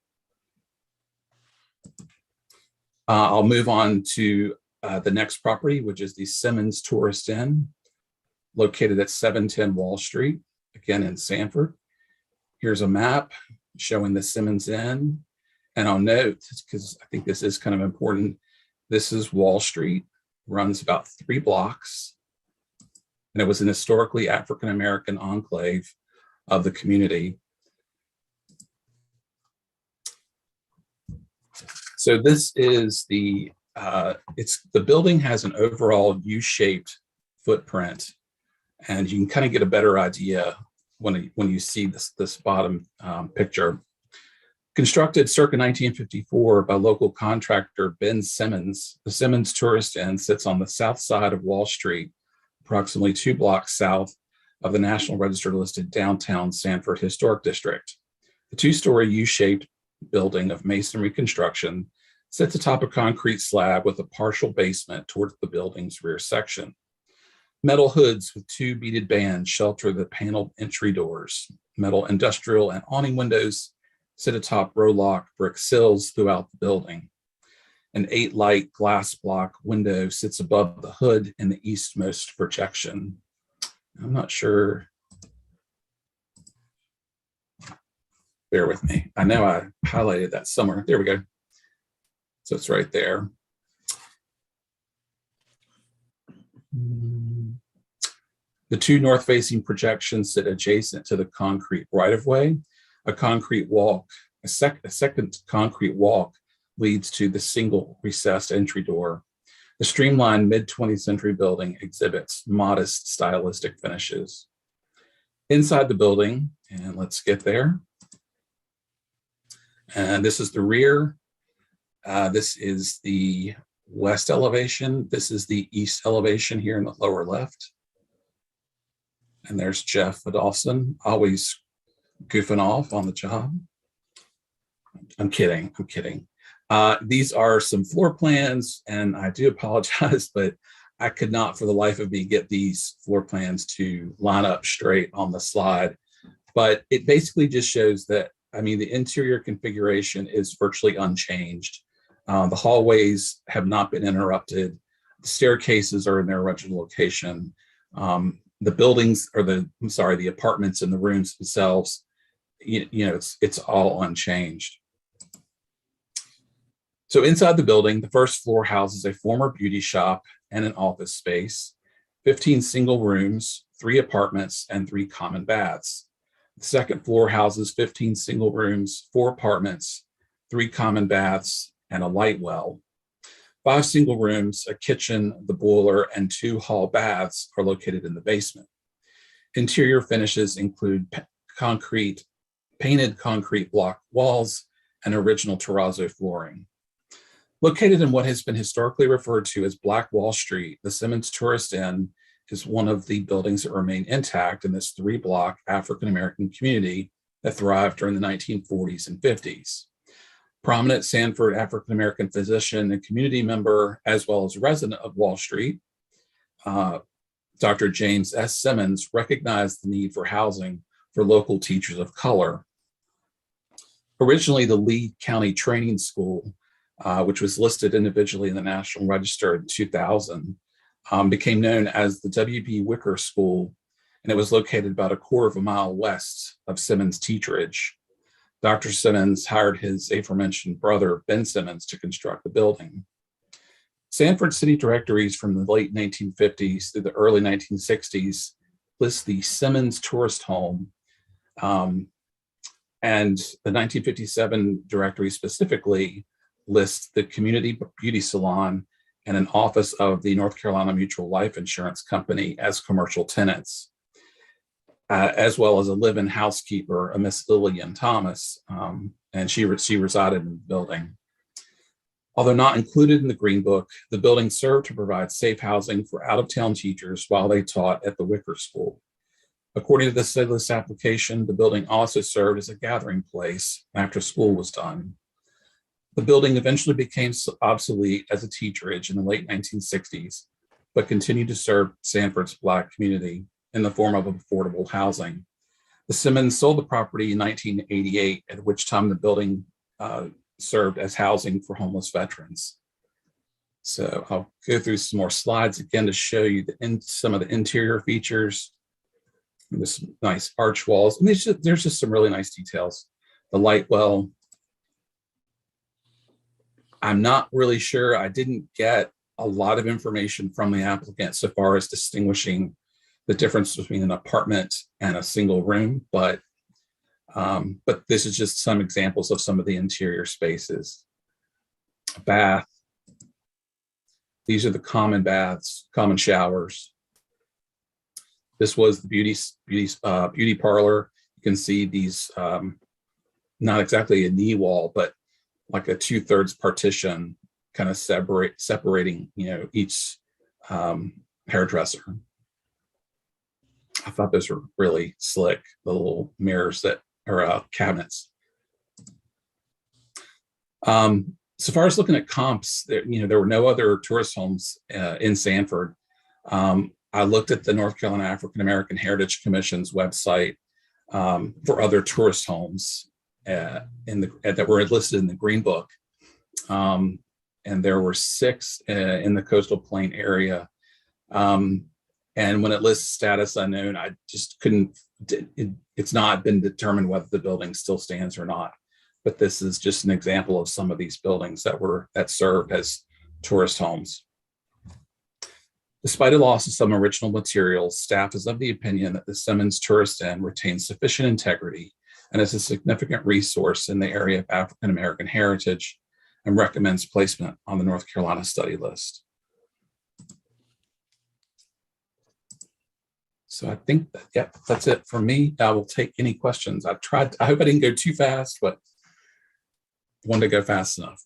I'll move on to the next property, which is the Simmons Tourist Inn, located at 710 Wall Street, again in Sanford. Here's a map showing the Simmons Inn. And I'll note, because I think this is kind of important, this is Wall Street, runs about 3 blocks. And it was an historically African-American enclave of the community. So this is the building has an overall U-shaped footprint, and you can kind of get a better idea when you see this bottom picture. Constructed circa 1954 by local contractor Ben Simmons, the Simmons Tourist Inn sits on the south side of Wall Street, approximately 2 blocks south of the National Register listed downtown Sanford Historic District. The 2-story U-shaped building of masonry construction sits atop a concrete slab with a partial basement towards the building's rear section. Metal hoods with 2 beaded bands shelter the paneled entry doors. Metal industrial and awning windows sit atop row-lock brick sills throughout the building. An 8-light glass block window sits above the hood in the eastmost projection. I'm not sure. Bear with me. I know I highlighted that somewhere. There we go. So it's right there. The two north-facing projections sit adjacent to the concrete right-of-way. A second concrete walk leads to the single recessed entry door. The streamlined mid-20th century building exhibits modest stylistic finishes. Inside the building, and let's get there. And this is the rear. This is the west elevation. This is the east elevation here in the lower left. And there's Jeff Adolphson, always goofing off on the job. I'm kidding. These are some floor plans, and I do apologize, but I could not for the life of me get these floor plans to line up straight on the slide. But it basically just shows that, I mean, the interior configuration is virtually unchanged. The hallways have not been interrupted. The staircases are in their original location. The buildings, or the apartments and the rooms themselves, it's all unchanged. So inside the building, the first floor houses a former beauty shop and an office space, 15 single rooms, 3 apartments, and 3 common baths. The second floor houses 15 single rooms, 4 apartments, 3 common baths, and a light well. 5 single rooms, a kitchen, the boiler, and 2 hall baths are located in the basement. Interior finishes include painted concrete block walls and original terrazzo flooring. Located in what has been historically referred to as Black Wall Street, the Simmons Tourist Inn is one of the buildings that remain intact in this 3-block African-American community that thrived during the 1940s and 50s. Prominent Sanford African-American physician and community member, as well as resident of Wall Street, Dr. James S. Simmons recognized the need for housing for local teachers of color. Originally, the Lee County Training School, which was listed individually in the National Register in 2000, became known as the W.B. Wicker School, and it was located about a quarter of a mile west of Simmons Teacherage. Dr. Simmons hired his aforementioned brother, Ben Simmons, to construct the building. Sanford city directories from the late 1950s through the early 1960s list the Simmons Tourist Home, and the 1957 directory specifically lists the Community Beauty Salon and an office of the North Carolina Mutual Life Insurance Company as commercial tenants, as well as a live-in housekeeper, a Miss Lillian Thomas, and she resided in the building. Although not included in the Green Book, the building served to provide safe housing for out-of-town teachers while they taught at the Wicker School. According to the civilist application, the building also served as a gathering place after school was done. The building eventually became obsolete as a teacherage in the late 1960s, but continued to serve Sanford's Black community in the form of affordable housing. The Simmons sold the property in 1988, at which time the building served as housing for homeless veterans. So I'll go through some more slides again to show you some of the interior features. This nice arch walls. And there's just some really nice details. The light well. I'm not really sure. I didn't get a lot of information from the applicant so far as distinguishing the difference between an apartment and a single room, but this is just some examples of some of the interior spaces. A bath. These are the common baths, common showers. This was the beauty parlor. You can see these, not exactly a knee wall, but like a 2/3 partition, kind of separating, each hairdresser. I thought those were really slick, the little mirrors that are cabinets. So far as looking at comps, there were no other tourist homes in Sanford. I looked at the North Carolina African American Heritage Commission's website for other tourist homes that were listed in the Green Book. And there were 6 in the coastal plain area. And when it lists status unknown, I just couldn't, it's not been determined whether the building still stands or not. But this is just an example of some of these buildings that served as tourist homes. Despite a loss of some original materials, staff is of the opinion that the Simmons Tourist Inn retains sufficient integrity and is a significant resource in the area of African American heritage and recommends placement on the North Carolina study list. So I think that, yep, that's it for me. I will take any questions. I hope I didn't go too fast, but I wanted to go fast enough.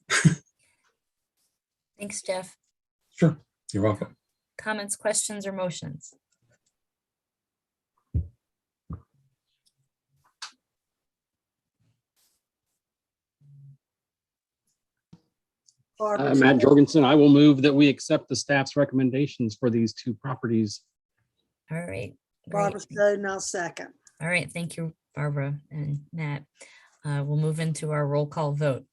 Thanks, Jeff. Sure, you're welcome. Comments, questions, or motions? Matt Jorgensen, I will move that we accept the staff's recommendations for these two properties. All right. Barbara Snowden, I'll second. All right. Thank you, Barbara and Nat. We'll move into our roll call vote.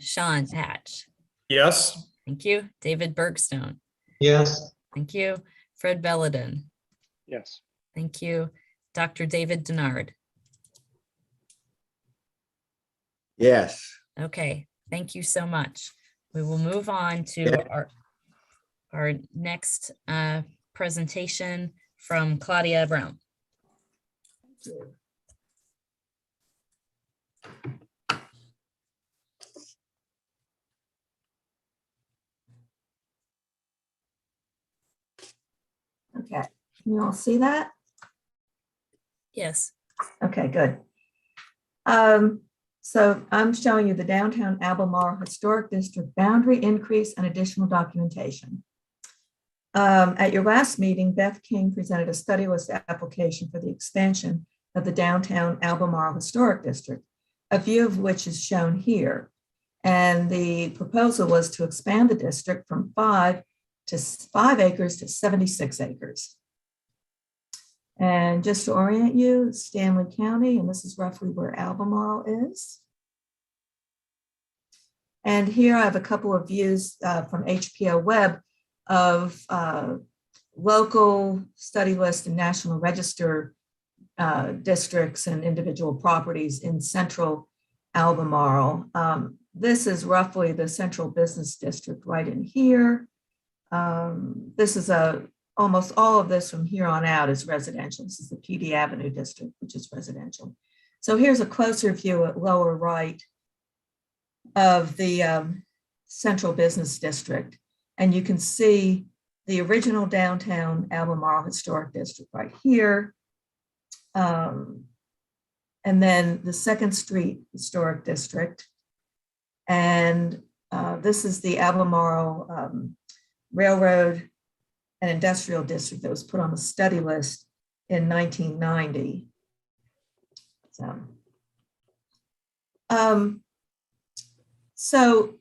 Sean Patch. Yes. Thank you. David Bergstone. Yes. Thank you. Fred Belladin. Yes. Thank you. Dr. David Denard. Yes. Okay. Thank you so much. We will move on to our next presentation from Claudia Brown. Okay, can you all see that? Yes. Okay, good. So I'm showing you the downtown Albemarle Historic District boundary increase and additional documentation. At your last meeting, Beth King presented a study list application for the expansion of the downtown Albemarle Historic District, a view of which is shown here. And the proposal was to expand the district from 5 acres to 76 acres. And just to orient you, Stanley County, and this is roughly where Albemarle is. And here I have a couple of views from HPO Web of local study list and National Register districts and individual properties in central Albemarle. This is roughly the central business district right in here. This is almost all of this from here on out is residential. This is the PD Avenue district, which is residential. So here's a closer view at lower right of the central business district. And you can see the original downtown Albemarle Historic District right here. And then the 2nd Street Historic District. And this is the Albemarle Railroad and Industrial District that was put on the study list in 1990. So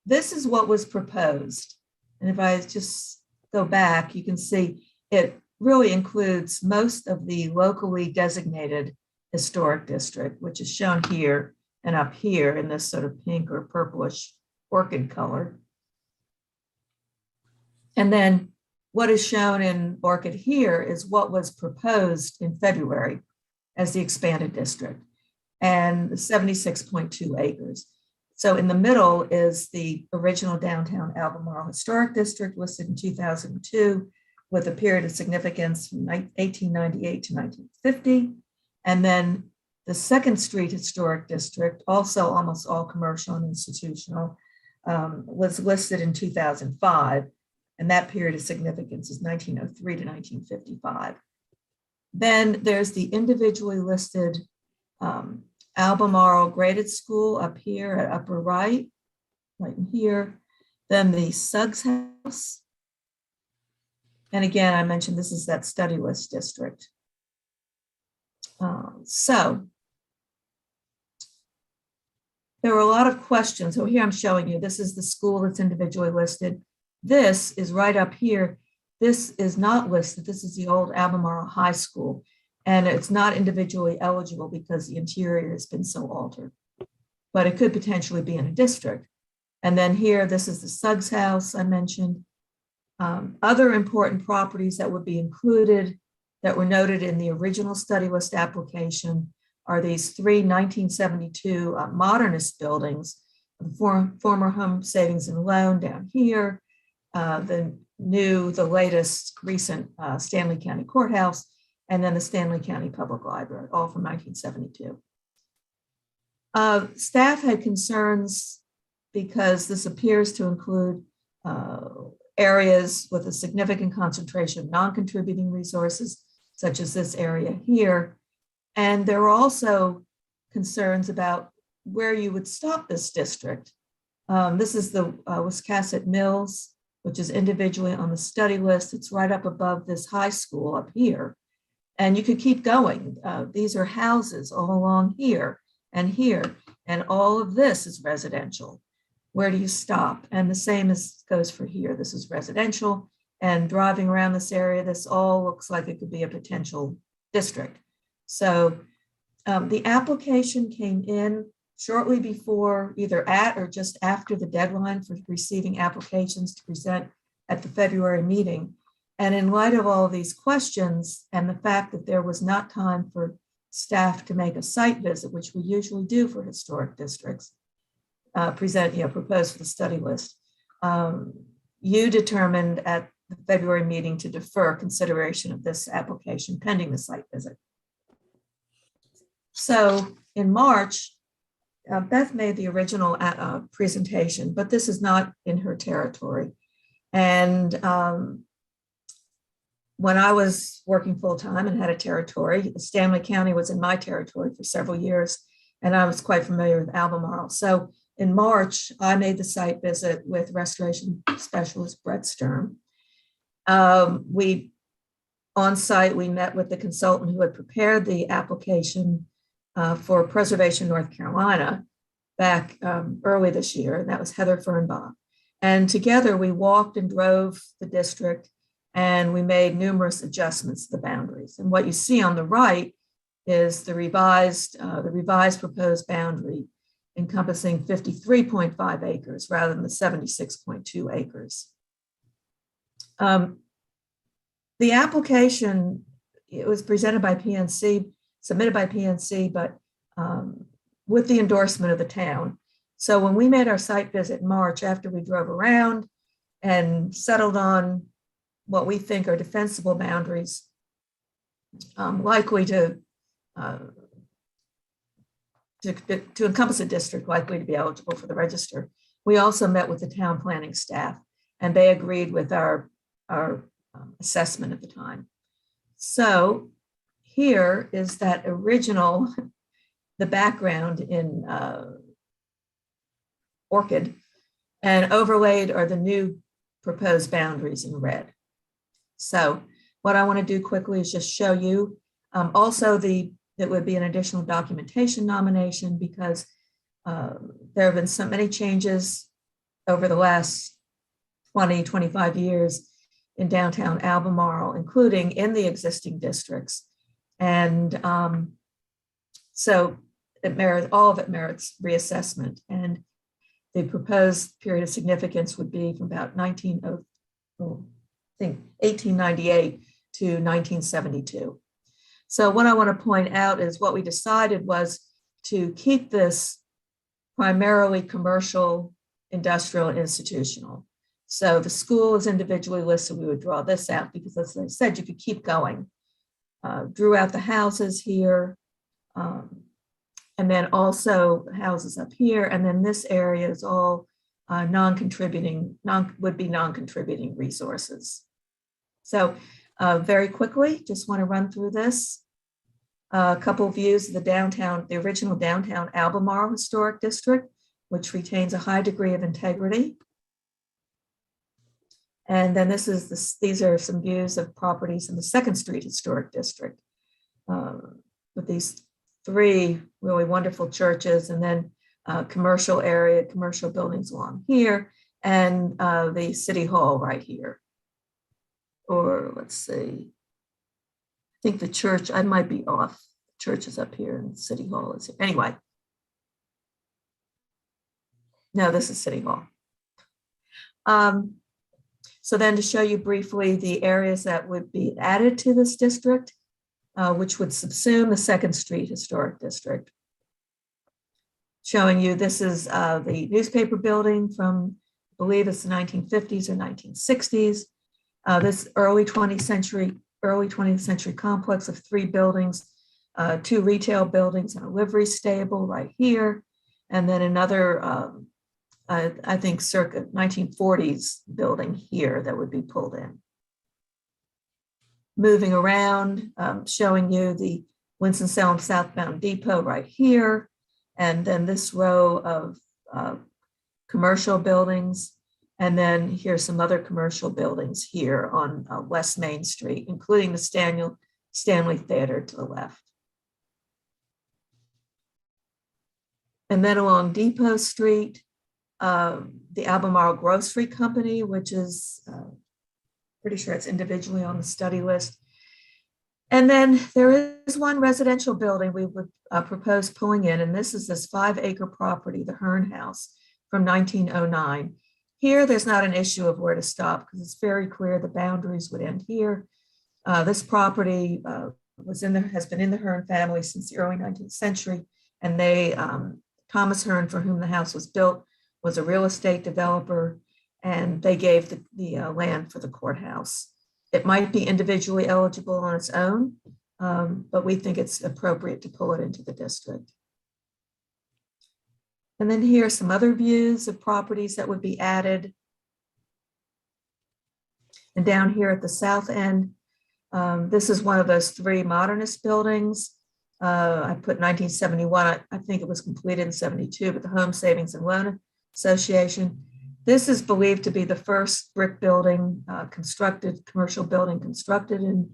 this is what was proposed. And if I just go back, you can see it really includes most of the locally designated historic district, which is shown here and up here in this sort of pink or purplish orchid color. And then what is shown in orchid here is what was proposed in February as the expanded district and 76.2 acres. So in the middle is the original downtown Albemarle Historic District listed in 2002 with a period of significance from 1898 to 1950. And then the 2nd Street Historic District, also almost all commercial and institutional, was listed in 2005. And that period of significance is 1903 to 1955. Then there's the individually listed Albemarle Graded School up here at upper right in here. Then the Suggs House. And again, I mentioned this is that study list district. So there were a lot of questions. So here I'm showing you, this is the school that's individually listed. This is right up here. This is not listed. This is the old Albemarle High School. And it's not individually eligible because the interior has been so altered. But it could potentially be in a district. And then here, this is the Suggs House I mentioned. Other important properties that would be included that were noted in the original study list application are these 3 1972 modernist buildings, the former Home Savings and Loan down here, the the latest recent Stanley County Courthouse, and then the Stanley County Public Library, all from 1972. Staff had concerns because this appears to include areas with a significant concentration of non-contributing resources, such as this area here. And there were also concerns about where you would stop this district. This is the Wiscasset Mills, which is individually on the study list. It's right up above this high school up here. And you could keep going. These are houses all along here and here, and all of this is residential. Where do you stop? And the same goes for here. This is residential, and driving around this area, this all looks like it could be a potential district. So the application came in shortly before, either at or just after the deadline for receiving applications to present at the February meeting. And in light of all of these questions and the fact that there was not time for staff to make a site visit, which we usually do for historic districts, propose for the study list, you determined at the February meeting to defer consideration of this application pending the site visit. So in March, Beth made the original presentation, but this is not in her territory. And when I was working full-time and had a territory, Stanley County was in my territory for several years, and I was quite familiar with Albemarle. So in March, I made the site visit with restoration specialist Brett Sturm. On site, we met with the consultant who had prepared the application for Preservation North Carolina back early this year, and that was Heather Fernbaugh. And together we walked and drove the district, and we made numerous adjustments to the boundaries. And what you see on the right is the revised proposed boundary, encompassing 53.5 acres rather than the 76.2 acres. The application, it was presented by PNC, submitted by PNC, but with the endorsement of the town. So when we made our site visit in March, after we drove around and settled on what we think are defensible boundaries, likely to encompass a district likely to be eligible for the register, we also met with the town planning staff, and they agreed with our assessment at the time. So here is that original, the background in Orchid, and overlaid are the new proposed boundaries in red. So what I want to do quickly is just show you also that would be an additional documentation nomination, because there have been so many changes over the last 20, 25 years in downtown Albemarle, including in the existing districts. And so all of it merits reassessment. And the proposed period of significance would be from about 1898 to 1972. So what I want to point out is what we decided was to keep this primarily commercial, industrial, and institutional. So the school is individually listed. We would draw this out because, as I said, you could keep going. Drew out the houses here, and then also houses up here. And then this area is all non-contributing resources. So very quickly, just want to run through this. A couple of views of the original downtown Albemarle Historic District, which retains a high degree of integrity. And then these are some views of properties in the 2nd Street Historic District with these 3 really wonderful churches, and then commercial area, commercial buildings along here, and the City Hall right here. Or let's see, I think the church, I might be off. The church is up here and City Hall is here. Anyway. No, this is City Hall. So then to show you briefly the areas that would be added to this district, which would subsume the 2nd Street Historic District. Showing you, this is the newspaper building from, I believe it's the 1950s or 1960s. This early 20th century complex of 3 buildings, 2 retail buildings and a livery stable right here, and then another, I think circa 1940s building here that would be pulled in. Moving around, showing you the Winston-Salem southbound depot right here, and then this row of commercial buildings. And then here's some other commercial buildings here on West Main Street, including the Stanley Theater to the left. And then along Depot Street, the Albemarle Grocery Company, which is pretty sure it's individually on the study list. And then there is one residential building we would propose pulling in, and this is this 5-acre property, the Hearn House from 1909. Here, there's not an issue of where to stop because it's very clear the boundaries would end here. This property has been in the Hearn family since the early 19th century, and Thomas Hearn, for whom the house was built, was a real estate developer, and they gave the land for the courthouse. It might be individually eligible on its own, but we think it's appropriate to pull it into the district. And then here are some other views of properties that would be added. And down here at the south end, this is one of those 3 modernist buildings. I put 1971, I think it was completed in 72, but the Home Savings and Loan Association. This is believed to be the first brick building commercial building constructed in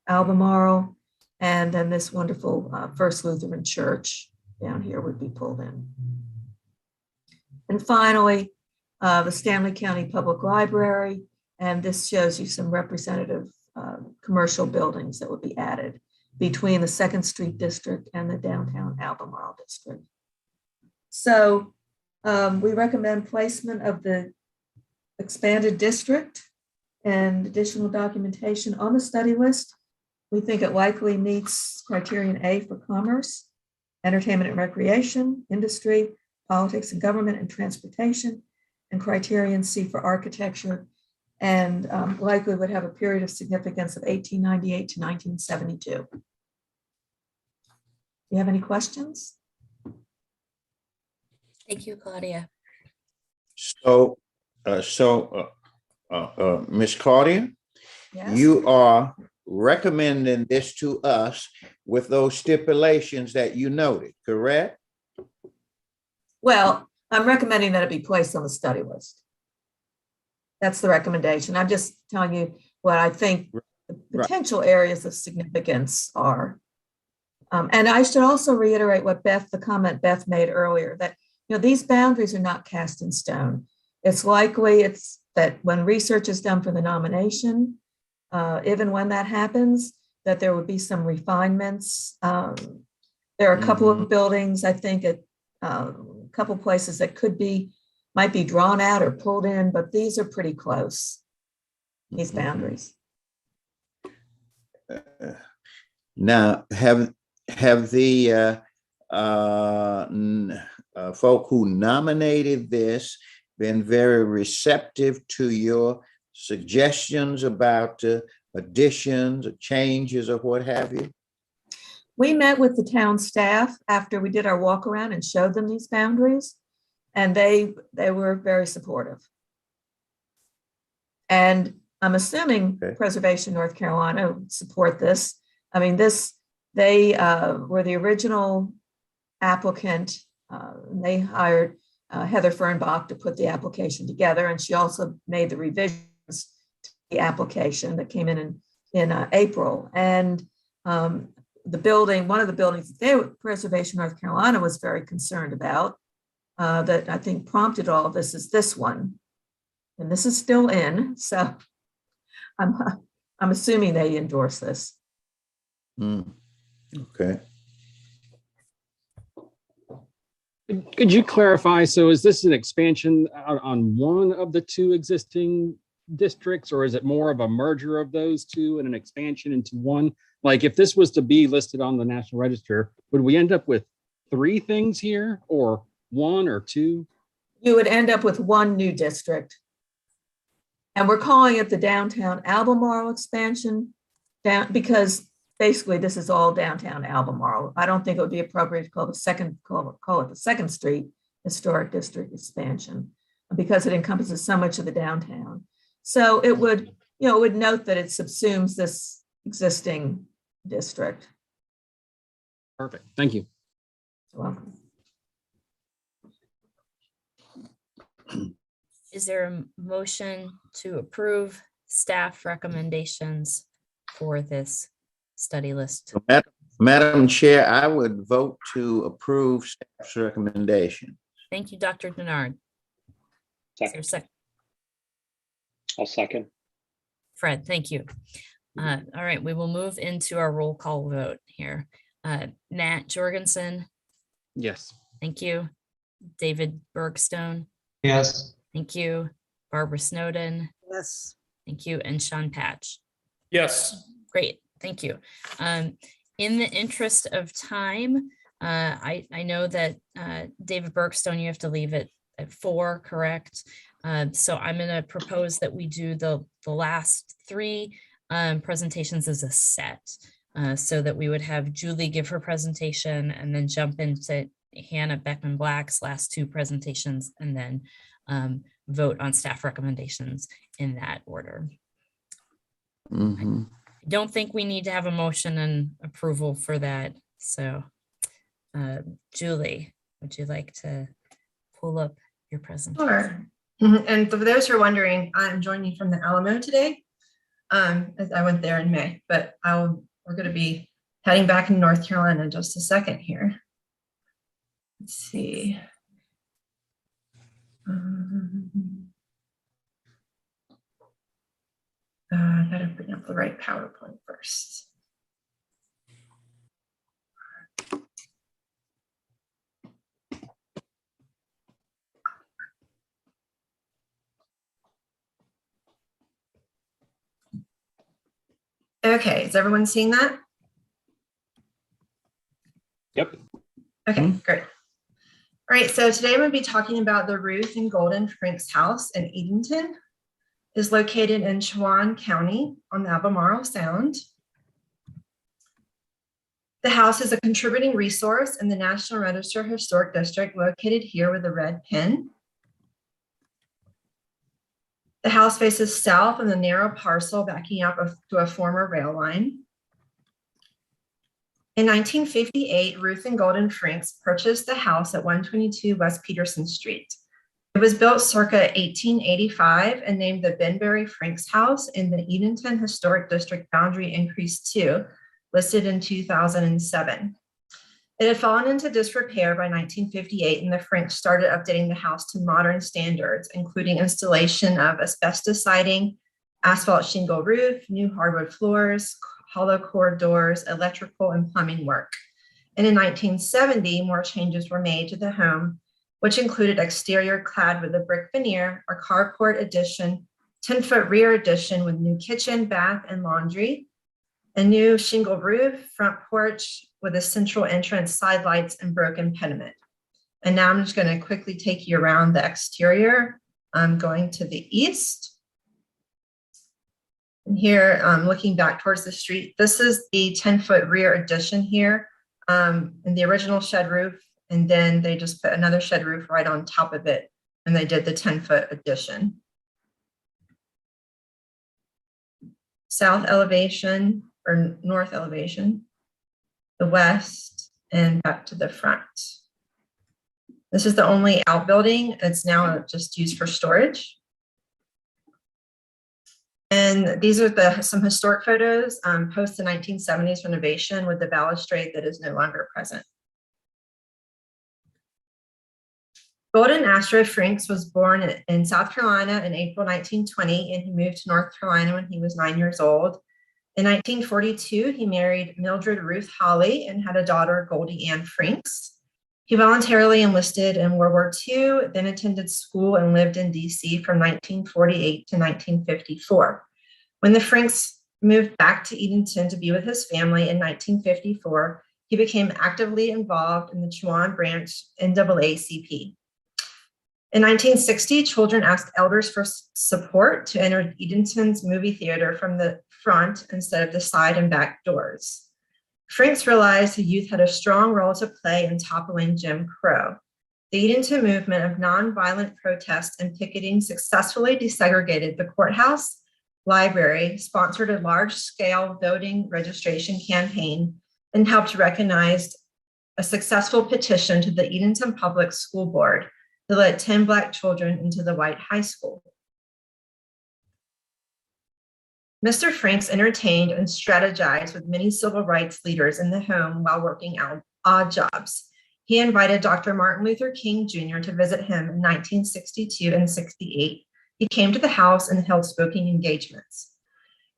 Albemarle. And then this wonderful First Lutheran Church down here would be pulled in. And finally, the Stanley County Public Library. And this shows you some representative commercial buildings that would be added between the 2nd Street District and the downtown Albemarle District. So we recommend placement of the expanded district and additional documentation on the study list. We think it likely meets criterion A for commerce, entertainment and recreation, industry, politics and government and transportation, and criterion C for architecture, and likely would have a period of significance of 1898 to 1972. Do you have any questions? Thank you, Claudia. So, Ms. Claudia, Yes. you are recommending this to us with those stipulations that you noted, correct? Well, I'm recommending that it be placed on the study list. That's the recommendation. I'm just telling you what I think the potential areas of significance are. And I should also reiterate what the comment Beth made earlier, that these boundaries are not cast in stone. It's likely that when research is done for the nomination, even when that happens, that there would be some refinements. There are a couple of buildings, I think, at a couple places that might be drawn out or pulled in, but these are pretty close, these boundaries. Now, have the folk who nominated this been very receptive to your suggestions about additions or changes or what have you? We met with the town staff after we did our walk around and showed them these boundaries, and they were very supportive. And I'm assuming Preservation North Carolina would support this. I mean, they were the original applicant. They hired Heather Fernbach to put the application together, and she also made the revisions to the application that came in April. And one of the buildings that Preservation North Carolina was very concerned about, that I think prompted all of this, is this one, and this is still in. So I'm assuming they endorse this. Okay. Could you clarify? So is this an expansion on one of the 2 existing districts, or is it more of a merger of those 2 and an expansion into one? Like if this was to be listed on the National Register, would we end up with 3 things here, or 1 or 2? You would end up with one new district. And we're calling it the downtown Albemarle expansion because basically this is all downtown Albemarle. I don't think it would be appropriate to call it the Second Street Historic District expansion because it encompasses so much of the downtown. So it would, it would note that it subsumes this existing district. Perfect. Thank you. You're welcome. Is there a motion to approve staff recommendations for this study list? Madam Chair, I would vote to approve staff's recommendation. Thank you, Dr. Denard. Second. I'll second. Fred, thank you. All right, we will move into our roll call vote here. Nat Jorgensen. Yes. Thank you. David Bergstone. Yes. Thank you. Barbara Snowden. Yes. Thank you. And Sean Patch. Yes. Great. Thank you. In the interest of time, I know that David Bergstone, you have to leave at 4, correct? So I'm going to propose that we do the last 3 presentations as a set, so that we would have Julie give her presentation and then jump into Hannah Beckman Black's last 2 presentations and then vote on staff recommendations in that order. Mm-hmm. I don't think we need to have a motion and approval for that. So Julie, would you like to pull up your presentation? Sure. And for those who are wondering, I'm joining from the Alamo today. As I went there in May, but we're going to be heading back in North Carolina in just a second here. Let's see. I gotta bring up the right PowerPoint first. Okay, is everyone seeing that? Yep. Okay, great. All right, so today I'm going to be talking about the Ruth and Golden Franks house in Edenton. It's located in Chowan County on the Albemarle Sound. The house is a contributing resource in the National Register Historic District located here with a red pin. The house faces south on the narrow parcel backing up to a former rail line. In 1958, Ruth and Golden Franks purchased the house at 122 West Peterson Street. It was built circa 1885 and named the Benberry Franks House in the Edenton Historic District Boundary Increase 2, listed in 2007. It had fallen into disrepair by 1958, and the Franks started updating the house to modern standards, including installation of asbestos siding, asphalt shingle roof, new hardwood floors, hollow core doors, electrical and plumbing work. And in 1970, more changes were made to the home, which included exterior clad with a brick veneer, a carport addition, 10-foot rear addition with new kitchen, bath, and laundry, a new shingle roof, front porch with a central entrance, side lights, and broken pediment. And now I'm just going to quickly take you around the exterior. I'm going to the east. And here, looking back towards the street, this is the 10-foot rear addition here, and the original shed roof. And then they just put another shed roof right on top of it, and they did the 10-foot addition. South elevation or north elevation, the west, and back to the front. This is the only outbuilding. It's now just used for storage. And these are some historic photos post the 1970s renovation with the balustrade that is no longer present. Golden Astrid Franks was born in South Carolina in April 1920, and he moved to North Carolina when he was 9 years old. In 1942, he married Mildred Ruth Holly and had a daughter, Goldie Ann Franks. He voluntarily enlisted in World War II, then attended school and lived in DC from 1948 to 1954. When the Franks moved back to Edenton to be with his family in 1954, he became actively involved in the Chowan branch NAACP. In 1960, children asked elders for support to enter Edenton's movie theater from the front instead of the side and back doors. Franks realized the youth had a strong role to play in toppling Jim Crow. The Edenton movement of nonviolent protest and picketing successfully desegregated the courthouse, library, sponsored a large-scale voting registration campaign, and helped recognize a successful petition to the Edenton Public School Board to let 10 Black children into the white high school. Mr. Franks entertained and strategized with many civil rights leaders in the home while working out odd jobs. He invited Dr. Martin Luther King Jr. to visit him in 1962 and 68. He came to the house and held speaking engagements.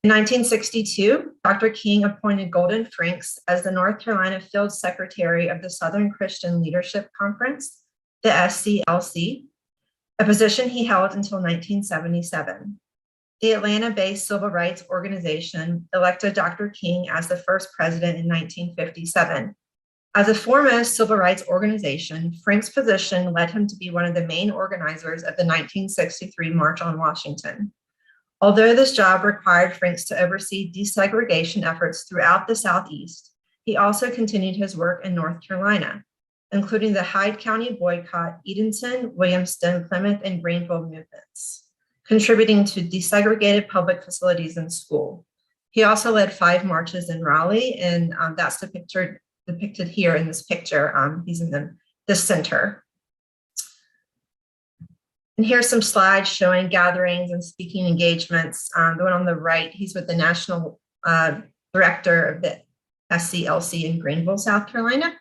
In 1962, Dr. King appointed Golden Franks as the North Carolina Field Secretary of the Southern Christian Leadership Conference, the SCLC, a position he held until 1977. The Atlanta-based civil rights organization elected Dr. King as the first president in 1957. As a foremost civil rights organization, Frank's position led him to be one of the main organizers of the 1963 March on Washington. Although this job required Franks to oversee desegregation efforts throughout the Southeast, he also continued his work in North Carolina, including the Hyde County boycott, Edenton, Williamston, Plymouth, and Greenville movements, contributing to desegregated public facilities and school. He also led 5 marches in Raleigh, and that's depicted here in this picture. He's in the center. And here's some slides showing gatherings and speaking engagements. The one on the right, he's with the national director of the SCLC in Greenville, South Carolina.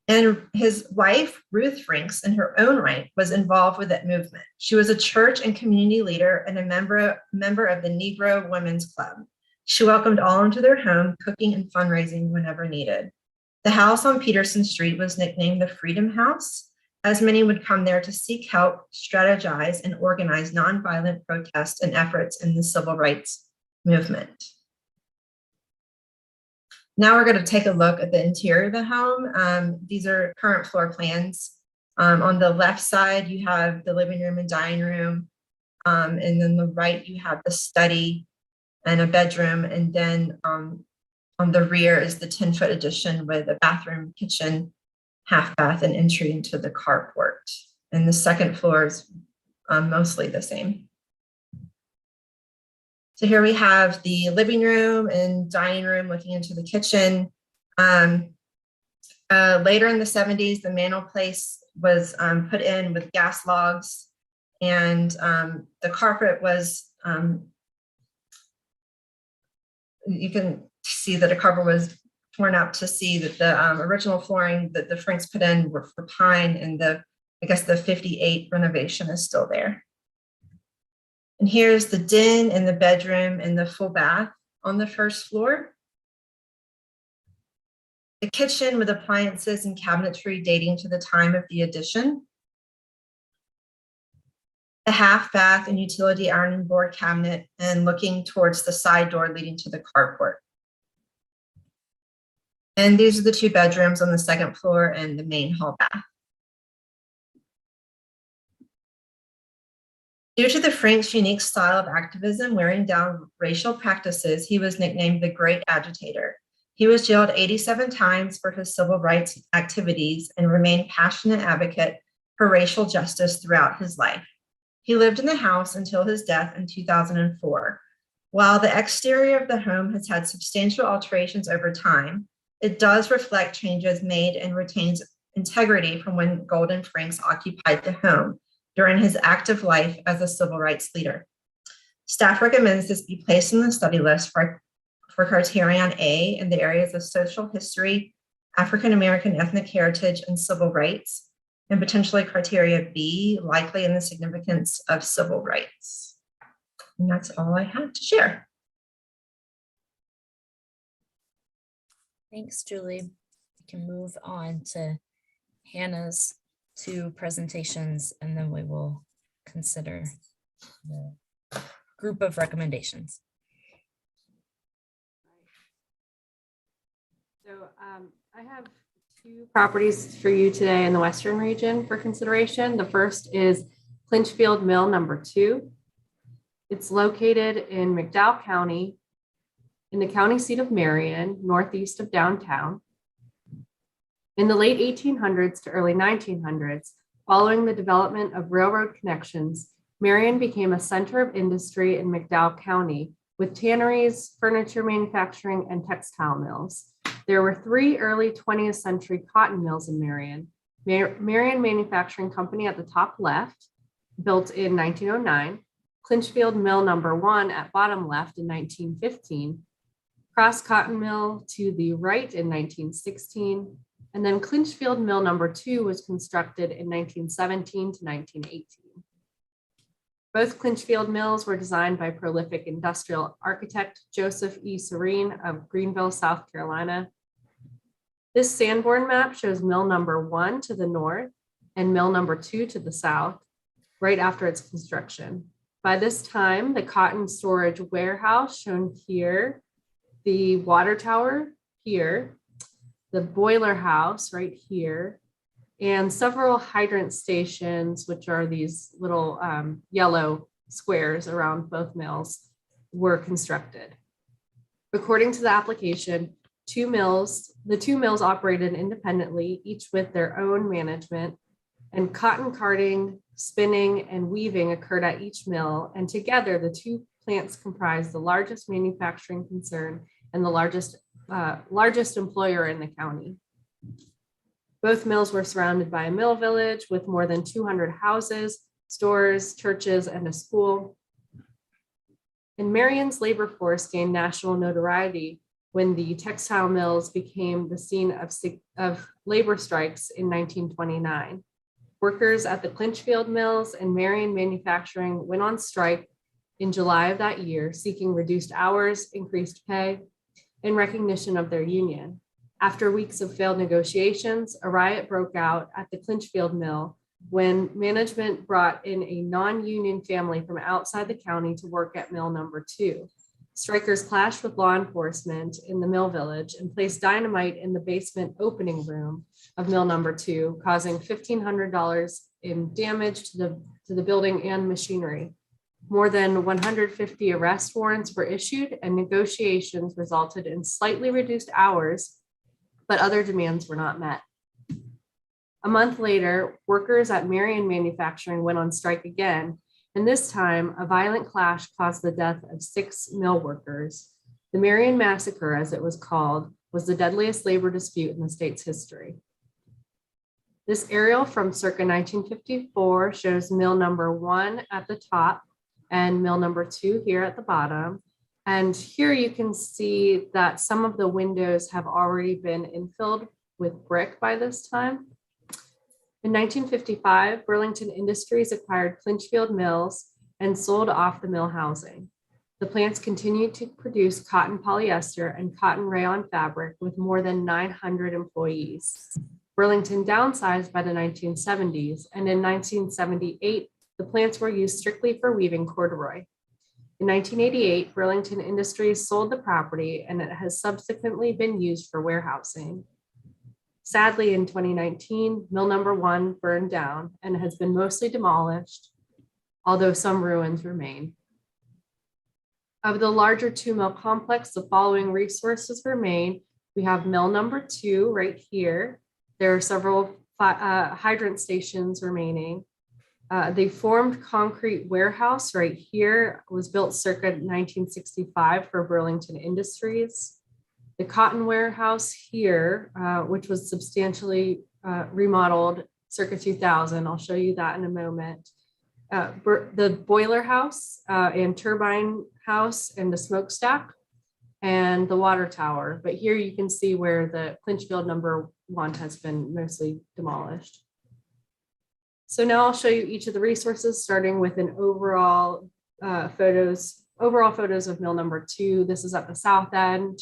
And his wife, Ruth Franks, in her own right, was involved with that movement. She was a church and community leader and a member of the Negro Women's Club. She welcomed all into their home, cooking and fundraising whenever needed. The house on Peterson Street was nicknamed the Freedom House, as many would come there to seek help, strategize, and organize nonviolent protests and efforts in the civil rights movement. Now we're going to take a look at the interior of the home. These are current floor plans. On the left side, you have the living room and dining room. And then the right, you have the study and a bedroom. And then on the rear is the 10-foot addition with a bathroom, kitchen, half bath, and entry into the carport. And the second floor is mostly the same. So here we have the living room and dining room looking into the kitchen. Later in the 70s, the mantelpiece was put in with gas logs, and the carpet was, you can see that the carpet was torn up to see that the original flooring that the Franks put in were for pine, and I guess the 58 renovation is still there. And here's the den and the bedroom and the full bath on the first floor. The kitchen with appliances and cabinetry dating to the time of the addition. The half bath and utility ironing board cabinet and looking towards the side door leading to the carport. And these are the 2 bedrooms on the second floor and the main hall bath. Due to the Franks' unique style of activism wearing down racial practices, he was nicknamed the Great Agitator. He was jailed 87 times for his civil rights activities and remained passionate advocate for racial justice throughout his life. He lived in the house until his death in 2004. While the exterior of the home has had substantial alterations over time, it does reflect changes made and retains integrity from when Golden Franks occupied the home during his active life as a civil rights leader. Staff recommends this be placed in the study list for Criterion A in the areas of social history, African American ethnic heritage, and civil rights, and potentially Criteria B, likely in the significance of civil rights. And that's all I had to share. Thanks, Julie. We can move on to Hannah's 2 presentations, and then we will consider the group of recommendations. So I have two properties for you today in the Western region for consideration. The first is Clinchfield Mill number 2. It's located in McDowell County in the county seat of Marion, northeast of downtown. In the late 1800s to early 1900s, following the development of railroad connections, Marion became a center of industry in McDowell County with tanneries, furniture manufacturing, and textile mills. There were 3 early 20th century cotton mills in Marion. Marion Manufacturing Company at the top left, built in 1909, Clinchfield Mill number 1 at bottom left in 1915, Cross Cotton Mill to the right in 1916, and then Clinchfield Mill number 2 was constructed in 1917 to 1918. Both Clinchfield mills were designed by prolific industrial architect Joseph E. Serene of Greenville, South Carolina. This Sanborn map shows mill number 1 to the north and mill number 2 to the south, right after its construction. By this time, the cotton storage warehouse shown here, the water tower here, the boiler house right here, and several hydrant stations, which are these little yellow squares around both mills, were constructed. According to the application, the two mills operated independently, each with their own management, and cotton carding, spinning, and weaving occurred at each mill, and together the two plants comprised the largest manufacturing concern and the largest employer in the county. Both mills were surrounded by a mill village with more than 200 houses, stores, churches, and a school. And Marion's labor force gained national notoriety when the textile mills became the scene of labor strikes in 1929. Workers at the Clinchfield mills and Marion Manufacturing went on strike in July of that year, seeking reduced hours, increased pay, and recognition of their union. After weeks of failed negotiations, a riot broke out at the Clinchfield mill when management brought in a non-union family from outside the county to work at mill number 2. Strikers clashed with law enforcement in the mill village and placed dynamite in the basement opening room of mill number 2, causing $1,500 in damage to the building and machinery. More than 150 arrest warrants were issued, and negotiations resulted in slightly reduced hours, but other demands were not met. A month later, workers at Marion Manufacturing went on strike again, and this time a violent clash caused the death of 6 mill workers. The Marion Massacre, as it was called, was the deadliest labor dispute in the state's history. This aerial from circa 1954 shows mill number 1 at the top and mill number 2 here at the bottom. And here you can see that some of the windows have already been infilled with brick by this time. In 1955, Burlington Industries acquired Clinchfield Mills and sold off the mill housing. The plants continued to produce cotton polyester and cotton rayon fabric with more than 900 employees. Burlington downsized by the 1970s, and in 1978, the plants were used strictly for weaving corduroy. In 1988, Burlington Industries sold the property, and it has subsequently been used for warehousing. Sadly, in 2019, mill number 1 burned down and has been mostly demolished, although some ruins remain. Of the larger 2-mill complex, the following resources remain. We have mill number 2 right here. There are several hydrant stations remaining. The formed concrete warehouse right here was built circa 1965 for Burlington Industries. The cotton warehouse here, which was substantially remodeled circa 2000, I'll show you that in a moment. The boiler house and turbine house and the smokestack and the water tower. But here you can see where the Clinchfield number 1 has been mostly demolished. So now I'll show you each of the resources, starting with an overall photos of mill number 2. This is at the south end.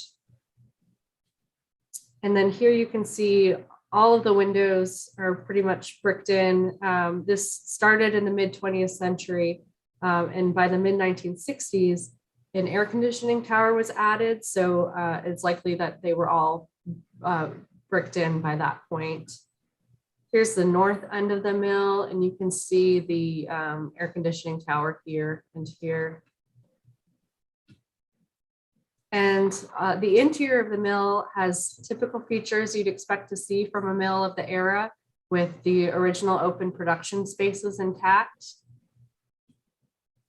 And then here you can see all of the windows are pretty much bricked in. This started in the mid-20th century, and by the mid-1960s, an air conditioning tower was added. So it's likely that they were all bricked in by that point. Here's the north end of the mill, and you can see the air conditioning tower here and here. And the interior of the mill has typical features you'd expect to see from a mill of the era, with the original open production spaces intact.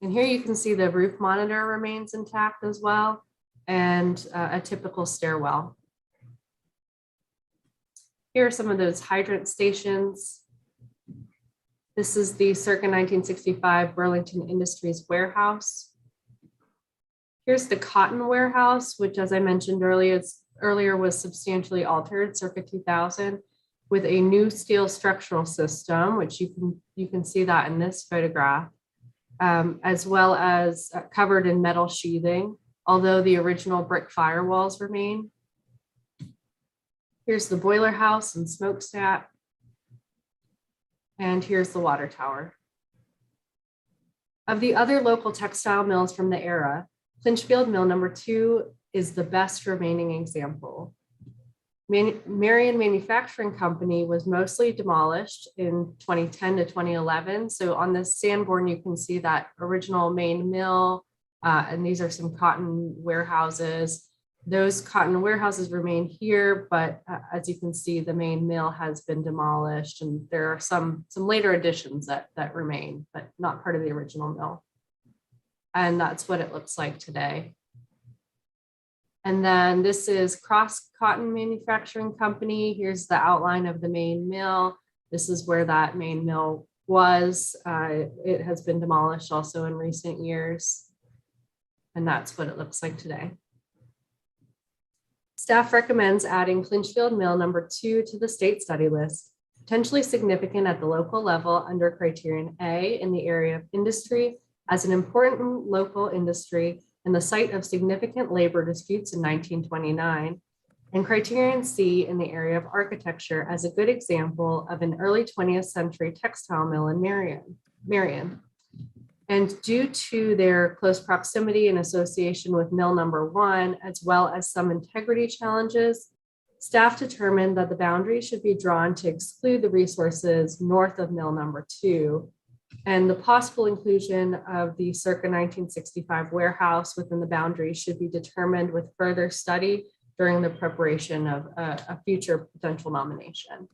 And here you can see the roof monitor remains intact as well, and a typical stairwell. Here are some of those hydrant stations. This is the circa 1965 Burlington Industries warehouse. Here's the cotton warehouse, which, as I mentioned earlier, was substantially altered circa 2000 with a new steel structural system, which you can see that in this photograph, as well as covered in metal sheathing, although the original brick firewalls remain. Here's the boiler house and smokestack. And here's the water tower. Of the other local textile mills from the era, Clinchfield Mill No. 2 is the best remaining example. Marion Manufacturing Company was mostly demolished in 2010 to 2011. So on this Sanborn, you can see that original main mill, and these are some cotton warehouses. Those cotton warehouses remain here, but as you can see, the main mill has been demolished, and there are some later additions that remain, but not part of the original mill. And that's what it looks like today. And then this is Cross Cotton Manufacturing Company. Here's the outline of the main mill. This is where that main mill was. It has been demolished also in recent years. And that's what it looks like today. Staff recommends adding Clinchfield Mill No. 2 to the state study list, potentially significant at the local level under criterion A in the area of industry as an important local industry and the site of significant labor disputes in 1929, and criterion C in the area of architecture as a good example of an early 20th century textile mill in Marion. And due to their close proximity and association with mill No. 1, as well as some integrity challenges, staff determined that the boundary should be drawn to exclude the resources north of mill No. 2, and the possible inclusion of the circa 1965 warehouse within the boundary should be determined with further study during the preparation of a future potential nomination.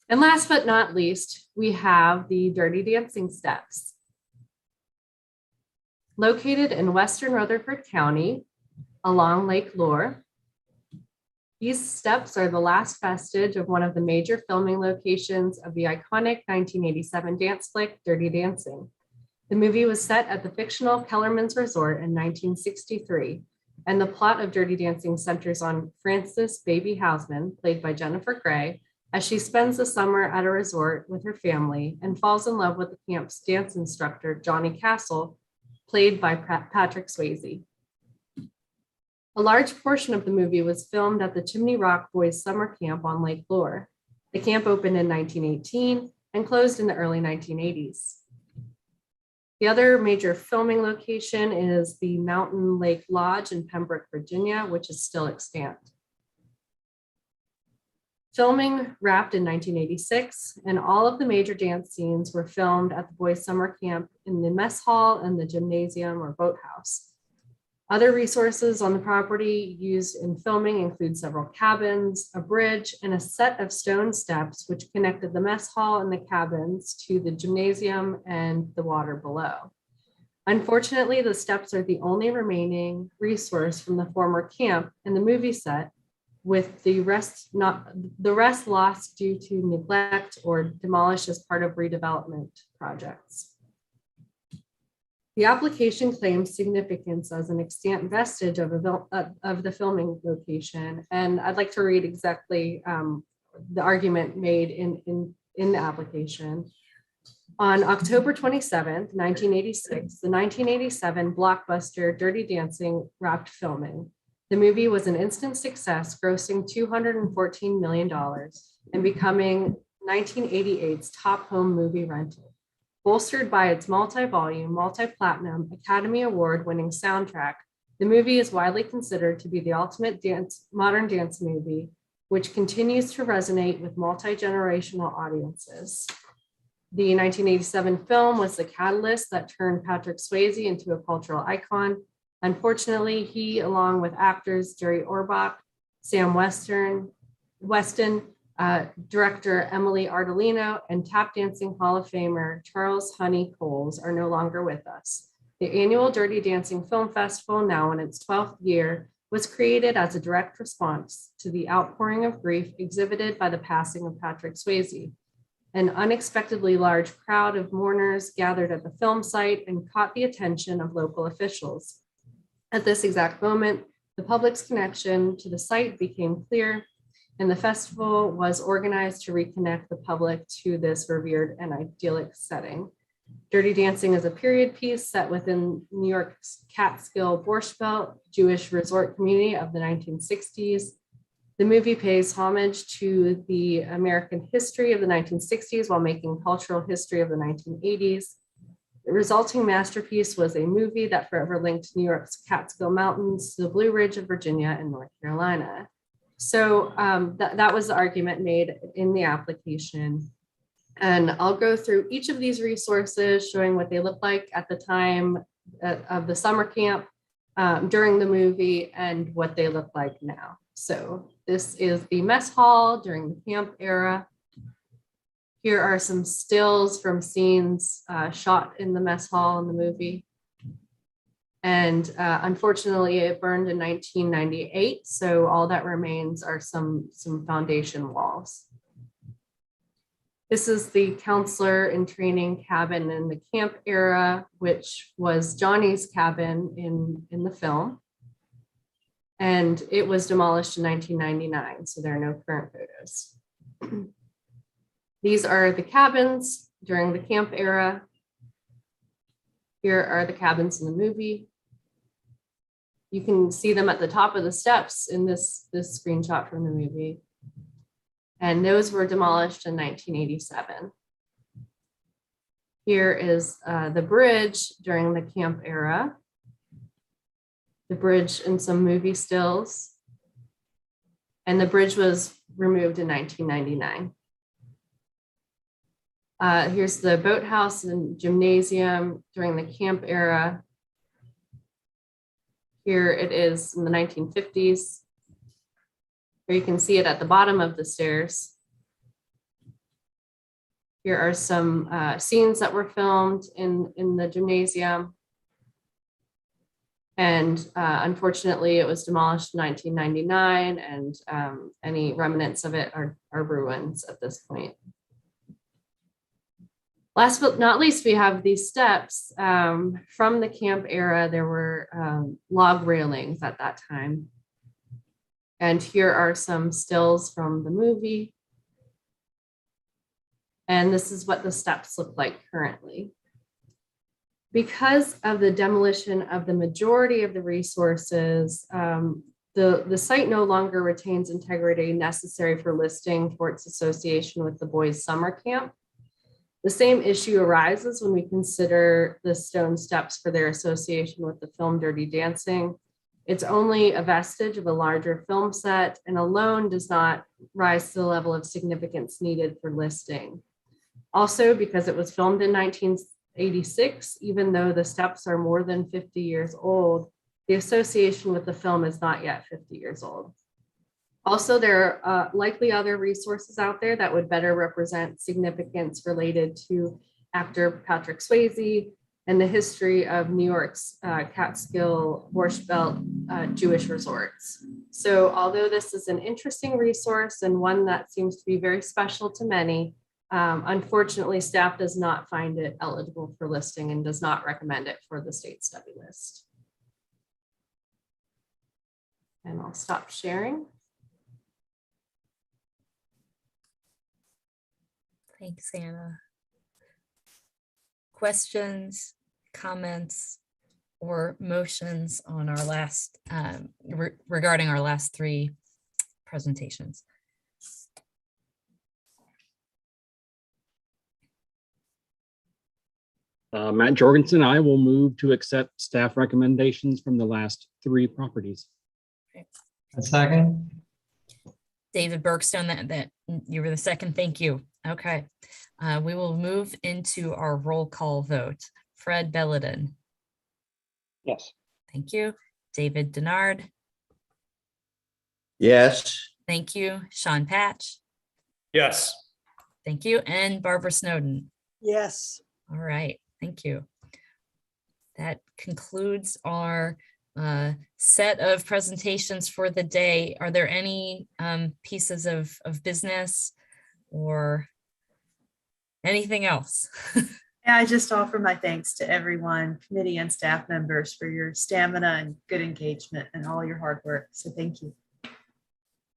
And last but not least, we have the Dirty Dancing Steps. Located in western Rutherford County along Lake Lure, these steps are the last vestige of one of the major filming locations of the iconic 1987 dance flick, Dirty Dancing. The movie was set at the fictional Kellerman's Resort in 1963, and the plot of Dirty Dancing centers on Frances Baby Hausman, played by Jennifer Grey, as she spends the summer at a resort with her family and falls in love with the camp's dance instructor, Johnny Castle, played by Patrick Swayze. A large portion of the movie was filmed at the Chimney Rock Boys Summer Camp on Lake Lure. The camp opened in 1918 and closed in the early 1980s. The other major filming location is the Mountain Lake Lodge in Pembroke, Virginia, which is still extant. Filming wrapped in 1986, and all of the major dance scenes were filmed at the Boys Summer Camp in the mess hall and the gymnasium or boathouse. Other resources on the property used in filming include several cabins, a bridge, and a set of stone steps which connected the mess hall and the cabins to the gymnasium and the water below. Unfortunately, the steps are the only remaining resource from the former camp in the movie set, with the rest lost due to neglect or demolished as part of redevelopment projects. The application claims significance as an extant vestige of the filming location, and I'd like to read exactly the argument made in the application. On October 27th, 1986, the 1987 blockbuster Dirty Dancing wrapped filming. The movie was an instant success, grossing $214 million and becoming 1988's top home movie rental. Bolstered by its multi-volume, multi-platinum, Academy Award-winning soundtrack, The movie is widely considered to be the ultimate modern dance movie, which continues to resonate with multi-generational audiences. The 1987 film was the catalyst that turned Patrick Swayze into a cultural icon. Unfortunately, he, along with actors Jerry Orbach, Sam Weston, director Emily Ardolino, and tap dancing Hall of Famer Charles Honey Coles are no longer with us. The annual Dirty Dancing Film Festival, now in its 12th year, was created as a direct response to the outpouring of grief exhibited by the passing of Patrick Swayze. An unexpectedly large crowd of mourners gathered at the film site and caught the attention of local officials. At this exact moment, the public's connection to the site became clear, and the festival was organized to reconnect the public to this revered and idyllic setting. Dirty Dancing is a period piece set within New York's Catskill Borscht Belt Jewish resort community of the 1960s. The movie pays homage to the American history of the 1960s while making cultural history of the 1980s. The resulting masterpiece was a movie that forever linked New York's Catskill Mountains to the Blue Ridge of Virginia and North Carolina. So that was the argument made in the application. And I'll go through each of these resources, showing what they look like at the time of the summer camp, during the movie, and what they look like now. So this is the mess hall during the camp era. Here are some stills from scenes shot in the mess hall in the movie. And unfortunately, it burned in 1998. So all that remains are some foundation walls. This is the counselor in training cabin in the camp era, which was Johnny's cabin in the film. And it was demolished in 1999, so there are no current photos. These are the cabins during the camp era. Here are the cabins in the movie. You can see them at the top of the steps in this screenshot from the movie. And those were demolished in 1987. Here is the bridge during the camp era. The bridge and some movie stills. And the bridge was removed in 1999. Here's the boathouse and gymnasium during the camp era. Here it is in the 1950s. Here you can see it at the bottom of the stairs. Here are some scenes that were filmed in the gymnasium. And unfortunately, it was demolished in 1999, and any remnants of it are ruins at this point. Last but not least, we have these steps. From the camp era, there were log railings at that time. And here are some stills from the movie. And this is what the steps look like currently. Because of the demolition of the majority of the resources, the site no longer retains integrity necessary for listing for its association with the boys' summer camp. The same issue arises when we consider the stone steps for their association with the film Dirty Dancing. It's only a vestige of a larger film set and alone does not rise to the level of significance needed for listing. Also, because it was filmed in 1986, even though the steps are more than 50 years old, the association with the film is not yet 50 years old. Also, there are likely other resources out there that would better represent significance related to actor Patrick Swayze and the history of New York's Catskill Borscht Belt Jewish resorts. So although this is an interesting resource and one that seems to be very special to many, unfortunately, staff does not find it eligible for listing and does not recommend it for the state study list. And I'll stop sharing. Thanks, Anna. Questions, comments, or motions on our last, regarding our last three presentations? Matt Jorgensen, I will move to accept staff recommendations from the last 3 properties. A second. David Bergstone, that you were the second. Thank you. Okay. We will move into our roll call vote. Fred Belladin. Yes. Thank you. David Denard. Yes. Thank you. Sean Patch. Yes. Thank you. And Barbara Snowden. Yes. All right. Thank you. That concludes our set of presentations for the day. Are there any pieces of business or anything else? Yeah, I just offer my thanks to everyone, committee and staff members, for your stamina and good engagement and all your hard work. So thank you.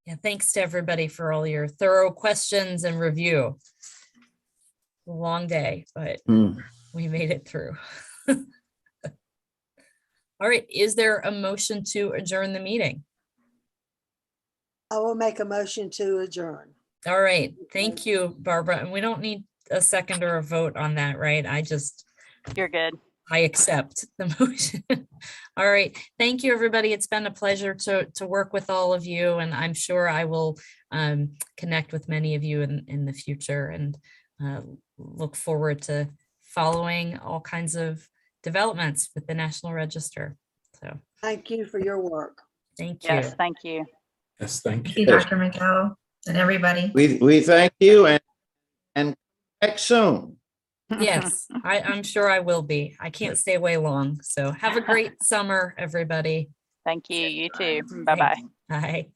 Yeah, thanks to everybody for all your thorough questions and review. A long day, but we made it through. All right, is there a motion to adjourn the meeting? I will make a motion to adjourn. All right, thank you, Barbara. And we don't need a second or a vote on that, right? You're good. I accept the motion. All right, thank you, everybody. It's been a pleasure to work with all of you, and I'm sure I will connect with many of you in the future, and look forward to following all kinds of developments with the National Register. So Thank you for your work. thank you. Yes, thank you. Yes, thank Thank you. you, Dr. McGill, and everybody. We thank you and back soon. Yes, I'm sure I will be. I can't stay away long. So have a great summer, everybody. Thank you. You too. Bye-bye. Bye.